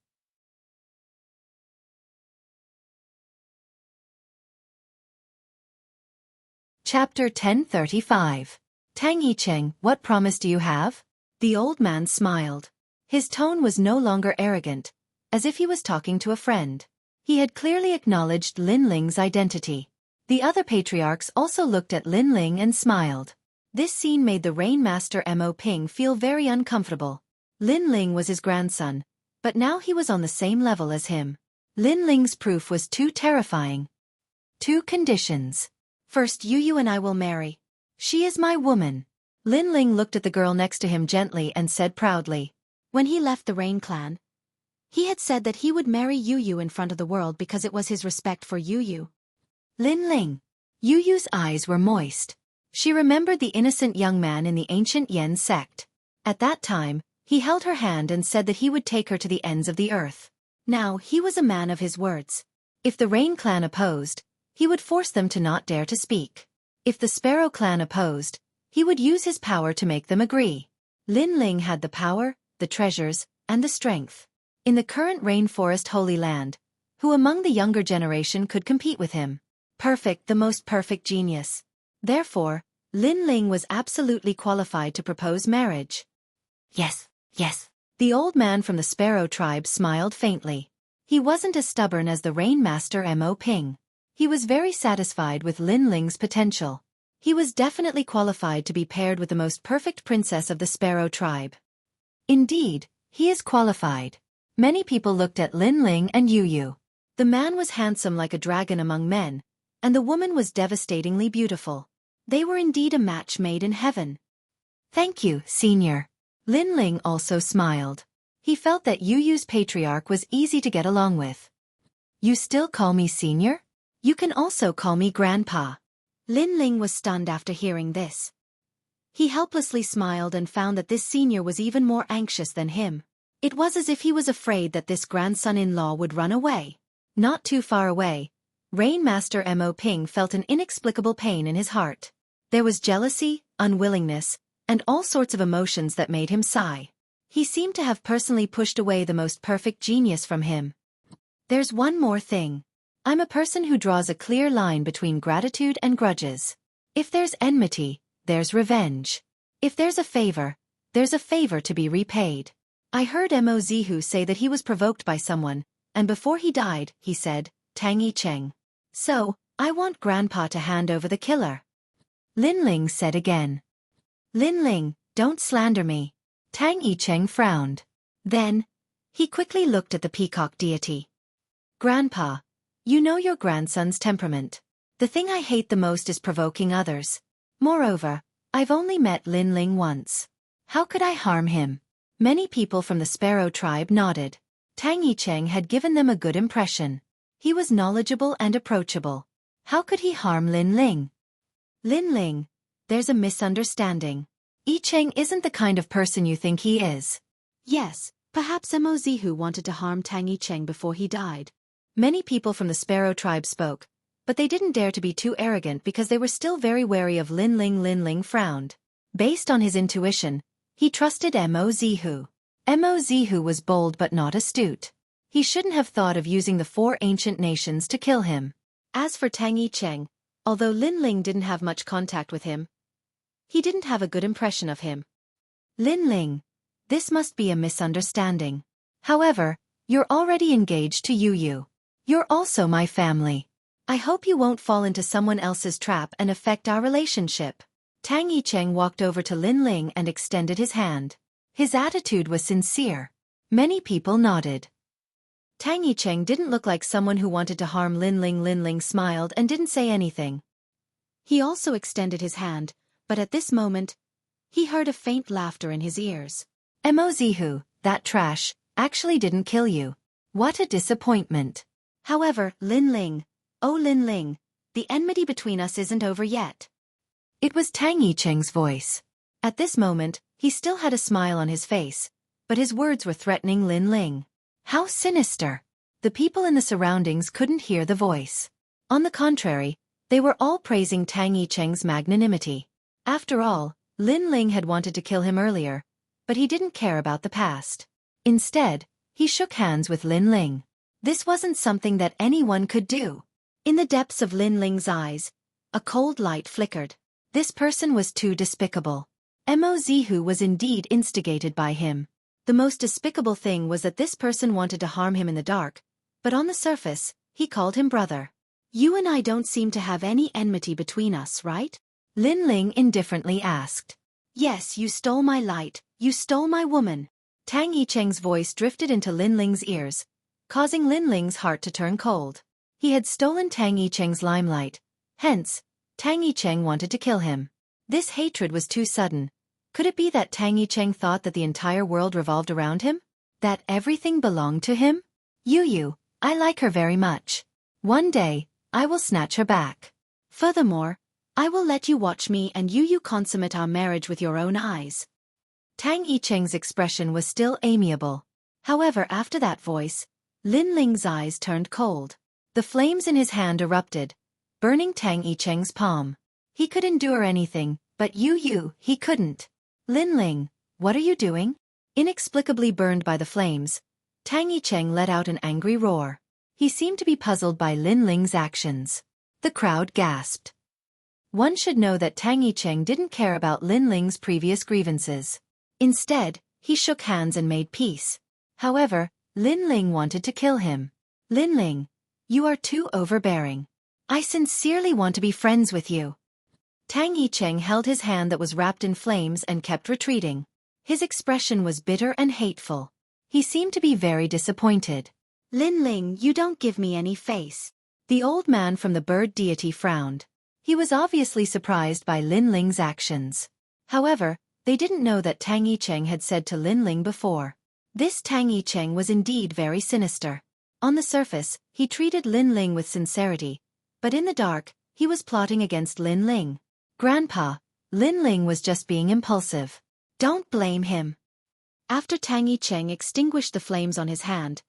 Chapter 1035. Tang Yicheng, what promise do you have? The old man smiled. His tone was no longer arrogant, as if he was talking to a friend. He had clearly acknowledged Lin Ling's identity. The other patriarchs also looked at Lin Ling and smiled. This scene made the Rainmaster Mo Ping feel very uncomfortable. Lin Ling was his grandson, but now he was on the same level as him. Lin Ling's proof was too terrifying. 2 conditions. First, Yu and I will marry. She is my woman. Lin Ling looked at the girl next to him gently and said proudly. When he left the Rain clan, he had said that he would marry Yu in front of the world because it was his respect for Yu. Lin Ling. Yu's eyes were moist. She remembered the innocent young man in the ancient Yen sect. At that time, he held her hand and said that he would take her to the ends of the earth. Now he was a man of his words. If the Rain clan opposed, he would force them to not dare to speak. If the Sparrow clan opposed, he would use his power to make them agree. Lin Ling had the power, the treasures, and the strength. In the current Rainforest Holy Land, who among the younger generation could compete with him? Perfect, the most perfect genius. Therefore, Lin Ling was absolutely qualified to propose marriage. Yes. The old man from the Sparrow tribe smiled faintly. He wasn't as stubborn as the Rainmaster Mo Ping. He was very satisfied with Lin Ling's potential. He was definitely qualified to be paired with the most perfect princess of the Sparrow tribe. Indeed, he is qualified. Many people looked at Lin Ling and Yu. The man was handsome like a dragon among men, and the woman was devastatingly beautiful. They were indeed a match made in heaven. Thank you, senior. Lin Ling also smiled. He felt that Yu's patriarch was easy to get along with. You still call me senior? You can also call me grandpa. Lin Ling was stunned after hearing this. He helplessly smiled and found that this senior was even more anxious than him. It was as if he was afraid that this grandson-in-law would run away. Not too far away, Rainmaster Mo Ping felt an inexplicable pain in his heart. There was jealousy, unwillingness, and all sorts of emotions that made him sigh. He seemed to have personally pushed away the most perfect genius from him. There's one more thing. I'm a person who draws a clear line between gratitude and grudges. If there's enmity, there's revenge. If there's a favor to be repaid. I heard Mozihu say that he was provoked by someone, and before he died, he said, Tang Yicheng. So, I want Grandpa to hand over the killer. Lin Ling said again. Lin Ling, don't slander me. Tang Yicheng frowned. Then, he quickly looked at the peacock deity. Grandpa, you know your grandson's temperament. The thing I hate the most is provoking others. Moreover, I've only met Lin Ling once. How could I harm him? Many people from the Sparrow tribe nodded. Tang Yicheng had given them a good impression. He was knowledgeable and approachable. How could he harm Lin Ling? Lin Ling, there's a misunderstanding. Yicheng isn't the kind of person you think he is. Yes, perhaps Mozihu wanted to harm Tang Yicheng before he died. Many people from the Sparrow tribe spoke, but they didn't dare to be too arrogant because they were still very wary of Lin Ling. Lin Ling frowned. Based on his intuition, he trusted Mozihu. Mozihu was bold but not astute. He shouldn't have thought of using the 4 ancient nations to kill him. As for Tang Yicheng, although Lin Ling didn't have much contact with him, he didn't have a good impression of him. Lin Ling, this must be a misunderstanding. However, you're already engaged to Yu. You're also my family. I hope you won't fall into someone else's trap and affect our relationship. Tang Yicheng walked over to Lin Ling and extended his hand. His attitude was sincere. Many people nodded. Tang Yicheng didn't look like someone who wanted to harm Lin Ling. Lin Ling smiled and didn't say anything. He also extended his hand, but at this moment, he heard a faint laughter in his ears. Mozihu, that trash, actually didn't kill you. What a disappointment. However, Lin Ling, oh Lin Ling, the enmity between us isn't over yet. It was Tang Yicheng's voice. At this moment, he still had a smile on his face, but his words were threatening Lin Ling. How sinister! The people in the surroundings couldn't hear the voice. On the contrary, they were all praising Tang Yicheng's magnanimity. After all, Lin Ling had wanted to kill him earlier, but he didn't care about the past. Instead, he shook hands with Lin Ling. This wasn't something that anyone could do. In the depths of Lin Ling's eyes, a cold light flickered. This person was too despicable. Mozihu was indeed instigated by him. The most despicable thing was that this person wanted to harm him in the dark, but on the surface, he called him brother. You and I don't seem to have any enmity between us, right? Lin Ling indifferently asked. Yes, you stole my light, you stole my woman. Tang Yicheng's voice drifted into Lin Ling's ears, causing Lin Ling's heart to turn cold. He had stolen Tang Yicheng's limelight, hence, Tang Yicheng wanted to kill him. This hatred was too sudden. Could it be that Tang Yicheng thought that the entire world revolved around him? That everything belonged to him? Yu, I like her very much. One day, I will snatch her back. Furthermore, I will let you watch me and Yu consummate our marriage with your own eyes. Tang Yicheng's expression was still amiable. However, after that voice, Lin Ling's eyes turned cold. The flames in his hand erupted, burning Tang Yicheng's palm. He could endure anything, but Yu, he couldn't. Lin Ling, what are you doing? Inexplicably burned by the flames, Tang Yicheng let out an angry roar. He seemed to be puzzled by Lin Ling's actions. The crowd gasped. One should know that Tang Yicheng didn't care about Lin Ling's previous grievances. Instead, he shook hands and made peace. However, Lin Ling wanted to kill him. Lin Ling, you are too overbearing. I sincerely want to be friends with you. Tang Yicheng held his hand that was wrapped in flames and kept retreating. His expression was bitter and hateful. He seemed to be very disappointed. Lin Ling, you don't give me any face. The old man from the bird deity frowned. He was obviously surprised by Lin Ling's actions. However, they didn't know that Tang Yicheng had said to Lin Ling before. This Tang Yicheng was indeed very sinister. On the surface, he treated Lin Ling with sincerity, but in the dark, he was plotting against Lin Ling. Grandpa, Lin Ling was just being impulsive. Don't blame him. After Tang Yicheng extinguished the flames on his hand,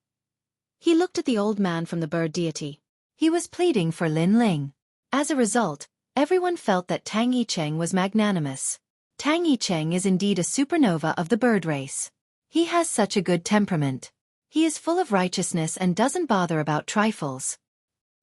he looked at the old man from the bird deity. He was pleading for Lin Ling. As a result, everyone felt that Tang Yicheng was magnanimous. Tang Yicheng is indeed a supernova of the bird race. He has such a good temperament. He is full of righteousness and doesn't bother about trifles.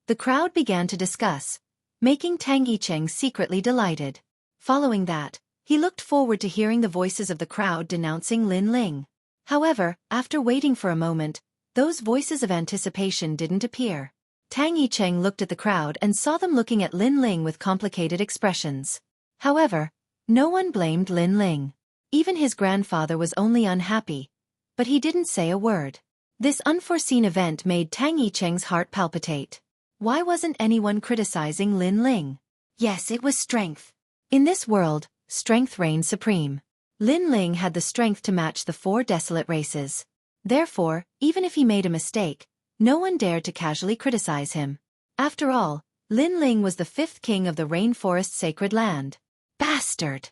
The crowd began to discuss, making Tang Yicheng secretly delighted. Following that, he looked forward to hearing the voices of the crowd denouncing Lin Ling. However, after waiting for a moment, those voices of anticipation didn't appear. Tang Yicheng looked at the crowd and saw them looking at Lin Ling with complicated expressions. However, no one blamed Lin Ling. Even his grandfather was only unhappy, but he didn't say a word. This unforeseen event made Tang Yicheng's heart palpitate. Why wasn't anyone criticizing Lin Ling? Yes, it was strength. In this world, strength reigned supreme. Lin Ling had the strength to match the 4 desolate races. Therefore, even if he made a mistake, no one dared to casually criticize him. After all, Lin Ling was the 5th king of the rainforest sacred land. Bastard!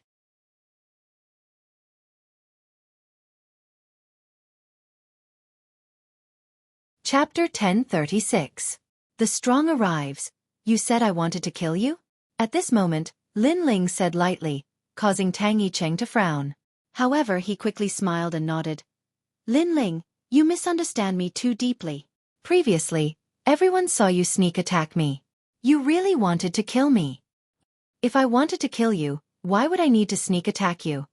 Chapter 1036. The Strong Arrives. You said I wanted to kill you? At this moment, Lin Ling said lightly, causing Tang Yicheng to frown. However, he quickly smiled and nodded. Lin Ling, you misunderstand me too deeply. Previously, everyone saw you sneak attack me. You really wanted to kill me. If I wanted to kill you, why would I need to sneak attack you?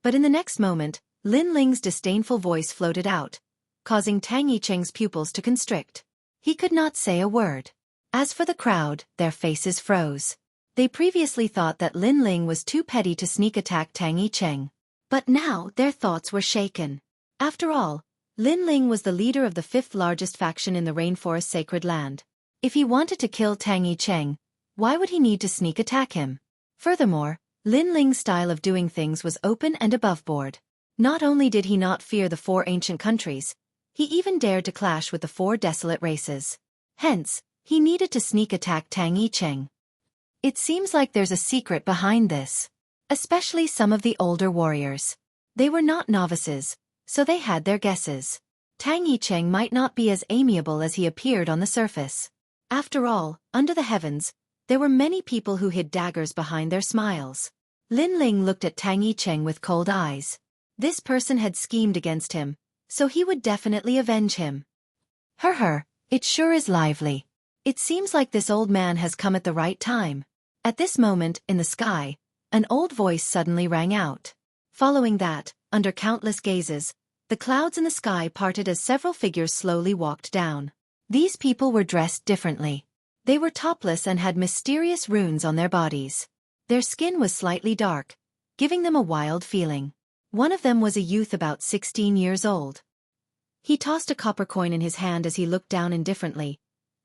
But in the next moment, Lin Ling's disdainful voice floated out, causing Tang Yicheng's pupils to constrict. He could not say a word. As for the crowd, their faces froze. They previously thought that Lin Ling was too petty to sneak attack Tang Yicheng. But now their thoughts were shaken. After all, Lin Ling was the leader of the 5th largest faction in the rainforest sacred land. If he wanted to kill Tang Yicheng, why would he need to sneak attack him? Furthermore, Lin Ling's style of doing things was open and aboveboard. Not only did he not fear the 4 ancient countries, he even dared to clash with the 4 desolate races. Hence, he needed to sneak attack Tang Yicheng. It seems like there's a secret behind this. Especially some of the older warriors. They were not novices, so they had their guesses. Tang Yicheng might not be as amiable as he appeared on the surface. After all, under the heavens, there were many people who hid daggers behind their smiles. Lin Ling looked at Tang Yicheng with cold eyes. This person had schemed against him, so he would definitely avenge him. It sure is lively. It seems like this old man has come at the right time. At this moment, in the sky, an old voice suddenly rang out. Following that, under countless gazes, the clouds in the sky parted as several figures slowly walked down. These people were dressed differently. They were topless and had mysterious runes on their bodies. Their skin was slightly dark, giving them a wild feeling. One of them was a youth about 16 years old. He tossed a copper coin in his hand as he looked down indifferently.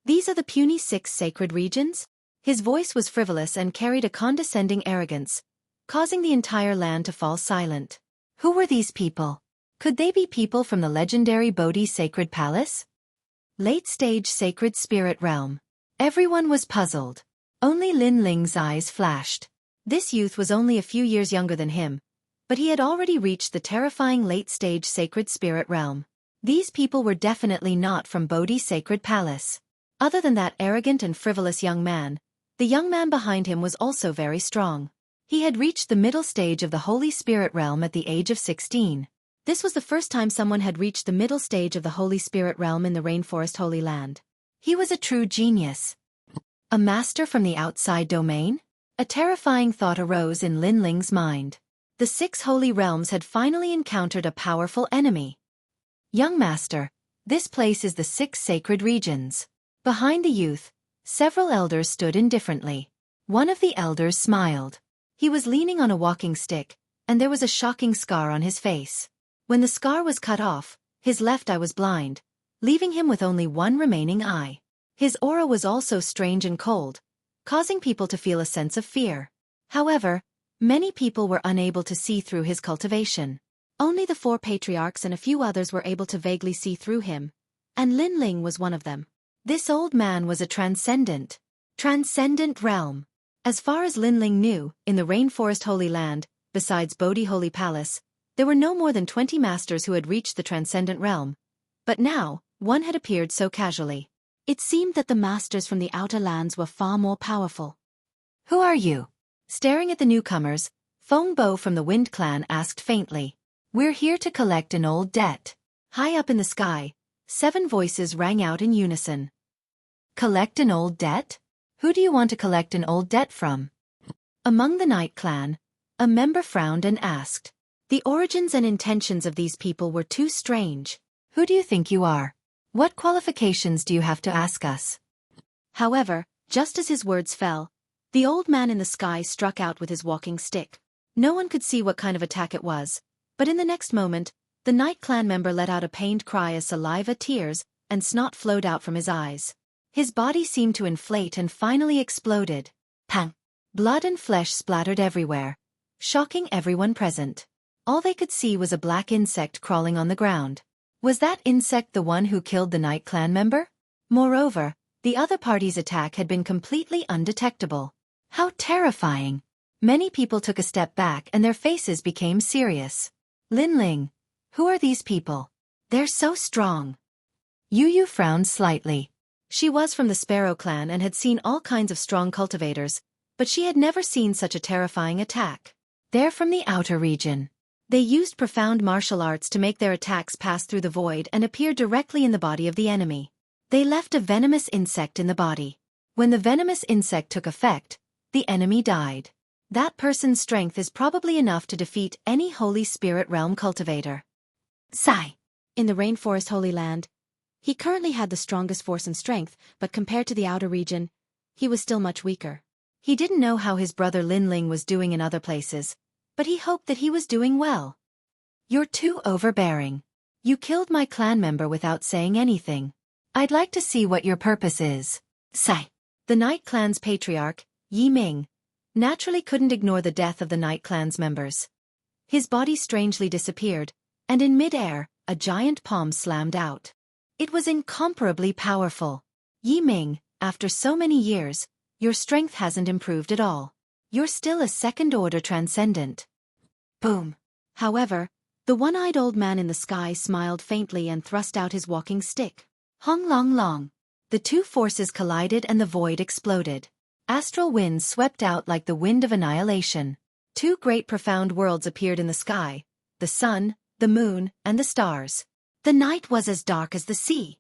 These are the puny 6 sacred regions? His voice was frivolous and carried a condescending arrogance, causing the entire land to fall silent. Who were these people? Could they be people from the legendary Bodhi Sacred Palace? Late-stage Sacred Spirit Realm. Everyone was puzzled. Only Lin Ling's eyes flashed. This youth was only a few years younger than him, but he had already reached the terrifying late-stage Sacred Spirit Realm. These people were definitely not from Bodhi Sacred Palace. Other than that arrogant and frivolous young man, the young man behind him was also very strong. He had reached the middle stage of the Holy Spirit Realm at the age of 16. This was the first time someone had reached the middle stage of the Holy Spirit Realm in the Rainforest Holy Land. He was a true genius. A master from the outside domain? A terrifying thought arose in Lin Ling's mind. The 6 holy realms had finally encountered a powerful enemy. Young master, this place is the 6 sacred regions. Behind the youth, several elders stood indifferently. One of the elders smiled. He was leaning on a walking stick, and there was a shocking scar on his face. When the scar was cut off, his left eye was blind, leaving him with only one remaining eye. His aura was also strange and cold, causing people to feel a sense of fear. However, many people were unable to see through his cultivation. Only the 4 patriarchs and a few others were able to vaguely see through him, and Lin Ling was one of them. This old man was a transcendent realm. As far as Lin Ling knew, in the Rainforest Holy Land, besides Bodhi Holy Palace, there were no more than 20 masters who had reached the transcendent realm. But now, one had appeared so casually. It seemed that the masters from the outer lands were far more powerful. Who are you? Staring at the newcomers, Feng Bo from the Wind Clan asked faintly. We're here to collect an old debt. High up in the sky, 7 voices rang out in unison. Collect an old debt? Who do you want to collect an old debt from? Among the Night Clan, a member frowned and asked. The origins and intentions of these people were too strange. Who do you think you are? What qualifications do you have to ask us? However, just as his words fell, the old man in the sky struck out with his walking stick. No one could see what kind of attack it was, but in the next moment, the Night Clan member let out a pained cry as saliva, tears, and snot flowed out from his eyes. His body seemed to inflate and finally exploded. Pang! Blood and flesh splattered everywhere, shocking everyone present. All they could see was a black insect crawling on the ground. Was that insect the one who killed the Night Clan member? Moreover, the other party's attack had been completely undetectable. How terrifying! Many people took a step back and their faces became serious. Lin Ling, who are these people? They're so strong. Yu frowned slightly. She was from the Sparrow clan and had seen all kinds of strong cultivators, but she had never seen such a terrifying attack. They're from the outer region. They used profound martial arts to make their attacks pass through the void and appear directly in the body of the enemy. They left a venomous insect in the body. When the venomous insect took effect, the enemy died. That person's strength is probably enough to defeat any Holy Spirit Realm cultivator. Sigh. In the Rainforest Holy Land, he currently had the strongest force and strength, but compared to the outer region, he was still much weaker. He didn't know how his brother Lin Ling was doing in other places, but he hoped that he was doing well. You're too overbearing. You killed my clan member without saying anything. I'd like to see what your purpose is. Sigh. The Night Clan's patriarch, Yi Ming, naturally couldn't ignore the death of the Night Clan's members. His body strangely disappeared, and in mid-air, a giant palm slammed out. It was incomparably powerful. Yi Ming, after so many years, your strength hasn't improved at all. You're still a second-order transcendent. Boom. However, the one-eyed old man in the sky smiled faintly and thrust out his walking stick. Hong long long. The two forces collided and the void exploded. Astral winds swept out like the wind of annihilation. Two great profound worlds appeared in the sky, the sun, the moon, and the stars. The night was as dark as the sea.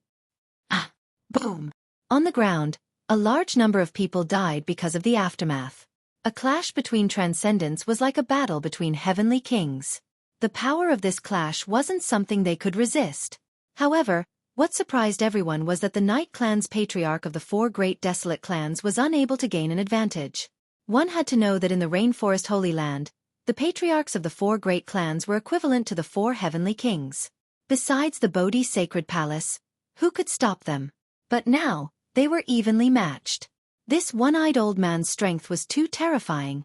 Ah! Boom! On the ground, a large number of people died because of the aftermath. A clash between transcendents was like a battle between heavenly kings. The power of this clash wasn't something they could resist. However, what surprised everyone was that the Night Clan's patriarch of the four great desolate clans was unable to gain an advantage. One had to know that in the Rainforest Holy Land, the patriarchs of the four great clans were equivalent to the four heavenly kings. Besides the Bodhi Sacred Palace, who could stop them? But now, they were evenly matched. This one-eyed old man's strength was too terrifying.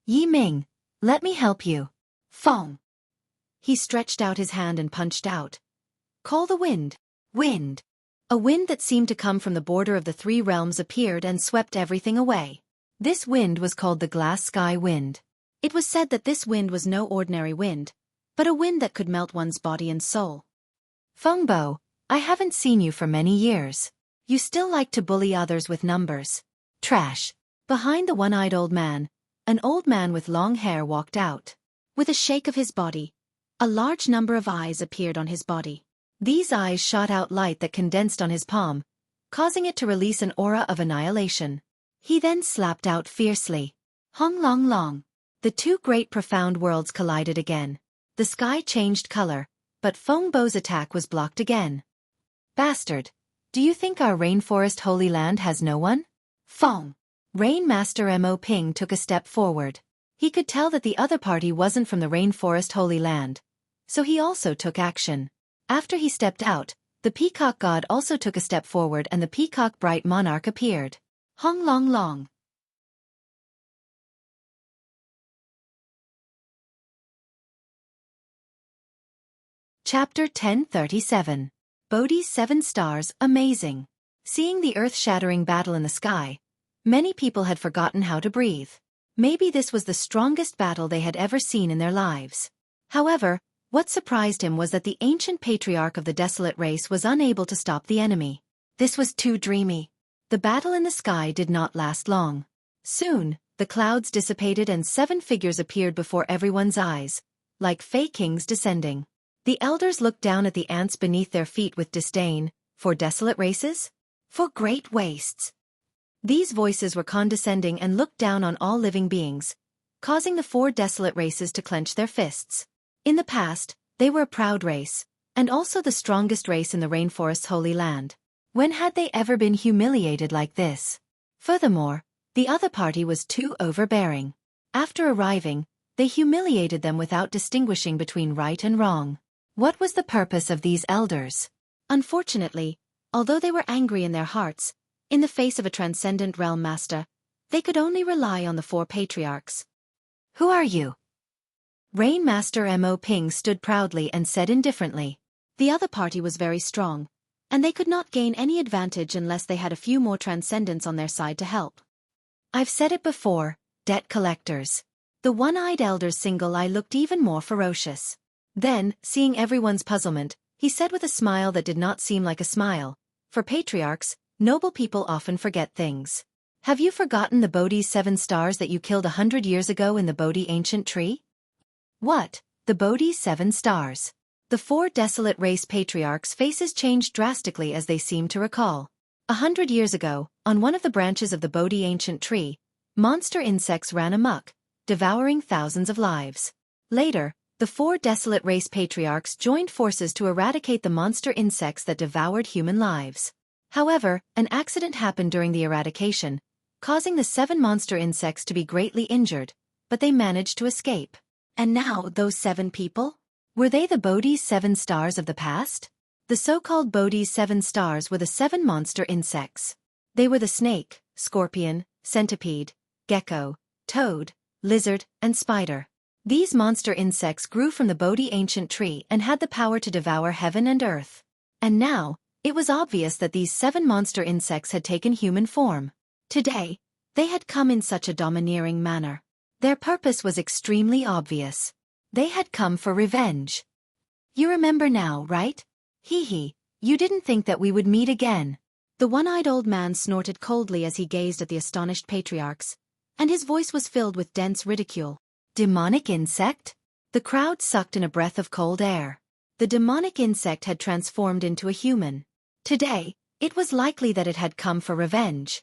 Yi Ming, let me help you. Fong. He stretched out his hand and punched out. Call the wind. Wind. A wind that seemed to come from the border of the three realms appeared and swept everything away. This wind was called the Glass Sky Wind. It was said that this wind was no ordinary wind, but a wind that could melt one's body and soul. Fengbo, I haven't seen you for many years. You still like to bully others with numbers. Trash. Behind the one-eyed old man, an old man with long hair walked out. With a shake of his body, a large number of eyes appeared on his body. These eyes shot out light that condensed on his palm, causing it to release an aura of annihilation. He then slapped out fiercely. Hong long long. The two great profound worlds collided again. The sky changed color, but Fengbo's attack was blocked again. Bastard! Do you think our Rainforest Holy Land has no one? Feng. Rain Master Mo Ping took a step forward. He could tell that the other party wasn't from the Rainforest Holy Land, so he also took action. After he stepped out, the Peacock God also took a step forward and the Peacock Bright Monarch appeared. Hong long long. Chapter 1037. Bodhi's 7 Stars, Amazing. Seeing the earth-shattering battle in the sky, many people had forgotten how to breathe. Maybe this was the strongest battle they had ever seen in their lives. However, what surprised him was that the ancient patriarch of the desolate race was unable to stop the enemy. This was too dreamy. The battle in the sky did not last long. Soon, the clouds dissipated and 7 figures appeared before everyone's eyes, like Fey Kings descending. The elders looked down at the ants beneath their feet with disdain. For desolate races? For great wastes. These voices were condescending and looked down on all living beings, causing the 4 desolate races to clench their fists. In the past, they were a proud race, and also the strongest race in the rainforest's holy land. When had they ever been humiliated like this? Furthermore, the other party was too overbearing. After arriving, they humiliated them without distinguishing between right and wrong. What was the purpose of these elders? Unfortunately, although they were angry in their hearts, in the face of a transcendent realm master, they could only rely on the 4 patriarchs. Who are you? Rain Master Mo Ping stood proudly and said indifferently. The other party was very strong, and they could not gain any advantage unless they had a few more transcendents on their side to help. I've said it before, debt collectors. The one-eyed elder's single eye looked even more ferocious. Then, seeing everyone's puzzlement, he said with a smile that did not seem like a smile, for patriarchs, noble people often forget things. Have you forgotten the Bodhi's 7 stars that you killed 100 years ago in the Bodhi ancient tree? What? The Bodhi's 7 stars. The 4 desolate race patriarchs' faces changed drastically as they seemed to recall. 100 years ago, on one of the branches of the Bodhi ancient tree, monster insects ran amok, devouring thousands of lives. Later, the 4 desolate race patriarchs joined forces to eradicate the monster insects that devoured human lives. However, an accident happened during the eradication, causing the 7 monster insects to be greatly injured, but they managed to escape. And now, those 7 people? Were they the Bodhi's 7 stars of the past? The so-called Bodhi's 7 stars were the 7 monster insects. They were the snake, scorpion, centipede, gecko, toad, lizard, and spider. These monster insects grew from the Bodhi ancient tree and had the power to devour heaven and earth. And now, it was obvious that these 7 monster insects had taken human form. Today, they had come in such a domineering manner. Their purpose was extremely obvious. They had come for revenge. You remember now, right? Hee, you didn't think that we would meet again. The one-eyed old man snorted coldly as he gazed at the astonished patriarchs, and his voice was filled with dense ridicule. Demonic insect? The crowd sucked in a breath of cold air. The demonic insect had transformed into a human. Today, it was likely that it had come for revenge.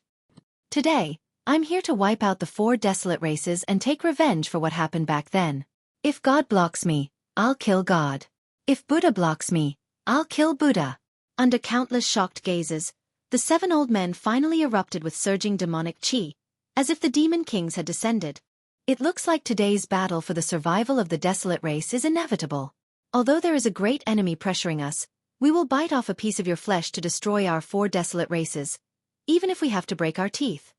Today, I'm here to wipe out the 4 desolate races and take revenge for what happened back then. If God blocks me, I'll kill God. If Buddha blocks me, I'll kill Buddha. Under countless shocked gazes, the 7 old men finally erupted with surging demonic chi, as if the demon kings had descended. It looks like today's battle for the survival of the desolate race is inevitable. Although there is a great enemy pressuring us, we will bite off a piece of your flesh to destroy our 4 desolate races, even if we have to break our teeth.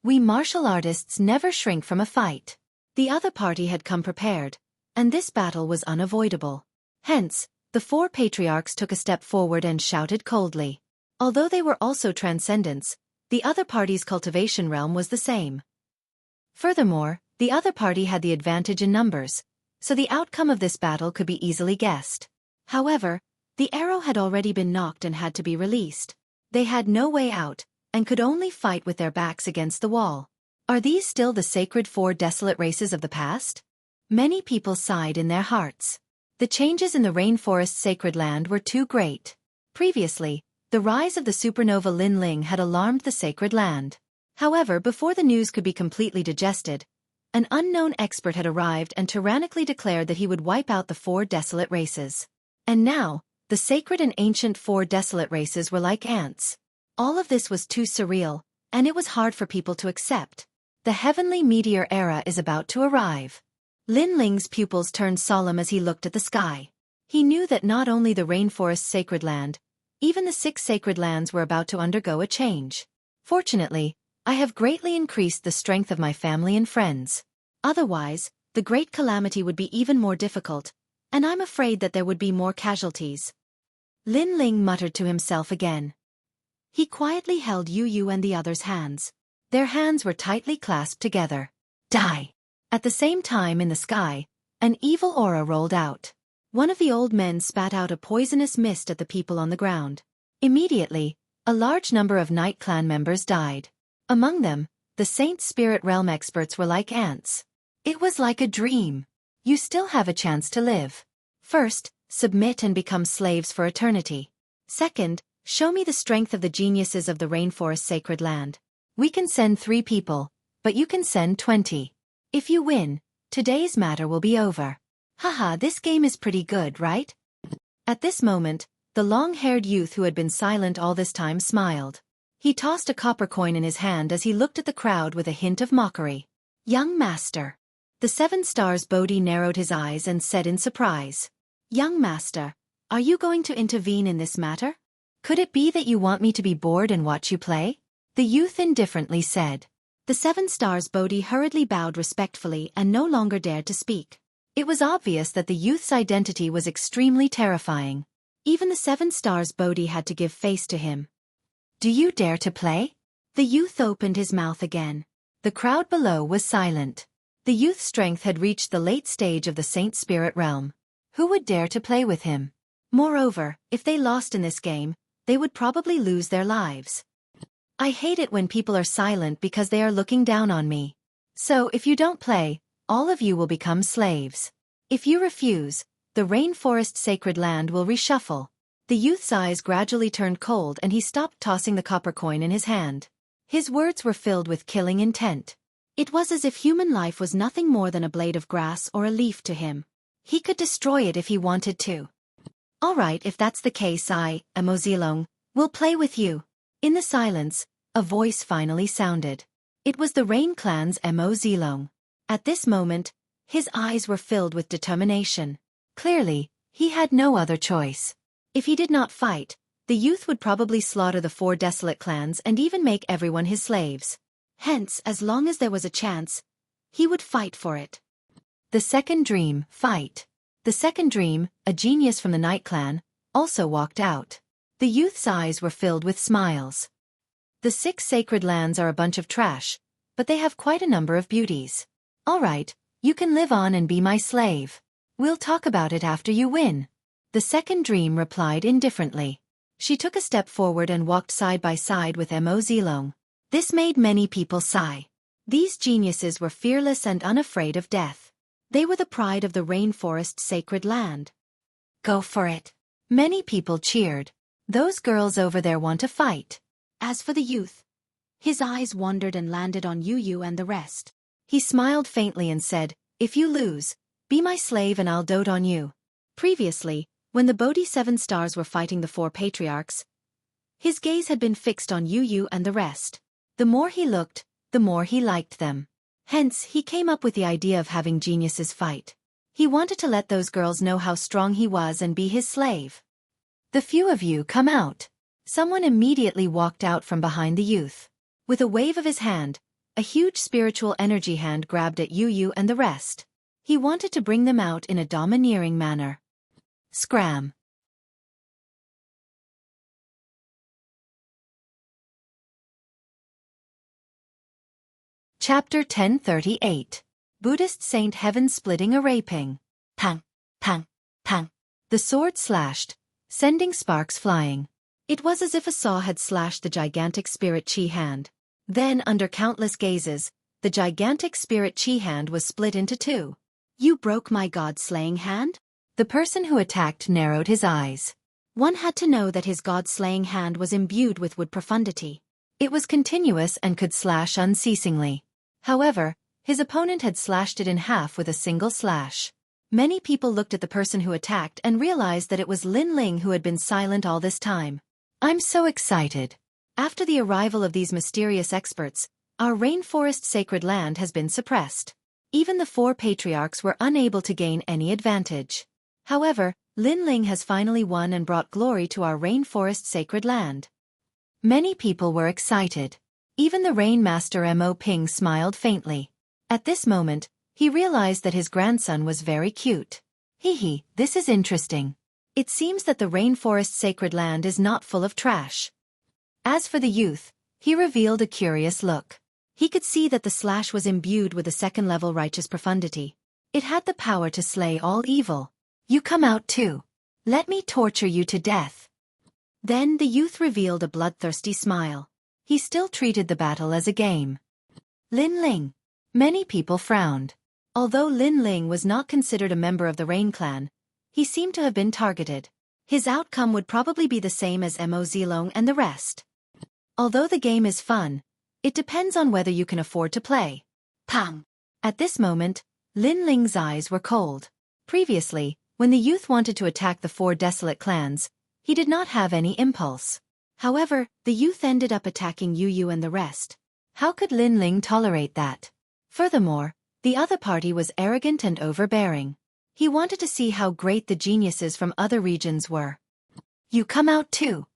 We martial artists never shrink from a fight. The other party had come prepared, and this battle was unavoidable. Hence, the 4 patriarchs took a step forward and shouted coldly. Although they were also transcendents, the other party's cultivation realm was the same. Furthermore, the other party had the advantage in numbers, so the outcome of this battle could be easily guessed. However, the arrow had already been knocked and had to be released. They had no way out, and could only fight with their backs against the wall. Are these still the sacred 4 desolate races of the past? Many people sighed in their hearts. The changes in the rainforest's sacred land were too great. Previously, the rise of the supernova Lin Ling had alarmed the sacred land. However, before the news could be completely digested, an unknown expert had arrived and tyrannically declared that he would wipe out the 4 desolate races. And now, the sacred and ancient 4 desolate races were like ants. All of this was too surreal, and it was hard for people to accept. The heavenly meteor era is about to arrive. Lin Ling's pupils turned solemn as he looked at the sky. He knew that not only the rainforest's sacred land, even the 6 sacred lands were about to undergo a change. Fortunately, I have greatly increased the strength of my family and friends. Otherwise, the great calamity would be even more difficult, and I'm afraid that there would be more casualties. Lin Ling muttered to himself again. He quietly held Yu and the others' hands. Their hands were tightly clasped together. Die! At the same time in the sky, an evil aura rolled out. One of the old men spat out a poisonous mist at the people on the ground. Immediately, a large number of Night Clan members died. Among them, the Saint Spirit Realm experts were like ants. It was like a dream. You still have a chance to live. First, submit and become slaves for eternity. Second, Show me the strength of the geniuses of the rainforest sacred land. We can send 3 people, but you can send 20. If you win, today's matter will be over. Haha, this game is pretty good, right? At this moment, the long-haired youth who had been silent all this time smiled. He tossed a copper coin in his hand as he looked at the crowd with a hint of mockery. Young master. The 7 stars Bodhi narrowed his eyes and said in surprise. Young master, are you going to intervene in this matter? Could it be that you want me to be bored and watch you play? The youth indifferently said. The 7 stars Bodhi hurriedly bowed respectfully and no longer dared to speak. It was obvious that the youth's identity was extremely terrifying. Even the 7 stars Bodhi had to give face to him. Do you dare to play? The youth opened his mouth again. The crowd below was silent. The youth's strength had reached the late stage of the Saint Spirit realm. Who would dare to play with him? Moreover, if they lost in this game, they would probably lose their lives. I hate it when people are silent because they are looking down on me. So if you don't play, all of you will become slaves. If you refuse, the rainforest sacred land will reshuffle. The youth's eyes gradually turned cold and he stopped tossing the copper coin in his hand. His words were filled with killing intent. It was as if human life was nothing more than a blade of grass or a leaf to him. He could destroy it if he wanted to. All right, if that's the case, I, Emozilong, will play with you. In the silence, a voice finally sounded. It was the Rain Clan's Emozilong. At this moment, his eyes were filled with determination. Clearly, he had no other choice. If he did not fight, the youth would probably slaughter the 4 desolate clans and even make everyone his slaves. Hence, as long as there was a chance, he would fight for it. The second dream, fight. The second dream, a genius from the Night Clan, also walked out. The youth's eyes were filled with smiles. The 6 sacred lands are a bunch of trash, but they have quite a number of beauties. All right, you can live on and be my slave. We'll talk about it after you win. The second dream replied indifferently. She took a step forward and walked side by side with Emozilong. This made many people sigh. These geniuses were fearless and unafraid of death. They were the pride of the rainforest sacred land. Go for it. Many people cheered. Those girls over there want to fight. As for the youth, his eyes wandered and landed on Yu and the rest. He smiled faintly and said, if you lose, be my slave and I'll dote on you. Previously, when the Bodhi 7 stars were fighting the 4 patriarchs, his gaze had been fixed on Yu and the rest. The more he looked, the more he liked them. Hence, he came up with the idea of having geniuses fight. He wanted to let those girls know how strong he was and be his slave. The few of you come out. Someone immediately walked out from behind the youth. With a wave of his hand, a huge spiritual energy hand grabbed at Yu and the rest. He wanted to bring them out in a domineering manner. Scram. Chapter 1038. Buddhist Saint Heaven Splitting a Raping. Pang, pang, pang. The sword slashed, sending sparks flying. It was as if a saw had slashed the gigantic spirit chi hand. Then, under countless gazes, the gigantic spirit chi hand was split into 2. You broke my god-slaying hand? The person who attacked narrowed his eyes. One had to know that his god-slaying hand was imbued with wood profundity. It was continuous and could slash unceasingly. However, his opponent had slashed it in half with a single slash. Many people looked at the person who attacked and realized that it was Lin Ling who had been silent all this time. I'm so excited. After the arrival of these mysterious experts, our rainforest sacred land has been suppressed. Even the 4 patriarchs were unable to gain any advantage. However, Lin Ling has finally won and brought glory to our rainforest sacred land. Many people were excited. Even the Rain Master Mo Ping smiled faintly. At this moment, he realized that his grandson was very cute. Hee, this is interesting. It seems that the rainforest sacred land is not full of trash. As for the youth, he revealed a curious look. He could see that the slash was imbued with a 2nd-level righteous profundity. It had the power to slay all evil. You come out too. Let me torture you to death. Then the youth revealed a bloodthirsty smile. He still treated the battle as a game. Lin Ling. Many people frowned. Although Lin Ling was not considered a member of the Rain Clan, he seemed to have been targeted. his outcome would probably be the same as Mo Zilong and the rest. Although the game is fun, it depends on whether you can afford to play. Pang! At this moment, Lin Ling's eyes were cold. Previously, when the youth wanted to attack the 4 desolate clans, he did not have any impulse. However, the youth ended up attacking Yu Yu and the rest. How could Lin Ling tolerate that? Furthermore, the other party was arrogant and overbearing. He wanted to see how great the geniuses from other regions were. You come out too.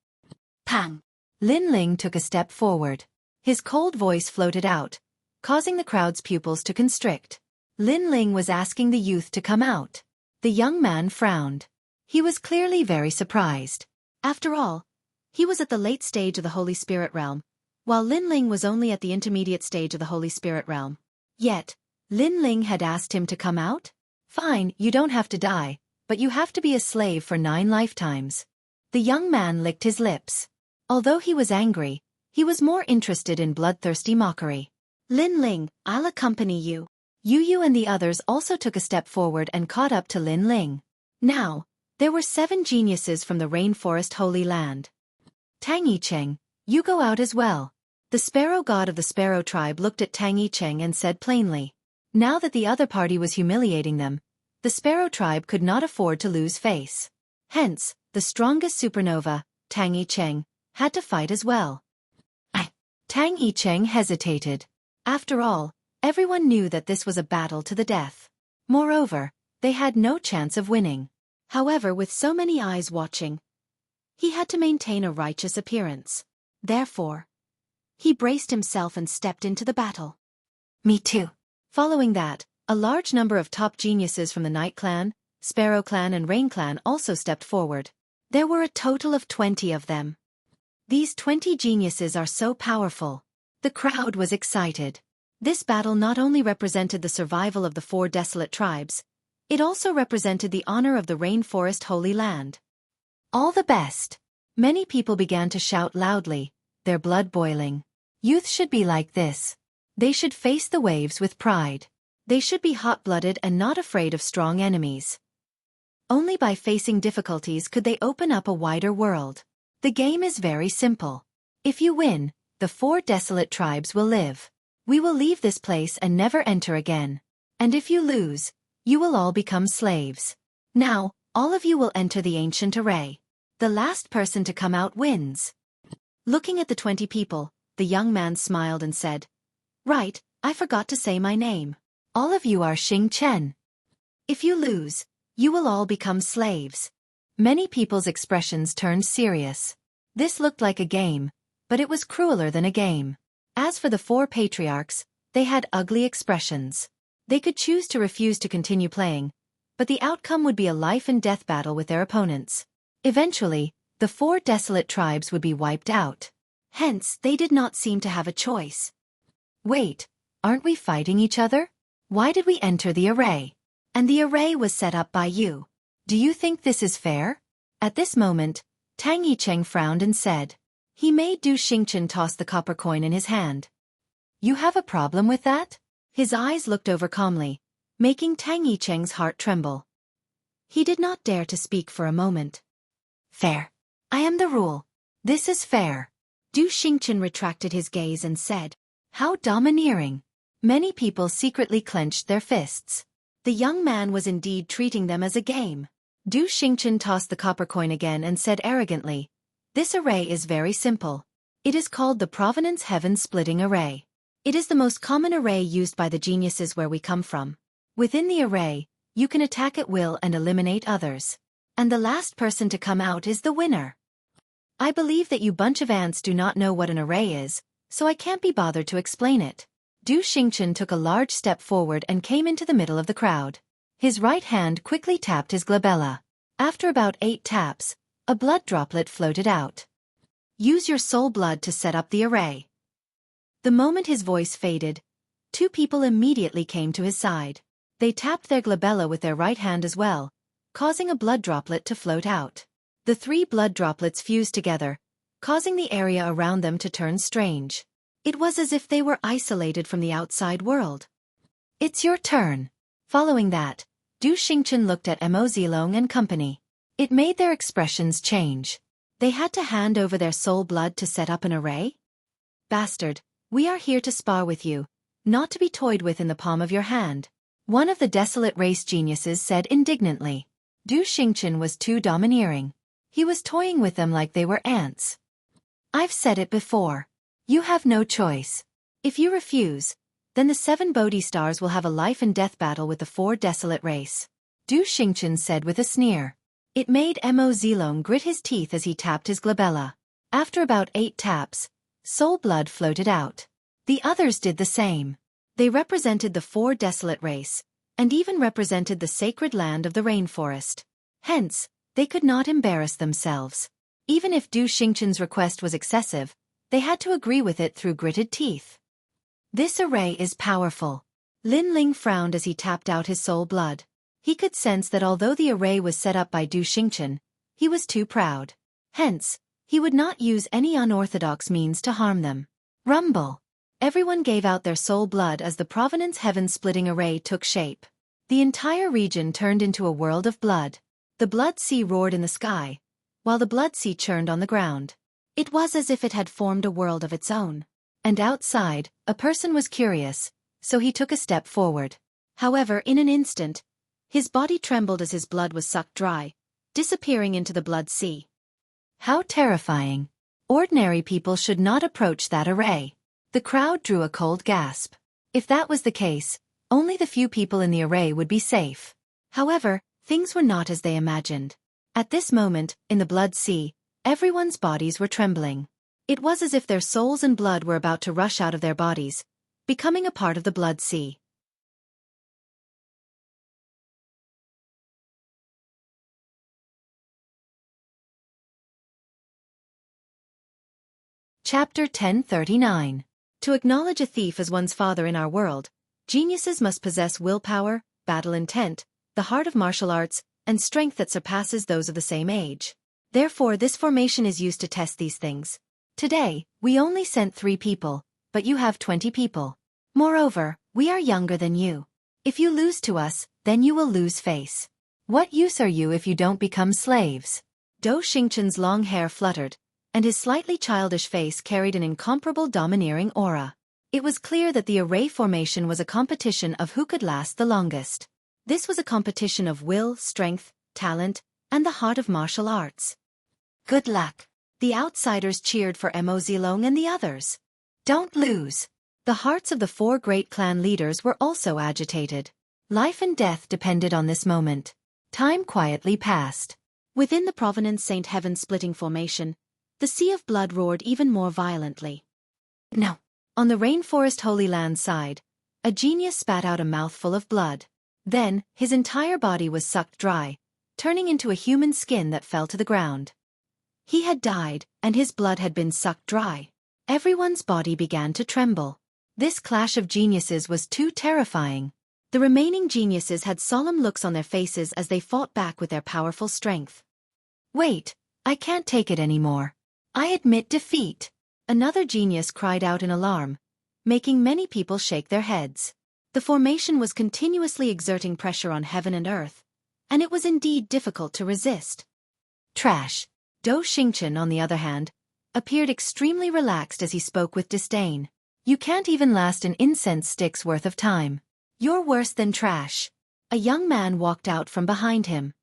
Pang! Lin Ling took a step forward. His cold voice floated out, causing the crowd's pupils to constrict. Lin Ling was asking the youth to come out. The young man frowned. He was clearly very surprised. After all, he was at the late stage of the Holy Spirit realm, while Lin Ling was only at the intermediate stage of the Holy Spirit realm. Yet, Lin Ling had asked him to come out? Fine, you don't have to die, but you have to be a slave for 9 lifetimes. The young man licked his lips. Although he was angry, he was more interested in bloodthirsty mockery. Lin Ling, I'll accompany you. Yu Yu and the others also took a step forward and caught up to Lin Ling. Now, there were 7 geniuses from the Rainforest Holy Land. Tang Yicheng, you go out as well. The sparrow god of the sparrow tribe looked at Tang Yicheng and said plainly. Now that the other party was humiliating them, the sparrow tribe could not afford to lose face. Hence, the strongest supernova, Tang Yicheng, had to fight as well. Tang Yicheng hesitated. After all, everyone knew that this was a battle to the death. Moreover, they had no chance of winning. However, with so many eyes watching, he had to maintain a righteous appearance. Therefore, he braced himself and stepped into the battle. Me too. Following that, a large number of top geniuses from the Night Clan, Sparrow Clan and Rain Clan also stepped forward. There were a total of 20 of them. These 20 geniuses are so powerful. The crowd was excited. This battle not only represented the survival of the 4 desolate tribes, it also represented the honor of the Rainforest Holy Land. All the best. Many people began to shout loudly, their blood boiling. Youth should be like this. They should face the waves with pride. They should be hot-blooded and not afraid of strong enemies. Only by facing difficulties could they open up a wider world. The game is very simple. If you win, the 4 desolate tribes will live. We will leave this place and never enter again. And if you lose, you will all become slaves. Now, all of you will enter the ancient array. The last person to come out wins. Looking at the 20 people, the young man smiled and said, Right, I forgot to say my name. All of you are Xing Chen. If you lose, you will all become slaves. Many people's expressions turned serious. This looked like a game, but it was crueler than a game. As for the 4 patriarchs, they had ugly expressions. They could choose to refuse to continue playing, but the outcome would be a life-and-death battle with their opponents. Eventually, the 4 desolate tribes would be wiped out. Hence, they did not seem to have a choice. Wait, aren't we fighting each other? Why did we enter the array? And the array was set up by you. Do you think this is fair? At this moment, Tang Yicheng frowned and said. He made Du Xingchen toss the copper coin in his hand. You have a problem with that? His eyes looked over calmly, making Tang Yicheng's heart tremble. He did not dare to speak for a moment. Fair. I am the rule. This is fair. Du Xingchen retracted his gaze and said. How domineering. Many people secretly clenched their fists. The young man was indeed treating them as a game. Du Xingchen tossed the copper coin again and said arrogantly, This array is very simple. It is called the Provenance Heaven-Splitting Array. It is the most common array used by the geniuses where we come from. Within the array, you can attack at will and eliminate others. And the last person to come out is the winner. I believe that you bunch of ants do not know what an array is, so I can't be bothered to explain it. Du Xingchen took a large step forward and came into the middle of the crowd. His right hand quickly tapped his glabella. After about 8 taps, a blood droplet floated out. Use your soul blood to set up the array. The moment his voice faded, 2 people immediately came to his side. They tapped their glabella with their right hand as well, causing a blood droplet to float out. The 3 blood droplets fused together, causing the area around them to turn strange. It was as if they were isolated from the outside world. It's your turn. Following that, Du Xingchen looked at Mo Zilong and company. It made their expressions change. They had to hand over their soul blood to set up an array? Bastard, we are here to spar with you, not to be toyed with in the palm of your hand. One of the desolate race geniuses said indignantly. Du Xingchen was too domineering. He was toying with them like they were ants. I've said it before. You have no choice. If you refuse, then the 7 Bodhi stars will have a life and death battle with the 4 desolate race. Du Xingchen said with a sneer. It made Mo Zilong grit his teeth as he tapped his glabella. After about 8 taps, soul blood floated out. The others did the same. They represented the 4 desolate race, and even represented the sacred land of the rainforest. Hence, they could not embarrass themselves. Even if Du Xingchen's request was excessive, they had to agree with it through gritted teeth. This array is powerful. Lin Ling frowned as he tapped out his soul blood. He could sense that although the array was set up by Du Xingchen, he was too proud. Hence, he would not use any unorthodox means to harm them. Rumble. Everyone gave out their soul blood as the Provenance heaven-splitting array took shape. The entire region turned into a world of blood. The blood sea roared in the sky, while the blood sea churned on the ground. It was as if it had formed a world of its own. And outside, a person was curious, so he took a step forward. However, in an instant, his body trembled as his blood was sucked dry, disappearing into the blood sea. How terrifying. Ordinary people should not approach that array. The crowd drew a cold gasp. If that was the case, only the few people in the array would be safe. However, things were not as they imagined. At this moment, in the blood sea, everyone's bodies were trembling. It was as if their souls and blood were about to rush out of their bodies, becoming a part of the blood sea. Chapter 1039. To acknowledge a thief as one's father in our world, geniuses must possess willpower, battle intent, the heart of martial arts, and strength that surpasses those of the same age. Therefore, this formation is used to test these things. Today, we only sent 3 people, but you have 20 people. Moreover, we are younger than you. If you lose to us, then you will lose face. What use are you if you don't become slaves? Du Xingchen's long hair fluttered, and his slightly childish face carried an incomparable domineering aura. It was clear that the array formation was a competition of who could last the longest. This was a competition of will, strength, talent, and the heart of martial arts. Good luck. The outsiders cheered for Mo Zilong and the others. Don't lose. The hearts of the 4 great clan leaders were also agitated. Life and death depended on this moment. Time quietly passed. Within the Provenance Saint Heaven-splitting formation, the sea of blood roared even more violently. No. On the Rainforest Holy Land side, a genius spat out a mouthful of blood. Then, his entire body was sucked dry, turning into a human skin that fell to the ground. He had died, and his blood had been sucked dry. Everyone's body began to tremble. This clash of geniuses was too terrifying. The remaining geniuses had solemn looks on their faces as they fought back with their powerful strength. Wait, I can't take it anymore. I admit defeat. Another genius cried out in alarm, making many people shake their heads. The formation was continuously exerting pressure on heaven and earth, and it was indeed difficult to resist. Trash. Du Xingchen, on the other hand, appeared extremely relaxed as he spoke with disdain. You can't even last an incense stick's worth of time. You're worse than trash. A young man walked out from behind him.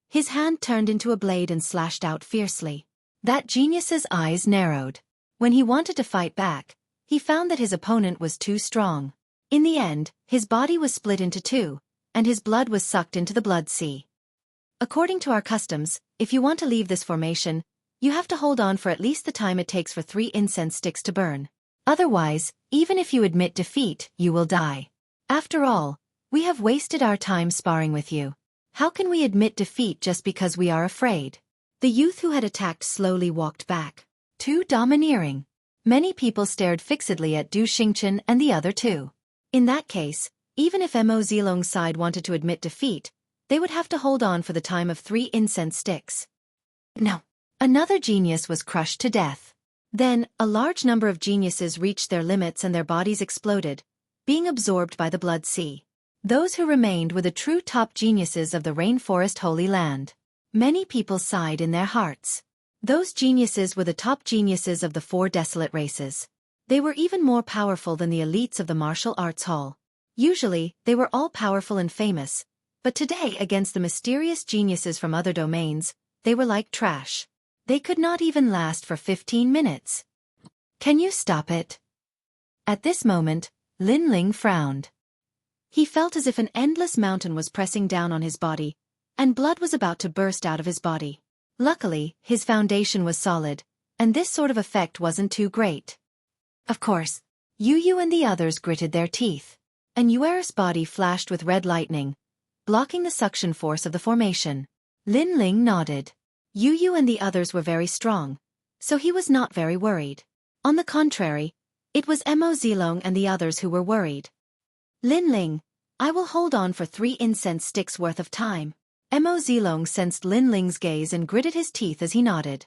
His hand turned into a blade and slashed out fiercely. That genius's eyes narrowed. When he wanted to fight back, he found that his opponent was too strong. In the end, his body was split into 2, and his blood was sucked into the blood sea. According to our customs, if you want to leave this formation, you have to hold on for at least the time it takes for 3 incense sticks to burn. Otherwise, even if you admit defeat, you will die. After all, we have wasted our time sparring with you. How can we admit defeat just because we are afraid? The youth who had attacked slowly walked back. Too domineering. Many people stared fixedly at Du Xingchen and the other 2. In that case, even if Mo Zilong's side wanted to admit defeat, they would have to hold on for the time of 3 incense sticks. No. Another genius was crushed to death. Then, a large number of geniuses reached their limits and their bodies exploded, being absorbed by the blood sea. Those who remained were the true top geniuses of the Rainforest Holy Land. Many people sighed in their hearts. Those geniuses were the top geniuses of the 4 desolate races. They were even more powerful than the elites of the martial arts hall. Usually, they were all powerful and famous, but today against the mysterious geniuses from other domains, they were like trash. They could not even last for 15 minutes. Can you stop it? At this moment, Lin Ling frowned. He felt as if an endless mountain was pressing down on his body, and blood was about to burst out of his body. Luckily, his foundation was solid, and this sort of effect wasn't too great. Of course, Yu and the others gritted their teeth. And Yuer's body flashed with red lightning, blocking the suction force of the formation. Lin Ling nodded. Yu and the others were very strong, so he was not very worried. On the contrary, it was Mo Zilong and the others who were worried. Lin Ling, I will hold on for 3 incense sticks worth of time. Mo Zilong sensed Lin Ling's gaze and gritted his teeth as he nodded.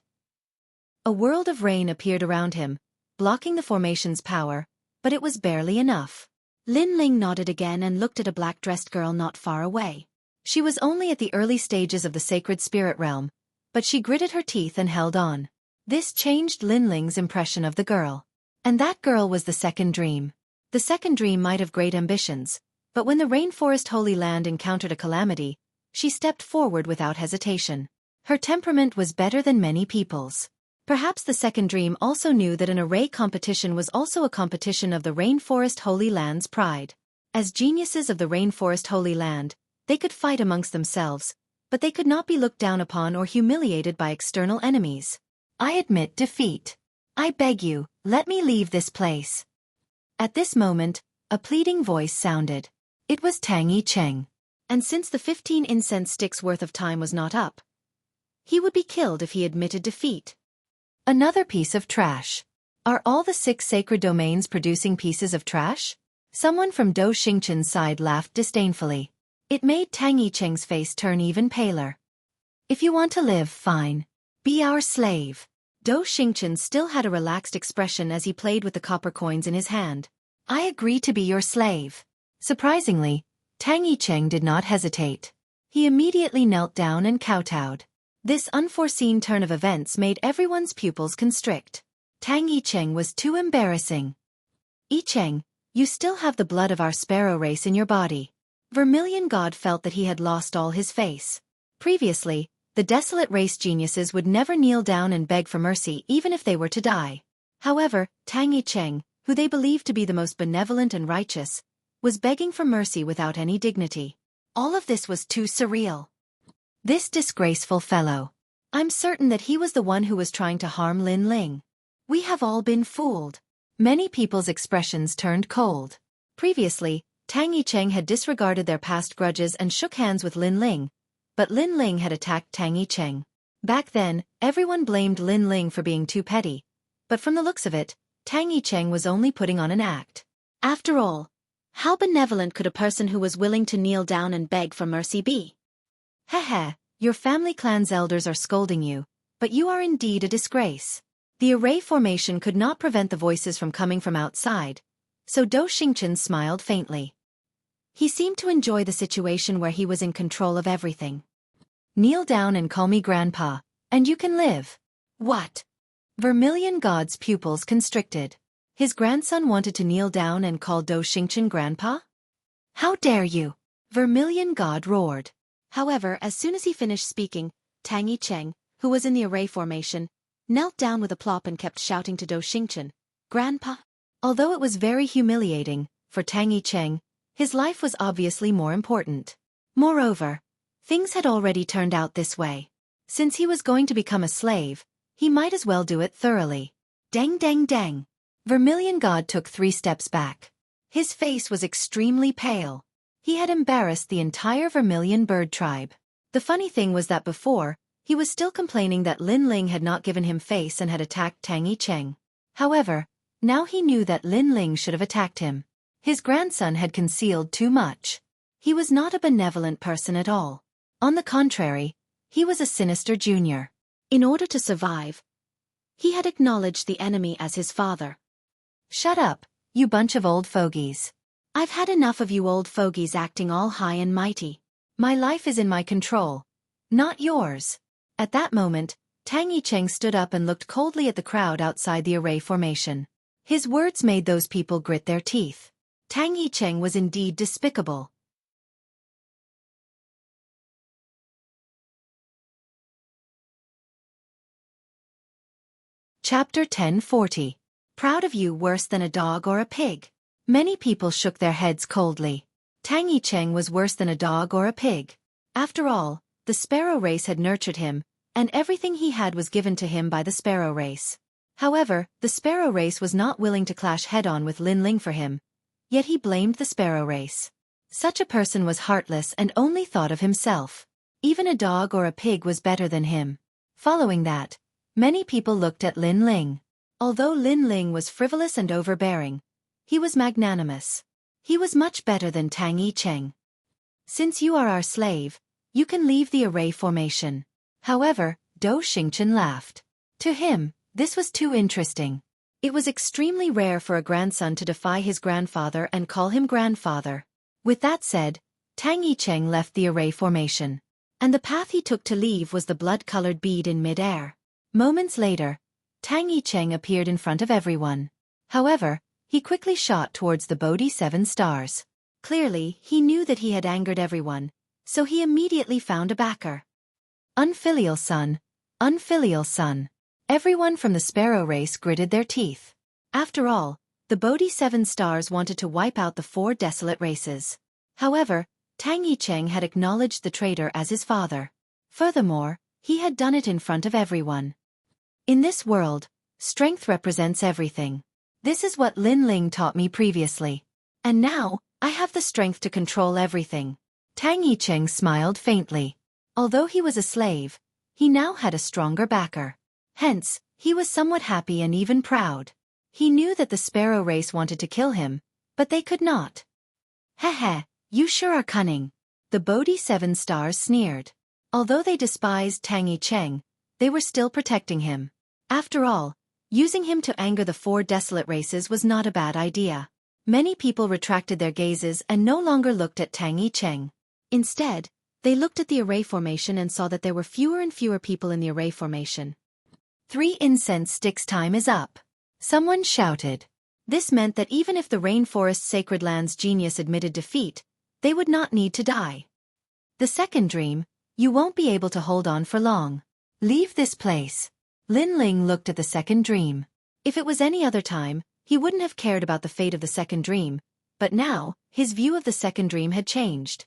A world of rain appeared around him, blocking the formation's power, but it was barely enough. Lin Ling nodded again and looked at a black-dressed girl not far away. She was only at the early stages of the sacred spirit realm, but she gritted her teeth and held on. This changed Lin Ling's impression of the girl. And that girl was the second dream. The second dream might have great ambitions, but when the Rainforest Holy Land encountered a calamity, she stepped forward without hesitation. Her temperament was better than many people's. Perhaps the second dream also knew that an array competition was also a competition of the Rainforest Holy Land's pride. As geniuses of the Rainforest Holy Land, they could fight amongst themselves, but they could not be looked down upon or humiliated by external enemies. I admit defeat. I beg you, let me leave this place. At this moment, a pleading voice sounded. It was Tang Yicheng. And since the 15 incense sticks worth of time was not up, he would be killed if he admitted defeat. Another piece of trash. Are all the 6 sacred domains producing pieces of trash? Someone from Do Xingchen's side laughed disdainfully. It made Tang Yicheng's face turn even paler. If you want to live, fine. Be our slave. Do Xingchen still had a relaxed expression as he played with the copper coins in his hand. I agree to be your slave. Surprisingly, Tang Yicheng did not hesitate. He immediately knelt down and kowtowed. This unforeseen turn of events made everyone's pupils constrict. Tang Yicheng was too embarrassing. Yicheng, you still have the blood of our sparrow race in your body. Vermilion God felt that he had lost all his face. Previously, the desolate race geniuses would never kneel down and beg for mercy even if they were to die. However, Tang Yicheng, who they believed to be the most benevolent and righteous, was begging for mercy without any dignity. All of this was too surreal. This disgraceful fellow. I'm certain that he was the one who was trying to harm Lin Ling. We have all been fooled. Many people's expressions turned cold. Previously, Tang Yicheng had disregarded their past grudges and shook hands with Lin Ling, but Lin Ling had attacked Tang Yicheng. Back then, everyone blamed Lin Ling for being too petty, but from the looks of it, Tang Yicheng was only putting on an act. After all, how benevolent could a person who was willing to kneel down and beg for mercy be? Heh, your family clan's elders are scolding you, but you are indeed a disgrace. The array formation could not prevent the voices from coming from outside, so Do Xingchen smiled faintly. He seemed to enjoy the situation where he was in control of everything. Kneel down and call me grandpa, and you can live. What? Vermilion God's pupils constricted. His grandson wanted to kneel down and call Do Xingchen grandpa? How dare you? Vermilion God roared. However, as soon as he finished speaking, Tang Yicheng, who was in the array formation, knelt down with a plop and kept shouting to Do Xingchen, Grandpa. Although it was very humiliating, for Tang Yicheng, his life was obviously more important. Moreover, things had already turned out this way. Since he was going to become a slave, he might as well do it thoroughly. Dang dang dang. Vermilion God took 3 steps back. His face was extremely pale. He had embarrassed the entire Vermilion bird tribe. The funny thing was that before, he was still complaining that Lin Ling had not given him face and had attacked Tang Yicheng. However, now he knew that Lin Ling should have attacked him. His grandson had concealed too much. He was not a benevolent person at all. On the contrary, he was a sinister junior. In order to survive, he had acknowledged the enemy as his father. Shut up, you bunch of old fogies. I've had enough of you old fogies acting all high and mighty. My life is in my control, Not yours. At that moment, Tang Yicheng stood up and looked coldly at the crowd outside the array formation. His words made those people grit their teeth. Tang Yicheng was indeed despicable. Chapter 1040. Proud of you worse than a dog or a pig. Many people shook their heads coldly. Tang Yicheng was worse than a dog or a pig. After all, the sparrow race had nurtured him, and everything he had was given to him by the sparrow race. However, the sparrow race was not willing to clash head-on with Lin Ling for him, yet he blamed the sparrow race. Such a person was heartless and only thought of himself. Even a dog or a pig was better than him. Following that, many people looked at Lin Ling. Although Lin Ling was frivolous and overbearing, he was magnanimous. He was much better than Tang Yicheng. Since you are our slave, you can leave the array formation. However, Dou Xingchen laughed. To him, this was too interesting. It was extremely rare for a grandson to defy his grandfather and call him grandfather. With that said, Tang Yicheng left the array formation. And the path he took to leave was the blood-colored bead in mid-air. Moments later, Tang Yicheng appeared in front of everyone. However, he quickly shot towards the Bodhi 7 stars. Clearly, he knew that he had angered everyone, so he immediately found a backer. Unfilial son, unfilial son. Everyone from the sparrow race gritted their teeth. After all, the Bodhi 7 stars wanted to wipe out the 4 desolate races. However, Tang Yicheng had acknowledged the traitor as his father. Furthermore, he had done it in front of everyone. In this world, strength represents everything. This is what Lin Ling taught me previously. And now, I have the strength to control everything. Tang Yicheng smiled faintly. Although he was a slave, he now had a stronger backer. Hence, he was somewhat happy and even proud. He knew that the sparrow race wanted to kill him, but they could not. Heh, you sure are cunning. The Bodhi 7 stars sneered. Although they despised Tang Yicheng, they were still protecting him. After all, using him to anger the 4 desolate races was not a bad idea. Many people retracted their gazes and no longer looked at Tang Yicheng. Instead, they looked at the array formation and saw that there were fewer and fewer people in the array formation. 3 incense sticks time is up. Someone shouted. This meant that even if the rainforest sacred land's genius admitted defeat, they would not need to die. The second dream, you won't be able to hold on for long. Leave this place. Lin Ling looked at the second dream. If it was any other time, he wouldn't have cared about the fate of the second dream, but now, his view of the second dream had changed.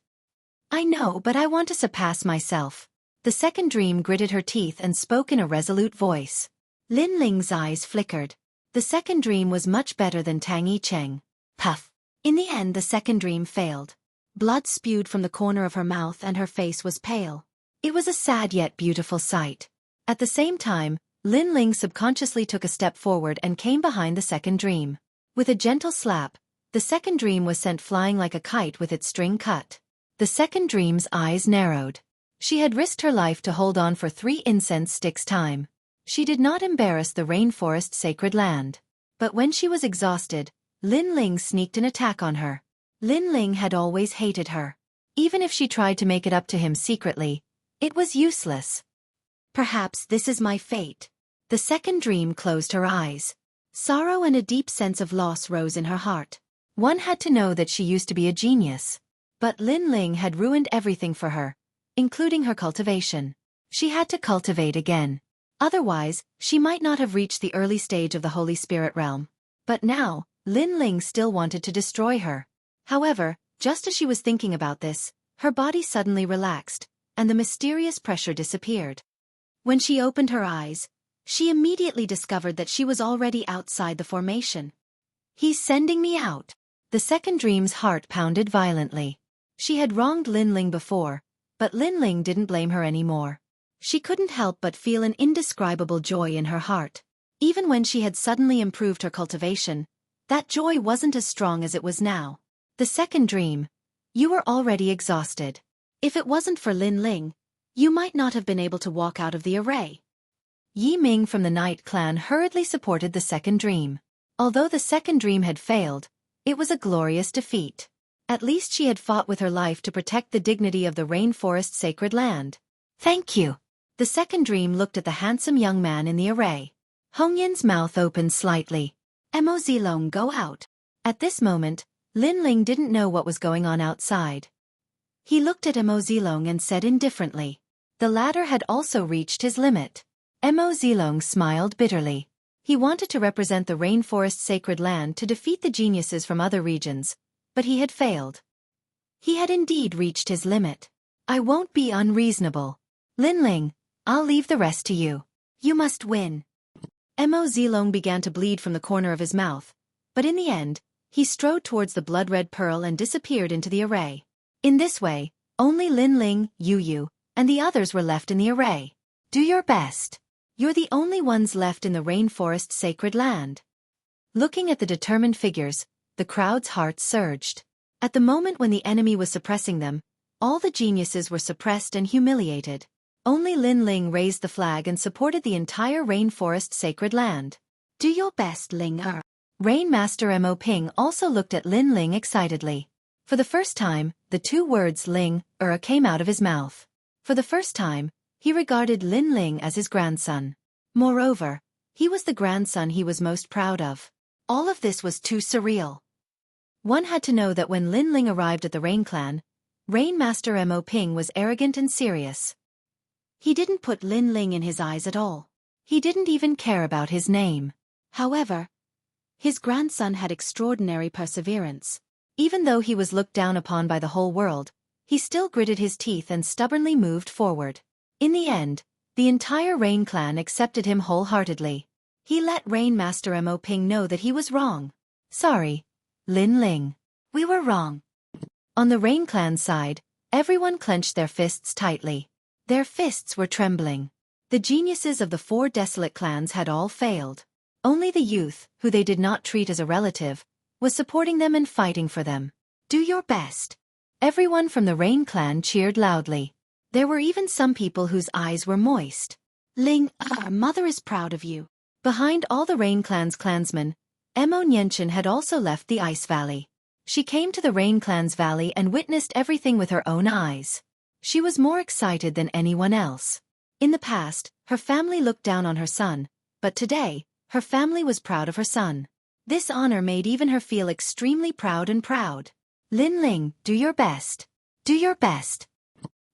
I know, but I want to surpass myself. The second dream gritted her teeth and spoke in a resolute voice. Lin Ling's eyes flickered. The second dream was much better than Tang Yicheng. Puff. In the end, the second dream failed. Blood spewed from the corner of her mouth and her face was pale. It was a sad yet beautiful sight. At the same time, Lin Ling subconsciously took a step forward and came behind the second dream. With a gentle slap, the second dream was sent flying like a kite with its string cut. The second dream's eyes narrowed. She had risked her life to hold on for 3 incense sticks time. She did not embarrass the rainforest sacred land. But when she was exhausted, Lin Ling sneaked an attack on her. Lin Ling had always hated her. Even if she tried to make it up to him secretly, it was useless. Perhaps this is my fate. The second dream closed her eyes. Sorrow and a deep sense of loss rose in her heart. One had to know that she used to be a genius. But Lin Ling had ruined everything for her, including her cultivation. She had to cultivate again. Otherwise, she might not have reached the early stage of the Holy Spirit realm. But now, Lin Ling still wanted to destroy her. However, just as she was thinking about this, her body suddenly relaxed, and the mysterious pressure disappeared. When she opened her eyes, she immediately discovered that she was already outside the formation. He's sending me out. The second dream's heart pounded violently. She had wronged Lin Ling before, but Lin Ling didn't blame her anymore. She couldn't help but feel an indescribable joy in her heart. Even when she had suddenly improved her cultivation, that joy wasn't as strong as it was now. The second dream. You were already exhausted. If it wasn't for Lin Ling, you might not have been able to walk out of the array. Yi Ming from the Night Clan hurriedly supported the second dream. Although the second dream had failed, it was a glorious defeat. At least she had fought with her life to protect the dignity of the rainforest sacred land. Thank you. The second dream looked at the handsome young man in the array. Hongyin's mouth opened slightly. Mo Zilong, go out. At this moment, Lin Ling didn't know what was going on outside. He looked at Mo Zilong and said indifferently. The latter had also reached his limit. Mo Zilong smiled bitterly. He wanted to represent the rainforest sacred land to defeat the geniuses from other regions, but he had failed. He had indeed reached his limit. I won't be unreasonable. Lin Ling, I'll leave the rest to you. You must win. Mo Zilong began to bleed from the corner of his mouth, but in the end, he strode towards the blood-red pearl and disappeared into the array. In this way, only Lin Ling, Yu, and the others were left in the array. Do your best. You're the only ones left in the rainforest sacred land. Looking at the determined figures, the crowd's hearts surged. At the moment when the enemy was suppressing them, all the geniuses were suppressed and humiliated. Only Lin Ling raised the flag and supported the entire rainforest sacred land. Do your best, Ling Er. Rain Master Mo Ping also looked at Lin Ling excitedly. For the first time, the two words Ling Er came out of his mouth. For the first time, he regarded Lin Ling as his grandson. Moreover, he was the grandson he was most proud of. All of this was too surreal. One had to know that when Lin Ling arrived at the Rain Clan, Rain Master Mo Ping was arrogant and serious. He didn't put Lin Ling in his eyes at all. He didn't even care about his name. However, his grandson had extraordinary perseverance. Even though he was looked down upon by the whole world, he still gritted his teeth and stubbornly moved forward. In the end, the entire Rain Clan accepted him wholeheartedly. He let Rain Master Mo Ping know that he was wrong. Sorry, Lin Ling. We were wrong. On the Rain Clan side, everyone clenched their fists tightly. Their fists were trembling. The geniuses of the 4 desolate clans had all failed. Only the youth, who they did not treat as a relative, was supporting them and fighting for them. Do your best. Everyone from the Rain Clan cheered loudly. There were even some people whose eyes were moist. Ling, our mother is proud of you. Behind all the Rain Clan's clansmen, Mo Nianchen had also left the Ice Valley. She came to the Rain Clan's valley and witnessed everything with her own eyes. She was more excited than anyone else. In the past, her family looked down on her son, but today, her family was proud of her son. This honor made even her feel extremely proud and proud. Lin Ling, do your best. Do your best.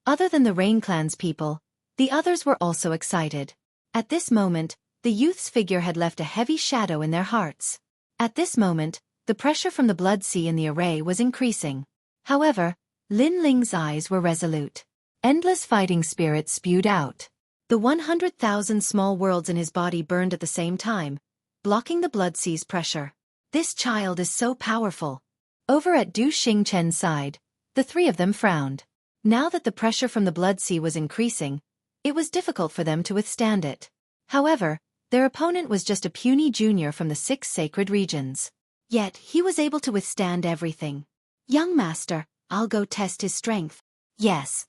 Other than the Rain Clan's people, the others were also excited. At this moment, the youth's figure had left a heavy shadow in their hearts. At this moment, the pressure from the blood sea in the array was increasing. However, Lin Ling's eyes were resolute. Endless fighting spirit spewed out. The 100,000 small worlds in his body burned at the same time, blocking the blood sea's pressure. This child is so powerful. Over at Du Xingchen's side, the 3 of them frowned. Now that the pressure from the blood sea was increasing, it was difficult for them to withstand it. However, their opponent was just a puny junior from the 6 sacred regions. Yet, he was able to withstand everything. Young master, I'll go test his strength. Yes.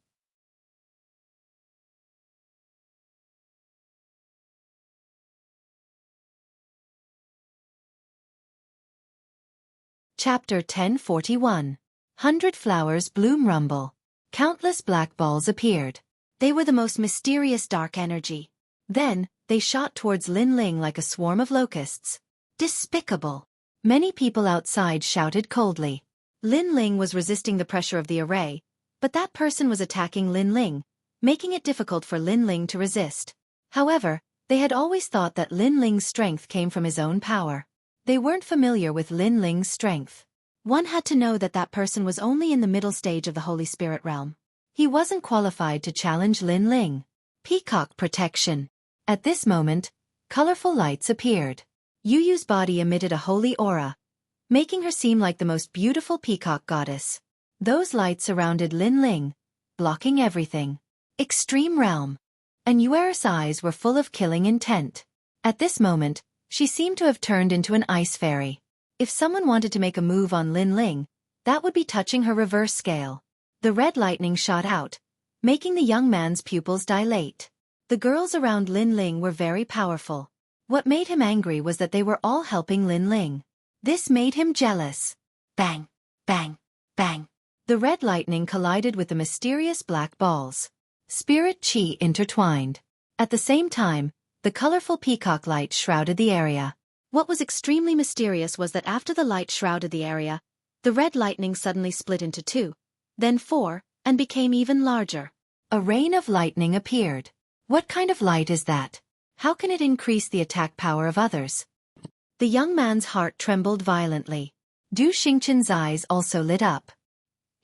Chapter 1041. 100 Flowers Bloom Rumble. Countless black balls appeared. They were the most mysterious dark energy. Then, they shot towards Lin Ling like a swarm of locusts. Despicable. Many people outside shouted coldly. Lin Ling was resisting the pressure of the array, but that person was attacking Lin Ling, making it difficult for Lin Ling to resist. However, they had always thought that Lin Ling's strength came from his own power. They weren't familiar with Lin Ling's strength. One had to know that that person was only in the middle stage of the Holy Spirit realm. He wasn't qualified to challenge Lin Ling. Peacock protection. At this moment, colorful lights appeared. Yuyu's body emitted a holy aura, making her seem like the most beautiful peacock goddess. Those lights surrounded Lin Ling, blocking everything. Extreme realm. And Yuera's eyes were full of killing intent. At this moment, she seemed to have turned into an ice fairy. If someone wanted to make a move on Lin Ling, that would be touching her reverse scale. The red lightning shot out, making the young man's pupils dilate. The girls around Lin Ling were very powerful. What made him angry was that they were all helping Lin Ling. This made him jealous. Bang, bang, bang. The red lightning collided with the mysterious black balls. Spirit Qi intertwined. At the same time, the colorful peacock light shrouded the area. What was extremely mysterious was that after the light shrouded the area, the red lightning suddenly split into 2, then 4, and became even larger. A rain of lightning appeared. What kind of light is that? How can it increase the attack power of others? The young man's heart trembled violently. Du Xingchen's eyes also lit up.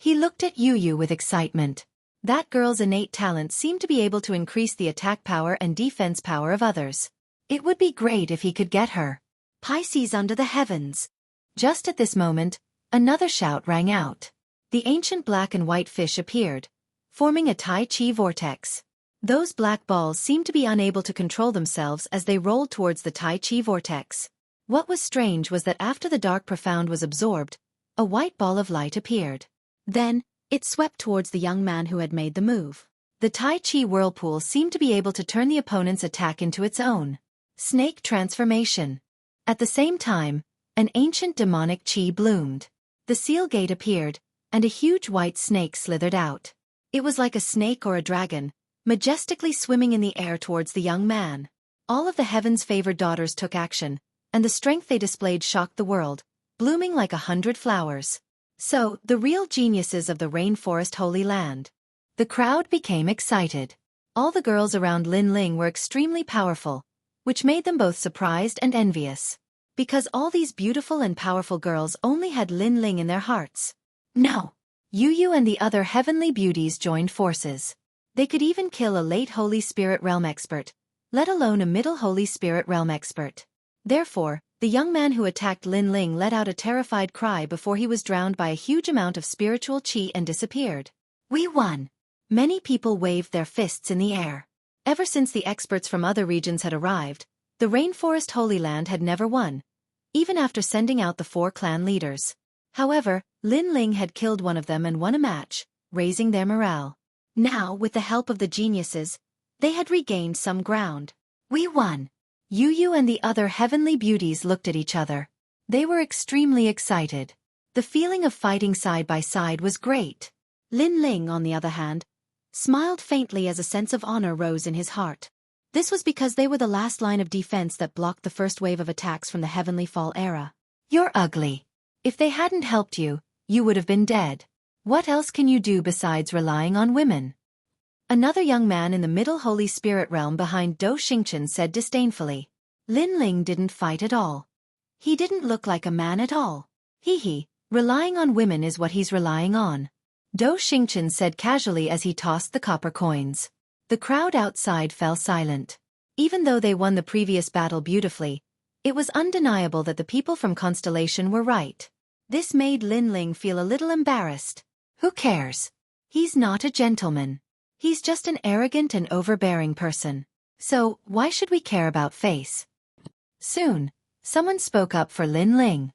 He looked at Yu with excitement. That girl's innate talent seemed to be able to increase the attack power and defense power of others. It would be great if he could get her. Pisces under the heavens. Just at this moment, another shout rang out. The ancient black and white fish appeared, forming a Tai Chi vortex. Those black balls seemed to be unable to control themselves as they rolled towards the Tai Chi vortex. What was strange was that after the dark profound was absorbed, a white ball of light appeared. Then, it swept towards the young man who had made the move. The Tai Chi whirlpool seemed to be able to turn the opponent's attack into its own. Snake transformation. At the same time, an ancient demonic Qi bloomed. The seal gate appeared, and a huge white snake slithered out. It was like a snake or a dragon, majestically swimming in the air towards the young man. All of the heaven's favored daughters took action, and the strength they displayed shocked the world, blooming like 100 flowers. So, the real geniuses of the rainforest Holy Land. The crowd became excited. All the girls around Lin Ling were extremely powerful, which made them both surprised and envious. Because all these beautiful and powerful girls only had Lin Ling in their hearts. No. Yu and the other heavenly beauties joined forces. They could even kill a late Holy Spirit Realm expert, let alone a middle Holy Spirit Realm expert. Therefore, the young man who attacked Lin Ling let out a terrified cry before he was drowned by a huge amount of spiritual qi and disappeared. We won! Many people waved their fists in the air. Ever since the experts from other regions had arrived, the Rainforest Holy Land had never won, even after sending out the 4 clan leaders. However, Lin Ling had killed one of them and won a match, raising their morale. Now, with the help of the geniuses, they had regained some ground. We won! Yu and the other heavenly beauties looked at each other. They were extremely excited. The feeling of fighting side by side was great. Lin Ling, on the other hand, smiled faintly as a sense of honor rose in his heart. This was because they were the last line of defense that blocked the first wave of attacks from the Heavenly Fall era. You're ugly. If they hadn't helped you, you would have been dead. What else can you do besides relying on women? Another young man in the middle Holy Spirit realm behind Du Xingchen said disdainfully. Lin Ling didn't fight at all. He didn't look like a man at all. Relying on women is what he's relying on. Du Xingchen said casually as he tossed the copper coins. The crowd outside fell silent. Even though they won the previous battle beautifully, it was undeniable that the people from Constellation were right. This made Lin Ling feel a little embarrassed. Who cares? He's not a gentleman. He's just an arrogant and overbearing person. So, why should we care about face? Soon, someone spoke up for Lin Ling.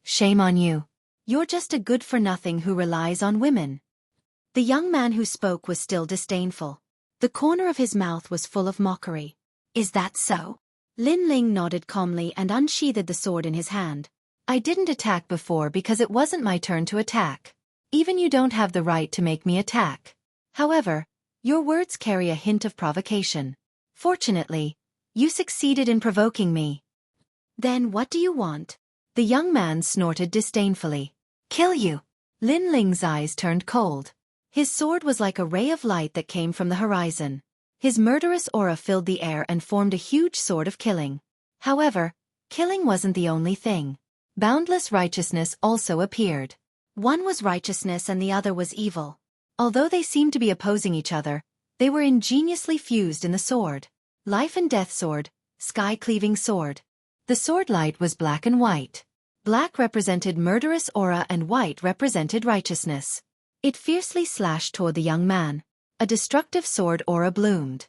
Shame on you. You're just a good-for-nothing who relies on women. The young man who spoke was still disdainful. The corner of his mouth was full of mockery. Is that so? Lin Ling nodded calmly and unsheathed the sword in his hand. I didn't attack before because it wasn't my turn to attack. Even you don't have the right to make me attack. However, your words carry a hint of provocation. Fortunately, you succeeded in provoking me. Then what do you want? The young man snorted disdainfully. Kill you. Lin Ling's eyes turned cold. His sword was like a ray of light that came from the horizon. His murderous aura filled the air and formed a huge sword of killing. However, killing wasn't the only thing. Boundless righteousness also appeared. One was righteousness and the other was evil. Although they seemed to be opposing each other, they were ingeniously fused in the sword. Life and death sword, sky-cleaving sword. The sword light was black and white. Black represented murderous aura and white represented righteousness. It fiercely slashed toward the young man. A destructive sword aura bloomed.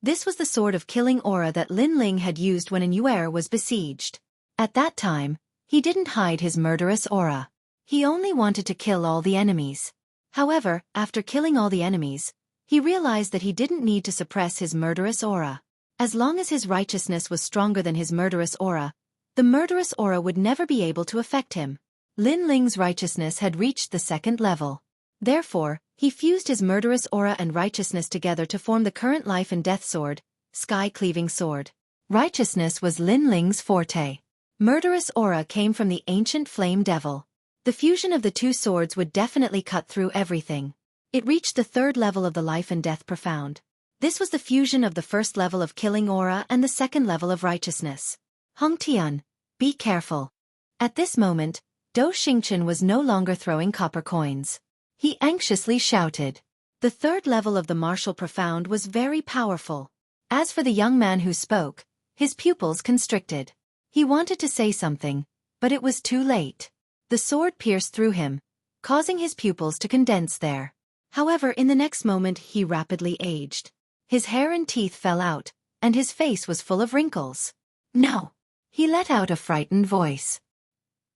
This was the sword of killing aura that Lin Ling had used when Annuaire was besieged. At that time, he didn't hide his murderous aura. He only wanted to kill all the enemies. However, after killing all the enemies, he realized that he didn't need to suppress his murderous aura. As long as his righteousness was stronger than his murderous aura, the murderous aura would never be able to affect him. Lin Ling's righteousness had reached the 2nd level. Therefore, He fused his murderous aura and righteousness together to form the current life and death sword, sky-cleaving sword. Righteousness was Lin Ling's forte. Murderous aura came from the ancient flame devil. The fusion of the two swords would definitely cut through everything. It reached the third level of the life and death profound. This was the fusion of the first level of killing aura and the second level of righteousness. Hong Tian, be careful. At this moment, Dou Xingchen was no longer throwing copper coins. He anxiously shouted. The third level of the martial profound was very powerful. As for the young man who spoke, his pupils constricted. He wanted to say something, but it was too late. The sword pierced through him, causing his pupils to condense there. However, in the next moment he rapidly aged. His hair and teeth fell out, and his face was full of wrinkles. No! He let out a frightened voice.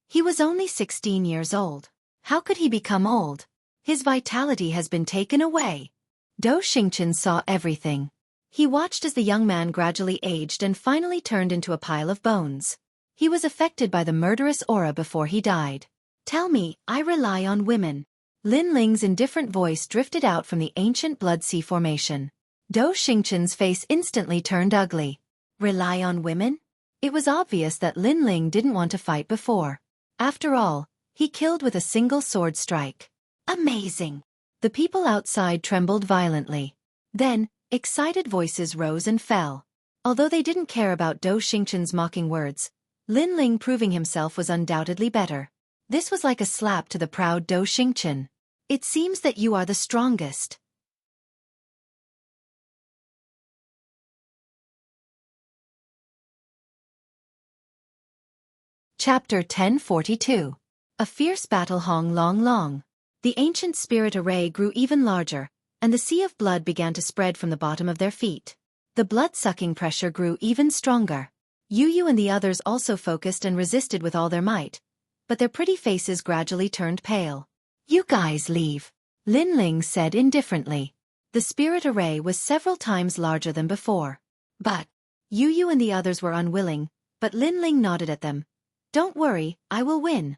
He was only 16 years old. How could he become old? His vitality has been taken away. Dou Xingchen saw everything. He watched as the young man gradually aged and finally turned into a pile of bones. He was affected by the murderous aura before he died. Tell me, I rely on women. Lin Ling's indifferent voice drifted out from the ancient blood sea formation. Dou Xingchen's face instantly turned ugly. Rely on women? It was obvious that Lin Ling didn't want to fight before. After all, he killed with a single sword strike. Amazing! The people outside trembled violently. Then, excited voices rose and fell. Although they didn't care about Dou Xingchen's mocking words, Lin Ling proving himself was undoubtedly better. This was like a slap to the proud Dou Xingchen. It seems that you are the strongest. Chapter 1042. A fierce battle Hong Long Long. The ancient spirit array grew even larger, and the sea of blood began to spread from the bottom of their feet. The blood-sucking pressure grew even stronger. Yu Yu and the others also focused and resisted with all their might, but their pretty faces gradually turned pale. You guys leave, Lin Ling said indifferently. The spirit array was several times larger than before. But Yu Yu and the others were unwilling, but Lin Ling nodded at them. Don't worry, I will win.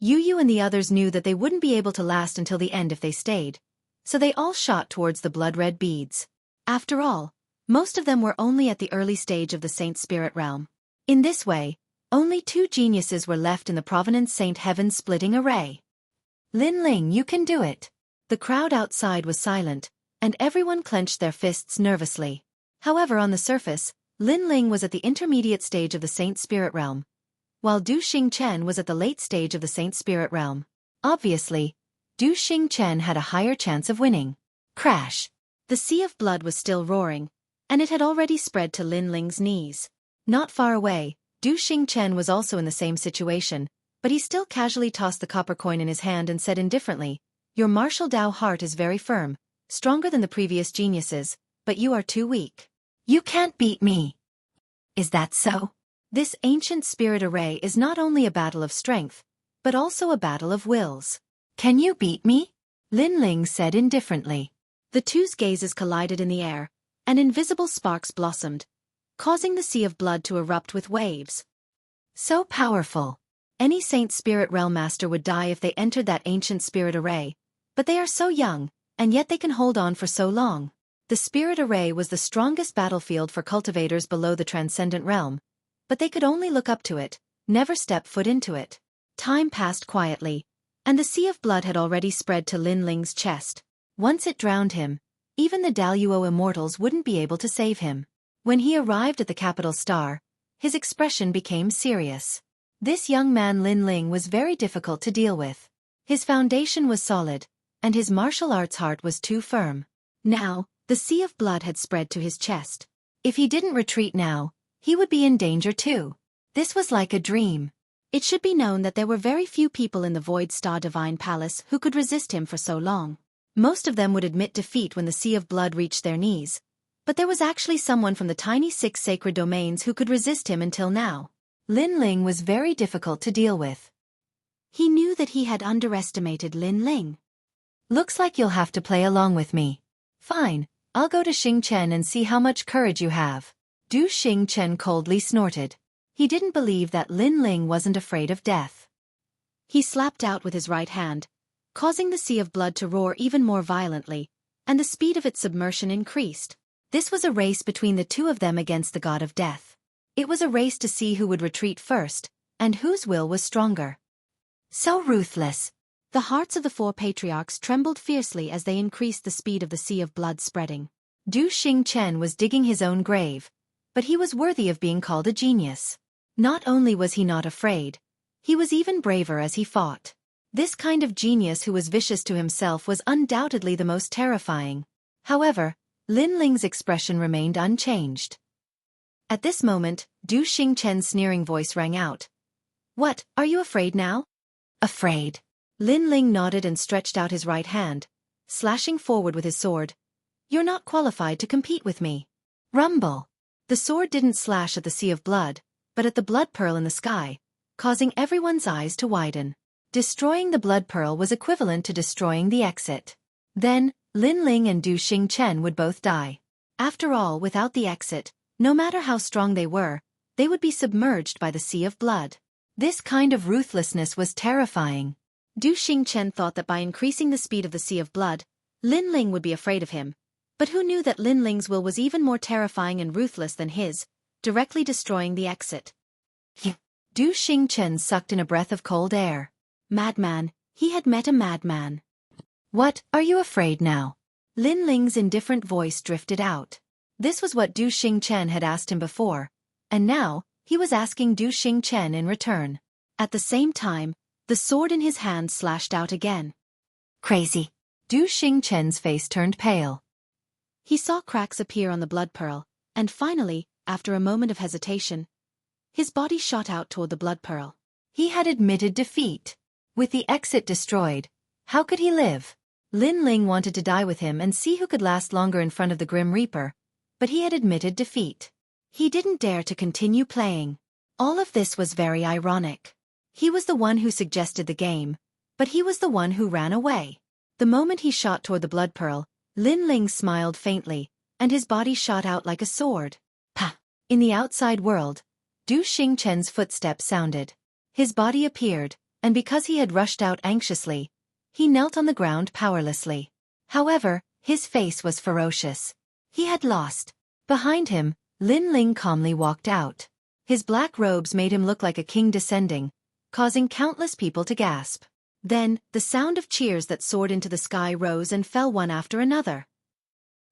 Yu Yu and the others knew that they wouldn't be able to last until the end if they stayed, so they all shot towards the blood-red beads. After all, most of them were only at the early stage of the Saint Spirit realm. In this way, only 2 geniuses were left in the Provenance Saint Heaven-splitting array. Lin Ling, you can do it. The crowd outside was silent, and everyone clenched their fists nervously. However, on the surface, Lin Ling was at the intermediate stage of the Saint Spirit realm, while Dou Xingchen was at the late stage of the Saint Spirit realm. Obviously, Dou Xingchen had a higher chance of winning. Crash! The sea of blood was still roaring, and it had already spread to Lin Ling's knees. Not far away, Dou Xingchen was also in the same situation, but he still casually tossed the copper coin in his hand and said indifferently, Your martial Dao heart is very firm, stronger than the previous geniuses, but you are too weak. You can't beat me. Is that so? This ancient spirit array is not only a battle of strength, but also a battle of wills. Can you beat me? Lin Ling said indifferently. The two's gazes collided in the air, and invisible sparks blossomed, causing the sea of blood to erupt with waves. So powerful. Any Saint Spirit Realm Master would die if they entered that ancient spirit array, but they are so young, and yet they can hold on for so long. The spirit array was the strongest battlefield for cultivators below the transcendent realm, but they could only look up to it, never step foot into it. Time passed quietly, and the sea of blood had already spread to Lin Ling's chest. Once it drowned him, even the Daluo immortals wouldn't be able to save him. When he arrived at the capital star, his expression became serious. This young man Lin Ling was very difficult to deal with. His foundation was solid, and his martial arts heart was too firm. Now, the sea of blood had spread to his chest. If he didn't retreat now, he would be in danger too. This was like a dream. It should be known that there were very few people in the Void Star Divine Palace who could resist him for so long. Most of them would admit defeat when the sea of blood reached their knees, but there was actually someone from the tiny 6 sacred domains who could resist him until now. Lin Ling was very difficult to deal with. He knew that he had underestimated Lin Ling. Looks like you'll have to play along with me. Fine, I'll go to Xingchen and see how much courage you have. Dou Xingchen coldly snorted. He didn't believe that Lin Ling wasn't afraid of death. He slapped out with his right hand, causing the sea of blood to roar even more violently, and the speed of its submersion increased. This was a race between the two of them against the god of death. It was a race to see who would retreat first, and whose will was stronger. So ruthless. The hearts of the four patriarchs trembled fiercely as they increased the speed of the sea of blood spreading. Du Xingchen was digging his own grave, but he was worthy of being called a genius. Not only was he not afraid, he was even braver as he fought. This kind of genius who was vicious to himself was undoubtedly the most terrifying. However, Lin Ling's expression remained unchanged. At this moment, Du Xingchen's sneering voice rang out. "What, are you afraid now?" "Afraid." Lin Ling nodded and stretched out his right hand, slashing forward with his sword. "You're not qualified to compete with me." Rumble. The sword didn't slash at the sea of blood, but at the blood pearl in the sky, causing everyone's eyes to widen. Destroying the blood pearl was equivalent to destroying the exit. Then, Lin Ling and Du Xingchen would both die. After all, without the exit, no matter how strong they would be submerged by the sea of blood. This kind of ruthlessness was terrifying. Du Xingchen thought that by increasing the speed of the sea of blood, Lin Ling would be afraid of him. But who knew that Lin Ling's will was even more terrifying and ruthless than his, directly destroying the exit. Du Xingchen sucked in a breath of cold air. Madman, he had met a madman. "What, are you afraid now?" Lin Ling's indifferent voice drifted out. This was what Du Xingchen had asked him before, and now, he was asking Du Xingchen in return. At the same time, the sword in his hand slashed out again. Crazy. Du Xingchen's face turned pale. He saw cracks appear on the blood pearl, and finally, after a moment of hesitation, his body shot out toward the blood pearl. He had admitted defeat. With the exit destroyed, how could he live? Lin Ling wanted to die with him and see who could last longer in front of the Grim Reaper, but he had admitted defeat. He didn't dare to continue playing. All of this was very ironic. He was the one who suggested the game, but he was the one who ran away. The moment he shot toward the blood pearl, Lin Ling smiled faintly, and his body shot out like a sword. Pah! In the outside world, Du Xingchen's footsteps sounded. His body appeared, and because he had rushed out anxiously, he knelt on the ground powerlessly. However, his face was ferocious. He had lost. Behind him, Lin Ling calmly walked out. His black robes made him look like a king descending, causing countless people to gasp. Then, the sound of cheers that soared into the sky rose and fell one after another.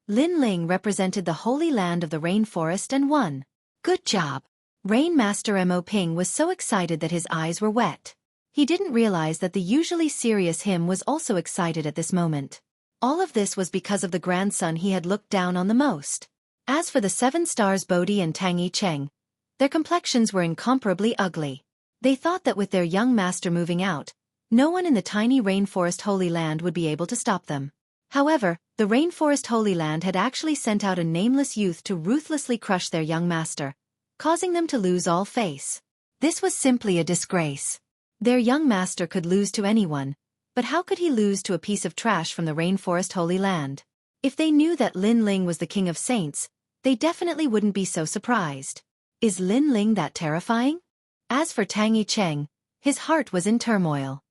Lin Ling represented the holy land of the rainforest and won. Good job. Rain Master Mo Ping was so excited that his eyes were wet. He didn't realize that the usually serious him was also excited at this moment. All of this was because of the grandson he had looked down on the most. As for the 7 stars Bodhi and Tangi Cheng, their complexions were incomparably ugly. They thought that with their young master moving out, no one in the tiny rainforest Holy Land would be able to stop them. However, the rainforest Holy Land had actually sent out a nameless youth to ruthlessly crush their young master, causing them to lose all face. This was simply a disgrace. Their young master could lose to anyone, but how could he lose to a piece of trash from the rainforest Holy Land? If they knew that Lin Ling was the king of saints, they definitely wouldn't be so surprised. Is Lin Ling that terrifying? As for Tangi Cheng, his heart was in turmoil.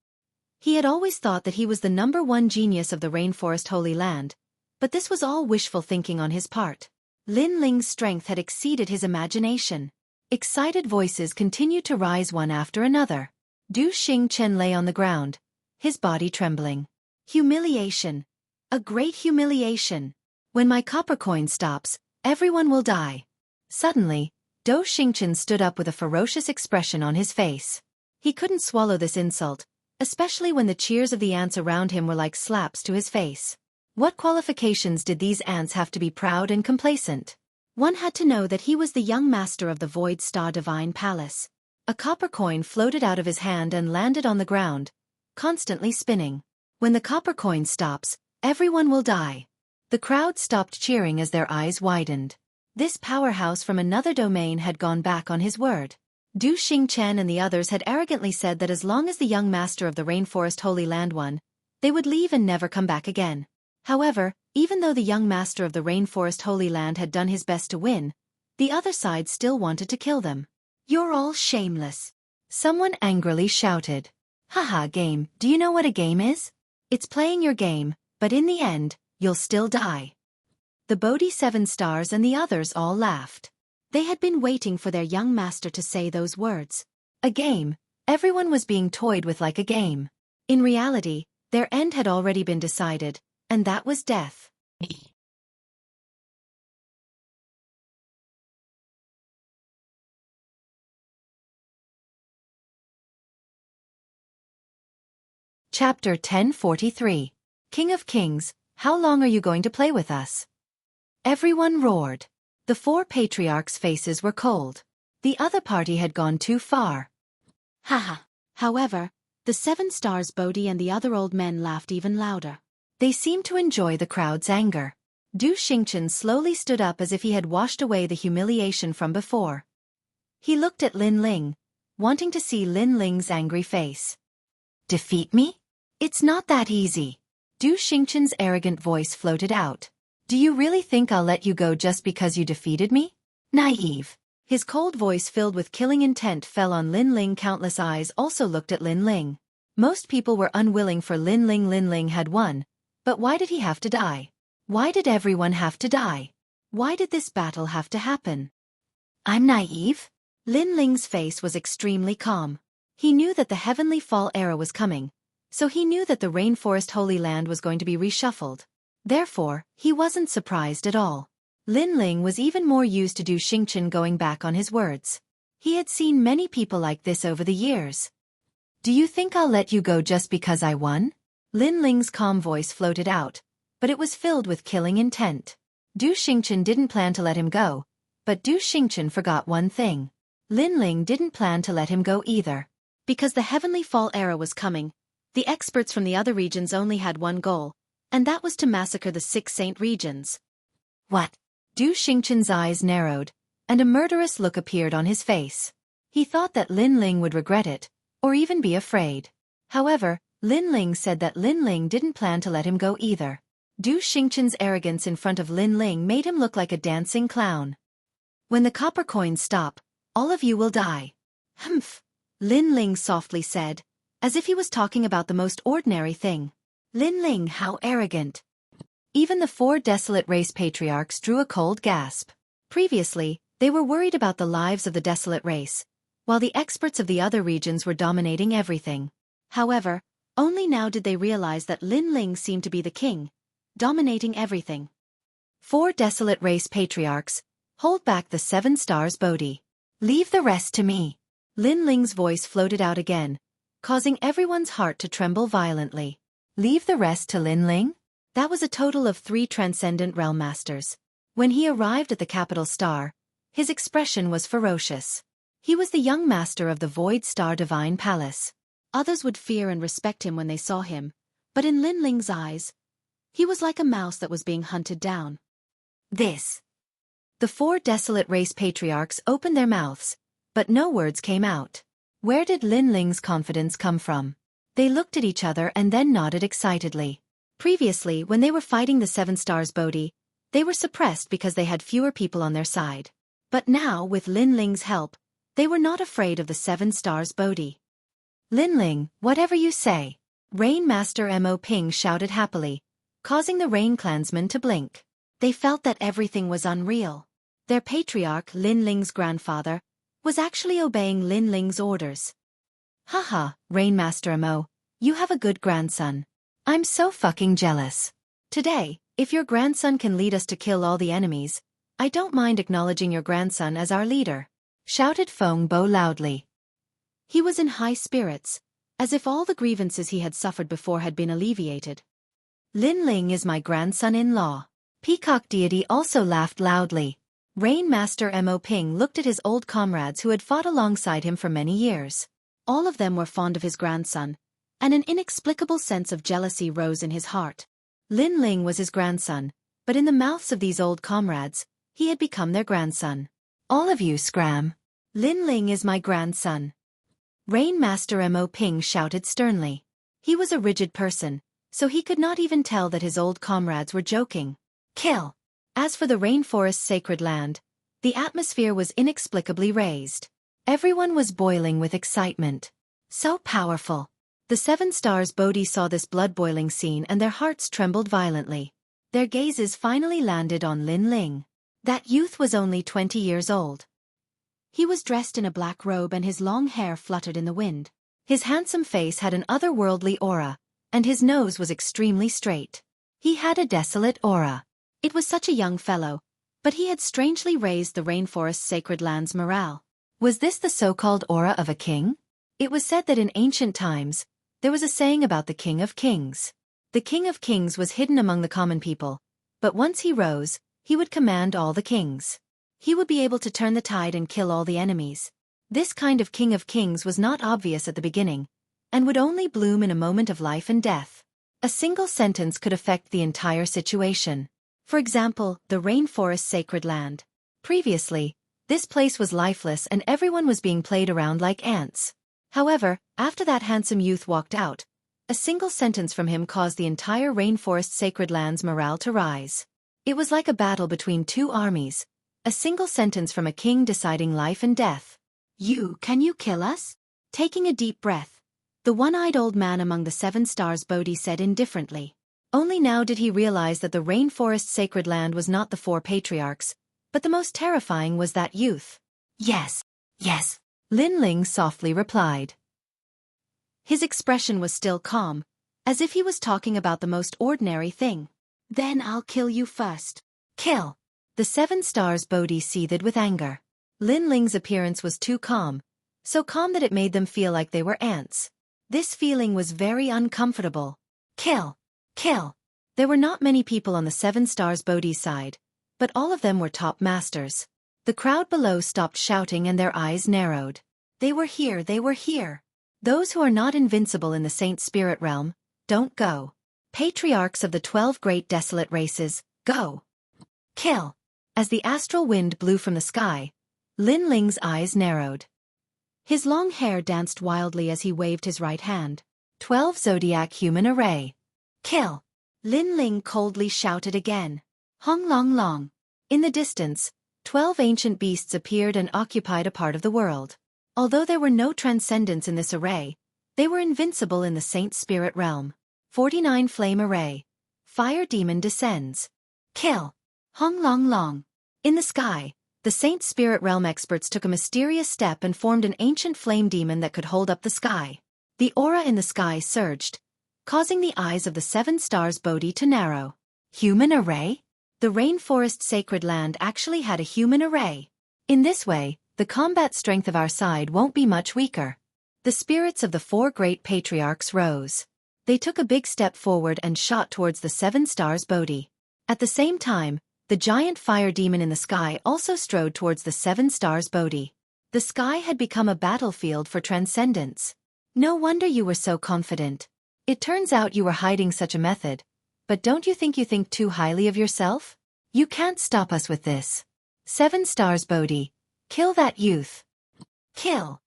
He had always thought that he was the #1 genius of the rainforest Holy Land, but this was all wishful thinking on his part. Lin Ling's strength had exceeded his imagination. Excited voices continued to rise one after another. Du Xingchen lay on the ground, his body trembling. Humiliation. A great humiliation. When my copper coin stops, everyone will die. Suddenly, Du Xingchen stood up with a ferocious expression on his face. He couldn't swallow this insult, especially when the cheers of the ants around him were like slaps to his face. What qualifications did these ants have to be proud and complacent? One had to know that he was the young master of the Void Star Divine Palace. A copper coin floated out of his hand and landed on the ground, constantly spinning. When the copper coin stops, everyone will die. The crowd stopped cheering as their eyes widened. This powerhouse from another domain had gone back on his word. Du Xingchen and the others had arrogantly said that as long as the young master of the Rainforest Holy Land won, they would leave and never come back again. However, even though the young master of the Rainforest Holy Land had done his best to win, the other side still wanted to kill them. "You're all shameless," someone angrily shouted. "Haha, game, do you know what a game is?" It's playing your game, but in the end, you'll still die. The Bodhi 7 stars and the others all laughed. They had been waiting for their young master to say those words. A game. Everyone was being toyed with like a game. In reality, their end had already been decided, and that was death. Chapter 1043. King of Kings, how long are you going to play with us? Everyone roared. The 4 patriarchs' faces were cold. The other party had gone too far. Haha. However, the 7 stars Bodhi and the other old men laughed even louder. They seemed to enjoy the crowd's anger. Du Xingchen slowly stood up as if he had washed away the humiliation from before. He looked at Lin Ling, wanting to see Lin Ling's angry face. Defeat me? It's not that easy. Du Xingchen's arrogant voice floated out. Do you really think I'll let you go just because you defeated me? Naive. His cold voice filled with killing intent fell on Lin Ling. Countless eyes also looked at Lin Ling. Most people were unwilling for Lin Ling. Lin Ling had won. But why did he have to die? Why did everyone have to die? Why did this battle have to happen? I'm naive? Lin Ling's face was extremely calm. He knew that the Heavenly Fall era was coming, so he knew that the Rainforest Holy Land was going to be reshuffled. Therefore, he wasn't surprised at all. Lin Ling was even more used to Du Xingchen going back on his words. He had seen many people like this over the years. Do you think I'll let you go just because I won? Lin Ling's calm voice floated out, but it was filled with killing intent. Du Xingchen didn't plan to let him go, but Du Xingchen forgot one thing. Lin Ling didn't plan to let him go either. Because the Heavenly Fall era was coming, the experts from the other regions only had one goal, and that was to massacre the 6 saint regions. What? Du Xingchen's eyes narrowed, and a murderous look appeared on his face. He thought that Lin Ling would regret it, or even be afraid. However, Lin Ling said that Lin Ling didn't plan to let him go either. Du Xingchen's arrogance in front of Lin Ling made him look like a dancing clown. When the copper coins stop, all of you will die. Humph. Lin Ling softly said, as if he was talking about the most ordinary thing. Lin Ling, how arrogant. Even the 4 desolate race patriarchs drew a cold gasp. Previously, they were worried about the lives of the desolate race, while the experts of the other regions were dominating everything. However, only now did they realize that Lin Ling seemed to be the king, dominating everything. 4 desolate race patriarchs, hold back the 7 stars Bodhi. Leave the rest to me. Lin Ling's voice floated out again, causing everyone's heart to tremble violently. Leave the rest to Lin Ling? That was a total of 3 transcendent realm masters. When he arrived at the capital star, his expression was ferocious. He was the young master of the Void Star Divine Palace. Others would fear and respect him when they saw him, but in Lin Ling's eyes, he was like a mouse that was being hunted down. This. The 4 desolate race patriarchs opened their mouths, but no words came out. Where did Lin Ling's confidence come from? They looked at each other and then nodded excitedly. Previously, when they were fighting the 7 stars Bodhi, they were suppressed because they had fewer people on their side. But now, with Lin Ling's help, they were not afraid of the 7 stars Bodhi. Lin Ling, whatever you say. Rain Master Mo Ping shouted happily, causing the Rain clansmen to blink. They felt that everything was unreal. Their patriarch, Lin Ling's grandfather, was actually obeying Lin Ling's orders. Haha, Rainmaster Mo, you have a good grandson. I'm so fucking jealous. Today, if your grandson can lead us to kill all the enemies, I don't mind acknowledging your grandson as our leader, shouted Feng Bo loudly. He was in high spirits, as if all the grievances he had suffered before had been alleviated. Lin Ling is my grandson-in-law. Peacock Deity also laughed loudly. Rain Master Mo Ping looked at his old comrades who had fought alongside him for many years. All of them were fond of his grandson, and an inexplicable sense of jealousy rose in his heart. Lin Ling was his grandson, but in the mouths of these old comrades, he had become their grandson. All of you scram. Lin Ling is my grandson. Rain Master Mo Ping shouted sternly. He was a rigid person, so he could not even tell that his old comrades were joking. Kill! As for the rainforest's sacred land, the atmosphere was inexplicably raised. Everyone was boiling with excitement. So powerful. The 7 stars Bodhi saw this blood-boiling scene and their hearts trembled violently. Their gazes finally landed on Lin Ling. That youth was only 20 years old. He was dressed in a black robe and his long hair fluttered in the wind. His handsome face had an otherworldly aura, and his nose was extremely straight. He had a desolate aura. It was such a young fellow, but he had strangely raised the rainforest's sacred land's morale. Was this the so-called aura of a king? It was said that in ancient times, there was a saying about the King of Kings. The King of Kings was hidden among the common people, but once he rose, he would command all the kings. He would be able to turn the tide and kill all the enemies. This kind of King of Kings was not obvious at the beginning, and would only bloom in a moment of life and death. A single sentence could affect the entire situation. For example, the rainforest's sacred land. Previously, this place was lifeless and everyone was being played around like ants. However, after that handsome youth walked out, a single sentence from him caused the entire rainforest sacred land's morale to rise. It was like a battle between two armies, a single sentence from a king deciding life and death. Can you kill us? Taking a deep breath, the one-eyed old man among the 7 stars Bodhi said indifferently. Only now did he realize that the rainforest sacred land was not the 4 patriarchs, but the most terrifying was that youth. Yes, Lin Ling softly replied. His expression was still calm, as if he was talking about the most ordinary thing. Then I'll kill you first. Kill! The 7 stars Bodhi seethed with anger. Lin Ling's appearance was too calm, so calm that it made them feel like they were ants. This feeling was very uncomfortable. Kill! Kill! There were not many people on the 7 stars Bodhi's side, but all of them were top masters. The crowd below stopped shouting and their eyes narrowed. They were here. Those who are not invincible in the Saint Spirit realm, don't go. Patriarchs of the 12 great desolate races, go. Kill! As the astral wind blew from the sky, Lin Ling's eyes narrowed. His long hair danced wildly as he waved his right hand. 12 zodiac human array. Kill! Lin Ling coldly shouted again. Hong long long. In the distance, 12 ancient beasts appeared and occupied a part of the world. Although there were no transcendents in this array, they were invincible in the Saint Spirit realm. 49 flame array. Fire demon descends. Kill! Hong long long. In the sky, the Saint Spirit realm experts took a mysterious step and formed an ancient flame demon that could hold up the sky. The aura in the sky surged, causing the eyes of the 7 stars Bodhi to narrow. Human array? The rainforest sacred land actually had a human array. In this way, the combat strength of our side won't be much weaker. The spirits of the 4 great patriarchs rose. They took a big step forward and shot towards the 7 stars Bodhi. At the same time, the giant fire demon in the sky also strode towards the 7 stars Bodhi. The sky had become a battlefield for transcendence. No wonder you were so confident. It turns out you were hiding such a method. But don't you think too highly of yourself? You can't stop us with this. 7 stars Bodhi. Kill that youth. Kill.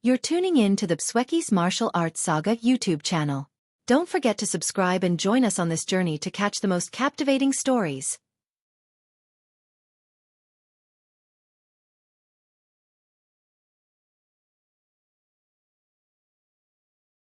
You're tuning in to the Xueqi's Martial Arts Saga YouTube channel. Don't forget to subscribe and join us on this journey to catch the most captivating stories.